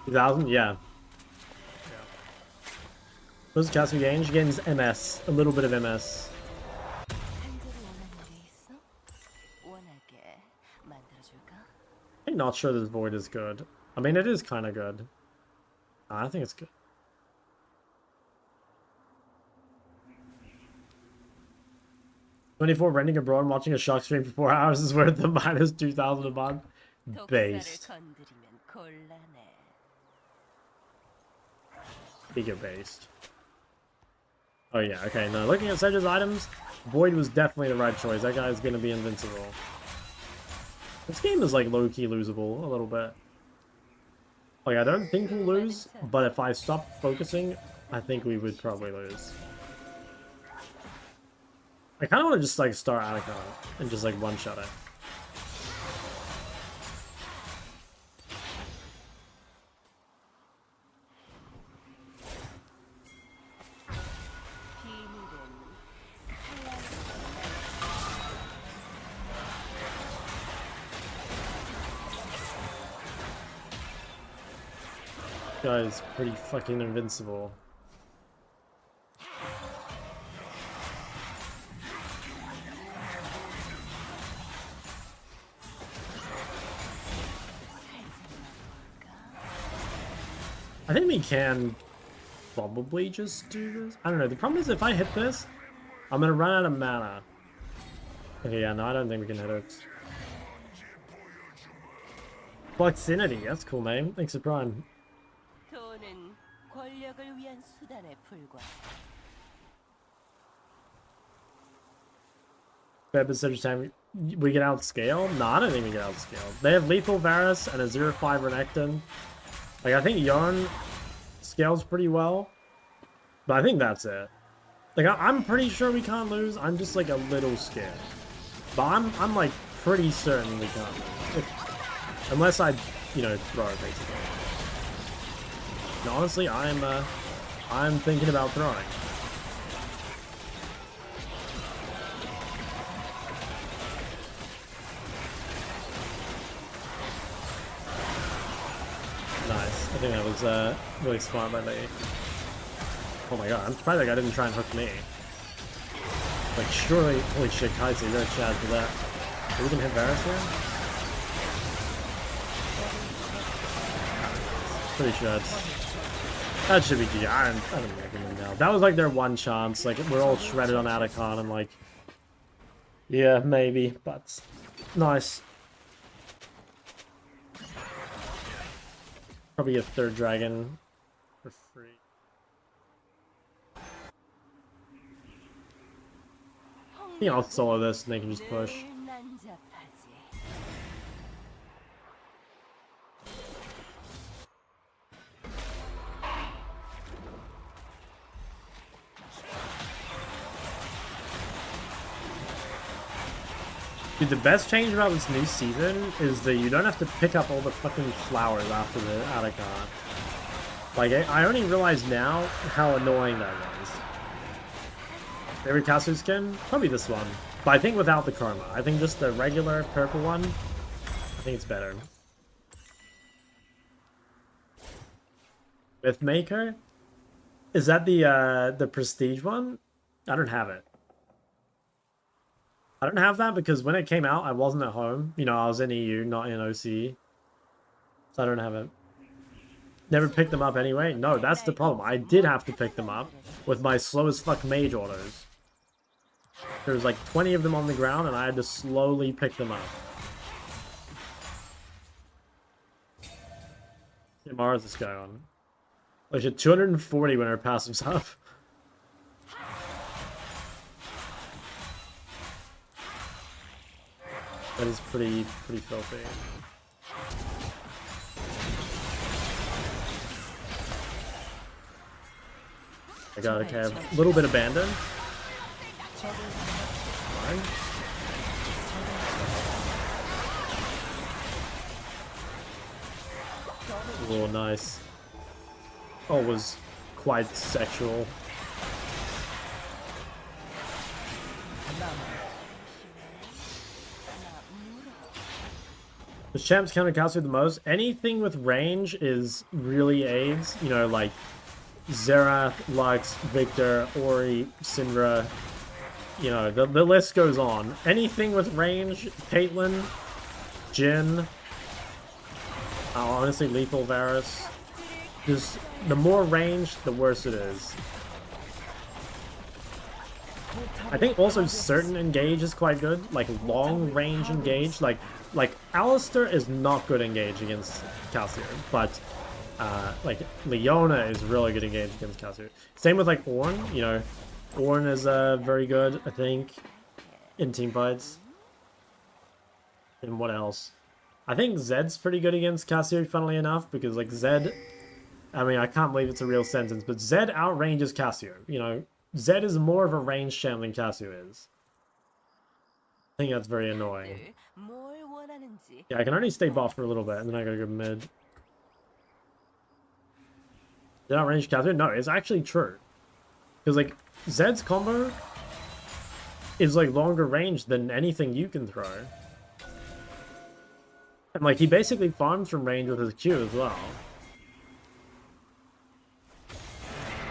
$2,000? Yeah. What's Cassiopeia gain? She gains MS. A little bit of MS. I'm not sure this void is good. I mean, it is kind of good. I think it's good. $24 renting abroad and watching a shock stream for 4 hours is worth the minus 2,000 a month. Based. Giga based. Oh yeah, okay, no, looking at Sedge's items, Void was definitely the right choice. That guy is gonna be invincible. This game is like low-key losable a little bit. Like, I don't think we'll lose, but if I stop focusing, I think we would probably lose. I kind of want to just like start Attica and just like one-shot it. guy is pretty fucking invincible. I think we can probably just do this. I don't know. The problem is if I hit this, I'm gonna run out of mana. Okay, yeah, no, I don't think we can hit it. Fluxinity, that's cool name. Thanks for Prime. 돈은 권력을 위한 수단에 불과. Bad percentage time we get outscale? No, I don't think we get outscale. They have lethal Varus and a 0-5 Renekton. Like, I think Yarn scales pretty well. But I think that's it. Like, I'm pretty sure we can't lose. I'm just, like, a little scared. But I'm like, pretty certain we can't lose. Unless I, you know, throw it, basically. And honestly, I'm thinking about throwing. Nice. I think that was really smart by me. Oh my god, I'm surprised that guy didn't try and hook me. Like, surely... Holy shit, Kaiser, you're a Chad for that. Are we gonna hit Varus here? Pretty sure that should be GG. I don't recommend now. That was like their one chance. Like, we're all shredded on Atacon. I'm like... Yeah, maybe, but... Nice. Probably a third dragon for free. I think I'll solo this and they can just push. Dude, the best change about this new season is that you don't have to pick up all the fucking flowers after the Atacon. Like, I only realize now how annoying that was. Favorite Cassiopeia skin? Probably this one. But I think without the Karma. I think just the regular purple one, I think it's better. Mythmaker? Is that the prestige one? I don't have it. I don't have that because when it came out, I wasn't at home. You know, I was in EU, not in OC. So I don't have it. Never picked them up anyway? No, that's the problem. I did have to pick them up with my slow as fuck mage orders. There was like 20 of them on the ground and I had to slowly pick them up. What Mara is this guy on? Like, 240 when her passive's up. That is pretty filthy. I got okay, a little bit abandoned. Fine. Oh, nice. Oh, it was quite sexual. The champs counter Cassiopeia the most. Anything with range is really aids. You know, like Xerath, Lux, Victor, Ori, Syndra. You know, the list goes on. Anything with range, Caitlyn, Jhin. Honestly, lethal Varus. Just the more range, the worse it is. I think also certain engage is quite good. Like long range engage. Like Alistar is not good engage against Cassiopeia, but like Leona is really good engage against Cassiopeia. Same with like Ornn. You know, Ornn is very good, I think, in team fights. And what else? I think Zed's pretty good against Cassiopeia, funnily enough, because like Zed, I mean, I can't believe it's a real sentence, but Zed outranges Cassiopeia. You know, Zed is more of a range champ than Cassiopeia is. I think that's very annoying. Yeah, I can only stay buff for a little bit, and then I gotta go mid. Did I outrange Cassiopeia? No, it's actually true. Because, like, Zed's combo is, like, longer range than anything you can throw. And, like, he basically farms from range with his Q as well.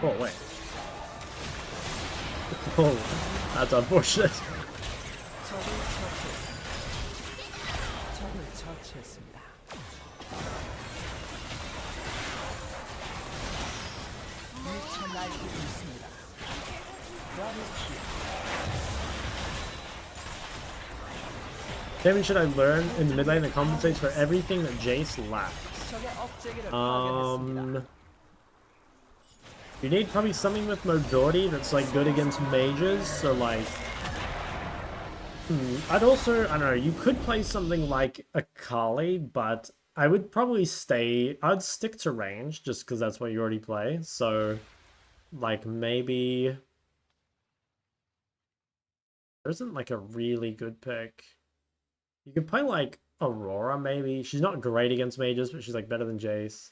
Oh, wait. Oh, that's unfortunate. 적을 처치했습니다. 미쳐 날뛰고 있습니다. Damage should I learn in the mid lane that compensates for everything that Jace lacks? 적의 억제기를 파괴했습니다. You need probably something with mobility that's like good against mages, so like I'd also, I don't know, you could play something like Akali, but I would probably I'd stick to range just because that's what you already play. So like maybe there isn't like a really good pick. You could play like Aurora maybe. She's not great against mages, but she's like better than Jace.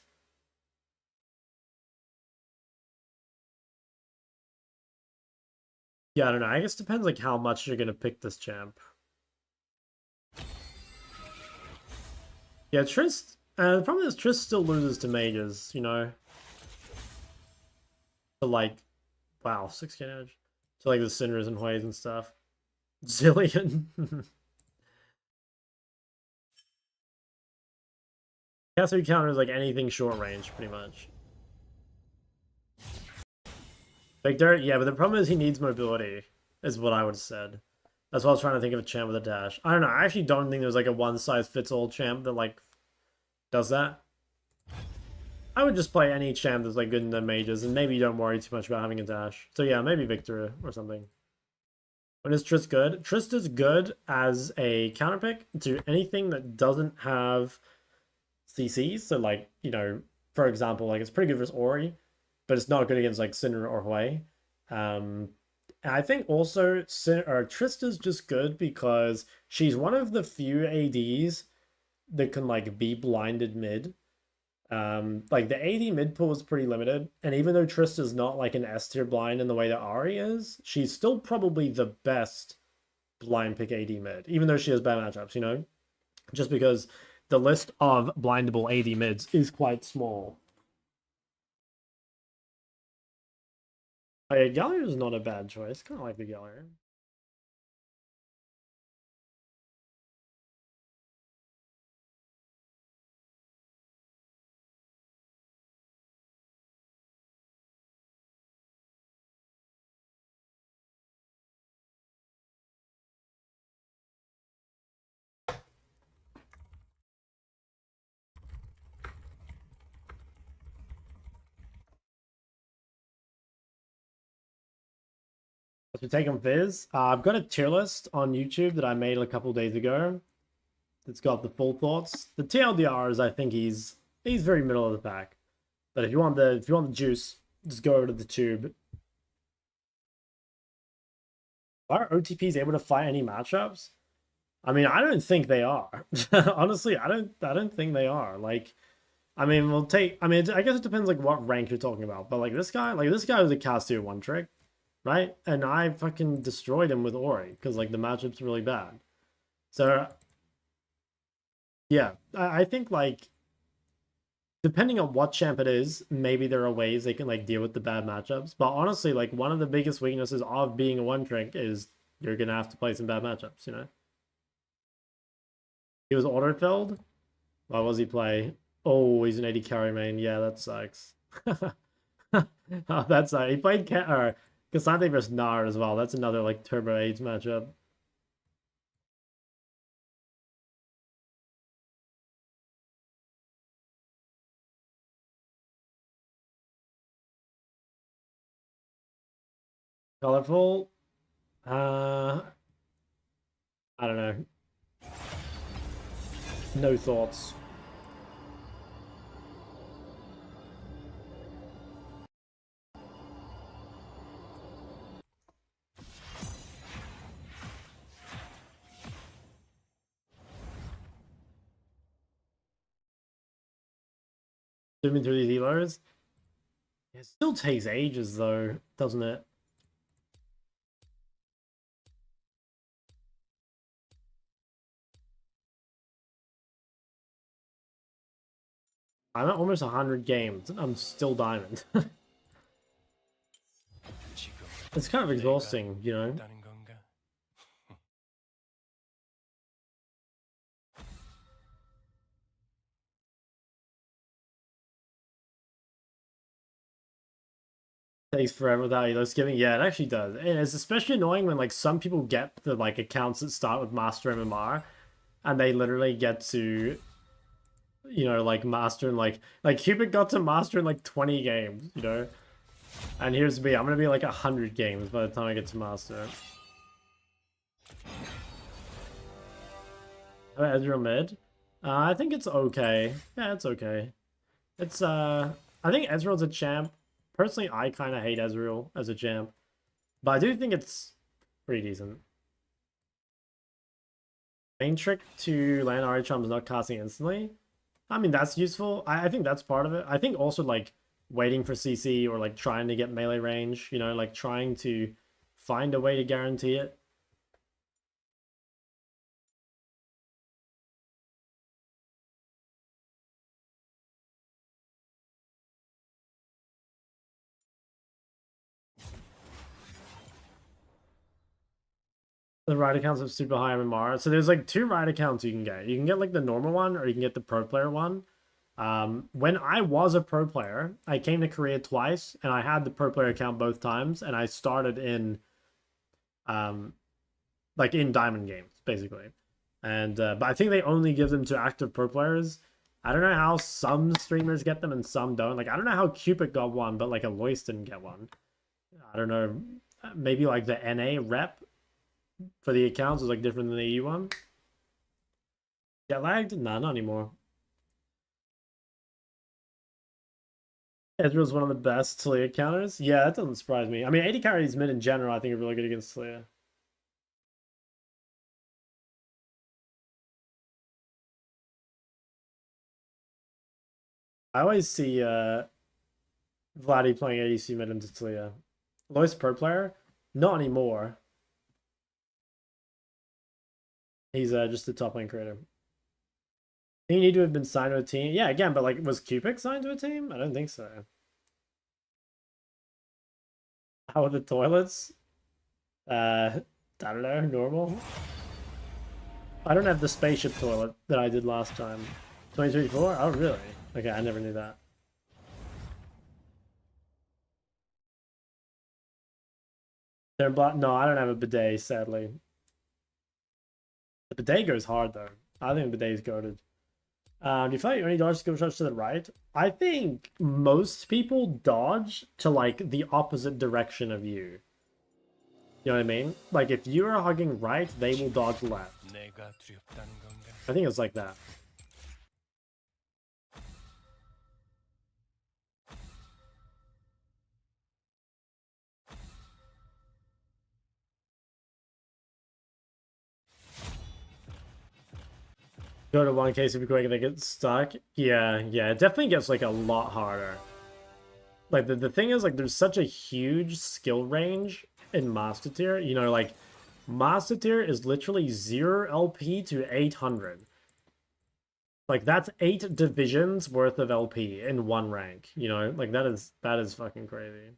Yeah, I don't know. I guess it depends like how much you're gonna pick this champ. Yeah, Triss. The problem is Triss still loses to mages, you know. So like, wow, 6k damage. So like the Cinders and Hueys and stuff. Zilean. Cassiopeia counters like anything short range, pretty much. Victor, yeah, but the problem is he needs mobility, is what I would have said. That's why I was trying to think of a champ with a dash. I don't know, I actually don't think there's like a one-size-fits-all champ that like does that. I would just play any champ that's like good in the mages, and maybe you don't worry too much about having a dash. So yeah, maybe Victor or something. When is Triss good? Triss is good as a counter pick to anything that doesn't have CCs. So like, you know, for example, like it's pretty good versus Ahri, but it's not good against like Cinder or Huey. And I think also Triss is just good because she's one of the few ADs that can like be blinded mid. Like the AD mid pool is pretty limited, and even though Triss is not like an S tier blind in the way that Ahri is, she's still probably the best blind pick AD mid, even though she has bad matchups, you know? Just because the list of blindable AD mids is quite small. Oh yeah, Galliard is not a bad choice. Kind of like the Galliard. To take on Fizz, I've got a tier list on YouTube that I made a couple days ago. That's got the full thoughts. The TLDR is I think he's very middle of the pack. But if you want the juice, just go over to the tube. Are OTPs able to fight any matchups? I mean, I don't think they are. Honestly, I don't think they are. Like, I mean, I guess it depends like what rank you're talking about. But like this guy was a Cassiopeia one trick, right? And I fucking destroyed him with Ahri because like the matchup's really bad. So yeah, I think like depending on what champ it is, maybe there are ways they can like deal with the bad matchups. But honestly, like one of the biggest weaknesses of being a one trick is you're gonna have to play some bad matchups, you know? He was auto-filled? Why was he play? Oh, he's an 80 carry main. Yeah, that sucks. Oh, that's he played Cassandre versus Gnar as well. That's another like turbo AIDS matchup. Colorful? I don't know. No thoughts. Zooming through these healers. It still takes ages though, doesn't it? I'm at almost 100 games. I'm still diamond. It's kind of exhausting, you know? 있다는 건가? Takes forever without Elos giving. Yeah, it actually does. And it's especially annoying when like some people get the like accounts that start with Master MMR and they literally get to, you know, like master in like Cupid got to master in like 20 games, you know? And here's me, I'm gonna be like 100 games by the time I get to master. Ezreal mid? I think it's okay. Yeah, it's okay. It's I think Ezreal's a champ. Personally, I kind of hate Ezreal as a champ, but I do think it's pretty decent. Main trick to land Ahri charm is not casting instantly. I mean, that's useful. I think that's part of it. I think also like waiting for CC or like trying to get melee range, you know, like trying to find a way to guarantee it. The ride accounts have super high MMR. So there's like 2 ride accounts you can get. You can get like the normal one or you can get the pro player one. When I was a pro player, I came to Korea twice and I had the pro player account both times and I started in like in diamond games basically. And but I think they only give them to active pro players. I don't know how some streamers get them and some don't. Like I don't know how Cupid got one, but like Alois didn't get one. I don't know. Maybe like the NA rep for the accounts is like different than the EU one. Get lagged? Nah, not anymore. Ezreal's one of the best Talia counters. Yeah, that doesn't surprise me. I mean, 80 carries mid in general, I think are really good against Talia. I always see Vladdy playing ADC mid into Talia. Lowest pro player? Not anymore. He's just a top lane creator. You need to have been signed to a team. Yeah, again, but like, was Cupid signed to a team? I don't think so. How are the toilets? I don't know, normal. I don't have the spaceship toilet that I did last time. 2024? Oh, really? Okay, I never knew that. No, I don't have a bidet, sadly. The bidet goes hard, though. I think the bidet is goated. Do you feel like you only dodge skill shots to the right? I think most people dodge to, like, the opposite direction of you. You know what I mean? Like, if you are hugging right, they will dodge left. 내가 두렵다는 건가? I think it's like that. Go to 1k super quick and they get stuck. Yeah, it definitely gets like a lot harder. Like the thing is like there's such a huge skill range in Master Tier. You know, like Master Tier is literally 0 LP to 800. Like that's 8 divisions worth of LP in one rank. You know, like that is fucking crazy.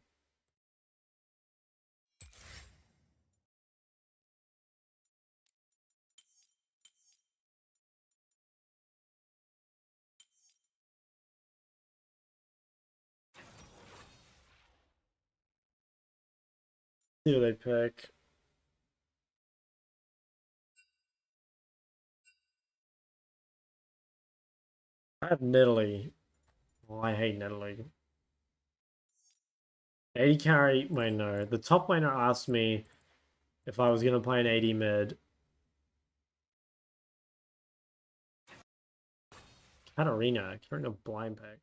See what they pick. I have Nidalee. Well, I hate Nidalee. 80 carry, wait, no. The top laner asked me if I was going to play an 80 mid. Katarina blind pick.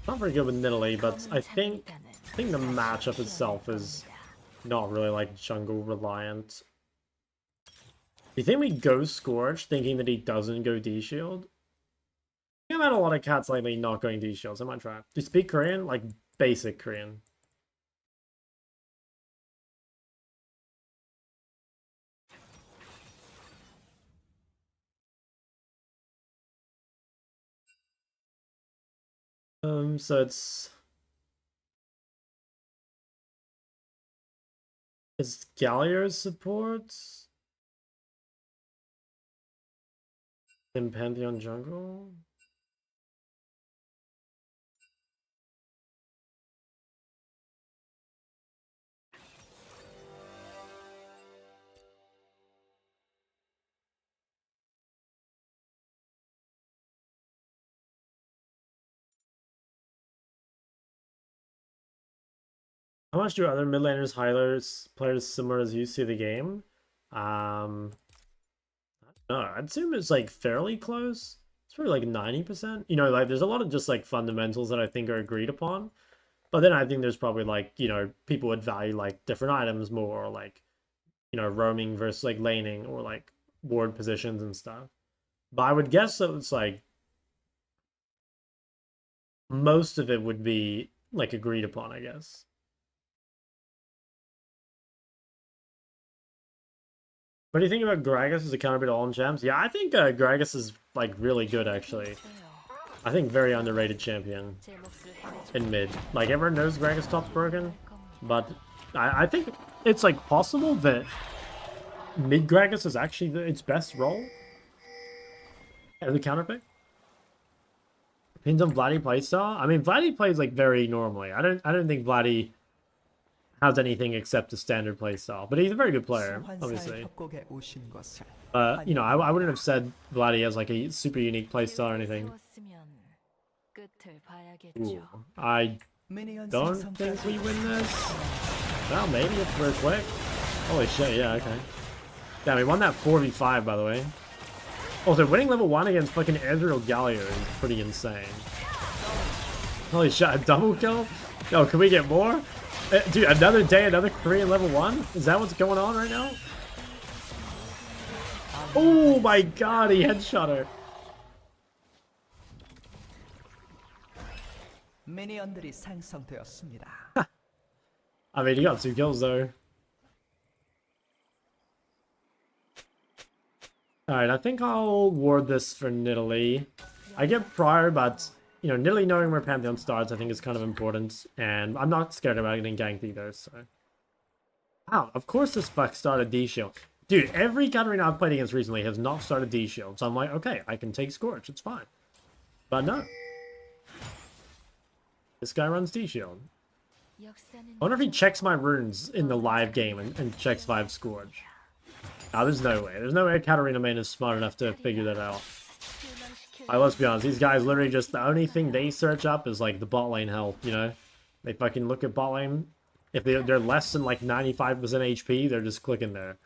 Not very good with Nidalee, but I think the matchup itself is not really like jungle reliant. You think we go Scorch thinking that he doesn't go D shield? I've had a lot of cats lately not going D shields. I might try it. Do you speak Korean? Like basic Korean. So it's Galliar's support in Pantheon jungle. How much do other mid laners, healers, players similar as you see the game? I don't know. I'd assume it's like fairly close. It's probably like 90%. You know, like there's a lot of just like fundamentals that I think are agreed upon. But then I think there's probably like, you know, people would value like different items more, or like, you know, roaming versus like laning, or like ward positions and stuff. But I would guess that it's like most of it would be like agreed upon, I guess. What do you think about Gragas as a counter to all in champs? Yeah, I think Gragas is like really good actually. I think very underrated champion in mid. Like everyone knows Gragas top's broken, but I think it's like possible that mid Gragas is actually its best role as a counter pick. Depends on Vladdy playstyle. I mean, Vladdy plays like very normally. I don't think Vladdy has anything except a standard playstyle, but he's a very good player, obviously. You know, I wouldn't have said Vladdy has like a super unique playstyle or anything. Ooh, I don't think we win this. Well, maybe if we're quick. Holy shit, yeah, okay. Yeah, we won that 4v5, by the way. Also, winning level 1 against fucking Ezreal Galio is pretty insane. Holy shit, a double kill? Yo, can we get more? Dude, another day, another Korean level 1? Is that what's going on right now? Oh my god, he headshot her. 미니언들이 생성되었습니다. I mean, he got 2 kills though. Alright, I think I'll ward this for Nidalee. I get prior, but, you know, Nidalee knowing where Pantheon starts I think is kind of important. And I'm not scared about getting ganked either, so... Wow, of course this fuck started D-Shield. Dude, every Katarina I've played against recently has not started D-Shield. So I'm like, okay, I can take Scorch, it's fine. But no. This guy runs D-Shield. I wonder if he checks my runes in the live game and checks 5 Scourge. Ah, there's no way. There's no way Katarina main is smart enough to figure that out. Let's be honest, these guys literally just, the only thing they search up is like the bot lane health, you know? They fucking look at bot lane. If they're less than like 95% HP, they're just clicking there.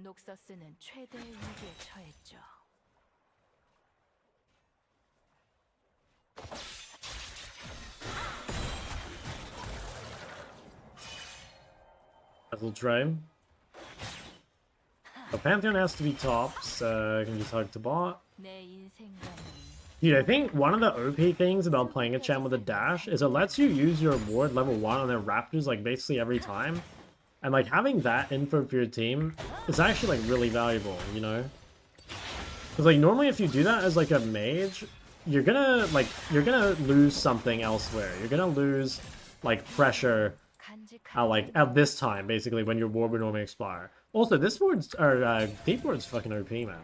녹서스는 최대의 위기에 처했죠. Little try. The Pantheon has to be top, so I can just hug to bot. Dude, I think one of the OP things about playing a champ with a dash is it lets you use your ward level 1 on their raptors like basically every time. And like having that info for your team is actually like really valuable, you know? Because like normally if you do that as like a mage, you're gonna lose something elsewhere. You're gonna lose like pressure at this time basically when your ward would normally expire. Also, this ward's or deep ward's fucking OP, man.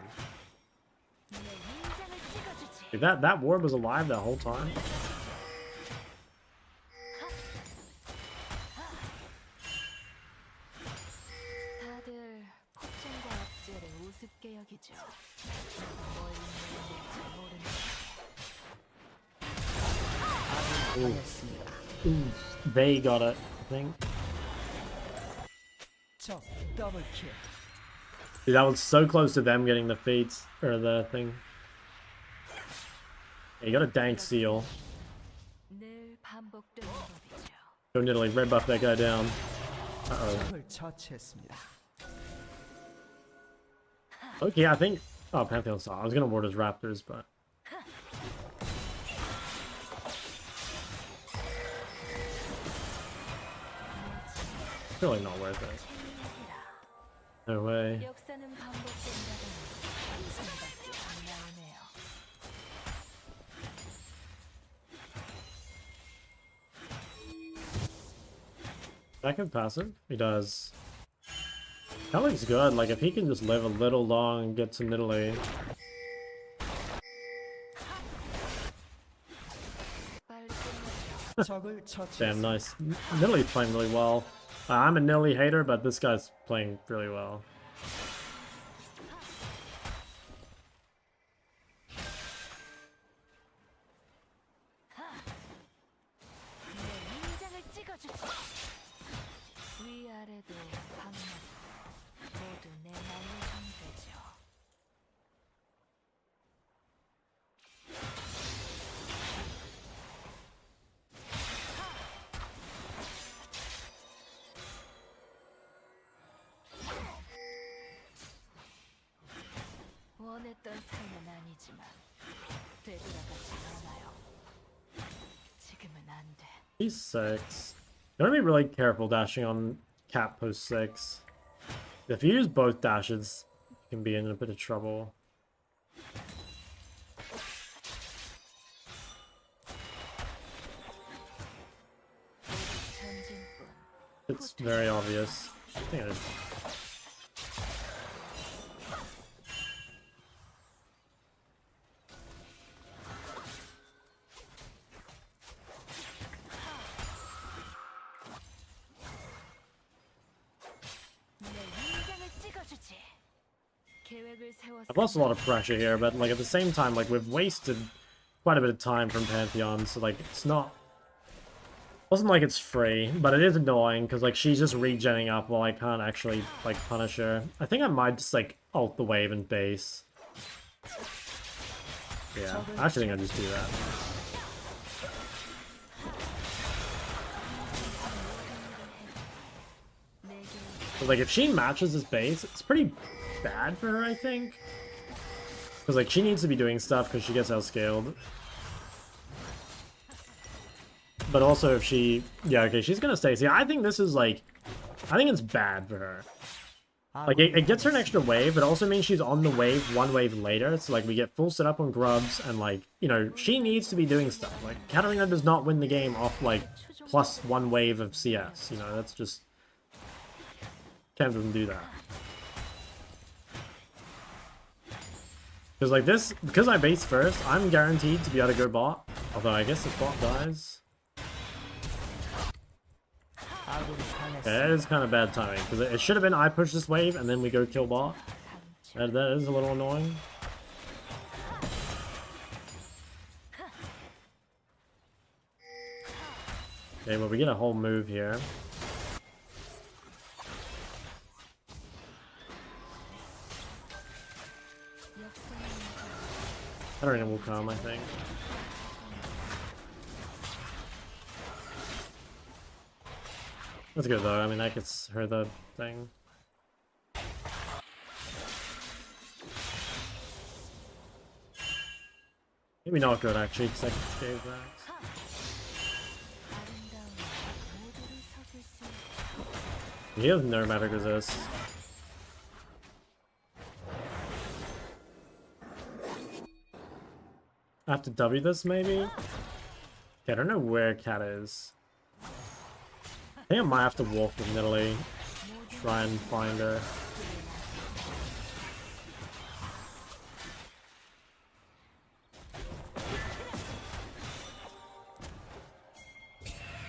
내 인장을 찍어주지. Dude, that ward was alive that whole time. 다들 걱정과 악재를 우습게 여기죠. 뭘 있는지 모르는 당했습니다. They got it, I think. 적 더블킬. Dude, that was so close to them getting the feats or the thing. Yeah, you got a dank seal. 늘 반복되는 법이죠. Go Nidalee, red buff that guy down. Uh-oh. 적을 처치했습니다. Okay, I think... Oh, Pantheon saw. I was gonna ward his raptors, but... Really not worth it. No way. 역사는 반복된다는 이성밖에 안 나오네요. That can passive? He does. That looks good. Like, if he can just live a little long and get to Nidalee. 빨리 끝내죠. 적을 Damn, 처치했습니다. nice. Nidalee's playing really well. I'm a Nidalee hater, but this guy's playing really well. 내 인장을 찍어주지. 위아래도 방문 모두 내 맘의 상대죠. 원했던 삶은 아니지만 되돌아가지 않아요. 지금은 안 돼. He's 6. You gotta be really careful dashing on Cat post 6. If you use both dashes, you can be in a bit of trouble. 전진뿐. It's very obvious. I think it is. 내 인장을 찍어주지. 계획을 세웠어. I've lost a lot of pressure here, but like at the same time, like we've wasted quite a bit of time from Pantheon, so like it's not... Wasn't like it's free, but it is annoying because like she's just regenning up while I can't actually like punish her. I think I might just like ult the wave and base. Yeah, I actually think I just do that. But like if she matches this base, it's pretty bad for her, I think. Because like she needs to be doing stuff because she gets outscaled. But also if she... Yeah, okay, she's gonna stay. See, I think this is like... I think it's bad for her. Like, it gets her an extra wave, but it also means she's on the wave one wave later. So, like, we get full setup on grubs, and, like, you know, she needs to be doing stuff. Like, Katarina does not win the game off, like, +1 wave of CS. You know, that's just... Ken doesn't do that. Because, like, this... Because I base first, I'm guaranteed to be able to go bot. Although, I guess if bot dies... Yeah, it is kind of bad timing, because it should have been I push this wave, and then we go kill bot. That is a little annoying. Okay, well we get a whole move here. Katarina will come, I think. That's good though, I mean that gets her the thing. Maybe not good actually, because I gave that. He has no magic resist. I have to W this maybe? Okay, I don't know where Cat is. I think I might have to walk with Nidalee. Try and find her.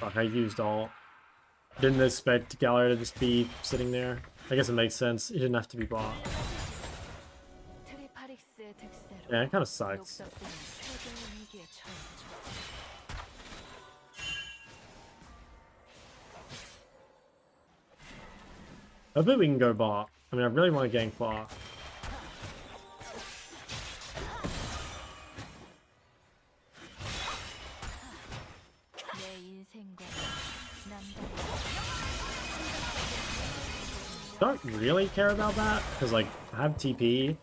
Fuck, I used all. Didn't expect Gallery to just be sitting there. I guess it makes sense. It didn't have to be bought. 트리파릭스의 득세로 Yeah, it kind of sucks. 녹색은 최대 위기에 처했죠. I bet we can go bot. I mean, I really want to gank bot. 내 인생과 남다른 Don't really care about that because, like, I have TP.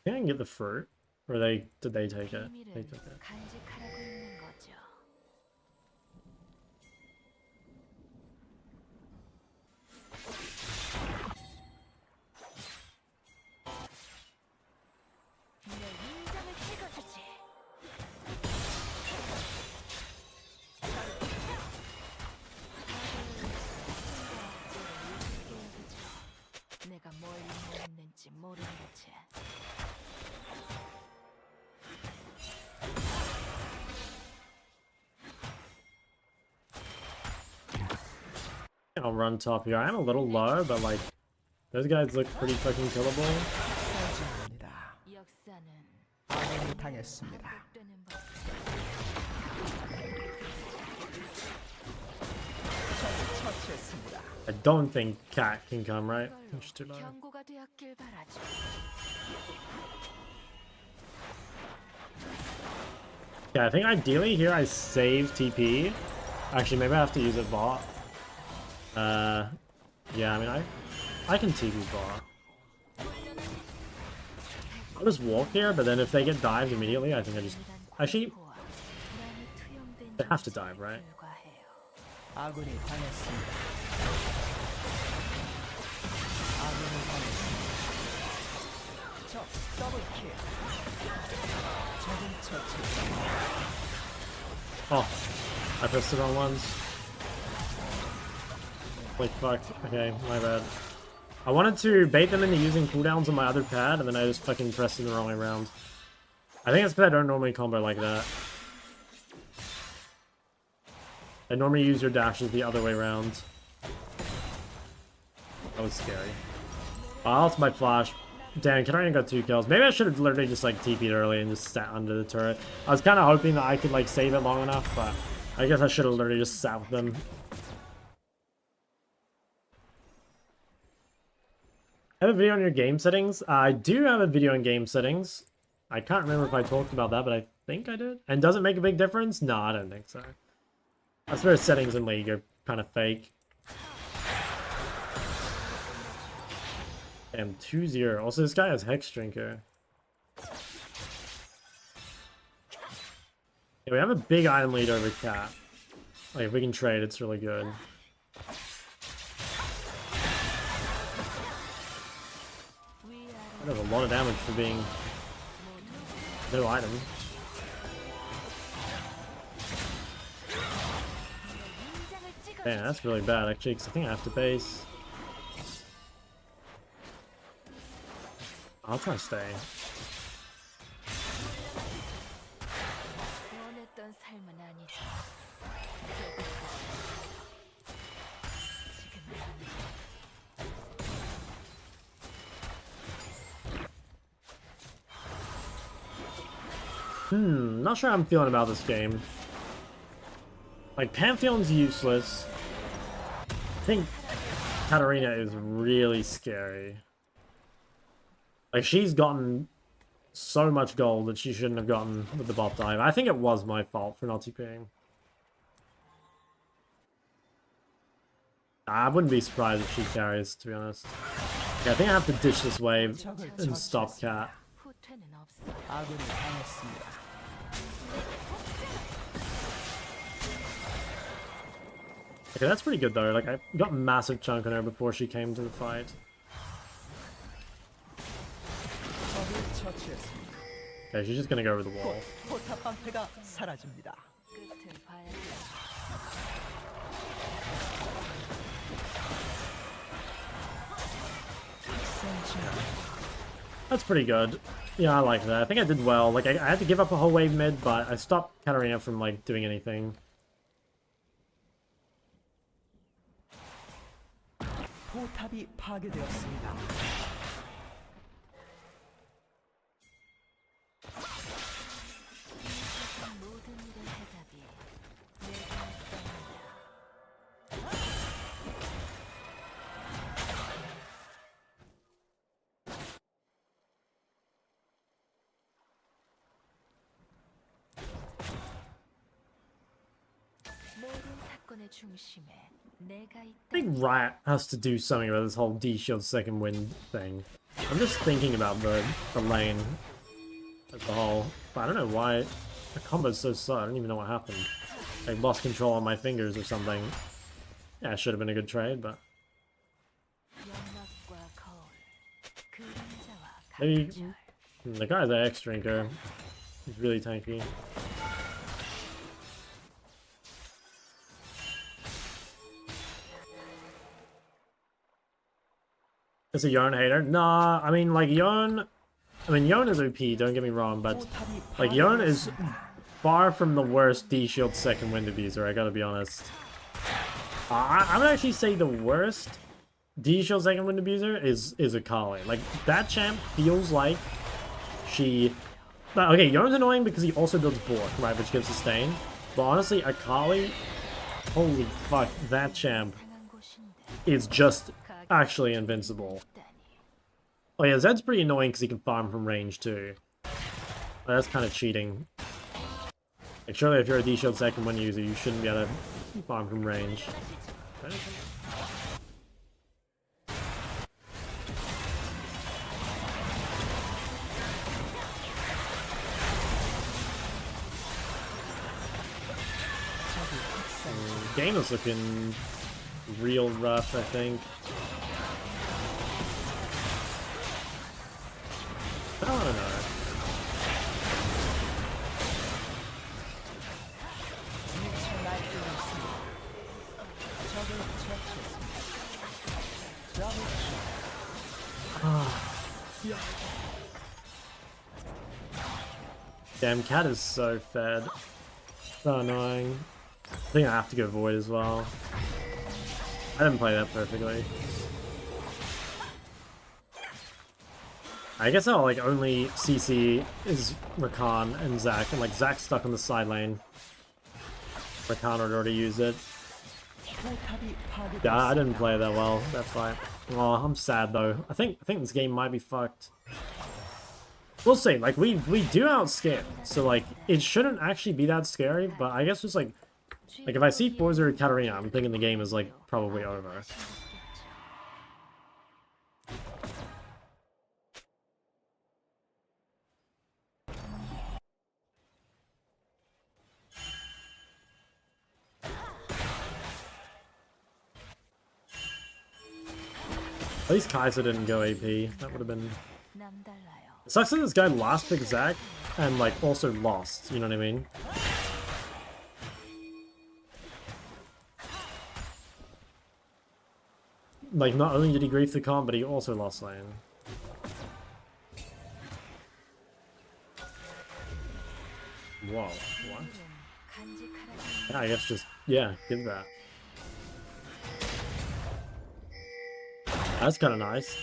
I can get the fruit, or did they take it? They 비밀은 took it. 간직하라고 있는 거죠. 내 인장을 찍어주지. 내가 뭘 있는지 모르는 채. I'll run top here. I'm a little low, but like, those guys look pretty fucking killable. 사진입니다. 역사는 아군이 당했습니다. 반복되는 법. 적을 처치했습니다. I don't think Cat can come, right? She's too low. 경고가 되었길 바라죠. Yeah, I think ideally here I save TP. Actually, maybe I have to use it bot. Yeah, I mean, I can TP bot. I'll just walk here, but then if they get dived immediately, I think I just... Actually, they have to dive, right? 아군이 당했습니다. 아군이 당했습니다. 적 더블킬. 적을 처치했습니다. Oh, I pressed the wrong ones. Like, fuck. Okay, my bad. I wanted to bait them into using cooldowns on my other pad, and then I just fucking pressed it the wrong way around. I think it's because I don't normally combo like that. I normally use your dashes the other way around. That was scary. Oh, that's my flash. Damn, Katarina got 2 kills. Maybe I should have literally just like TP'd early and just sat under the turret. I was kind of hoping that I could like save it long enough, but I guess I should have literally just sat with them. I have a video on your game settings. I do have a video on game settings. I can't remember if I talked about that, but I think I did. And does it make a big difference? No, I don't think so. I swear settings in League are kind of fake. Damn, 2-0. Also, this guy has Hex Drinker. Yeah, we have a big item lead over Cat. Like, if we can trade, it's really good. That does a lot of damage for being no item. Man, that's really bad actually, because I think I have to base. I'll try to stay. 원했던 삶은 아니지. Not sure how I'm feeling about this game. Like, Pantheon's useless. I think Katarina is really scary. Like, she's gotten so much gold that she shouldn't have gotten with the bot dive. I think it was my fault for not TPing. I wouldn't be surprised if she carries, to be honest. Yeah, I think I have to ditch this wave and stop Cat. 후퇴는 없어. 아군이 당했습니다. Okay, that's pretty good though. Like, I got a massive chunk on her before she came to the fight. 적을 처치했습니다. Okay, she's just gonna go over the wall. 포탑 방패가 사라집니다. 끝을 봐야 돼. That's pretty good. Yeah, I like that. I think I did well. Like, I had to give up a whole wave mid, but I stopped Katarina from, like, doing anything. 포탑이 파괴되었습니다. 모든 일의 해답이 내가 있단다. 모든 사건의 중심에 내가 I think 있다. Riot has to do something about this whole D-Shield second wind thing. I'm just thinking about the lane as a whole. But I don't know why the combo's so slow. I don't even know what happened. I lost control on my fingers or something. Yeah, it should have been a good trade, but 연막과 거울, 그림자와 maybe 감절. the guy's an X-Drinker. He's really tanky. Is a Yarn hater? Nah, I mean, like, Yarn... I mean, Yarn is OP, don't get me wrong, but, 포탑이 like, Yarn is 파괴되었습니다. far from the worst D-Shield second wind abuser, I gotta be honest. I would actually say the worst D-Shield second wind abuser is Akali. Like, that champ feels like she... Okay, Yarn's annoying because he also builds Bork, right, which gives sustain. But honestly, Akali... Holy fuck, that champ 상한 곳인데 is just actually invincible. 있다니. Oh yeah, Zed's pretty annoying because he can farm from range too. But that's kind of cheating. Like, surely if you're a D-Shield second wind user, you shouldn't be able to farm from range. Game is looking real rough, I think. I don't know. 미쳐 날뛰고 있습니다. 적을 처치했습니다. 더블 Damn, Cat is so fed. So annoying. I think I have to go Void as well. I didn't play that perfectly. I guess I'll like only CC is Rakan and Zac, and like Zac's stuck on the side lane. Rakan had already used it. 포탑이 파괴되었습니다. Yeah, I didn't play that well. That's fine. Oh, I'm sad though. I think this game might be fucked. We'll see. Like we do outscale, so like it shouldn't actually be that scary. But I guess just like if I see Forza or Katarina, I'm thinking the game is like probably over. At least Kaiser didn't go AP. That would have been... 남달라요. It sucks that this guy last picked Zac and like also lost, you know what I mean? Like not only did he grief the comp, but he also lost lane. Whoa, what? 간직하라는 Yeah, I guess just, yeah, give that. That's kind of nice.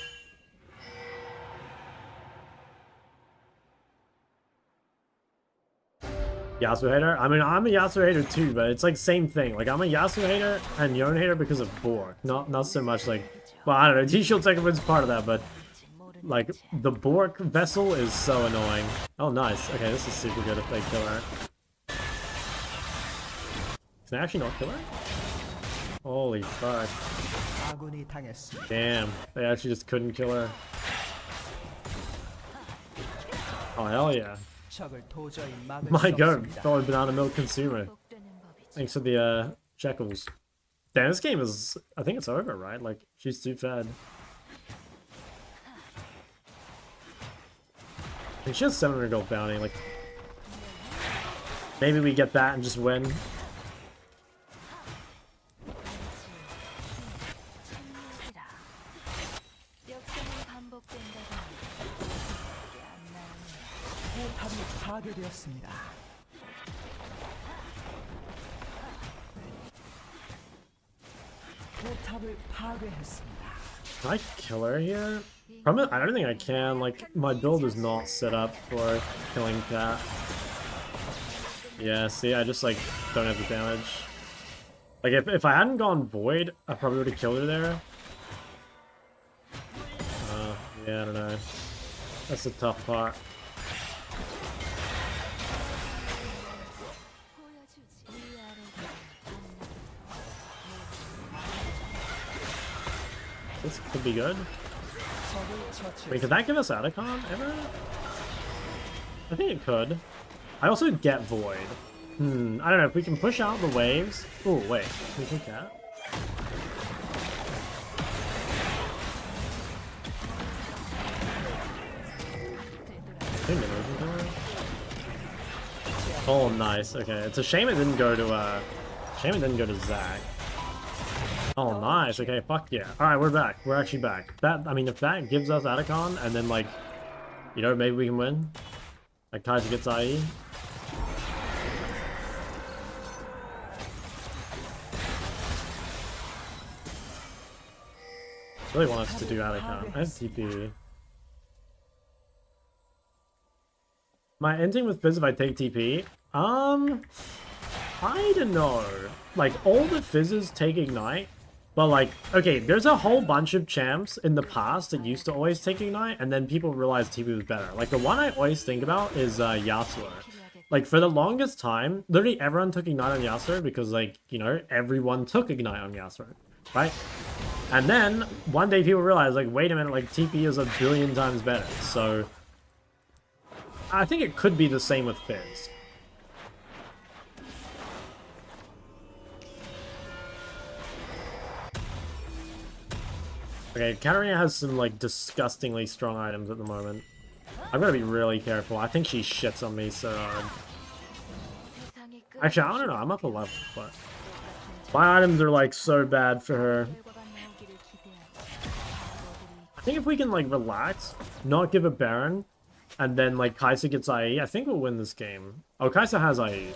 Yasuo hater? I mean, I'm a Yasuo hater too, but it's like same thing. Like, I'm a Yasuo hater and Yorn hater because of Bork. Not so much like... Well, I don't know, T-Shield second wind's part of that, but... Like, the Bork vessel is so annoying. Oh, nice. Okay, this is super good if they kill her. Can I actually not kill her? Holy fuck. 아군이 당했습니다. Damn, they actually just couldn't kill her. Oh, hell yeah. 적을 도저히 막을 My 수 god, 없습니다. fellow banana milk consumer. 복되는 법이지. Thanks for the shekels. Damn, this game is... I think it's over, right? Like, she's too fed. I think she has 700 gold bounty, like... Maybe we get that and just win. 역사는 반복되는 파괴되었습니다. 포탑을 파괴했습니다. Can I kill her here? Probably, I don't think I can. Like, my build is not set up for killing Cat. Yeah, see, I just, like, don't have the damage. Like, if I hadn't gone Void, I probably would have killed her there. Yeah, I don't know. That's the tough part. This could be good. Wait, could that give us Atacon ever? I think it could. I also get Void. I don't know, if we can push out the waves... Oh, wait. Can we take that? Oh, nice. Okay, it's a shame it didn't go to, Zach. Oh, nice. Okay, fuck yeah. Alright, we're back. We're actually back. That, I mean, if that gives us Atacon, and then, like, you know, maybe we can win. Like, Kaiser gets IE. I really want us to do Atacon. I have TP. Am I ending with Fizz if I take TP? I don't know. Like, all the Fizzes take Ignite. But, like, okay, there's a whole bunch of champs in the past that used to always take Ignite, and then people realized TP was better. Like, the one I always think about is Yasuo. Like, for the longest time, literally everyone took Ignite on Yasuo because, like, you know, everyone took Ignite on Yasuo, right? And then, one day people realized, like, wait a minute, like, TP is a billion times better, so... I think it could be the same with Fizz. Okay, Katarina has some, like, disgustingly strong items at the moment. I've got to be really careful. I think she shits on me so hard. Actually, I don't know. I'm up a level, but... my items are, like, so bad for her. I think if we can, like, relax, not give a Baron, and then, like, Kai'Sa gets IE, I think we'll win this game. Oh, Kai'Sa has IE.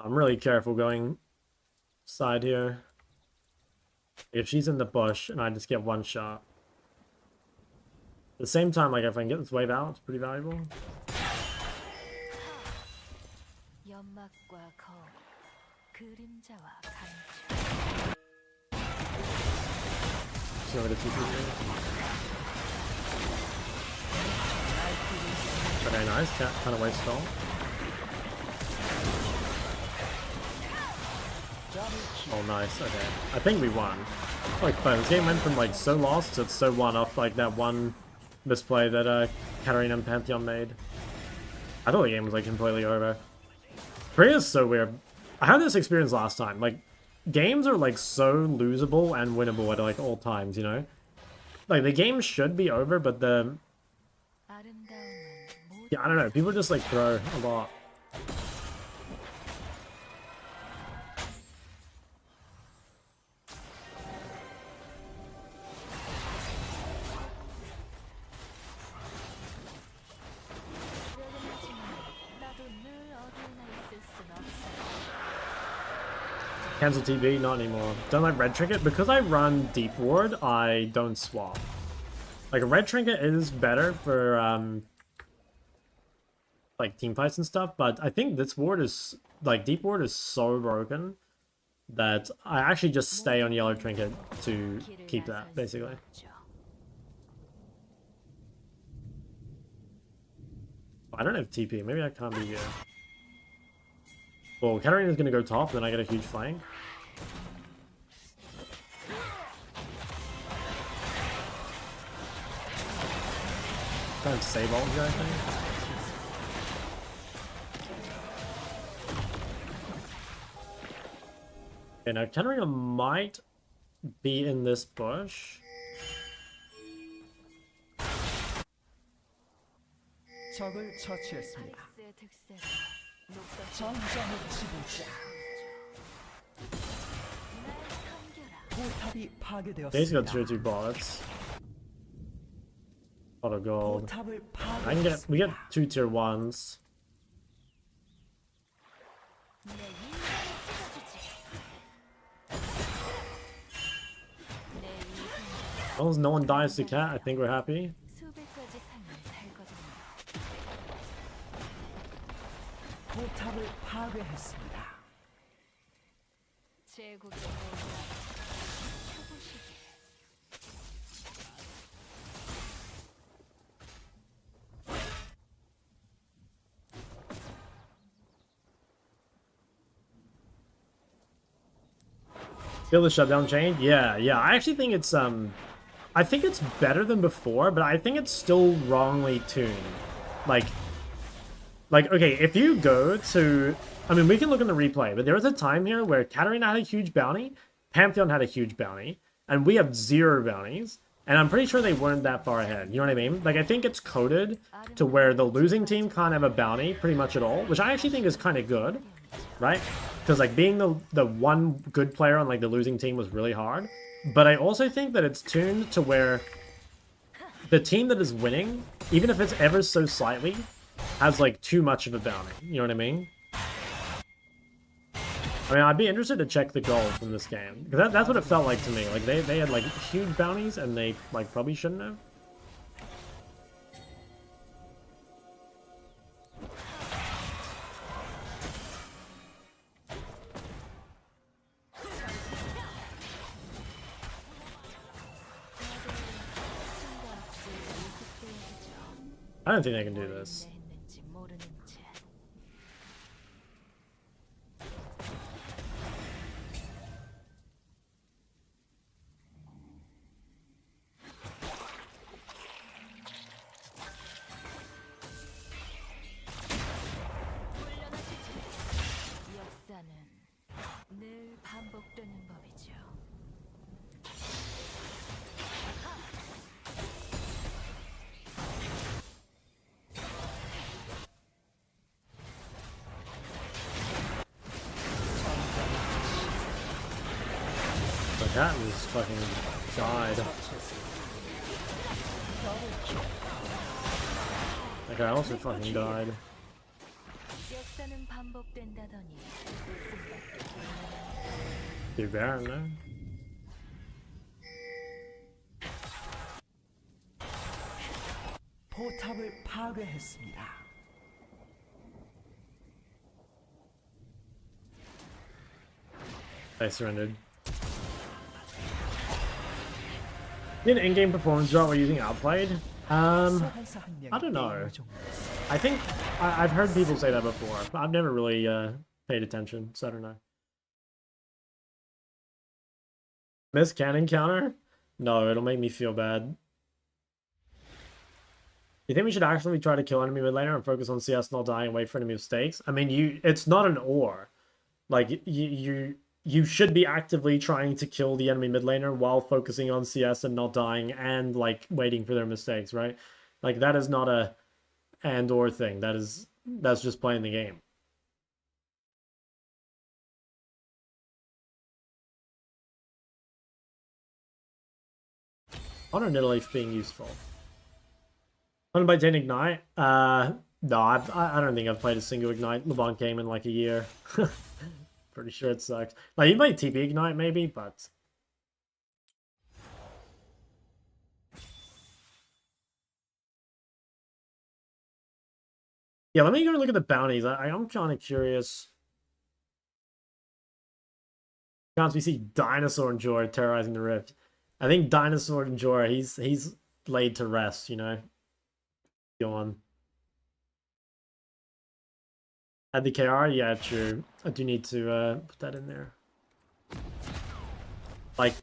I'm really careful going side here. If she's in the bush and I just get one shot. At the same time, like, if I can get this wave out, it's pretty valuable. See what it's very nice, cat kind of waste stall. Oh, nice. Okay. I think we won. Like, this game went from, like, so lost to so won off, like, that one misplay that, Katarina and Pantheon made. I thought the game was, like, completely over. Korea is so weird. I had this experience last time. Like, games are, like, so losable and winnable at, like, all times, you know? Like, the game should be over, but the... yeah, I don't know. People just, like, throw a lot. Cancel TB? Not anymore. Don't like red trinket. Because I run deep ward, I don't swap. Like, a red trinket is better for, like, team fights and stuff, but I think this ward is, like, deep ward is so broken that I actually just stay on yellow trinket to keep that, basically. I don't have TP. Maybe I can't be here. Well, Katarina's gonna go top, then I get a huge flank. Trying to save all here, I think. Okay, now Katarina might be in this bush. 적을 처치했습니다. 아이스의 득세는 녹색 전장의 지도자. 날 섬겨라. 포탑이 Daisy got 파괴되었습니다. tier 2 bots. Pot of gold. 포탑을 We get 파괴했습니다. 2 tier 1s. 내 인간을 찍어주지. 내 인생 As long as no one dies to cat, I think we're happy. 수백 가지 삶을 살거든요. 포탑을 파괴했습니다. 제국의 보호자 켜보시게. Feel the shutdown chain? Yeah. I actually think it's I think it's better than before, but I think it's still wrongly tuned. Like okay, if you go to, I mean, we can look in the replay, but there was a time here where Katarina had a huge bounty, Pantheon had a huge bounty, and we have 0 bounties, and I'm pretty sure they weren't that far ahead. You know what I mean? Like, I think it's coded to where the losing team can't have a bounty pretty much at all, which I actually think is kind of good, right? Because, like, being the one good player on, like, the losing team was really hard. But I also think that it's tuned to where the team that is winning, even if it's ever so slightly, has, like, too much of a bounty. You know what I mean? I mean, I'd be interested to check the gold from this game. Because that's what it felt like to me. Like, they had, like, huge bounties, and they, like, probably shouldn't have. I don't think they can do this. 했는지 모르는 채. 역사는 늘 반복되는 법이죠. But that was fucking died. That guy also fucking died. 역사는 반복된다더니 Too Baron though. 포탑을 파괴했습니다. They surrendered. Did an in-game performance drop while using outplayed? 소환사 한 명이 I don't know. 게임을 종료했습니다. I think I've heard people say that before, but I've never really paid attention, so I don't know. Miss cannon counter? No, it'll make me feel bad. You think we should actually try to kill enemy mid laner and focus on CS not dying and wait for enemy mistakes? I mean, it's not an or. Like, you should be actively trying to kill the enemy mid laner while focusing on CS and not dying and, like, waiting for their mistakes, right? Like, that is not a and or thing. That's just playing the game. Honor Nidalee being useful. Fun by 10 Ignite? No, I don't think I've played a single Ignite LeBlanc game in like a year. Pretty sure it sucks. Like, you might TP Ignite maybe, but... Yeah, let me go look at the bounties. I'm kind of curious. Chance we see Dinosaur and Jorah terrorizing the Rift. I think Dinosaur and Jorah, he's laid to rest, you know? Go on. Add the KR? Yeah, true. I do need to put that in there. Like,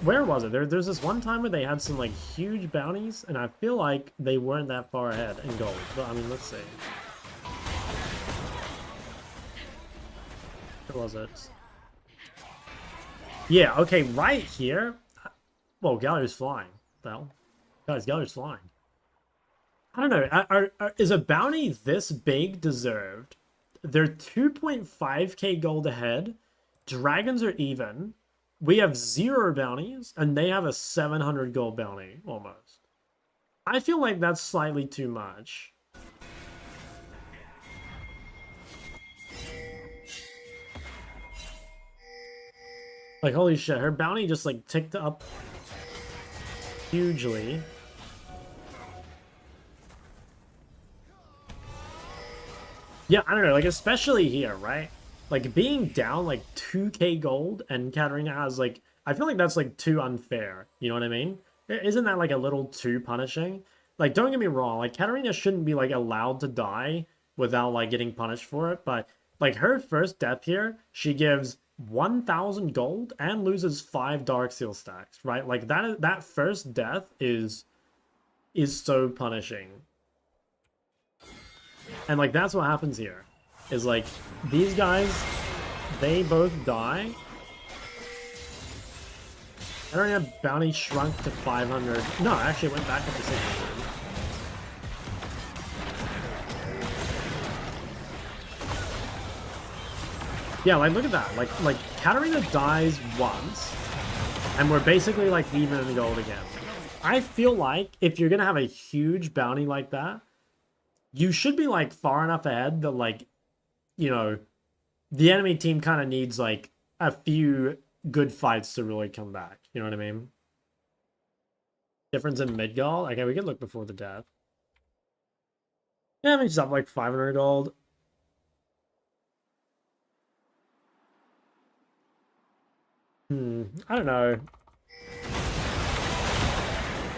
where was it? There's this one time where they had some, like, huge bounties, and I feel like they weren't that far ahead in gold. But, I mean, let's see. Where was it? Yeah, okay, right here. Whoa, Gallery's flying. Well, guys, Gallery's flying. I don't know. Is a bounty this big deserved? They're 2.5k gold ahead. Dragons are even. We have 0 bounties, and they have a 700 gold bounty, almost. I feel like that's slightly too much. Like, holy shit, her bounty just, like, ticked up hugely. Yeah, I don't know, like, especially here, right? Like, being down, like, 2k gold, and Katarina has, like... I feel like that's, like, too unfair, you know what I mean? Isn't that, like, a little too punishing? Like, don't get me wrong, like, Katarina shouldn't be, like, allowed to die without, like, getting punished for it, but, like, her first death here, she gives 1,000 gold and loses 5 Dark Seal stacks, right? Like, that first death is so punishing. And, like, that's what happens here. Is, like, these guys, they both die. I don't have bounty shrunk to 500. No, actually it went back up to 600. Yeah, like, look at that. Like Katarina dies once, and we're basically, like, even in the gold again. I feel like if you're gonna have a huge bounty like that, you should be, like, far enough ahead that, like, you know, the enemy team kind of needs, like, a few good fights to really come back. You know what I mean? Difference in Midgall? Okay, we could look before the death. Yeah, I mean, she's up, like, 500 gold. I don't know.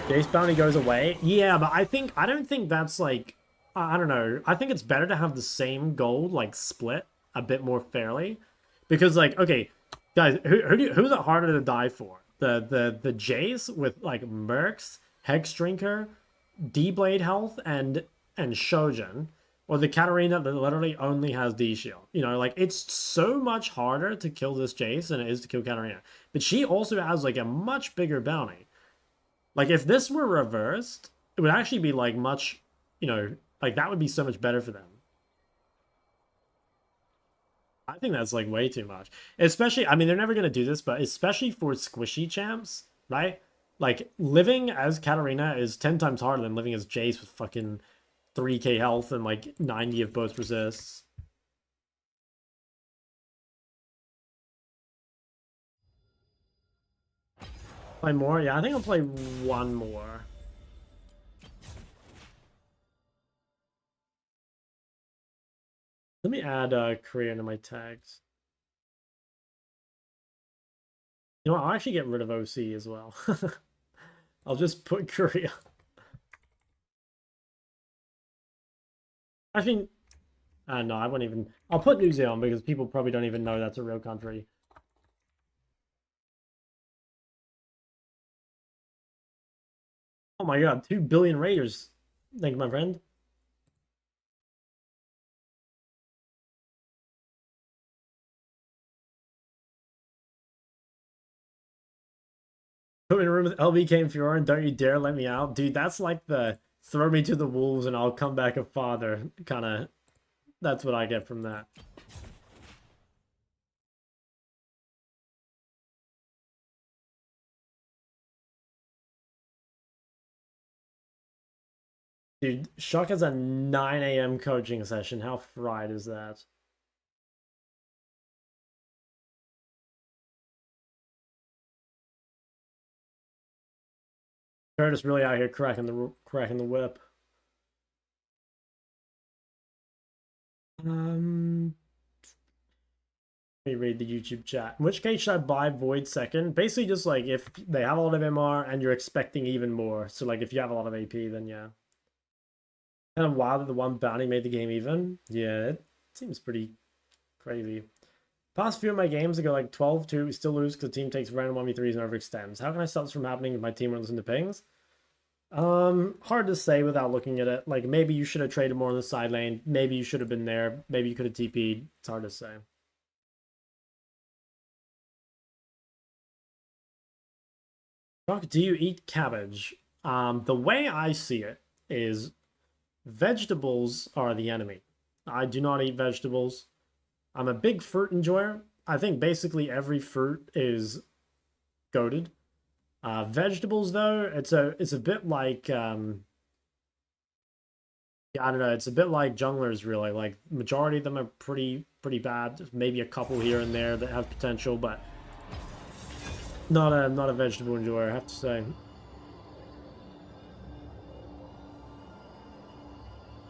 Jace bounty goes away. Yeah, but I don't think that's, like... I don't know. I think it's better to have the same gold, like, split a bit more fairly. Because, like, okay, guys, who's it harder to die for? The Jace with, like, Mercs, Hex Drinker, D-Blade health, and Shojin, or the Katarina that literally only has D-Shield. You know, like, it's so much harder to kill this Jace than it is to kill Katarina. But she also has, like, a much bigger bounty. Like, if this were reversed, it would actually be, like, much, you know, like, that would be so much better for them. I think that's, like, way too much. Especially, I mean, they're never going to do this, but especially for squishy champs, right? Like, living as Katarina is 10 times harder than living as Jace with fucking 3k health and, like, 90 of both resists. Play more? Yeah, I think I'll play one more. Let me add Korea into my tags. You know what? I'll actually get rid of OC as well. I'll just put Korea. Actually, no, I won't even... I'll put New Zealand because people probably don't even know that's a real country. Oh my god, 2 billion raiders. Thank you, my friend. Put me in a room with LBK and Fiora and don't you dare let me out. Dude, that's like the throw me to the wolves and I'll come back a father kind of... That's what I get from that. Dude, Shock has a 9 a.m. coaching session. How fried is that? Curtis really out here cracking the whip. Let me read the YouTube chat. In which case should I buy Void second? Basically just like if they have a lot of MR and you're expecting even more. So like if you have a lot of AP, then yeah. Kind of wild that the one bounty made the game even. Yeah, it seems pretty crazy. Past few of my games, I go like 12-2, we still lose because the team takes random 1v3s and overextends. How can I stop this from happening if my team runs into pings? Hard to say without looking at it. Like, maybe you should have traded more on the side lane. Maybe you should have been there. Maybe you could have TP'd. It's hard to say. Doc, do you eat cabbage? The way I see it is vegetables are the enemy. I do not eat vegetables. I'm a big fruit enjoyer. I think basically every fruit is goated. Vegetables though, it's a bit like yeah, I don't know, it's a bit like junglers really. Like majority of them are pretty bad. There's maybe a couple here and there that have potential, but not a vegetable enjoyer, I have to say.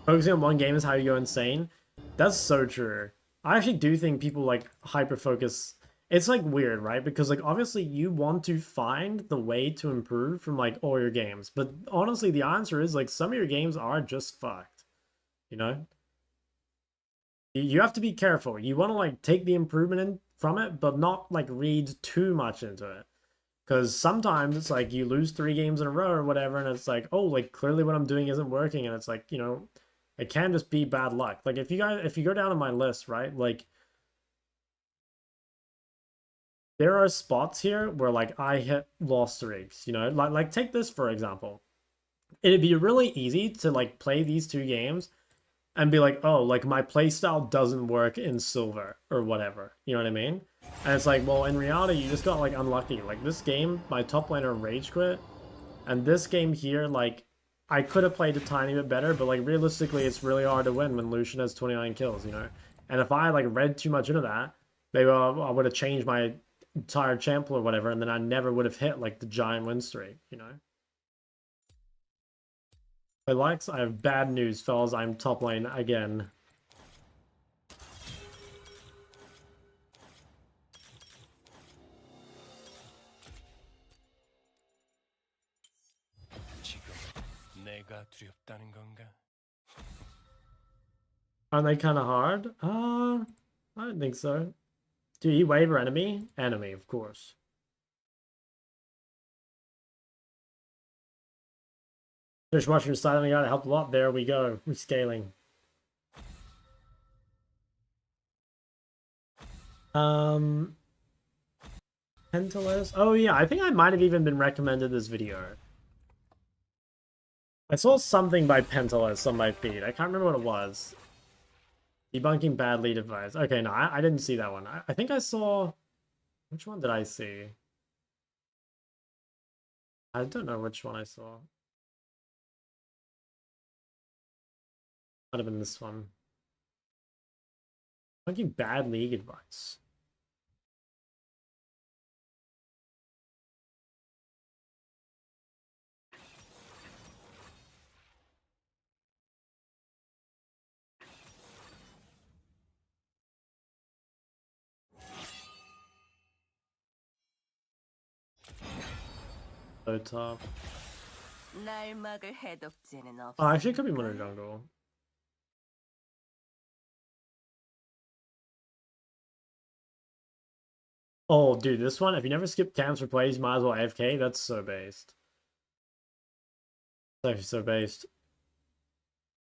Focusing on one game is how you go insane. That's so true. I actually do think people like hyper focus. It's like weird, right? Because like obviously you want to find the way to improve from like all your games, but honestly the answer is like some of your games are just fucked. You know? You have to be careful. You want to like take the improvement in from it, but not like read too much into it. Because sometimes it's like you lose 3 games in a row or whatever, and it's like, oh, like clearly what I'm doing isn't working, and it's like, you know, it can just be bad luck. Like if you go down on my list, right? Like there are spots here where like I hit lost streaks, you know? Like take this for example. It'd be really easy to like play these 2 games and be like, oh, like my playstyle doesn't work in silver or whatever. You know what I mean? And it's like, well, in reality, you just got like unlucky. Like this game, my top laner rage quit, and this game here, like I could have played a tiny bit better, but like realistically, it's really hard to win when Lucian has 29 kills, you know. And if I like read too much into that, maybe I would have changed my entire champ or whatever, and then I never would have hit like the giant win streak, you know. But likes, I have bad news, fellas. I'm top lane again. 지금 내가 두렵다는 건가? Aren't they kind of hard? I don't think so. Do you waver enemy? Enemy, of course. Just watching your side, got it helped a lot. There we go. Rescaling. Pentelis. Oh yeah, I think I might have even been recommended this video. I saw something by Pentelis on my feed. I can't remember what it was. Debunking bad lead advice. Okay, no, I didn't see that one. I think I saw... Which one did I see? I don't know which one I saw. Might have been this one. Debunking bad league advice. So top. 날 막을 해독제는 없어. Oh, actually, it could be Mono Jungle. Oh, dude, this one, if you never skip camps or plays, you might as well AFK. That's so based. It's actually so based.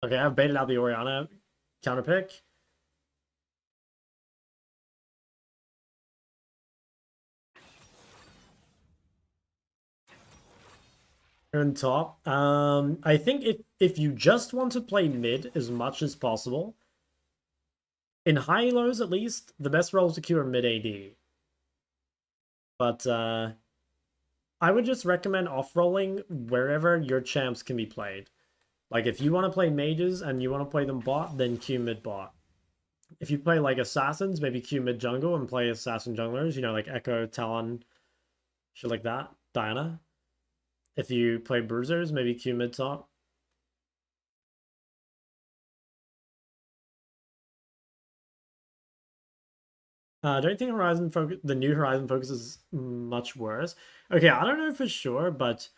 Okay, I've baited out the Orianna counter pick. In top. I think if you just want to play mid as much as possible, in high lows at least, the best roles to queue are mid AD. But I would just recommend off-rolling wherever your champs can be played. Like if you want to play mages and you want to play them bot, then queue mid bot. If you play like assassins, maybe queue mid jungle and play assassin junglers, you know, like Echo, Talon, shit like that, Diana. If you play bruisers, maybe queue mid top. Don't think the new Horizon focuses much worse. Okay, I don't know for sure, but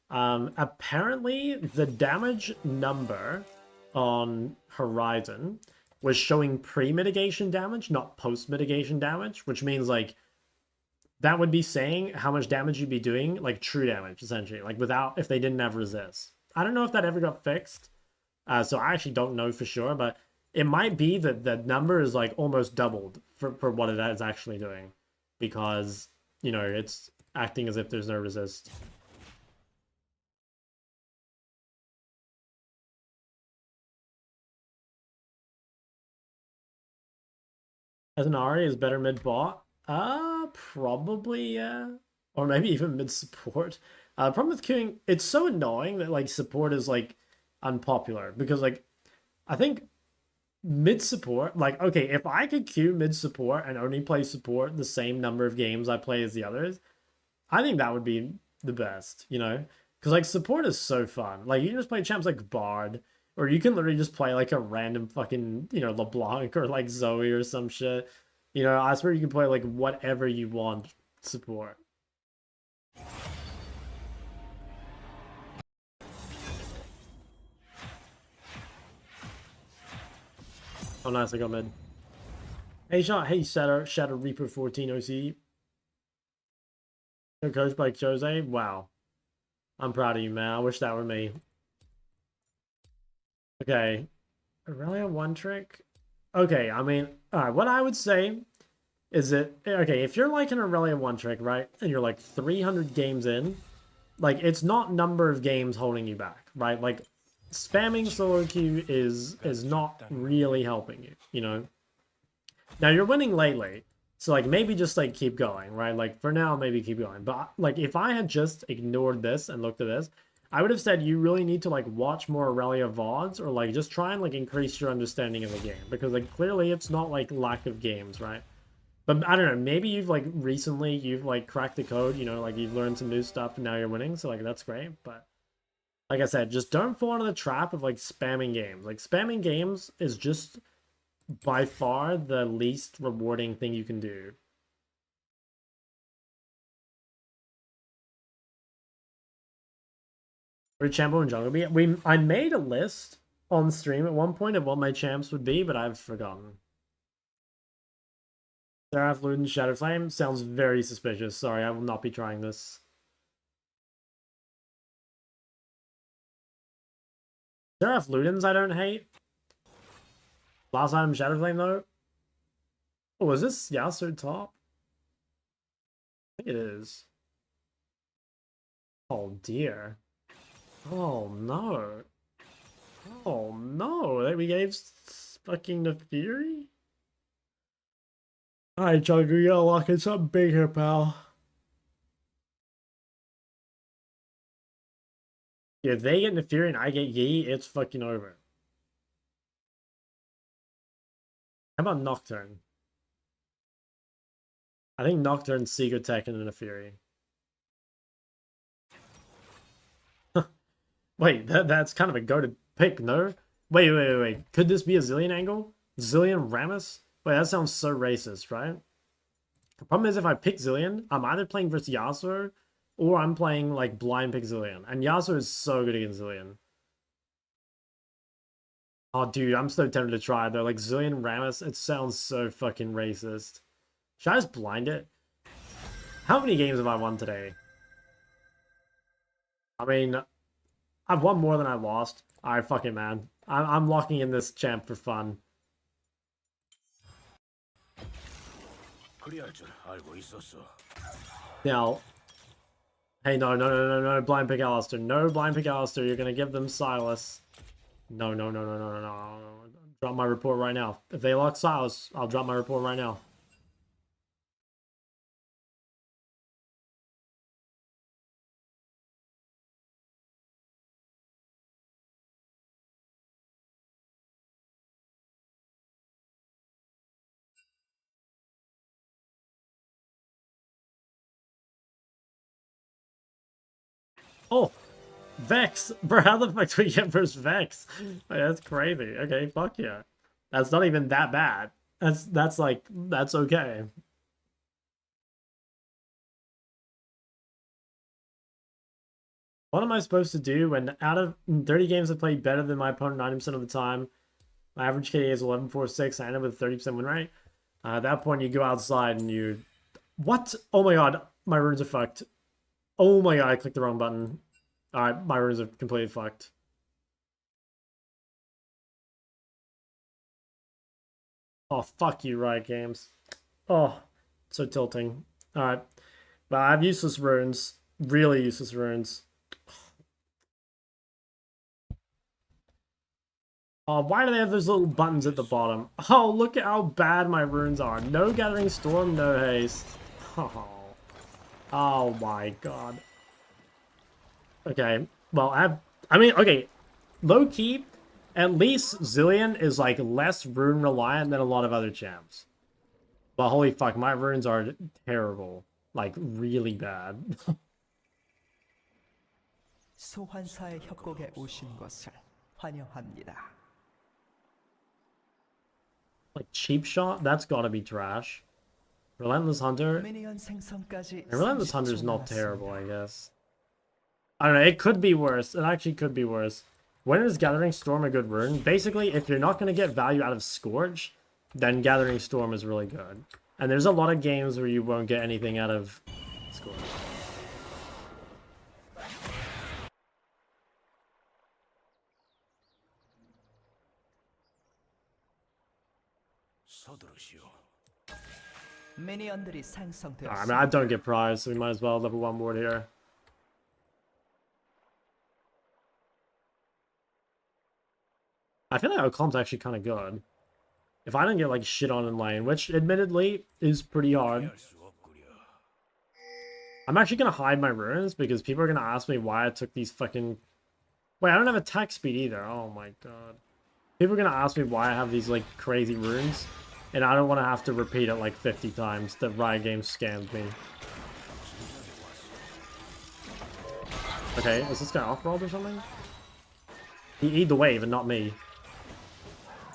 apparently the damage number on Horizon was showing pre-mitigation damage, not post-mitigation damage, which means like that would be saying how much damage you'd be doing, like true damage, essentially, like without, if they didn't have resist. I don't know if that ever got fixed, so I actually don't know for sure, but it might be that the number is like almost doubled for what it is actually doing, because, you know, it's acting as if there's no resist. As an Ahri is better mid bot? Probably, yeah. Or maybe even mid support. Problem with queuing, it's so annoying that like support is like unpopular because like I think mid support, like okay, if I could queue mid support and only play support the same number of games I play as the others, I think that would be the best, you know? Because like support is so fun. Like you can just play champs like Bard, or you can literally just play like a random fucking, you know, LeBlanc or like Zoe or some shit. You know, I swear you can play like whatever you want support. Oh nice, I got mid. Hey shot, hey Shadow Reaper 14 OC. Coached by Jose. Wow. I'm proud of you, man. I wish that were me. Okay. Irelia one trick? Okay, I mean, alright, what I would say is that, okay, if you're like an Irelia one trick, right, and you're like 300 games in, like, it's not number of games holding you back, right? Like, spamming solo queue is not really helping you, you know? Now, you're winning lately, so, like, maybe just, like, keep going, right? Like, for now, maybe keep going. But, like, if I had just ignored this and looked at this, I would have said you really need to, like, watch more Irelia VODs or, like, just try and, like, increase your understanding of the game. Because, like, clearly it's not, like, lack of games, right? But, I don't know, maybe you've, like, recently, you've, like, cracked the code, you know, like, you've learned some new stuff and now you're winning. So, like, that's great. But, like I said, just don't fall into the trap of, like, spamming games. Like, spamming games is just by far the least rewarding thing you can do. For Champo and Jungle Bee, I made a list on stream at one point of what my champs would be, but I've forgotten. Seraph, Luden, Shadow Flame sounds very suspicious. Sorry, I will not be trying this. Seraph Ludens I don't hate. Last item Shadow Flame though. Oh, is this Yasuo top? I think it is. Oh dear. Oh no. Oh no. We gave fucking the Fury? Alright, Jungle, you gotta lock in something big here, pal. Yeah, if they get the Fury and I get Yi, it's fucking over. How about Nocturne? I think Nocturne, Secret Tech, and then a Fury. Wait, that's kind of a go-to pick, no? Wait. Could this be a Zilean angle? Zilean Rammus? Wait, that sounds so racist, right? The problem is if I pick Zilean, I'm either playing versus Yasuo, or I'm playing, like, blind pick Zilean. And Yasuo is so good against Zilean. Oh, dude, I'm so tempted to try, though. Like, Zilean Rammus, it sounds so fucking racist. Should I just blind it? How many games have I won today? I mean, I've won more than I lost. Alright, fuck it, man. I'm locking in this champ for fun. Now, hey, no, blind pick Alistair. No blind pick Alistair. You're gonna give them Sylas. No. Drop my report right now. If they lock Sylas, I'll drop my report right now. Oh, Vex, bro, how the fuck do we get versus Vex? Like, that's crazy. Okay, fuck yeah. That's not even that bad. That's like, that's okay. What am I supposed to do when out of 30 games I play better than my opponent 90% of the time? My average KD is 11.46. I end up with 30% win rate. At that point, you go outside and you... What? Oh my god, my runes are fucked. Oh my god, I clicked the wrong button. Alright, my runes are completely fucked. Oh, fuck you, Riot Games. Oh, so tilting. Alright. But I have useless runes. Really useless runes. Oh, why do they have those little buttons at the bottom? Oh, look at how bad my runes are. No Gathering Storm, no haste. Oh, oh my god. Okay, well, okay, low-key, at least Zilean is, like, less rune-reliant than a lot of other champs. But holy fuck, my runes are terrible. Like, really bad. 소환사의 협곡에 오신 것을 환영합니다. Like, Cheap Shot? That's gotta be trash. Relentless Hunter? 미니언 생성까지 Relentless 30초 Hunter's not 남았습니다. terrible, I guess. I don't know, it could be worse. It actually could be worse. When is Gathering Storm a good rune? Basically, if you're not going to get value out of Scorch, then Gathering Storm is really good. And there's a lot of games where you won't get anything out of Scorch. 미니언들이 I mean, 생성되었습니다. I don't get prize, so we might as well level 1 ward here. I feel like our comp's actually kind of good. If I didn't get, like, shit on in lane, which, admittedly, is pretty hard. I'm actually going to hide my runes, because people are going to ask me why I took these fucking... Wait, I don't have attack speed either. Oh my god. People are going to ask me why I have these, like, crazy runes. And I don't want to have to repeat it, like, 50 times that Riot Games scammed me. Okay, is this guy off-rolled or something? He the wave and not me.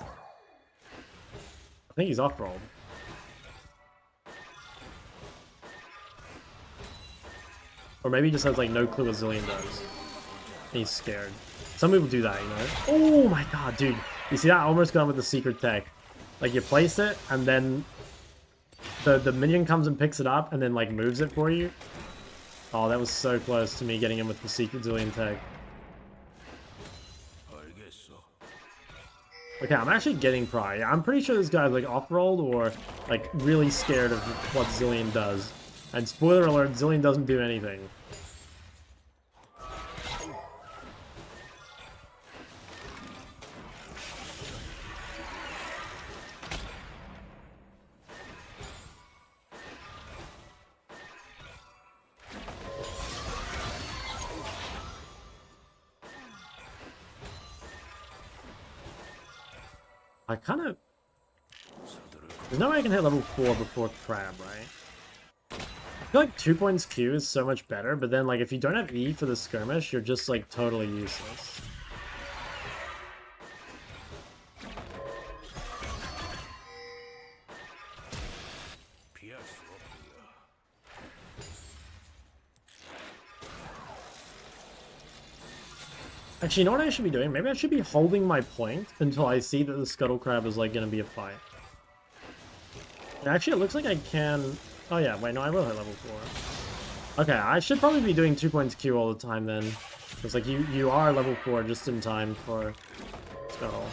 I think he's off-rolled. Or maybe he just has, like, no clue what Zilean does. He's scared. Some people do that, you know? Oh my god, dude. You see that? I almost got him with the secret tech. Like, you place it, and then the minion comes and picks it up, and then, like, moves it for you. Oh, that was so close to me getting him with the secret Zilean tech. Okay, I'm actually getting Pry. I'm pretty sure this guy's, like, off-rolled or, like, really scared of what Zilean does. And spoiler alert, Zilean doesn't do anything. I kind of... There's no way I can hit level 4 before Crab, right? I feel like 2 points Q is so much better, but then, like, if you don't have E for the skirmish, you're just, like, totally useless. Actually, you know what I should be doing? Maybe I should be holding my point until I see that the Scuttle Crab is, like, gonna be a fight. Actually, it looks like I can... Oh yeah, wait, no, I will hit level 4. Okay, I should probably be doing 2 points Q all the time then. Because, like, you are level 4 just in time for Scuttle.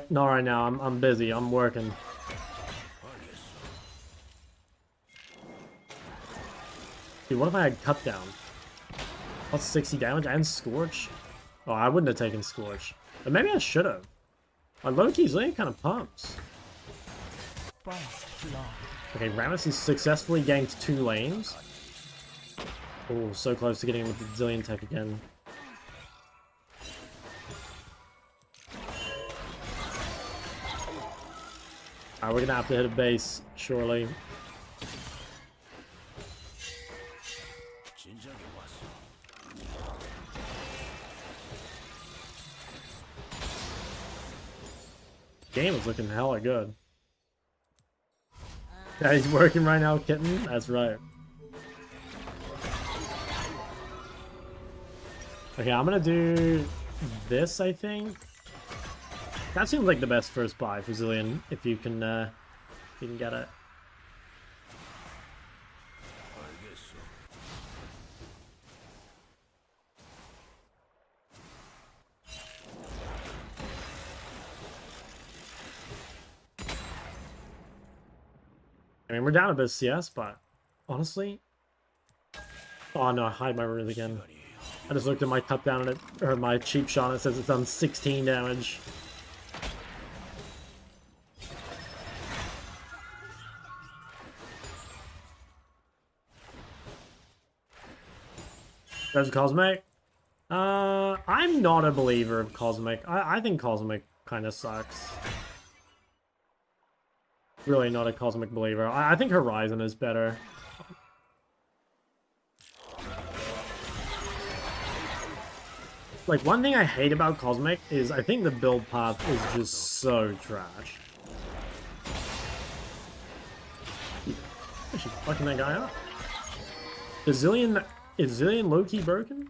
Not right now, I'm busy, I'm working. Dude, what if I had Cut Down? Plus 60 damage and Scorch? Oh, I wouldn't have taken Scorch. But maybe I should have. My low-key's really kind of pumps. Okay, Rammus has successfully ganked 2 lanes. Oh, so close to getting him with the Zilean tech again. Alright, we're gonna have to hit a base, surely. Game is looking hella good. Yeah, he's working right now, kitten. That's right. Okay, I'm gonna do this, I think. That seems like the best first buy for Zilean, if you can get it. I mean, we're down a bit of CS, but honestly, Oh no, I hide my runes again. I just looked at my cut down and it, or my cheap shot, and it says it's done 16 damage. There's Cosmic. I'm not a believer of Cosmic. I think Cosmic kind of sucks. Really not a Cosmic believer. I think Horizon is better. Like, one thing I hate about Cosmic is I think the build path is just so trash. She's fucking that guy up. Is Zilean low-key broken?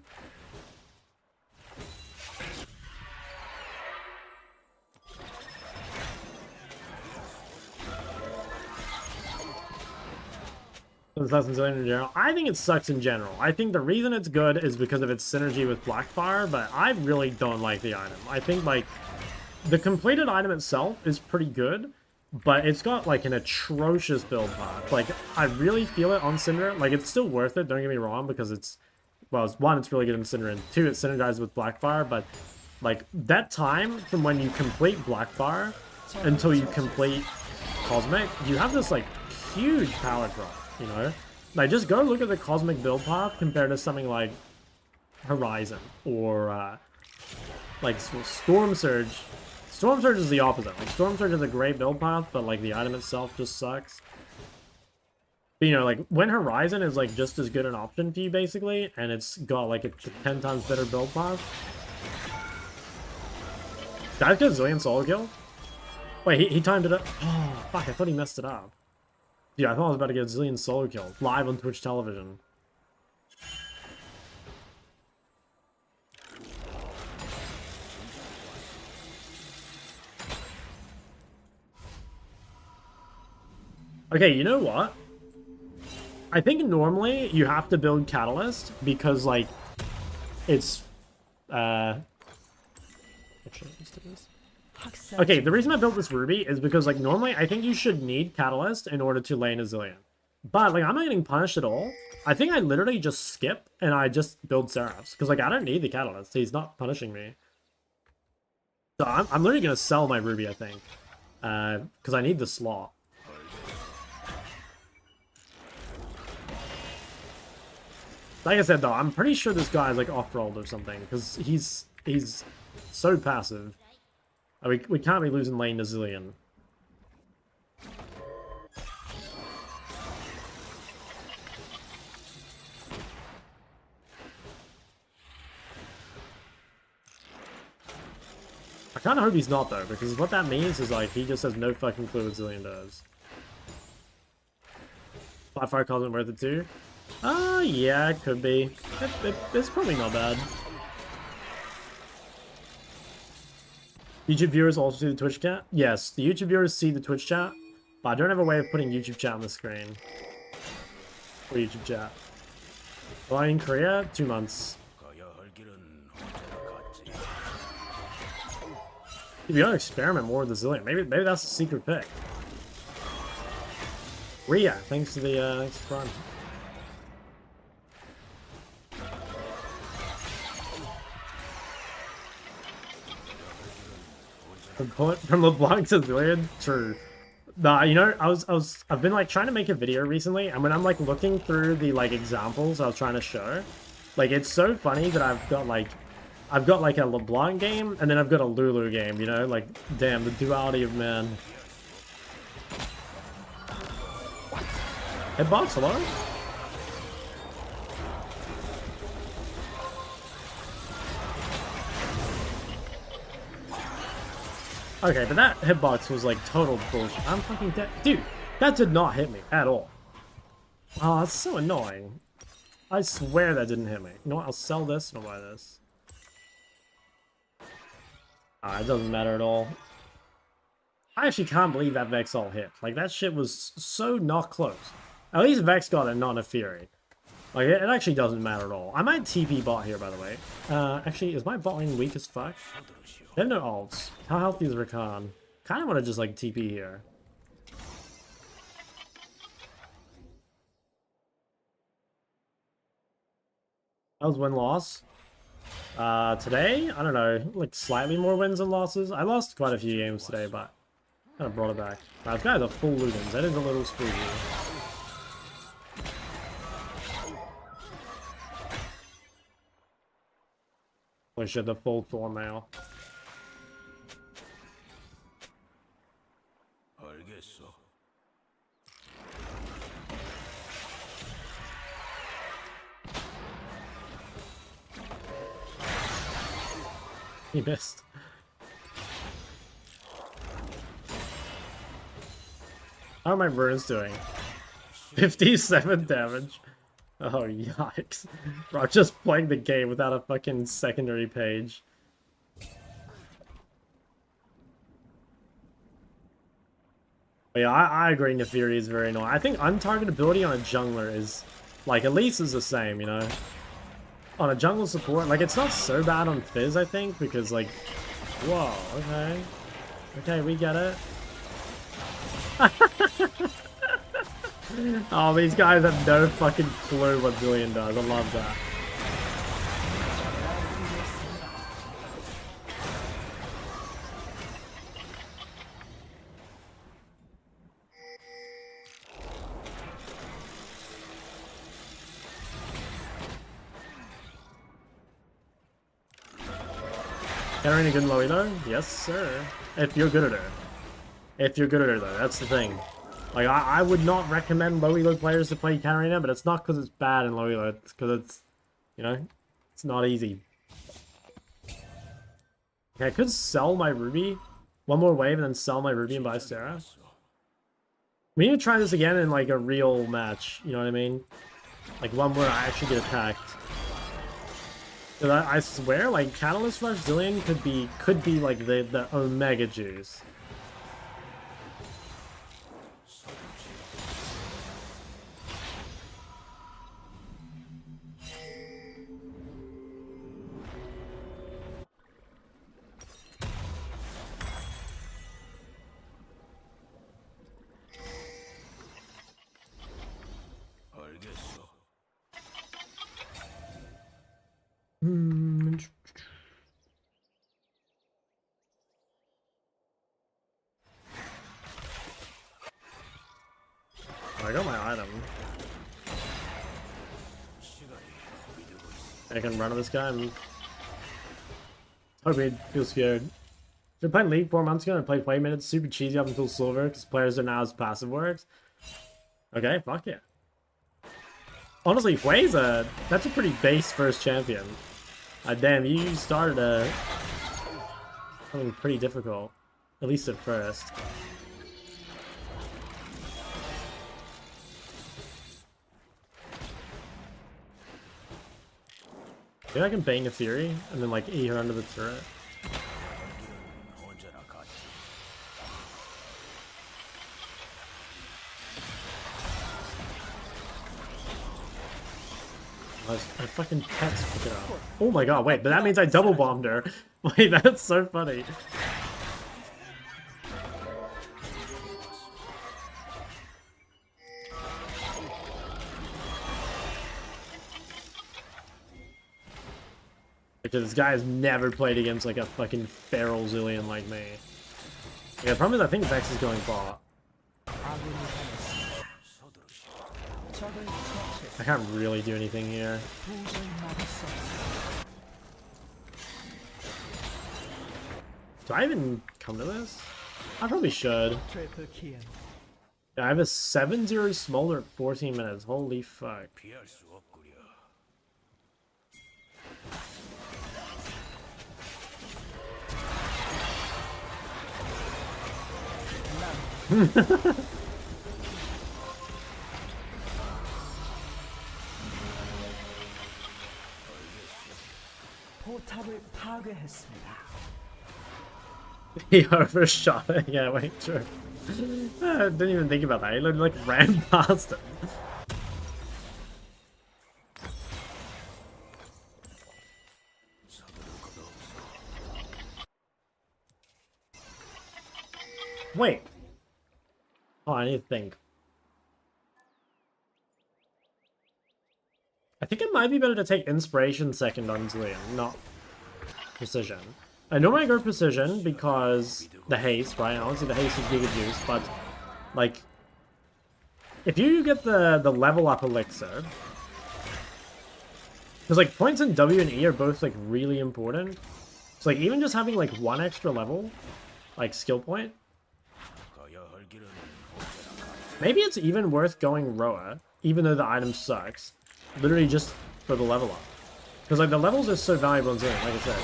It's less than Zilean in general. I think it sucks in general. I think the reason it's good is because of its synergy with Blackfire, but I really don't like the item. I think, like, the completed item itself is pretty good, but it's got, like, an atrocious build path. Like, I really feel it on Cinder. Like, it's still worth it, don't get me wrong, because it's, well, one, it's really good in Cinder, and two, it synergizes with Blackfire, but, like, that time from when you complete Blackfire until you complete Cosmic, you have this, like, huge power drop. You know, like, just go look at the Cosmic build path compared to something like Horizon or like Storm Surge. Storm Surge is the opposite. Like, Storm Surge is a great build path, but like the item itself just sucks. But, you know, like, when Horizon is like just as good an option for you basically, and it's got like a 10 times better build path. Did I get Zilean solo kill? Wait, he timed it up. Oh fuck! I thought he messed it up. Yeah, I thought I was about to get a Zilean solo kill live on Twitch television. Okay, you know what? I think normally you have to build Catalyst because, like, it's okay, the reason I built this Ruby is because, like, normally I think you should need Catalyst in order to lane a Zilean. But, like, I'm not getting punished at all. I think I literally just skip and I just build Seraphs. Because, like, I don't need the Catalyst. He's not punishing me. So I'm literally going to sell my Ruby, I think. Because I need the slot. Like I said, though, I'm pretty sure this guy's, like, off-rolled or something. Because he's so passive. We can't be losing lane to Zilean. I kind of hope he's not, though, because what that means is, like, he just has no fucking clue what Zilean does. Fire Cosmic worth it too? Yeah, it could be. It's probably not bad. YouTube viewers also see the Twitch chat? Yes, the YouTube viewers see the Twitch chat, but I don't have a way of putting YouTube chat on the screen. For YouTube chat. Well, in Korea, 2 months. We gotta experiment more with the Zilean. Maybe that's a secret pick. Rhea, thanks to the run. From LeBlanc to Zilean? True. Nah, you know, I've been, like, trying to make a video recently, and when I'm, like, looking through the, like, examples I was trying to show, like, it's so funny that I've got, like, a LeBlanc game, and then I've got a Lulu game, you know? Like, damn, the duality of man. Headbox, hello? Okay, but that hitbox was, like, total bullshit. I'm fucking dead. Dude, that did not hit me at all. Oh, that's so annoying. I swear that didn't hit me. You know what? I'll sell this and I'll buy this. It doesn't matter at all. I actually can't believe that Vex all hit. Like, that shit was so not close. At least Vex got it, not a Fury. Like, it actually doesn't matter at all. I might TP bot here, by the way. Actually, is my bot lane weak as fuck? They have no ults. How healthy is Rakan? Kinda wanna just, like, TP here. That was win-loss. Today, I don't know, like slightly more wins than losses. I lost quite a few games today, but kind of brought it back. Wow, this guy has a full Ludens. That is a little spooky. We should have full Thorn Mail. 알겠어. He missed. How are my runes doing? 57 damage. Oh, yikes. Bro, just playing the game without a fucking secondary page. But yeah, I agree Nefiri is very annoying. I think untargetability on a jungler is, like, at least is the same, you know? On a jungle support, like, it's not so bad on Fizz, I think, because, like, whoa, okay. Okay, we get it. Oh, these guys have no fucking clue what Zilean does. I love that. Katarina good in low elo? Yes, sir. If you're good at her. If you're good at her, though. That's the thing. Like, I would not recommend low elo players to play Katarina, but it's not because it's bad in low elo. It's because it's, you know, it's not easy. Okay, I could sell my Ruby. One more wave and then sell my Ruby and buy Sarah. We need to try this again in, like, a real match. You know what I mean? Like, one where I actually get attacked. I swear, like, Catalyst Rush Zilean could be like the Omega juice. 알겠어. I got my item. I can run at this guy and hope he feels scared. I played League 4 months ago and I played play minutes super cheesy up until silver because players are now as passive works. Okay, fuck yeah. Honestly, Hui's that's a pretty base first champion. Damn, you started something pretty difficult. At least at first. Maybe I can bang a Fury and then like eat her under the turret. 언제나 같이. I fucking pets pick it up. Oh my god, wait, but that means I double bombed her. Wait, that's so funny. Because this guy has never played against like a fucking feral Zilean like me. Yeah, the problem is I think Vex is going bot. I can't really do anything here. Do I even come to this? I probably should. Yeah, I have a 7-0 smolder at 14 minutes. Holy fuck. 피할 수 없구려. 포탑을 파괴했습니다. He overshot it. Yeah, wait, sure. I didn't even think about that. He like ran past him. Wait. Oh, I need to think. I think it might be better to take Inspiration second on Zilean, not Precision. I normally go Precision because the haste, right? Honestly, the haste is Giga Juice, but like, if you get the level up elixir, because like points in W and E are both like really important. So like even just having like one extra level, like skill point, maybe it's even worth going Roa, even though the item sucks, literally just for the level up. Because like the levels are so valuable in Zilean, like I said.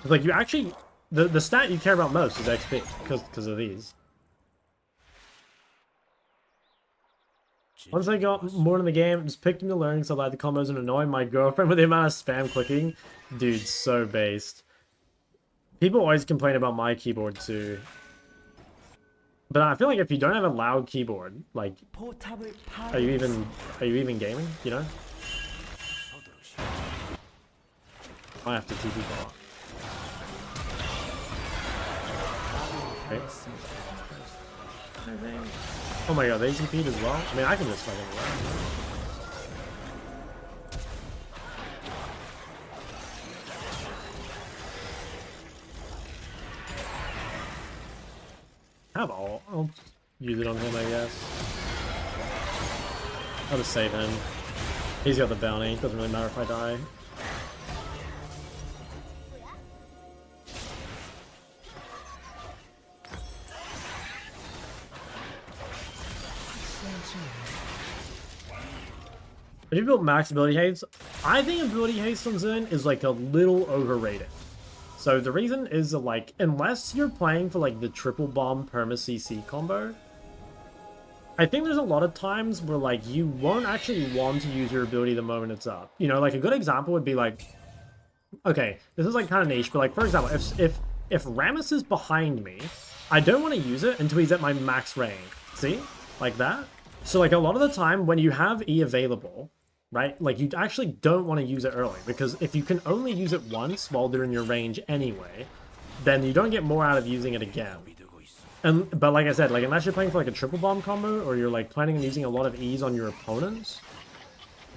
Like you actually, the stat you care about most is XP because of these. Once I got more in the game, just picked him to learn because I like the combos and annoy my girlfriend with the amount of spam clicking. Dude, so based. People always complain about my keyboard too. But I feel like if you don't have a loud keyboard, like, are you even gaming? You know? I have to TP bot. Okay. Oh my god, they TP'd as well? I mean, I can just fucking run. Have all. I'll use it on him, I guess. I'll just save him. He's got the bounty. Doesn't really matter if I die. If you built max ability haste, I think ability haste on Zilean is like a little overrated. So the reason is that, like, unless you're playing for like the triple bomb perma CC combo, I think there's a lot of times where like you won't actually want to use your ability the moment it's up. You know, like a good example would be like, okay, this is like kind of niche, but like for example, if Rammus is behind me, I don't want to use it until he's at my max range. See, like that. So like a lot of the time when you have E available, right? Like, you actually don't want to use it early, because if you can only use it once while they're in your range anyway, then you don't get more out of using it again. But like I said, like, unless you're playing for, like, a triple bomb combo, or you're, like, planning on using a lot of E's on your opponents,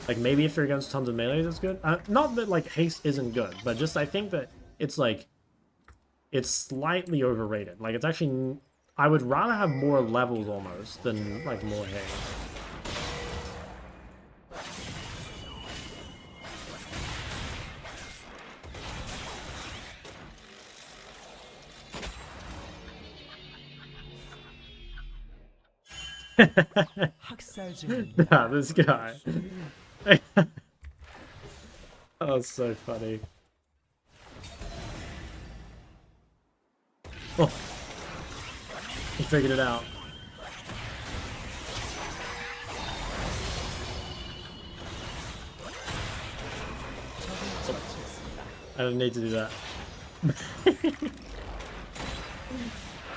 like, maybe if you're against tons of melees, it's good. Not that, like, haste isn't good, but just I think that it's, like, it's slightly overrated. Like, it's actually... I would rather have more levels, almost, than, like, more haste. Nah, this guy. Oh, so funny. Oh, he figured it out. Oh, I didn't need to do that.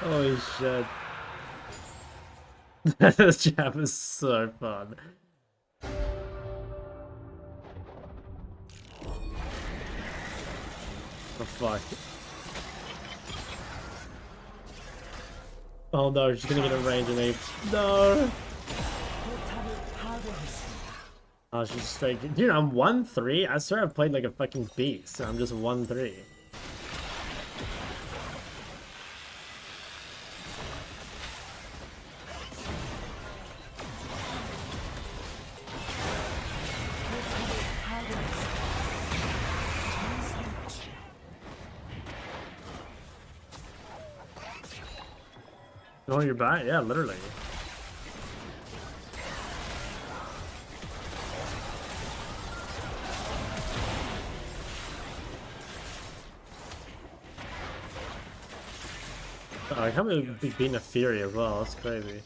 Holy shit. This jab is so fun. Oh fuck. Oh no, she's gonna get a range and apes. No! Oh, she's straight. Dude, I'm 1-3? I swear I've played like a fucking beast. I'm just 1-3. Oh, you're back? Yeah, literally. Oh, I can't believe we've beaten a Fury as well. That's crazy.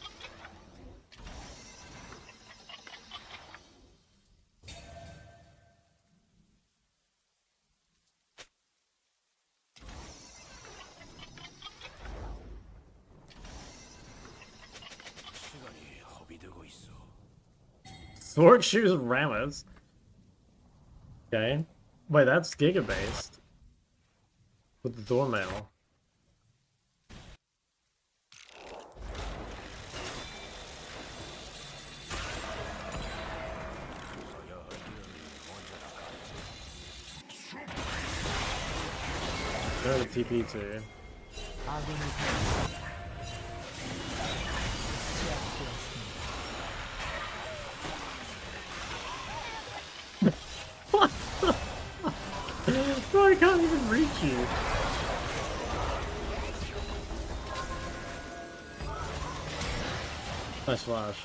Sword shoes Rammus. Okay. Wait, that's Giga based. With the Thormail. They're in the TP too. 아군이 당했습니다. Bro, I can't even reach you. Nice flash.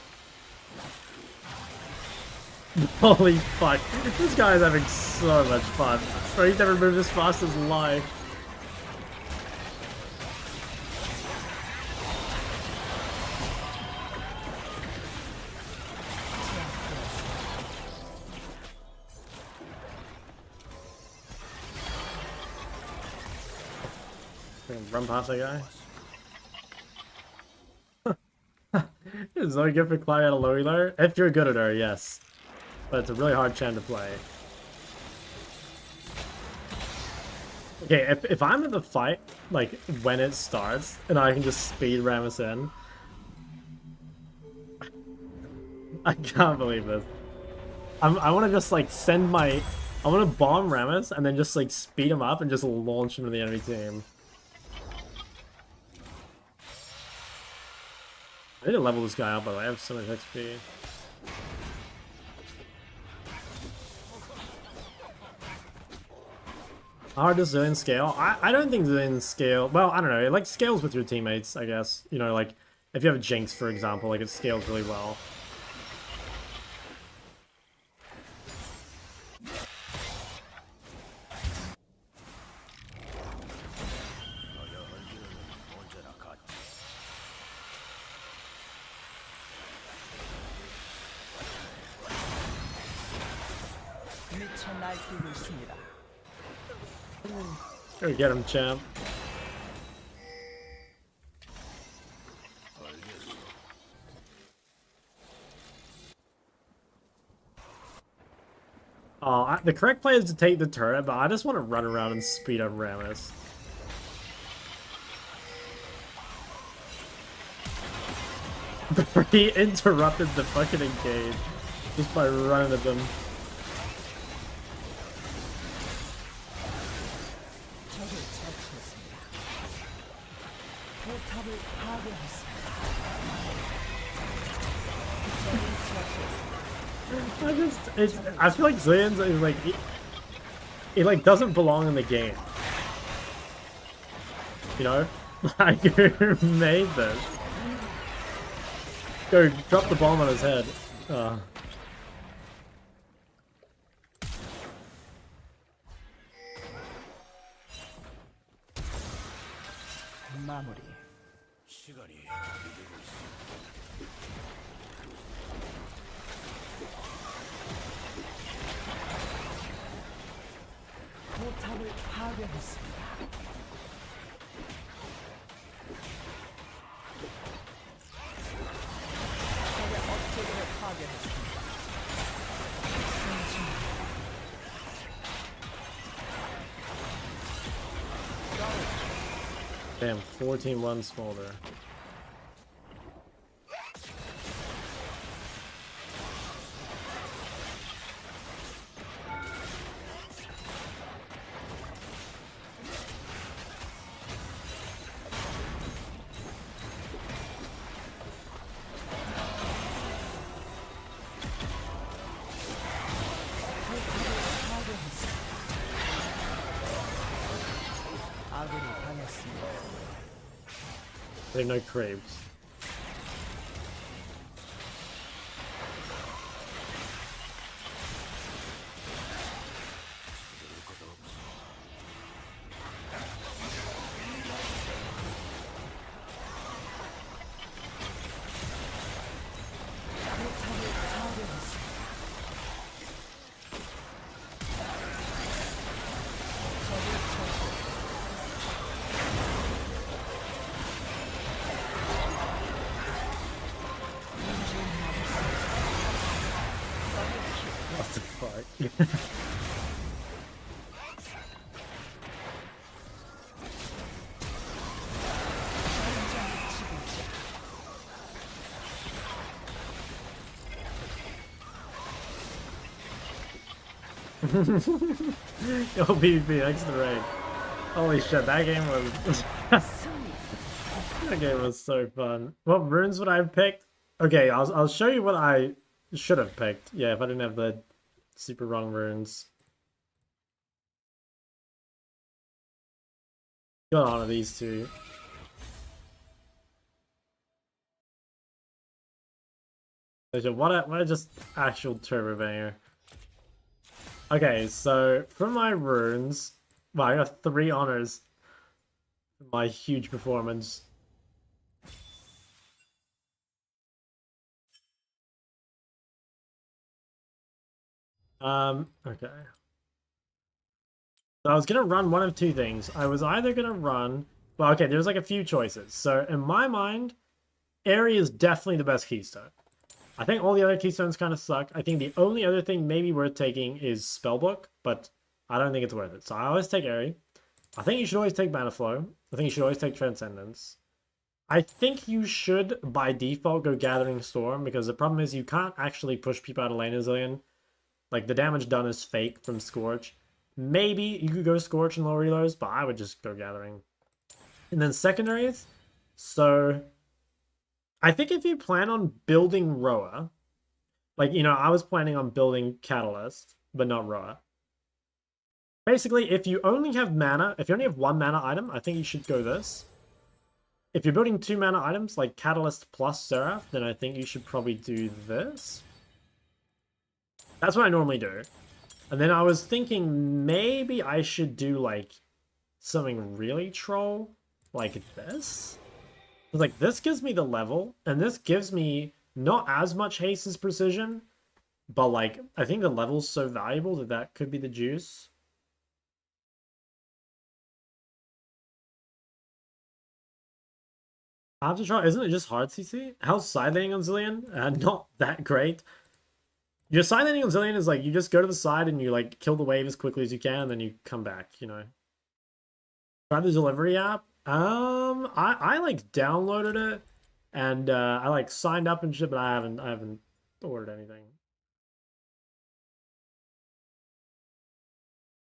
Holy fuck. This guy is having so much fun. Bro, he's never moved as fast as life. Run past that guy. It's so good for climbing out of low elo. If you're good at her, yes. But it's a really hard champ to play. Okay, if I'm in the fight, like, when it starts, and I can just speed Rammus in. I can't believe this. I want to just, like, send my... I want to bomb Rammus, and then just, like, speed him up and just launch him to the enemy team. I need to level this guy up, by the way. I have so much XP. How hard does Zilean scale? I don't think Zilean scale... Well, I don't know. It, like, scales with your teammates, I guess. You know, like, if you have a Jinx, for example, like, it scales really well. 미쳐 날뛰고 있습니다. Go get him, champ. Oh, the correct play is to take the turret, but I just want to run around and speed up Rammus. He interrupted the fucking engage just by running at them. 적을 처치했습니다. 포탑을 파괴했습니다. I feel like Zilean's is like it like doesn't belong in the game. You know? Like, who made this? Go drop the bomb on his head. 마무리. 시간이 이르고 있어. 포탑을 파괴했습니다. 적의 업체계를 파괴했습니다. Damn, 14-1 smolder. 아군이 당했습니다. They have no creeps. 포탑을 파괴했습니다. 적을 처치했습니다. What the fuck? Yo, PvP, extra rank. Holy shit, that game was that game was so fun. What runes would I have picked? Okay, I'll show you what I should have picked. Yeah, if I didn't have the super wrong runes. Got on to these two. What a just actual turbobanger. Okay, so for my runes, well, I got 3 honors. My huge performance. Okay. So I was gonna run one of two things. I was either gonna run, well, okay, there's like a few choices. So in my mind, Ahri is definitely the best keystone. I think all the other keystones kind of suck. I think the only other thing maybe worth taking is Spellbook, but I don't think it's worth it. So I always take Ahri. I think you should always take Mana Flow. I think you should always take Transcendence. I think you should, by default, go Gathering Storm, because the problem is you can't actually push people out of lane as Zilean. Like, the damage done is fake from Scorch. Maybe you could go Scorch and low reloads, but I would just go Gathering. And then secondaries. So, I think if you plan on building Roa, like, you know, I was planning on building Catalyst, but not Roa. Basically, if you only have mana, if you only have 1 mana item, I think you should go this. If you're building 2 mana items, like Catalyst plus Seraph, then I think you should probably do this. That's what I normally do. And then I was thinking maybe I should do, like, something really troll, like this. Like, this gives me the level, and this gives me not as much haste as precision, but, like, I think the level's so valuable that that could be the juice. I have to try. Isn't it just hard CC? How's side laning on Zilean? Not that great. Your side laning on Zilean is like you just go to the side and you like kill the wave as quickly as you can, and then you come back. You know. Try the delivery app. I like downloaded it, and I like signed up and shit, but I haven't ordered anything.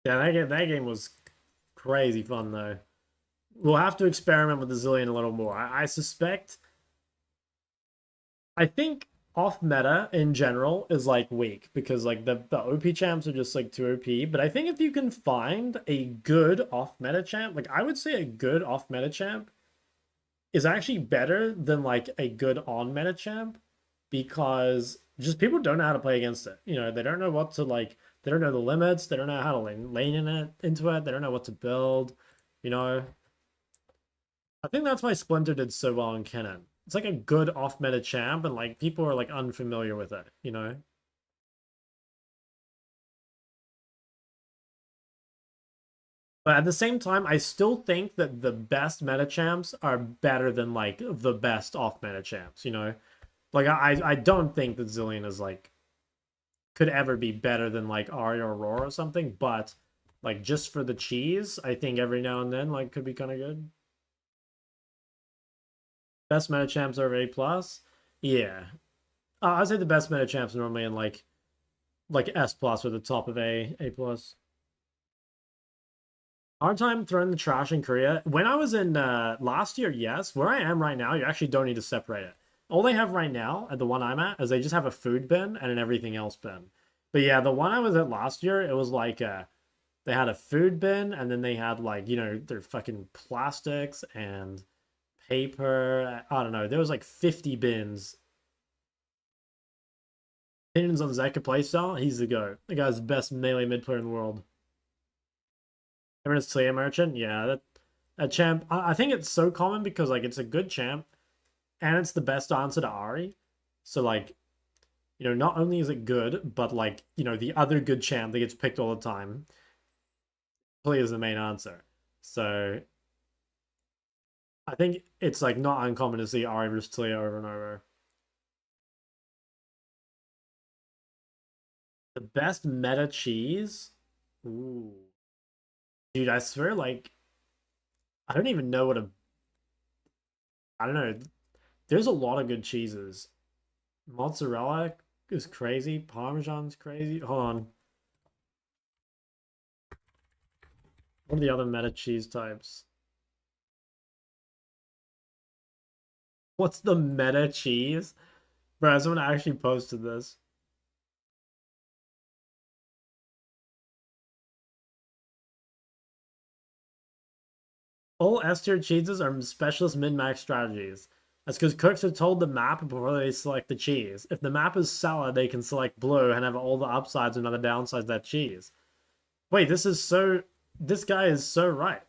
Yeah, that game was crazy fun though. We'll have to experiment with the Zilean a little more. I suspect. I think off meta in general is like weak because like the OP champs are just like too OP. But I think if you can find a good off meta champ, like I would say a good off meta champ is actually better than like a good on meta champ because just people don't know how to play against it. You know, they don't know what to like. They don't know the limits. They don't know how to lane in it into it. They don't know what to build. You know. I think that's why Splinter did so well in Kennen. It's like a good off-meta champ, and like people are like unfamiliar with it, you know? But at the same time, I still think that the best meta champs are better than like the best off-meta champs, you know? Like I don't think that Zilean is like could ever be better than like Ahri or Aurora or something, but like just for the cheese, I think every now and then like could be kind of good. Best meta champs are A plus. Yeah, I'd say the best meta champs normally in like S plus or the top of A plus. Hard time throwing the trash in Korea. When I was in last year, yes. Where I am right now, you actually don't need to separate it. All they have right now at the one I'm at is they just have a food bin and an everything else bin. But yeah, the one I was at last year, it was like they had a food bin and then they had like, you know, their fucking plastics and paper. I don't know. There was like 50 bins. Opinions on Zeka playstyle? He's the GOAT. The guy's the best melee mid player in the world. Everyone's Talia Merchant? Yeah, that champ. I think it's so common because like it's a good champ and it's the best answer to Ahri. So like, you know, not only is it good, but like, you know, the other good champ that gets picked all the time. Talia is the main answer. So I think it's like not uncommon to see Ahri versus Talia over and over. The best meta cheese? Ooh. Dude, I swear, like, I don't even know what a... I don't know. There's a lot of good cheeses. Mozzarella is crazy. Parmesan's crazy. Hold on. What are the other meta cheese types? What's the meta cheese? Bro, someone actually posted this. All S-tier cheeses are specialist min-max strategies. That's because cooks are told the map before they select the cheese. If the map is salad, they can select blue and have all the upsides and other downsides of that cheese. Wait, this guy is so right.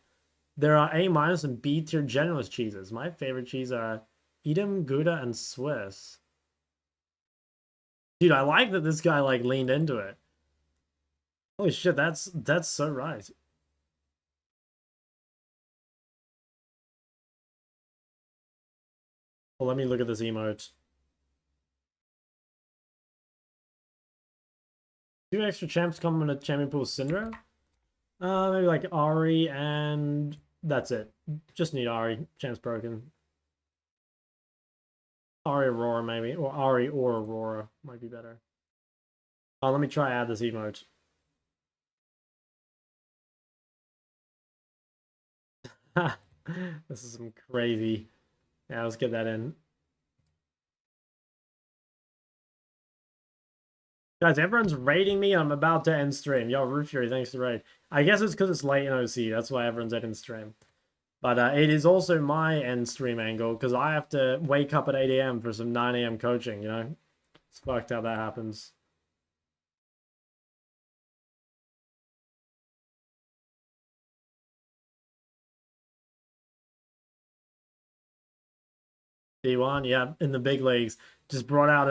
There are A- and B tier generalist cheeses. My favorite cheese are Edam, Gouda, and Swiss. Dude, I like that this guy like leaned into it. Holy shit, that's so right. Well, let me look at this emote. 2 extra champs come in a champion pool Syndra? Maybe like Ahri and that's it. Just need Ahri. Champs broken. Ahri Aurora maybe. Or Ahri or Aurora might be better. Oh, let me try add this emote. This is some crazy. Yeah, let's get that in. Guys, everyone's raiding me. I'm about to end stream. Yo, Root Fury, thanks for raid. I guess it's because it's late in OC. That's why everyone's ending stream. But it is also my end stream angle because I have to wake up at 8 a.m. for some 9 a.m. coaching, you know? It's fucked how that happens. D1, yeah, in the big leagues. Just brought out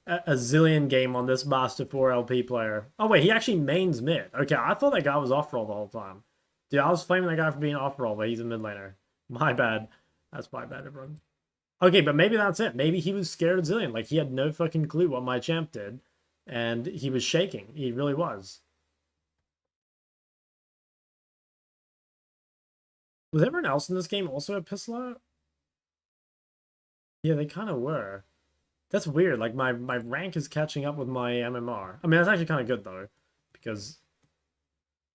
a Zilean game on this Master 4 LP player. Oh, wait, he actually mains mid. Okay, I thought that guy was off-roll the whole time. Dude, I was flaming that guy for being off-roll, but he's a mid laner. My bad. That's my bad, everyone. Okay, but maybe that's it. Maybe he was scared of Zilean. Like, he had no fucking clue what my champ did. And he was shaking. He really was. Was everyone else in this game also a Pistol? Yeah, they kind of were. That's weird. Like, my rank is catching up with my MMR. I mean, that's actually kind of good, though. Because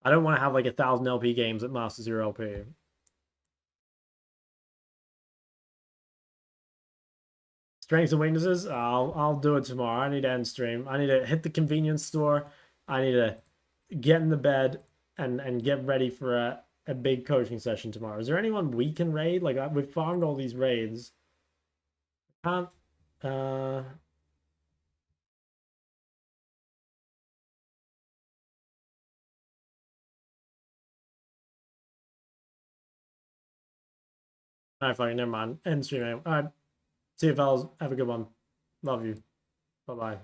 I don't want to have, like, 1,000 LP games at Master 0 LP. Strengths and weaknesses? I'll do it tomorrow. I need to end stream. I need to hit the convenience store. I need to get in the bed and get ready for a big coaching session tomorrow. Is there anyone we can raid? Like, we've farmed all these raids. Can't... Alright, fine, never mind. End stream. Alright. See you, fellas. Have a good one. Love you. Bye-bye.